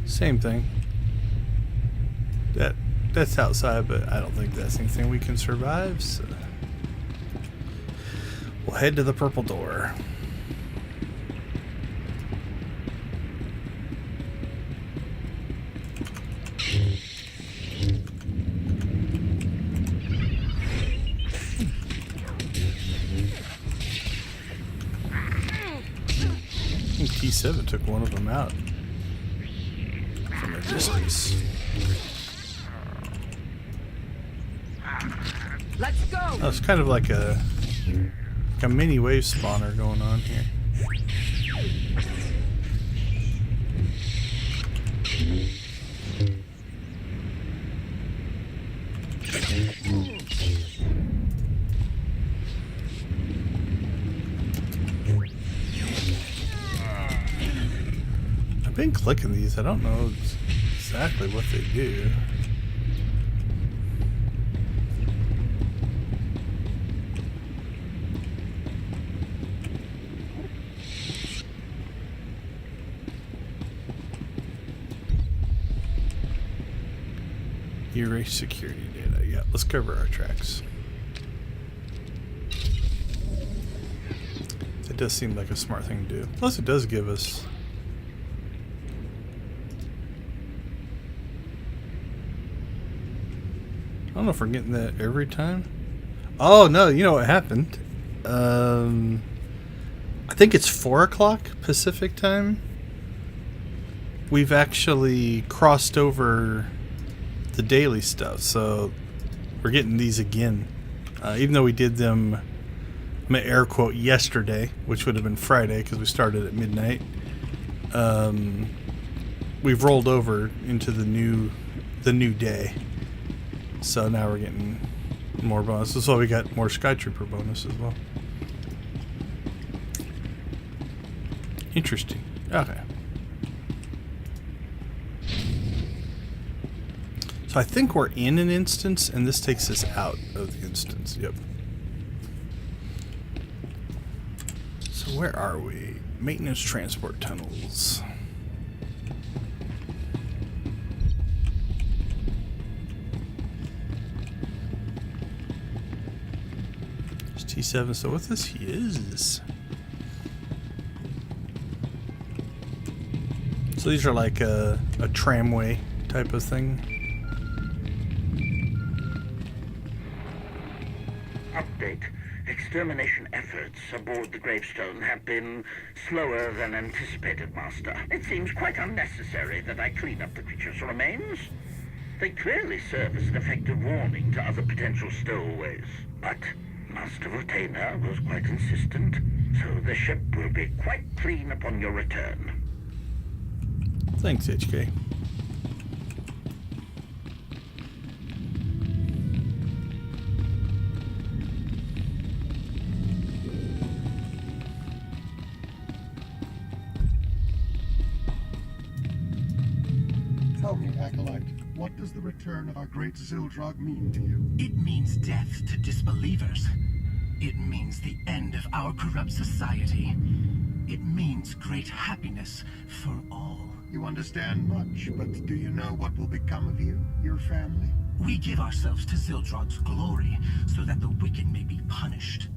Same thing. That's outside, but I don't think that's anything we can survive, so we'll head to the purple door. I think T7 took one of them out from a distance. Let's go. Oh, it's kind of like a mini wave spawner going on here. I've been clicking these. I don't know exactly what they do. Erase security data. Yeah, let's cover our tracks. It does seem like a smart thing to do. Plus, it does give us I don't know if we're getting that every time. Oh, no, you know what happened? I think it's 4 o'clock Pacific time. We've actually crossed over the daily stuff, so we're getting these again. Even though we did them, I'm going to air quote, yesterday, which would have been Friday because we started at midnight. We've rolled over into the new day. So now we're getting more bonuses. So we got more Skytrooper bonus as well. Interesting. Okay. So I think we're in an instance, and this takes us out of the instance. Yep. So where are we? Maintenance transport tunnels. It's T7, so what this is? So these are like a tramway type of thing. Update. Extermination efforts aboard the gravestone have been slower than anticipated, Master. It seems quite unnecessary that I clean up the creature's remains. They clearly serve as an effective warning to other potential stowaways. But Master Retainer was quite insistent, so the ship will be quite clean upon your return. Thanks, HK. Tell me, Acolyte, what does the return of our great Zildrog mean to you? It means death to disbelievers. It means the end of our corrupt society. It means great happiness for all. You understand much, but do you know what will become of you, your family? We give ourselves to Zildrog's glory, so that the wicked may be punished.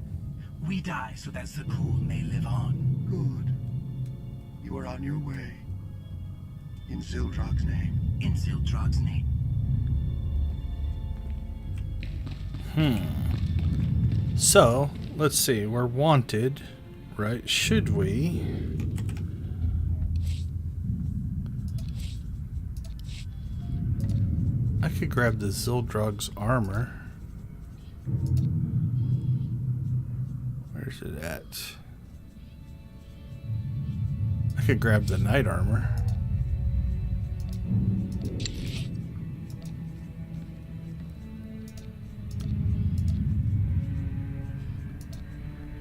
We die so that Zakul may live on. Good. You are on your way. In Zildrog's name. In Zildrog's name. So, let's see. We're wanted, right? Should we? I could grab the Zildrog's armor. Where's it at? I could grab the knight armor.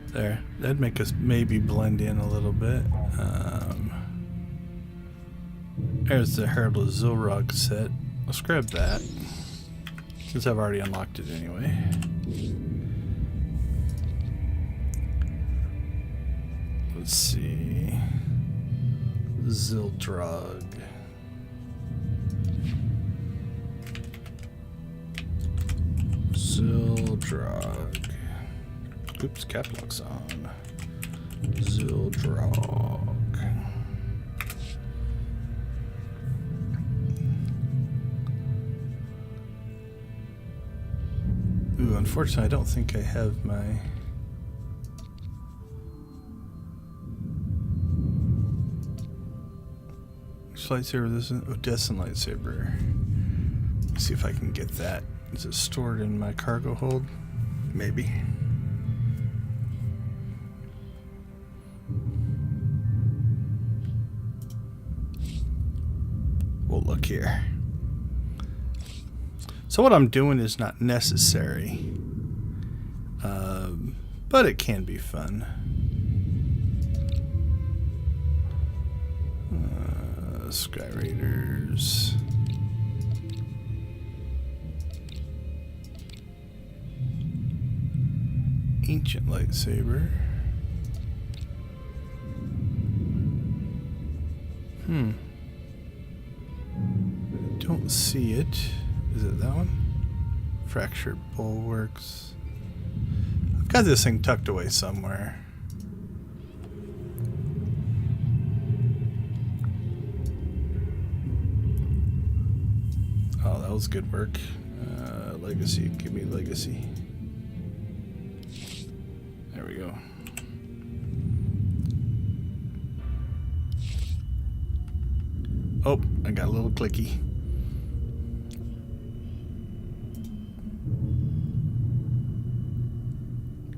There. That'd make us maybe blend in a little bit. There's the Herald of Zildrog set. Let's grab that, since I've already unlocked it anyway. Let's see. Zildrog. Zildrog. Oops, cap lock's on. Zildrog. Ooh, unfortunately, I don't think I have my... Which lightsaber this is? Odessan lightsaber. Let's see if I can get that. Is it stored in my cargo hold? Maybe. We'll look here. So what I'm doing is not necessary, but it can be fun. Sky Raiders. Ancient lightsaber. Don't see it. Is it that one? Fractured bulwarks. I've got this thing tucked away somewhere. Oh, that was good work. legacy. Give me legacy. There we go. Oh, I got a little clicky.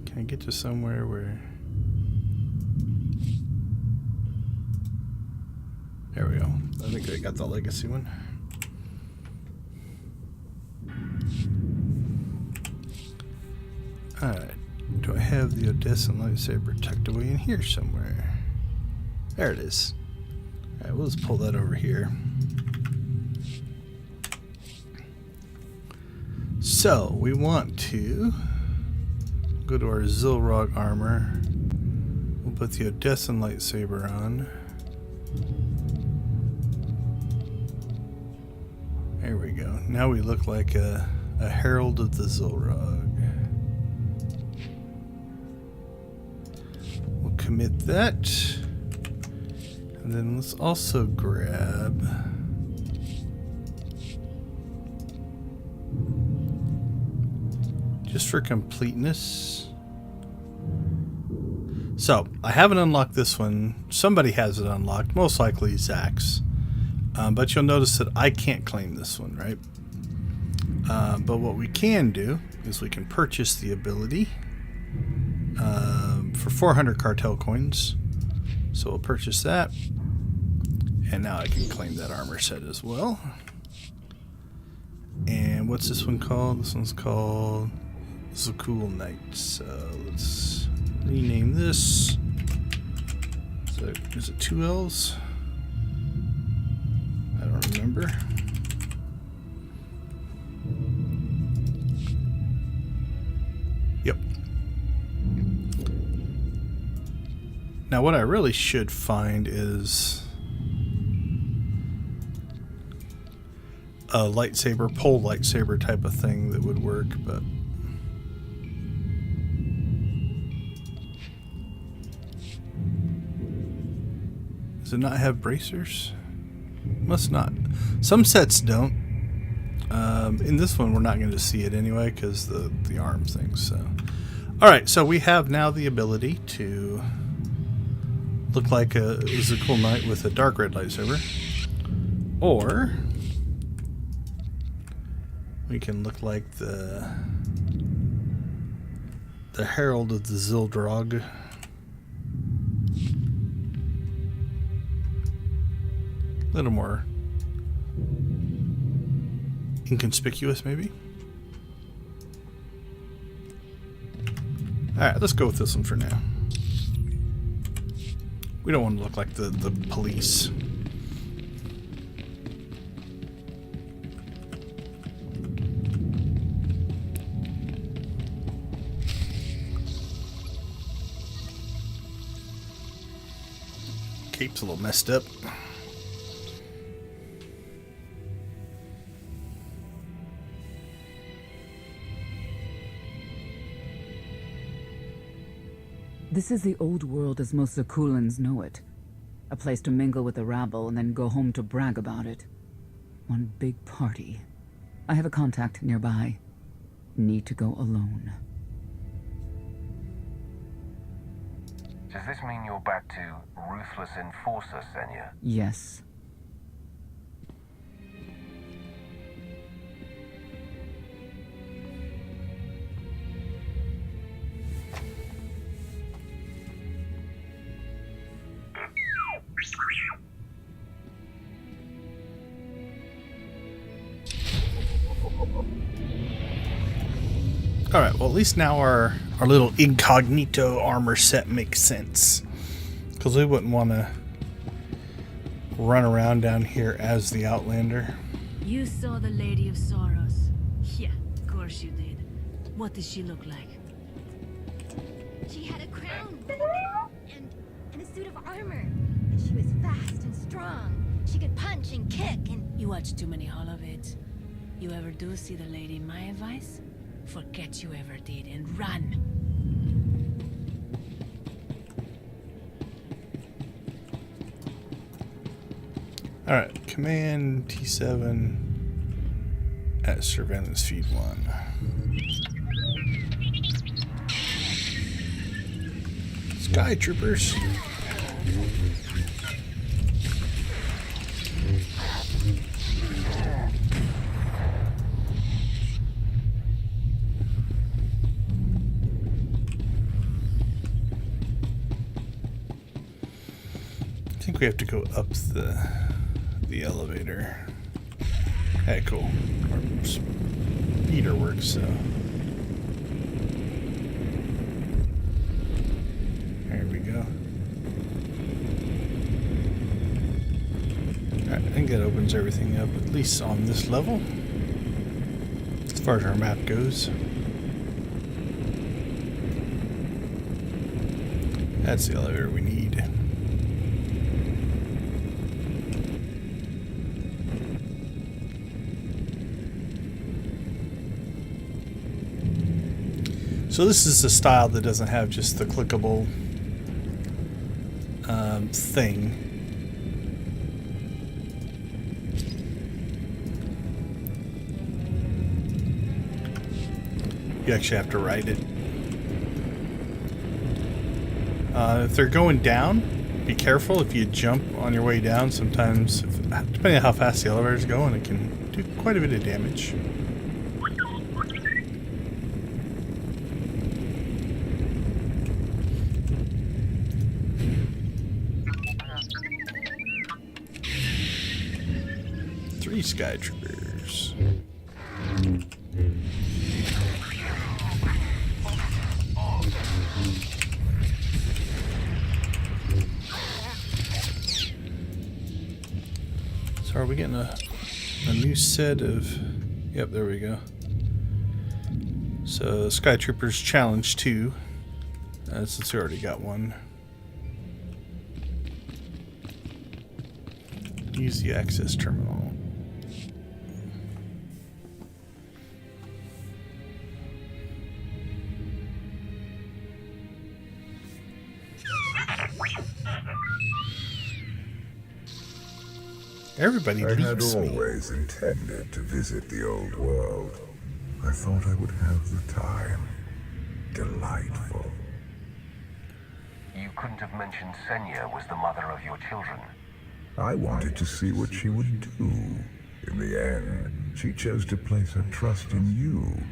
Can I get to somewhere where... There we go. I think I got the legacy one. Alright. Do I have the Odessan lightsaber tucked away in here somewhere? There it is. Alright, we'll just pull that over here. So, we want to go to our Zilrog armor. We'll put the Odessan lightsaber on. There we go. Now we look like a herald of the Zilrog. We'll commit that. And then let's also grab just for completeness. So, I haven't unlocked this one. Somebody has it unlocked, most likely Zax. But you'll notice that I can't claim this one, right? But what we can do is we can purchase the ability for 400 cartel coins. So we'll purchase that. And now I can claim that armor set as well. And what's this one called? This one's called SWTOR Knights. So let's rename this. So is it 2 L's? I don't remember. Yep. Now what I really should find is a lightsaber, pole lightsaber type of thing that would work, but does it not have bracers? Must not. Some sets don't. In this one, we're not going to see it anyway because the arm thing. So, all right. So we have now the ability to look like a cool knight with a dark red lightsaber, or we can look like the herald of the Zildrog. A little more inconspicuous, maybe. Alright, let's go with this one for now. We don't want to look like the police. Cape's a little messed up. This is the old world as most Zakulans know it. A place to mingle with the rabble and then go home to brag about it. One big party. I have a contact nearby. Need to go alone. Does this mean you're back to Ruthless Enforcer, Senya? Yes. Alright, well at least now our little incognito armor set makes sense. Because we wouldn't want to run around down here as the Outlander. You saw the Lady of Sorrows. Yeah, of course you did. What does she look like? She had a crown and a suit of armor. And she was fast and strong. She could punch and kick and... You watch too many Holovids. You ever do see the lady, my advice? Forget you ever did and run. Alright, Command T7 at surveillance feed 1. Sky troopers. I think we have to go up the elevator. Hey, cool. Our speeder works, so. There we go. Alright, I think that opens everything up, at least on this level. As far as our map goes. That's the elevator we need. So this is a style that doesn't have just the clickable thing. You actually have to write it. If they're going down, be careful. If you jump on your way down, sometimes, depending on how fast the elevator is going, it can do quite a bit of damage. Sky troopers. So are we getting a new set of... Yep, there we go. So Sky Troopers Challenge 2. Since we already got one. Use the access terminal. Everybody I had leaves me. always intended to visit the old world. I thought I would have the time. Delightful. You couldn't have mentioned Senya was the mother of your children. I wanted to see what she would do. In the end, she chose to place her trust in you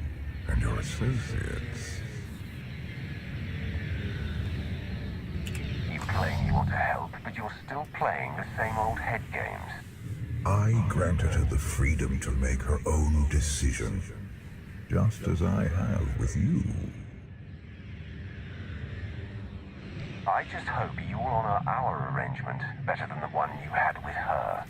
and your associates. You claim you want to help, but you're still playing the same old head games. I granted her the freedom to make her own decision, just as I have with you. I just hope you'll honor our arrangement better than the one you had with her.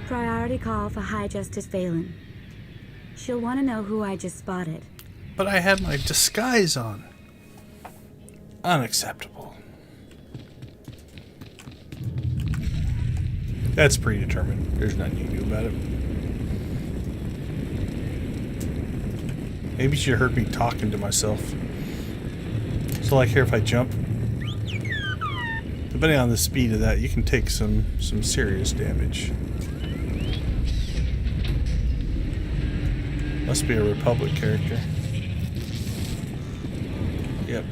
Priority call for High Justice Valen. She'll want to know who I just spotted. But I had my disguise on. Unacceptable. That's predetermined. There's nothing you can do about it. Maybe you heard me talking to myself. So like here, if I jump, depending on the speed of that, you can take some serious damage. Must be a Republic character. Yep.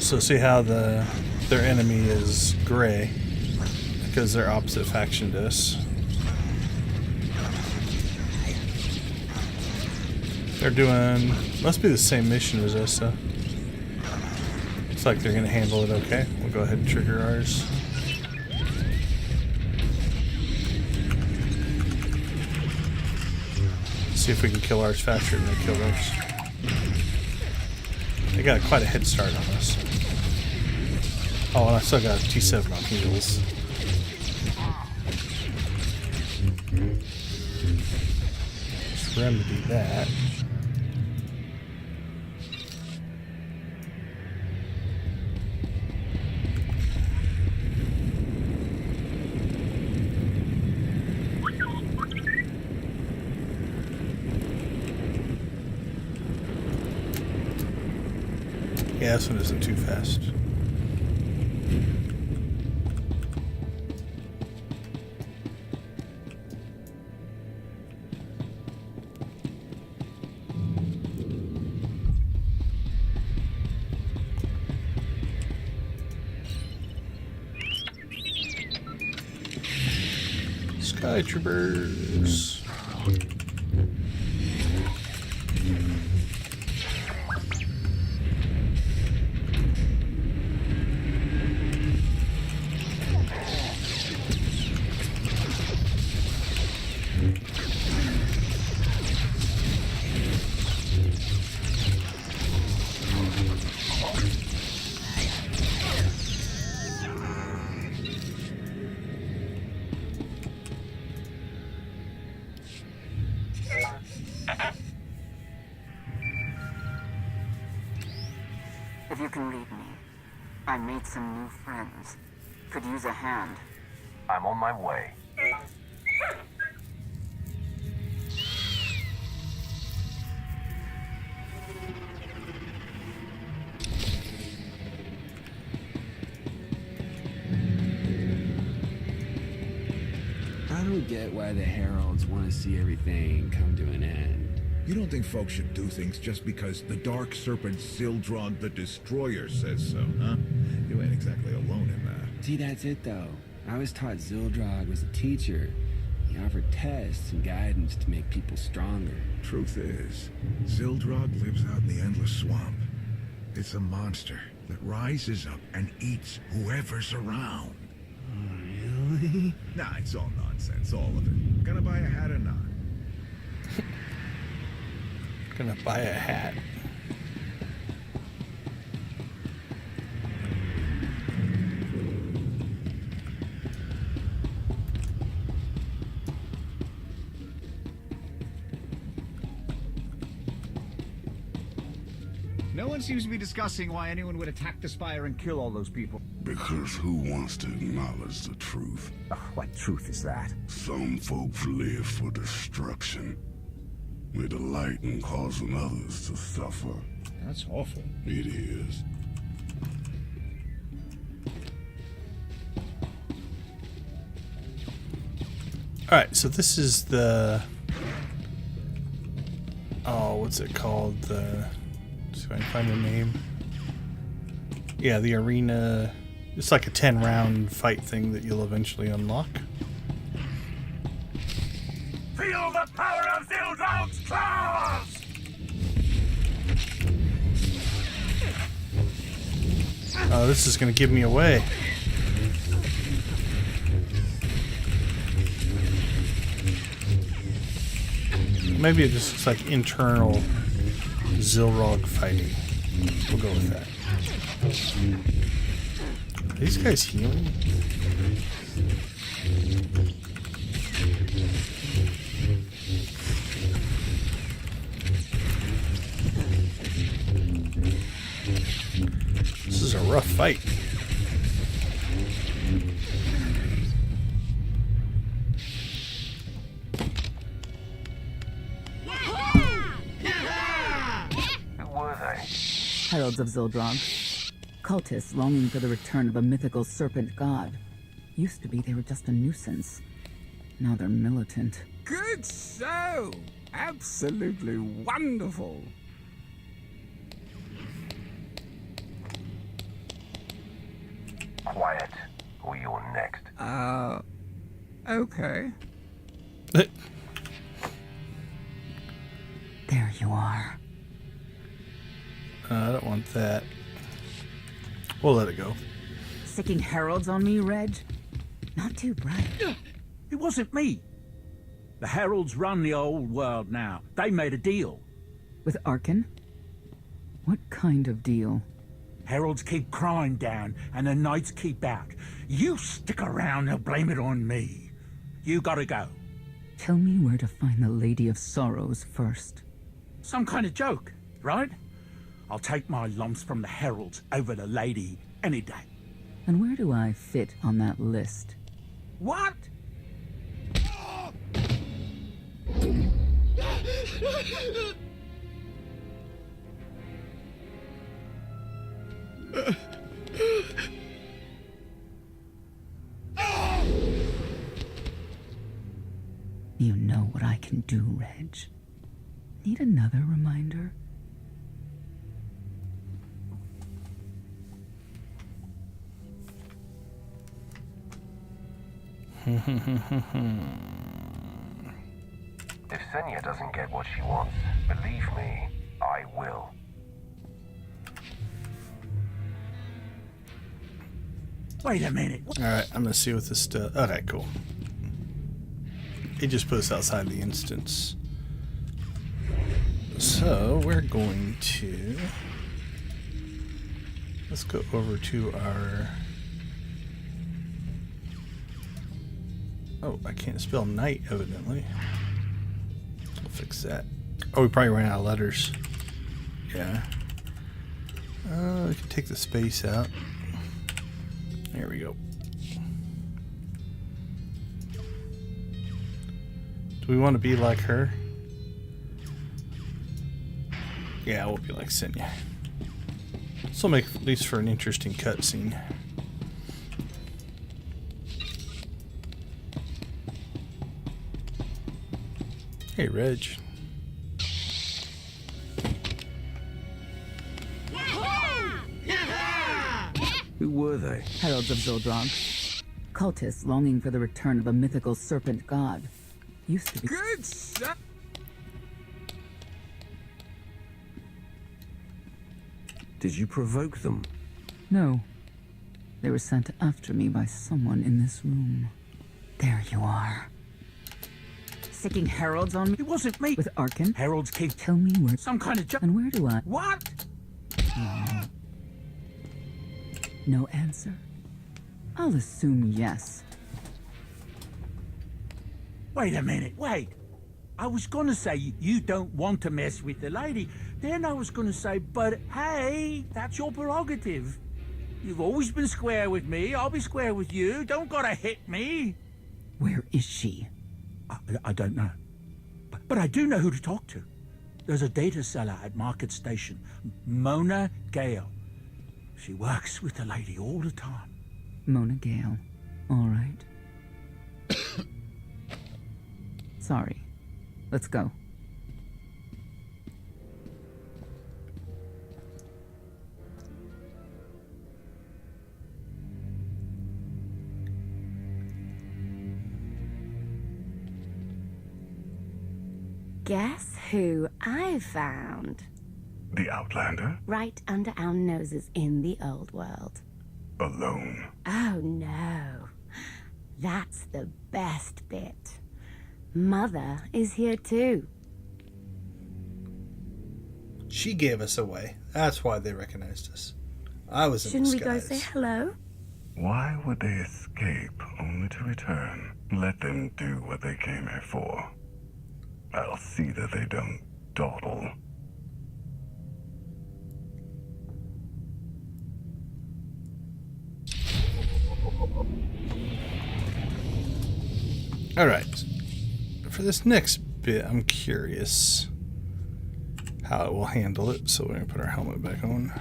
So see how their enemy is gray because they're opposite faction to us. They're doing must be the same mission as us. So looks like they're gonna handle it okay. We'll go ahead and trigger ours. See if we can kill ours faster than they kill ours. They got quite a head start on us. Oh, and I still got a T7 on heels. Let's remedy that. Yeah, this one isn't too fast. Sky Troopers. If you can read me, I made some new friends. Could use a hand. I'm on my way. I don't get why the Heralds want to see everything come to an end. You don't think folks should do things just because the Dark Serpent Zildrog the Destroyer says so, huh? You ain't exactly alone in that. See, that's it though. I was taught Zildrog was a teacher. He offered tests and guidance to make people stronger. Truth is, Zildrog lives out in the Endless Swamp. It's a monster that rises up and eats whoever's around. Really? Nah, it's all nonsense, all of it. Gonna buy a hat or not? Gonna buy a hat. No one seems to be discussing why anyone would attack the Spire and kill all those people. Because who wants to acknowledge the truth? What truth is that? Some folks live for destruction. We delight in causing others to suffer. That's awful. It is. Alright, so this is the... Oh, what's it called? The... See if I can find the name. Yeah, the arena... It's like a 10-round fight thing that you'll eventually unlock. Feel the power of Zildrog's claws! Oh, this is going to give me away. Maybe it just looks like internal Zildrog fighting. We'll go with that. Are these guys healing? This is a rough fight. Who were they? Heralds of Zildrog. Cultists longing for the return of a mythical serpent god. Used to be they were just a nuisance. Now they're militant. Good show! Absolutely wonderful. Quiet, or you're next. Okay. There you are. I don't want that. We'll let it go. Sicking heralds on me, Reg? Not too bright. It wasn't me. The Heralds run the old world now. They made a deal. With Arkin? What kind of deal? Heralds keep crime down, and the Knights keep out. You stick around and blame it on me. You gotta go. Tell me where to find the Lady of Sorrows first. Some kind of joke, right? I'll take my lumps from the Heralds over the Lady any day. And where do I fit on that list? What? You know what I can do, Reg. Need another reminder? If Senya doesn't get what she wants, believe me, I will. Wait a minute. Alright, I'm gonna see what this does. Okay, cool. It just put us outside the instance. So, we're going to... Let's go over to our... Oh, I can't spell night, evidently. We'll fix that. Oh, we probably ran out of letters. Yeah. We can take the space out. There we go. Do we want to be like her? Yeah, we'll be like Senya. This will make at least for an interesting cutscene. Hey, Reg. Who were they? Heralds of Zildrog. Cultists longing for the return of a mythical serpent god. Used to be... Good shot! Did you provoke them? No. They were sent after me by someone in this room. There you are. Sicking heralds on me? It wasn't me. With Arkin? Heralds keep... Tell me where... Some kind of... And where do I... What? No answer? I'll assume yes. Wait a minute, wait. I was gonna say you don't want to mess with the lady. Then I was gonna say, but hey, that's your prerogative. You've always been square with me, I'll be square with you. Don't gotta hit me. Where is she? I don't know. But I do know who to talk to. There's a data seller at Market Station, Mona Gale. She works with the lady all the time. Mona Gale. All right. Sorry. Let's go. Guess who I found? The Outlander? Right under our noses in the old world. Alone? Oh no. That's the best bit. Mother is here too. She gave us away. That's why they recognized us. I was in Shouldn't we disguise. go say hello? Why would they escape only to return? Let them do what they came here for. I'll see that they don't dawdle. Alright. For this next bit, I'm curious how it will handle it. So we're going to put our helmet back on.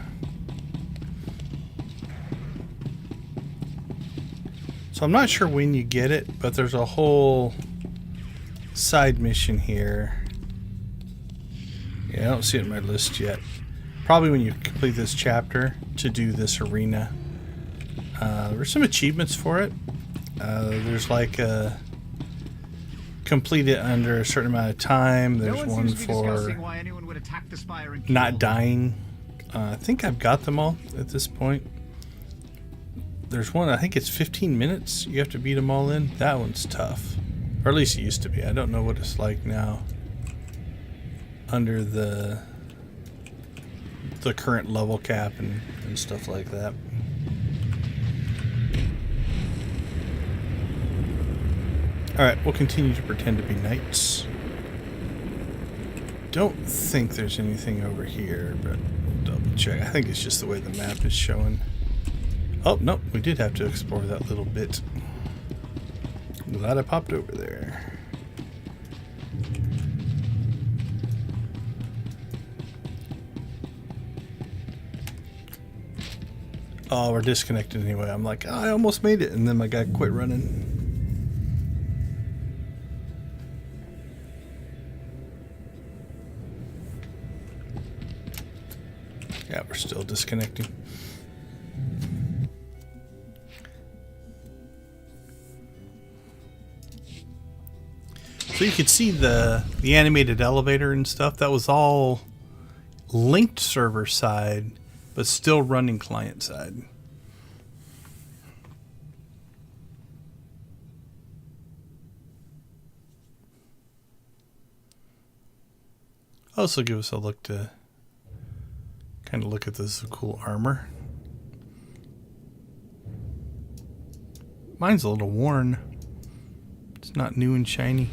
So I'm not sure when you get it, but there's a whole side mission here. Yeah, I don't see it in my list yet. Probably when you complete this chapter to do this arena. There's some achievements for it. There's like a complete it under a certain amount of time. There's one for why anyone would attack the spire and not dying. I think I've got them all at this point. There's one, I think it's 15 minutes. You have to beat them all in. That one's tough. Or at least it used to be. I don't know what it's like now. Under the current level cap and stuff like that. Alright, we'll continue to pretend to be knights. Don't think there's anything over here, but we'll double check. I think it's just the way the map is showing. Oh, no, we did have to explore that little bit. I'm glad I popped over there. Oh, we're disconnected anyway. I'm like, oh, I almost made it, and then my guy quit running. Yeah, we're still disconnecting. So you could see the animated elevator and stuff. That was all linked server side, but still running client side. Also give us a look to kind of look at this cool armor. Mine's a little worn. It's not new and shiny.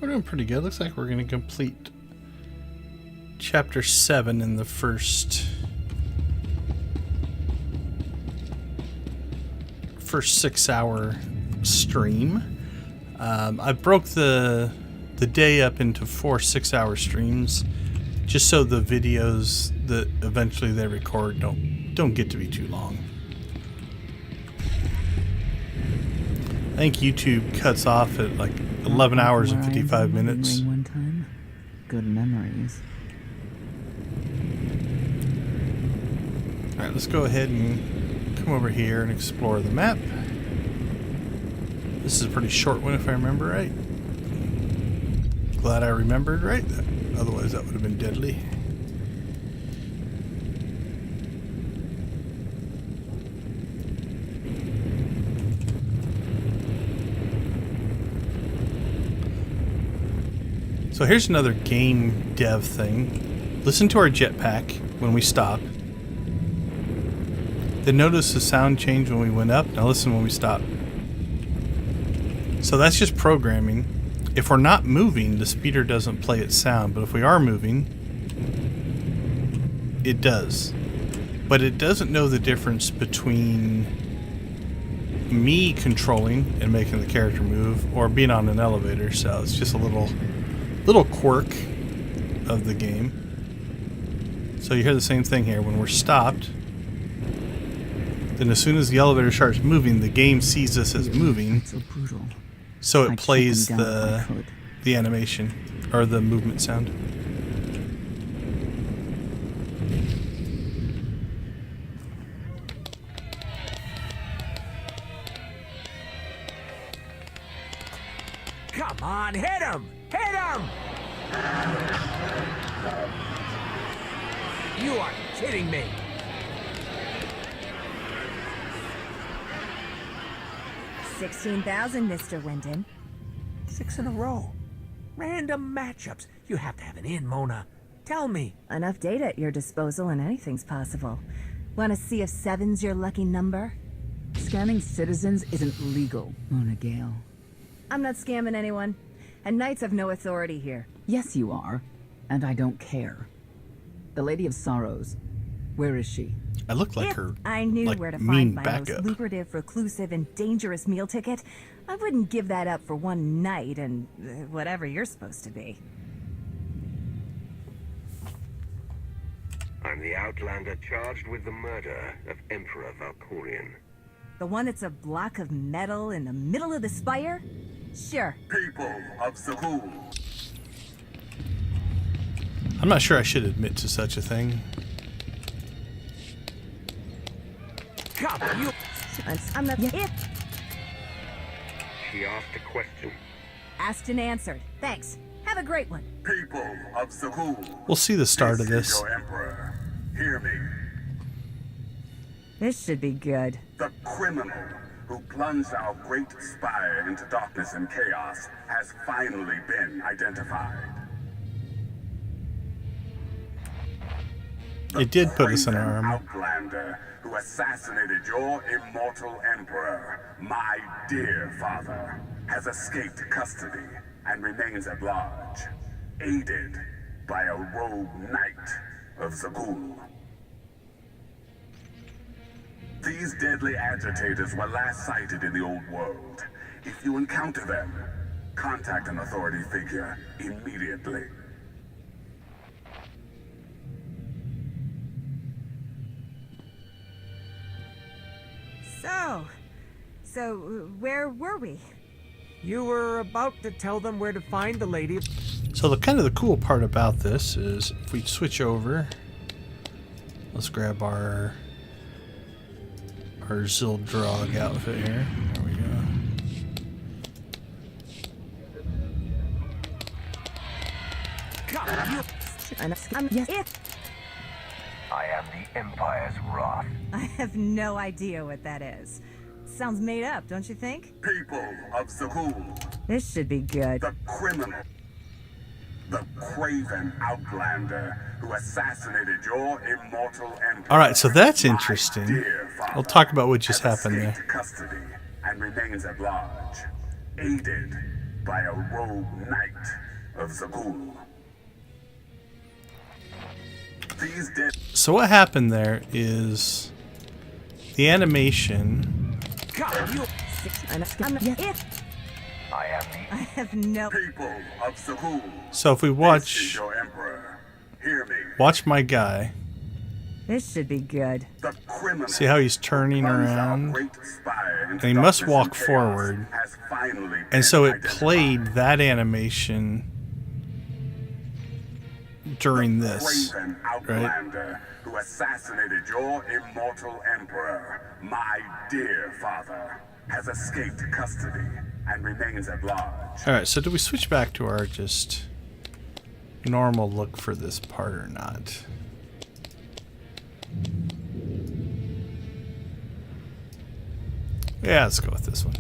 We're doing pretty good. Looks like we're going to complete chapter 7 in the first 6-hour stream. I broke the day up into 4 6-hour streams just so the videos that eventually they record don't get to be too long. I think YouTube cuts off at like 11 hours and 55 minutes. One time. Good memories. Alright, let's go ahead and come over here and explore the map. This is a pretty short one if I remember right. Glad I remembered right. Otherwise that would have been deadly. So here's another game dev thing. Listen to our jetpack when we stop. Then notice the sound change when we went up. Now listen when we stop. So that's just programming. If we're not moving, the speeder doesn't play its sound. But if we are moving, it does. But it doesn't know the difference between me controlling and making the character move or being on an elevator. So it's just a little quirk of the game. So you hear the same thing here. When we're stopped, then as soon as the elevator starts moving, the game sees us as moving. So brutal. So it plays the animation or the movement sound. Come on, hit him! Hit him! You are kidding me. $16,000, Mr. Wyndham. 6 in a row. Random matchups. You have to have an in, Mona. Tell me. Enough data at your disposal and anything's possible. Want to see if 7's your lucky number? Scamming citizens isn't legal, Mona Gale. I'm not scamming anyone. And Knights have no authority here. Yes, you are. And I don't care. The Lady of Sorrows. Where is she? I look like if her. I knew like where to mean find my backup. most lucrative, reclusive, and dangerous meal ticket, I wouldn't give that up for one night and whatever you're supposed to be. I'm the Outlander charged with the murder of Emperor Valkorion. The one that's a block of metal in the middle of the spire? Sure. People of Zahool. I'm not sure I should admit to such a thing. Come on, you. I'm not. If She asked a question. asked and answered. Thanks. Have a great one. People of Zahool. We'll see the start of This this. is your Emperor. Hear me. This should be good. The criminal who plunged our great spire into darkness and chaos has finally been identified. It did put us in our craven armor. Outlander who assassinated your immortal emperor, my dear father, has escaped custody and remains at large, aided by a rogue knight of Zagul. These deadly agitators were last sighted in the old world. If you encounter them, contact an authority figure immediately. So where were we? You were about to tell them where to find the lady. So the kind of the cool part about this is if we switch over, let's grab our Zildrog outfit here. There we go. I am the Empire's wrath. I have no idea what that is. Sounds made up, don't you think? People of Zagul. This should be good. The criminal. The craven outlander who assassinated your immortal emperor. Alright, so that's interesting. We'll talk about what just happened there. Custody and remains at large, aided by a rogue knight of Zagul. So what happened there is the animation. I have no people of Zagul. So if we watch my guy. This should be good. See how he's turning around? And he must walk forward. And so it played that animation during this, right? Who assassinated your immortal emperor, my dear father, has escaped custody and remains at large. Alright, so do we switch back to our just normal look for this part or not? Yeah, let's go with this one.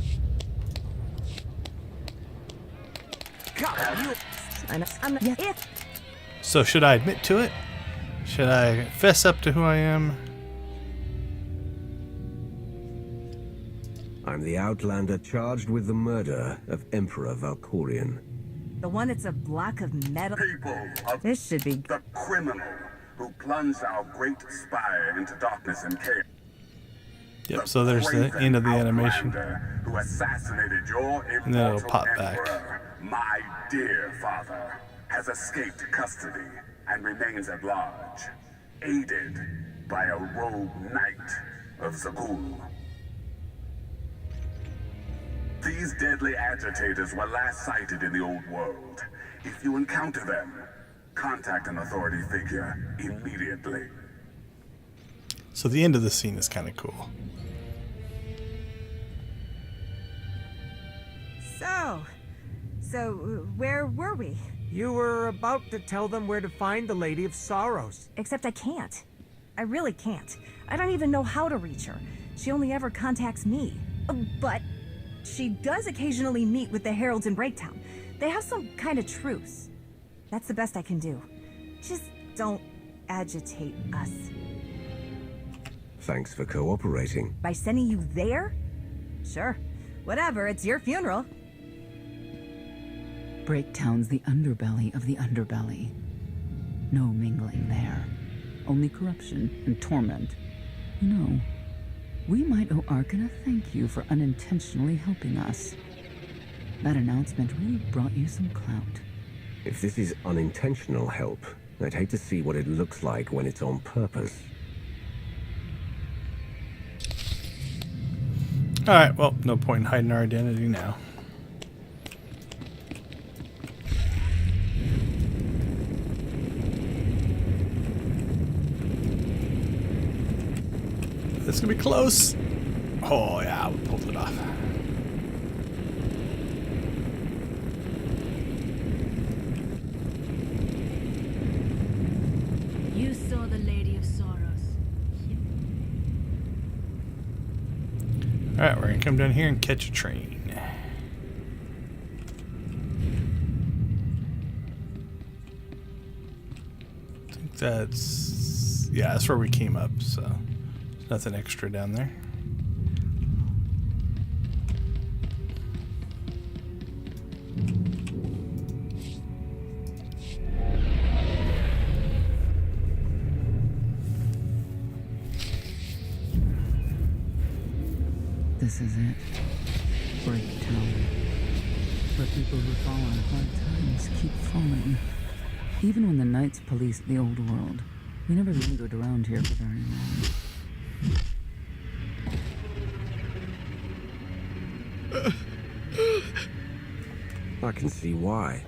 So should I admit to it? Should I fess up to who I am? I'm the Outlander charged with the murder of Emperor Valkorion. The one that's a block of metal. This should be the criminal who plunged our great spire into darkness and chaos. Yep, so there's the end of the animation. Who assassinated your and then it'll pop back. My dear father has escaped custody and remains at large, aided by a rogue knight of Zagul. These deadly agitators were last sighted in the old world. If you encounter them, contact an authority figure immediately. So the end of the scene is kind of cool. So where were we? You were about to tell them where to find the Lady of Sorrows. Except I can't. I really can't. I don't even know how to reach her. She only ever contacts me. But she does occasionally meet with the Heralds in Breaktown. They have some kind of truce. That's the best I can do. Just don't agitate us. Thanks for cooperating. By sending you there? Sure. Whatever, it's your funeral. Breaktown's the underbelly of the underbelly. No mingling there. Only corruption and torment. You know, we might owe Arkan a thank you for unintentionally helping us. That announcement really brought you some clout. If this is unintentional help, I'd hate to see what it looks like when it's on purpose. Alright, well, no point in hiding our identity now. This is gonna be close. Oh yeah, we pulled it off. You saw the Lady of Sorrows. Alright, we're gonna come down here and catch a train. I think that's... yeah, that's where we came up, so there's nothing extra down there. This is it. Breakdown. Where people who fall on hard times keep falling. Even when the Knights policed the old world, we never lingered around here for very long. I can see why.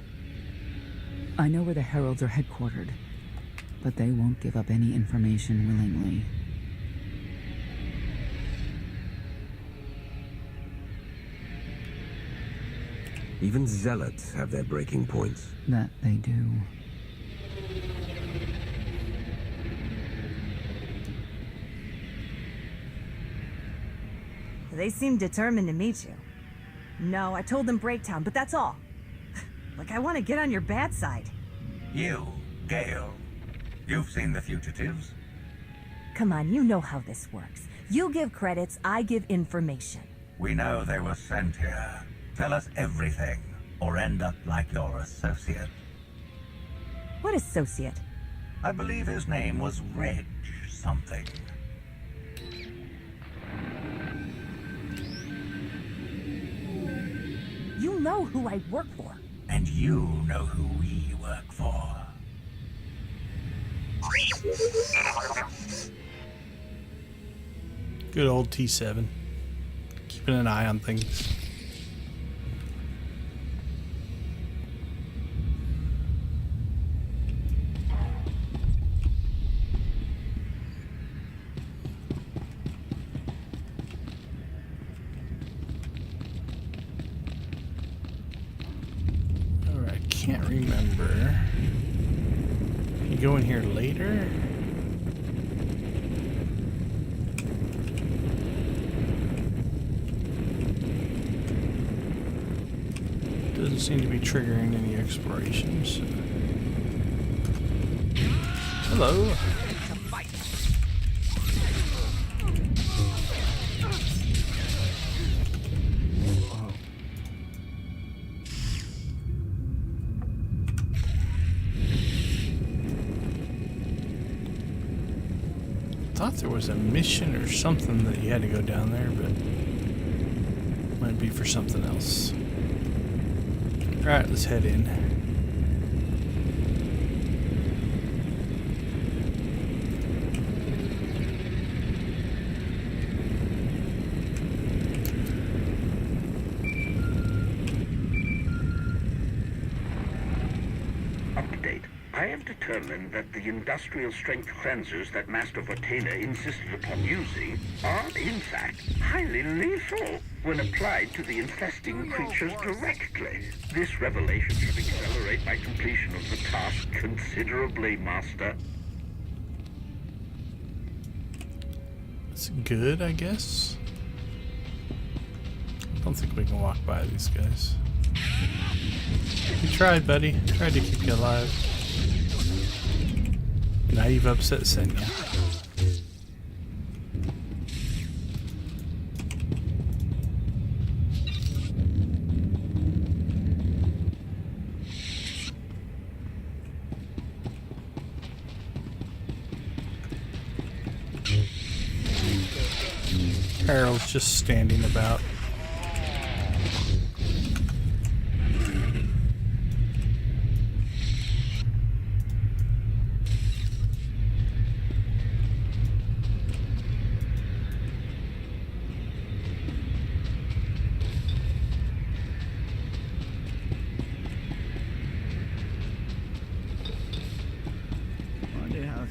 I know where the Heralds are headquartered, but they won't give up any information willingly. Even zealots have their breaking points. That they do. They seem determined to meet you. No, I told them Breaktown, but that's all. Like I want to get on your bad side. You, Gale. You've seen the fugitives. Come on, you know how this works. You give credits, I give information. We know they were sent here. Tell us everything, or end up like your associate. What associate? I believe his name was Reg something. You know who I work for. And you know who we work for. Good old T7. Keeping an eye on things. Can't remember. You go in here later? Doesn't seem to be triggering any explorations. Hello. I thought there was a mission or something that you had to go down there, but might be for something else. Alright, let's head in. Update. I have determined that the industrial strength cleansers that Master Vortena insisted upon using are, in fact, highly lethal when applied to the infesting creatures directly. This revelation should accelerate my completion of the task considerably, Master. It's good, I guess. I don't think we can walk by these guys. We tried, buddy. Tried to keep you alive. Now you've upset Senya. Harold's just standing about.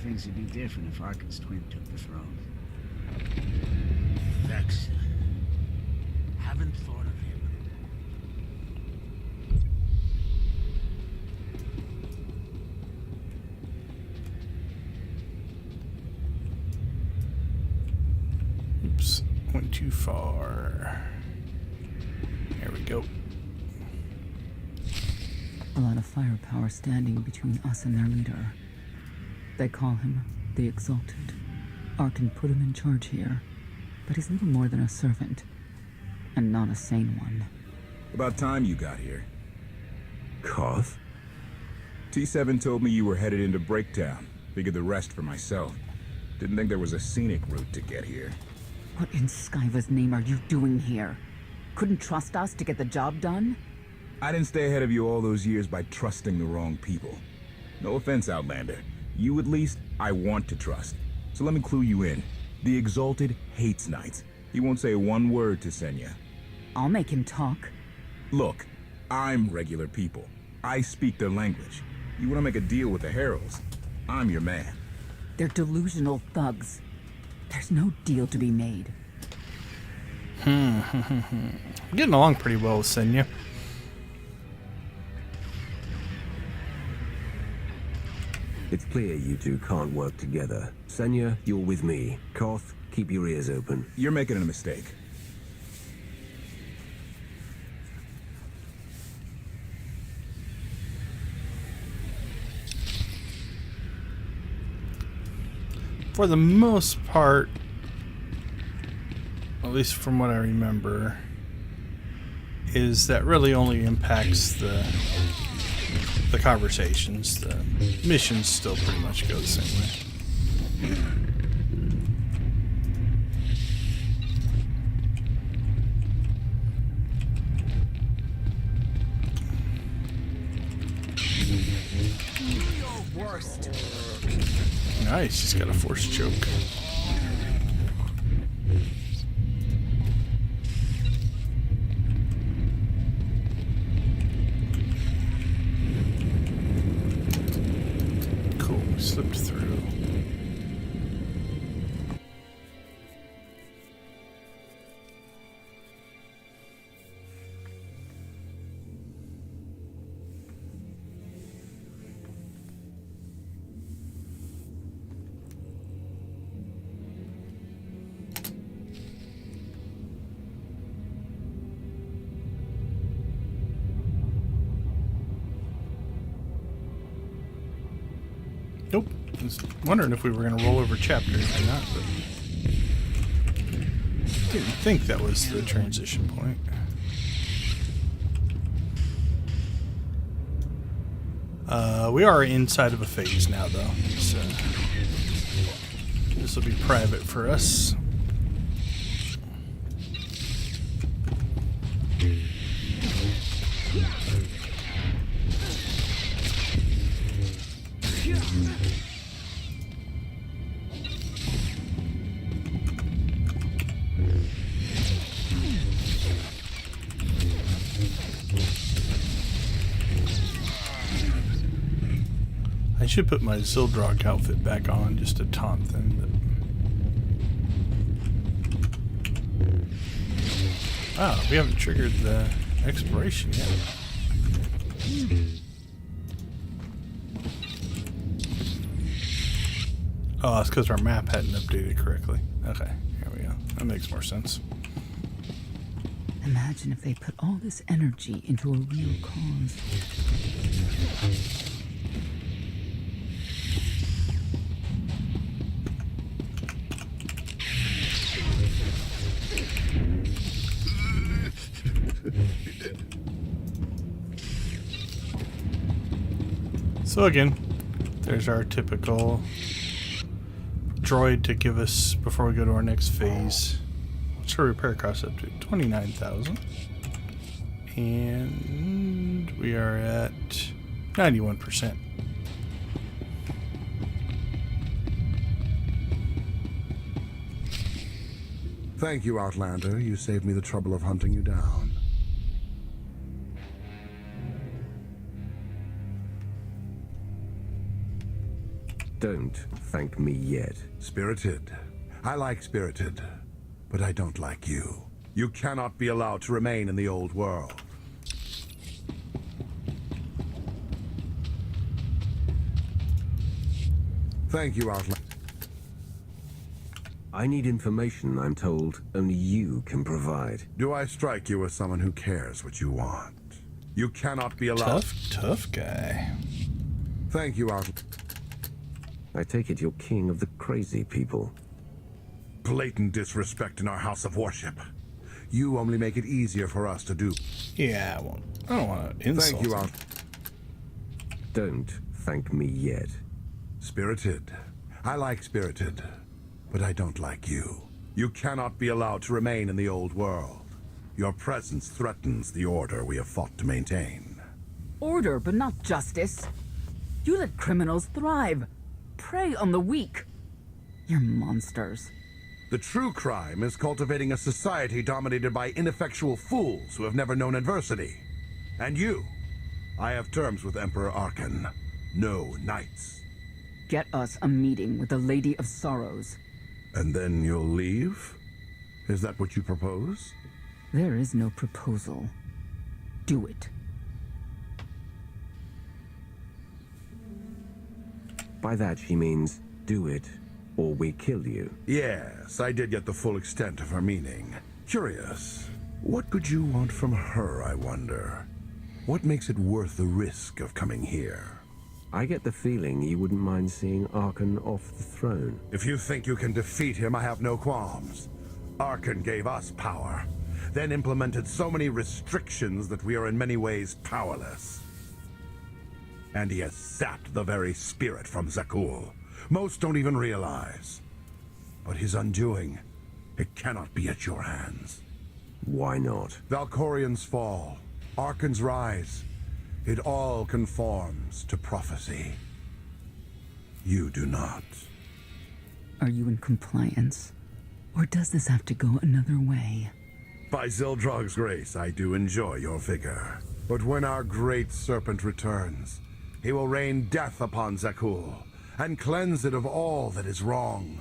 Things would be different if Arkin's twin took the throne. Vex. Haven't thought of him. Oops, went too far. There we go. A lot of firepower standing between us and their leader. They call him the Exalted. Arkin put him in charge here, but he's little more than a servant, and not a sane one. About time you got here. KOTFE? T7 told me you were headed into Breakdown. Figured the rest for myself. Didn't think there was a scenic route to get here. What in Skyva's name are you doing here? Couldn't trust us to get the job done? I didn't stay ahead of you all those years by trusting the wrong people. No offense, Outlander. You at least, I want to trust. So let me clue you in. The Exalted hates Knights. He won't say one word to Senya. I'll make him talk. Look, I'm regular people. I speak their language. You want to make a deal with the Heralds? I'm your man. They're delusional thugs. There's no deal to be made. Getting along pretty well with Senya. It's clear you two can't work together. Senya, you're with me. Koth, keep your ears open. You're making a mistake. For the most part, at least from what I remember, is that really only impacts the conversations. The missions still pretty much go the same way. Worst. Nice, he's got a force choke. Cool, we slipped through. Nope. I was wondering if we were going to roll over chapters or not, but didn't think that was the transition point. We are inside of a phase now, though, so this will be private for us. I should put my Zildrog outfit back on just to taunt them. But... wow, we haven't triggered the exploration yet. Oh, that's because our map hadn't updated correctly. Okay, here we go. That makes more sense. Imagine if they put all this energy into a real cause. So again, there's our typical droid to give us before we go to our next phase. What's our repair cost up to? 29,000. And we are at 91%. Thank you, Outlander. You saved me the trouble of hunting you down. Don't thank me yet. Spirited. I like Spirited, but I don't like you. You cannot be allowed to remain in the old world. Thank you, Outlander. I need information I'm told only you can provide. Do I strike you as someone who cares what you want? You cannot be allowed... Tough guy. Thank you, Outlander. I take it you're king of the crazy people. Blatant disrespect in our house of worship. You only make it easier for us to do. Yeah, I don't want to insult. Thank you, him. Don't thank me yet. Spirited. I like Spirited, but I don't like you. You cannot be allowed to remain in the old world. Your presence threatens the order we have fought to maintain. Order, but not justice. You let criminals thrive. Prey on the weak. You're monsters. The true crime is cultivating a society dominated by ineffectual fools who have never known adversity. And you. I have terms with Emperor Arkan. No knights. Get us a meeting with the Lady of Sorrows. And then you'll leave? Is that what you propose? There is no proposal. Do it. By that she means, do it, or we kill you. Yes, I did get the full extent of her meaning. Curious. What could you want from her, I wonder? What makes it worth the risk of coming here? I get the feeling you wouldn't mind seeing Arkan off the throne. If you think you can defeat him, I have no qualms. Arkan gave us power, then implemented so many restrictions that we are in many ways powerless. And he has sapped the very spirit from Zakul. Most don't even realize. But his undoing, it cannot be at your hands. Why not? Valkorian's fall, Arkan's rise, it all conforms to prophecy. You do not. Are you in compliance? Or does this have to go another way? By Zildrog's grace, I do enjoy your vigor. But when our great serpent returns, he will rain death upon Zakul, and cleanse it of all that is wrong,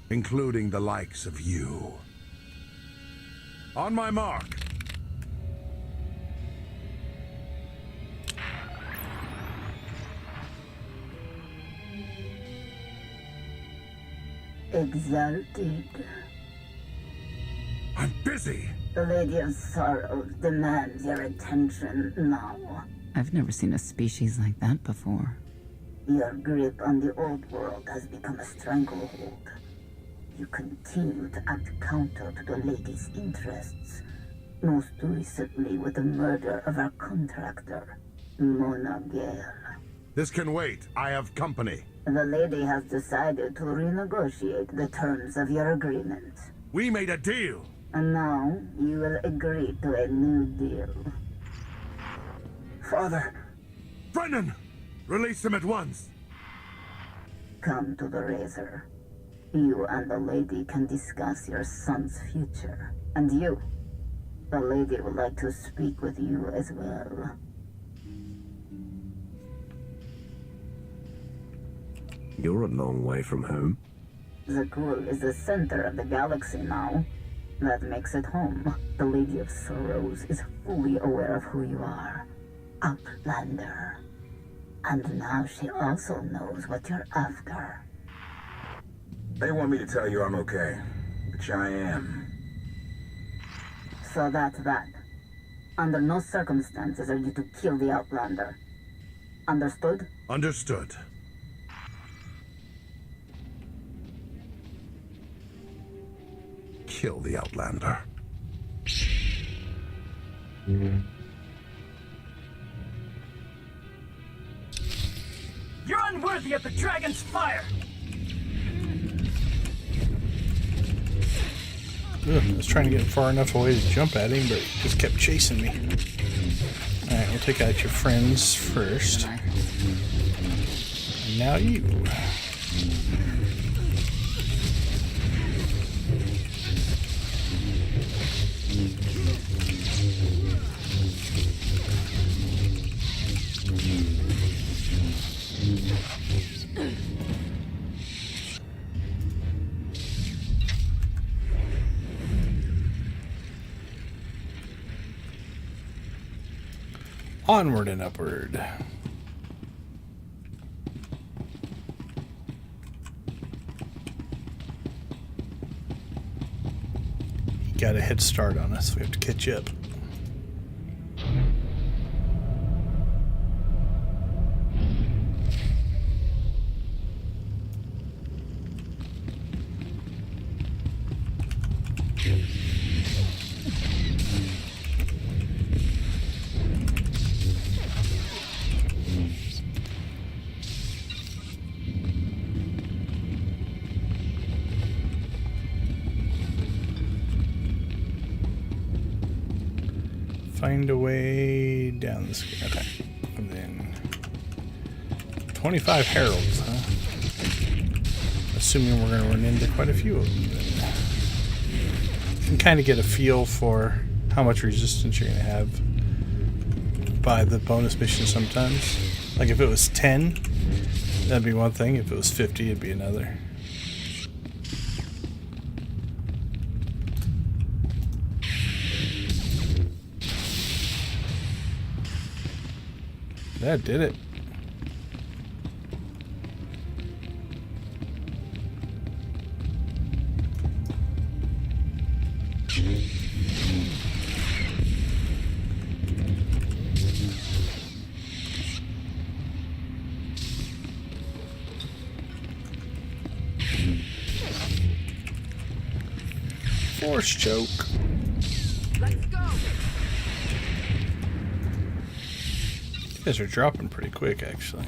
including the likes of you. On my mark! Exalted. I'm busy! The Lady of Sorrows demands your attention now. I've never seen a species like that before. Your grip on the old world has become a stranglehold. You continue to act counter to the Lady's interests, most recently with the murder of our contractor, Mona Gale. This can wait. I have company. The Lady has decided to renegotiate the terms of your agreement. We made a deal! And now you will agree to a new deal. Father! Brennan! Release him at once! Come to the Razor. You and the Lady can discuss your son's future. And you, the Lady would like to speak with you as well. You're a long way from home. Zakul is the center of the galaxy now. That makes it home. The Lady of Sorrows is fully aware of who you are. Outlander. And now she also knows what you're after. They want me to tell you I'm okay, which I am. So that's that. Under no circumstances are you to kill the Outlander. Understood? Understood. Kill the Outlander. You're unworthy of the dragon's fire! Ugh, I was trying to get far enough away to jump at him, but he just kept chasing me. Alright, we'll take out your friends first. And now you. Onward and upward. You got a head start on us. We have to catch up. find a way down this. Okay. And then 25 heralds, huh? Assuming we're going to run into quite a few of them. Then. You can kind of get a feel for how much resistance you're going to have by the bonus mission sometimes. Like if it was 10, that'd be one thing. If it was 50, it'd be another. That did it. Force choke. Let's go. You guys are dropping pretty quick, actually.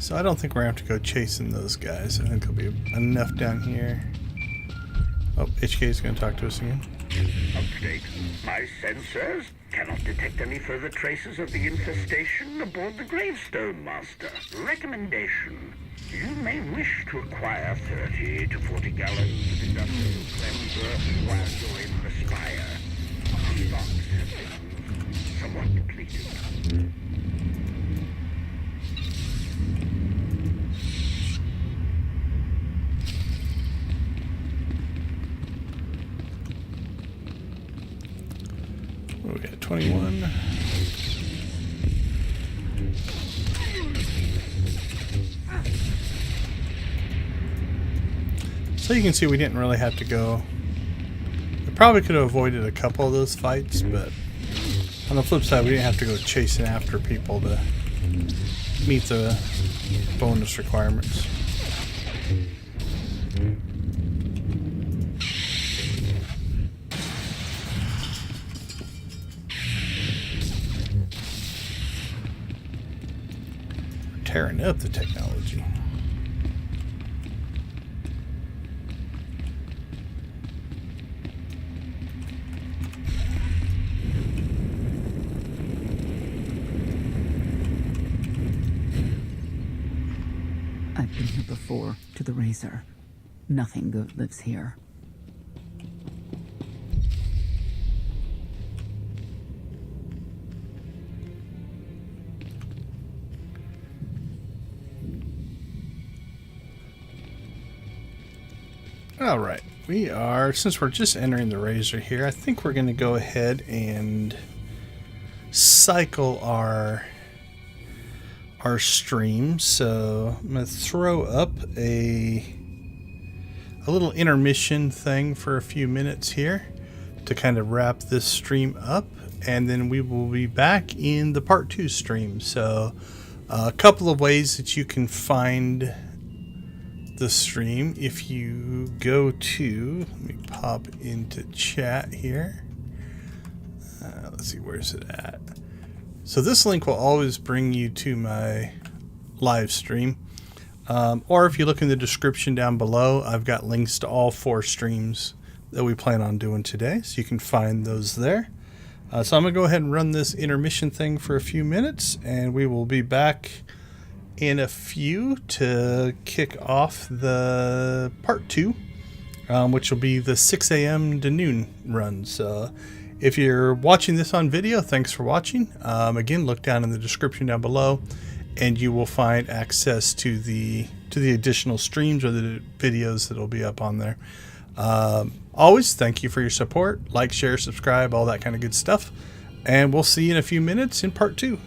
So I don't think we're going to have to go chasing those guys. I think there'll be enough down here. Oh, HK is going to talk to us again. Update. My sensors cannot detect any further traces of the infestation aboard the Gravestone, Master. Recommendation. You may wish to acquire 30 to 40 gallons of industrial cleanser while you're in the spire. Our stocks have been somewhat depleted. What do we got? 21. So you can see we didn't really have to go. We probably could have avoided a couple of those fights, but on the flip side, we didn't have to go chasing after people to meet the bonus requirements. Tearing up the technology. I've been here before, to the Razor. Nothing good lives here. All right, we are, since we're just entering the Razor here, I think we're going to go ahead and cycle our stream. So I'm going to throw up a little intermission thing for a few minutes here to kind of wrap this stream up, and then we will be back in the part 2 stream. So a couple of ways that you can find the stream. If you go to, let me pop into chat here. Let's see, where's it at? So this link will always bring you to my live stream. Or if you look in the description down below, I've got links to all 4 streams that we plan on doing today. So you can find those there. So I'm going to go ahead and run this intermission thing for a few minutes, and we will be back in a few to kick off the part 2, which will be the 6 a.m. to noon run. So if you're watching this on video, thanks for watching. Again, look down in the description down below, and you will find access to the additional streams or the videos that will be up on there. Always thank you for your support. Like, share, subscribe, all that kind of good stuff. And we'll see you in a few minutes in part 2.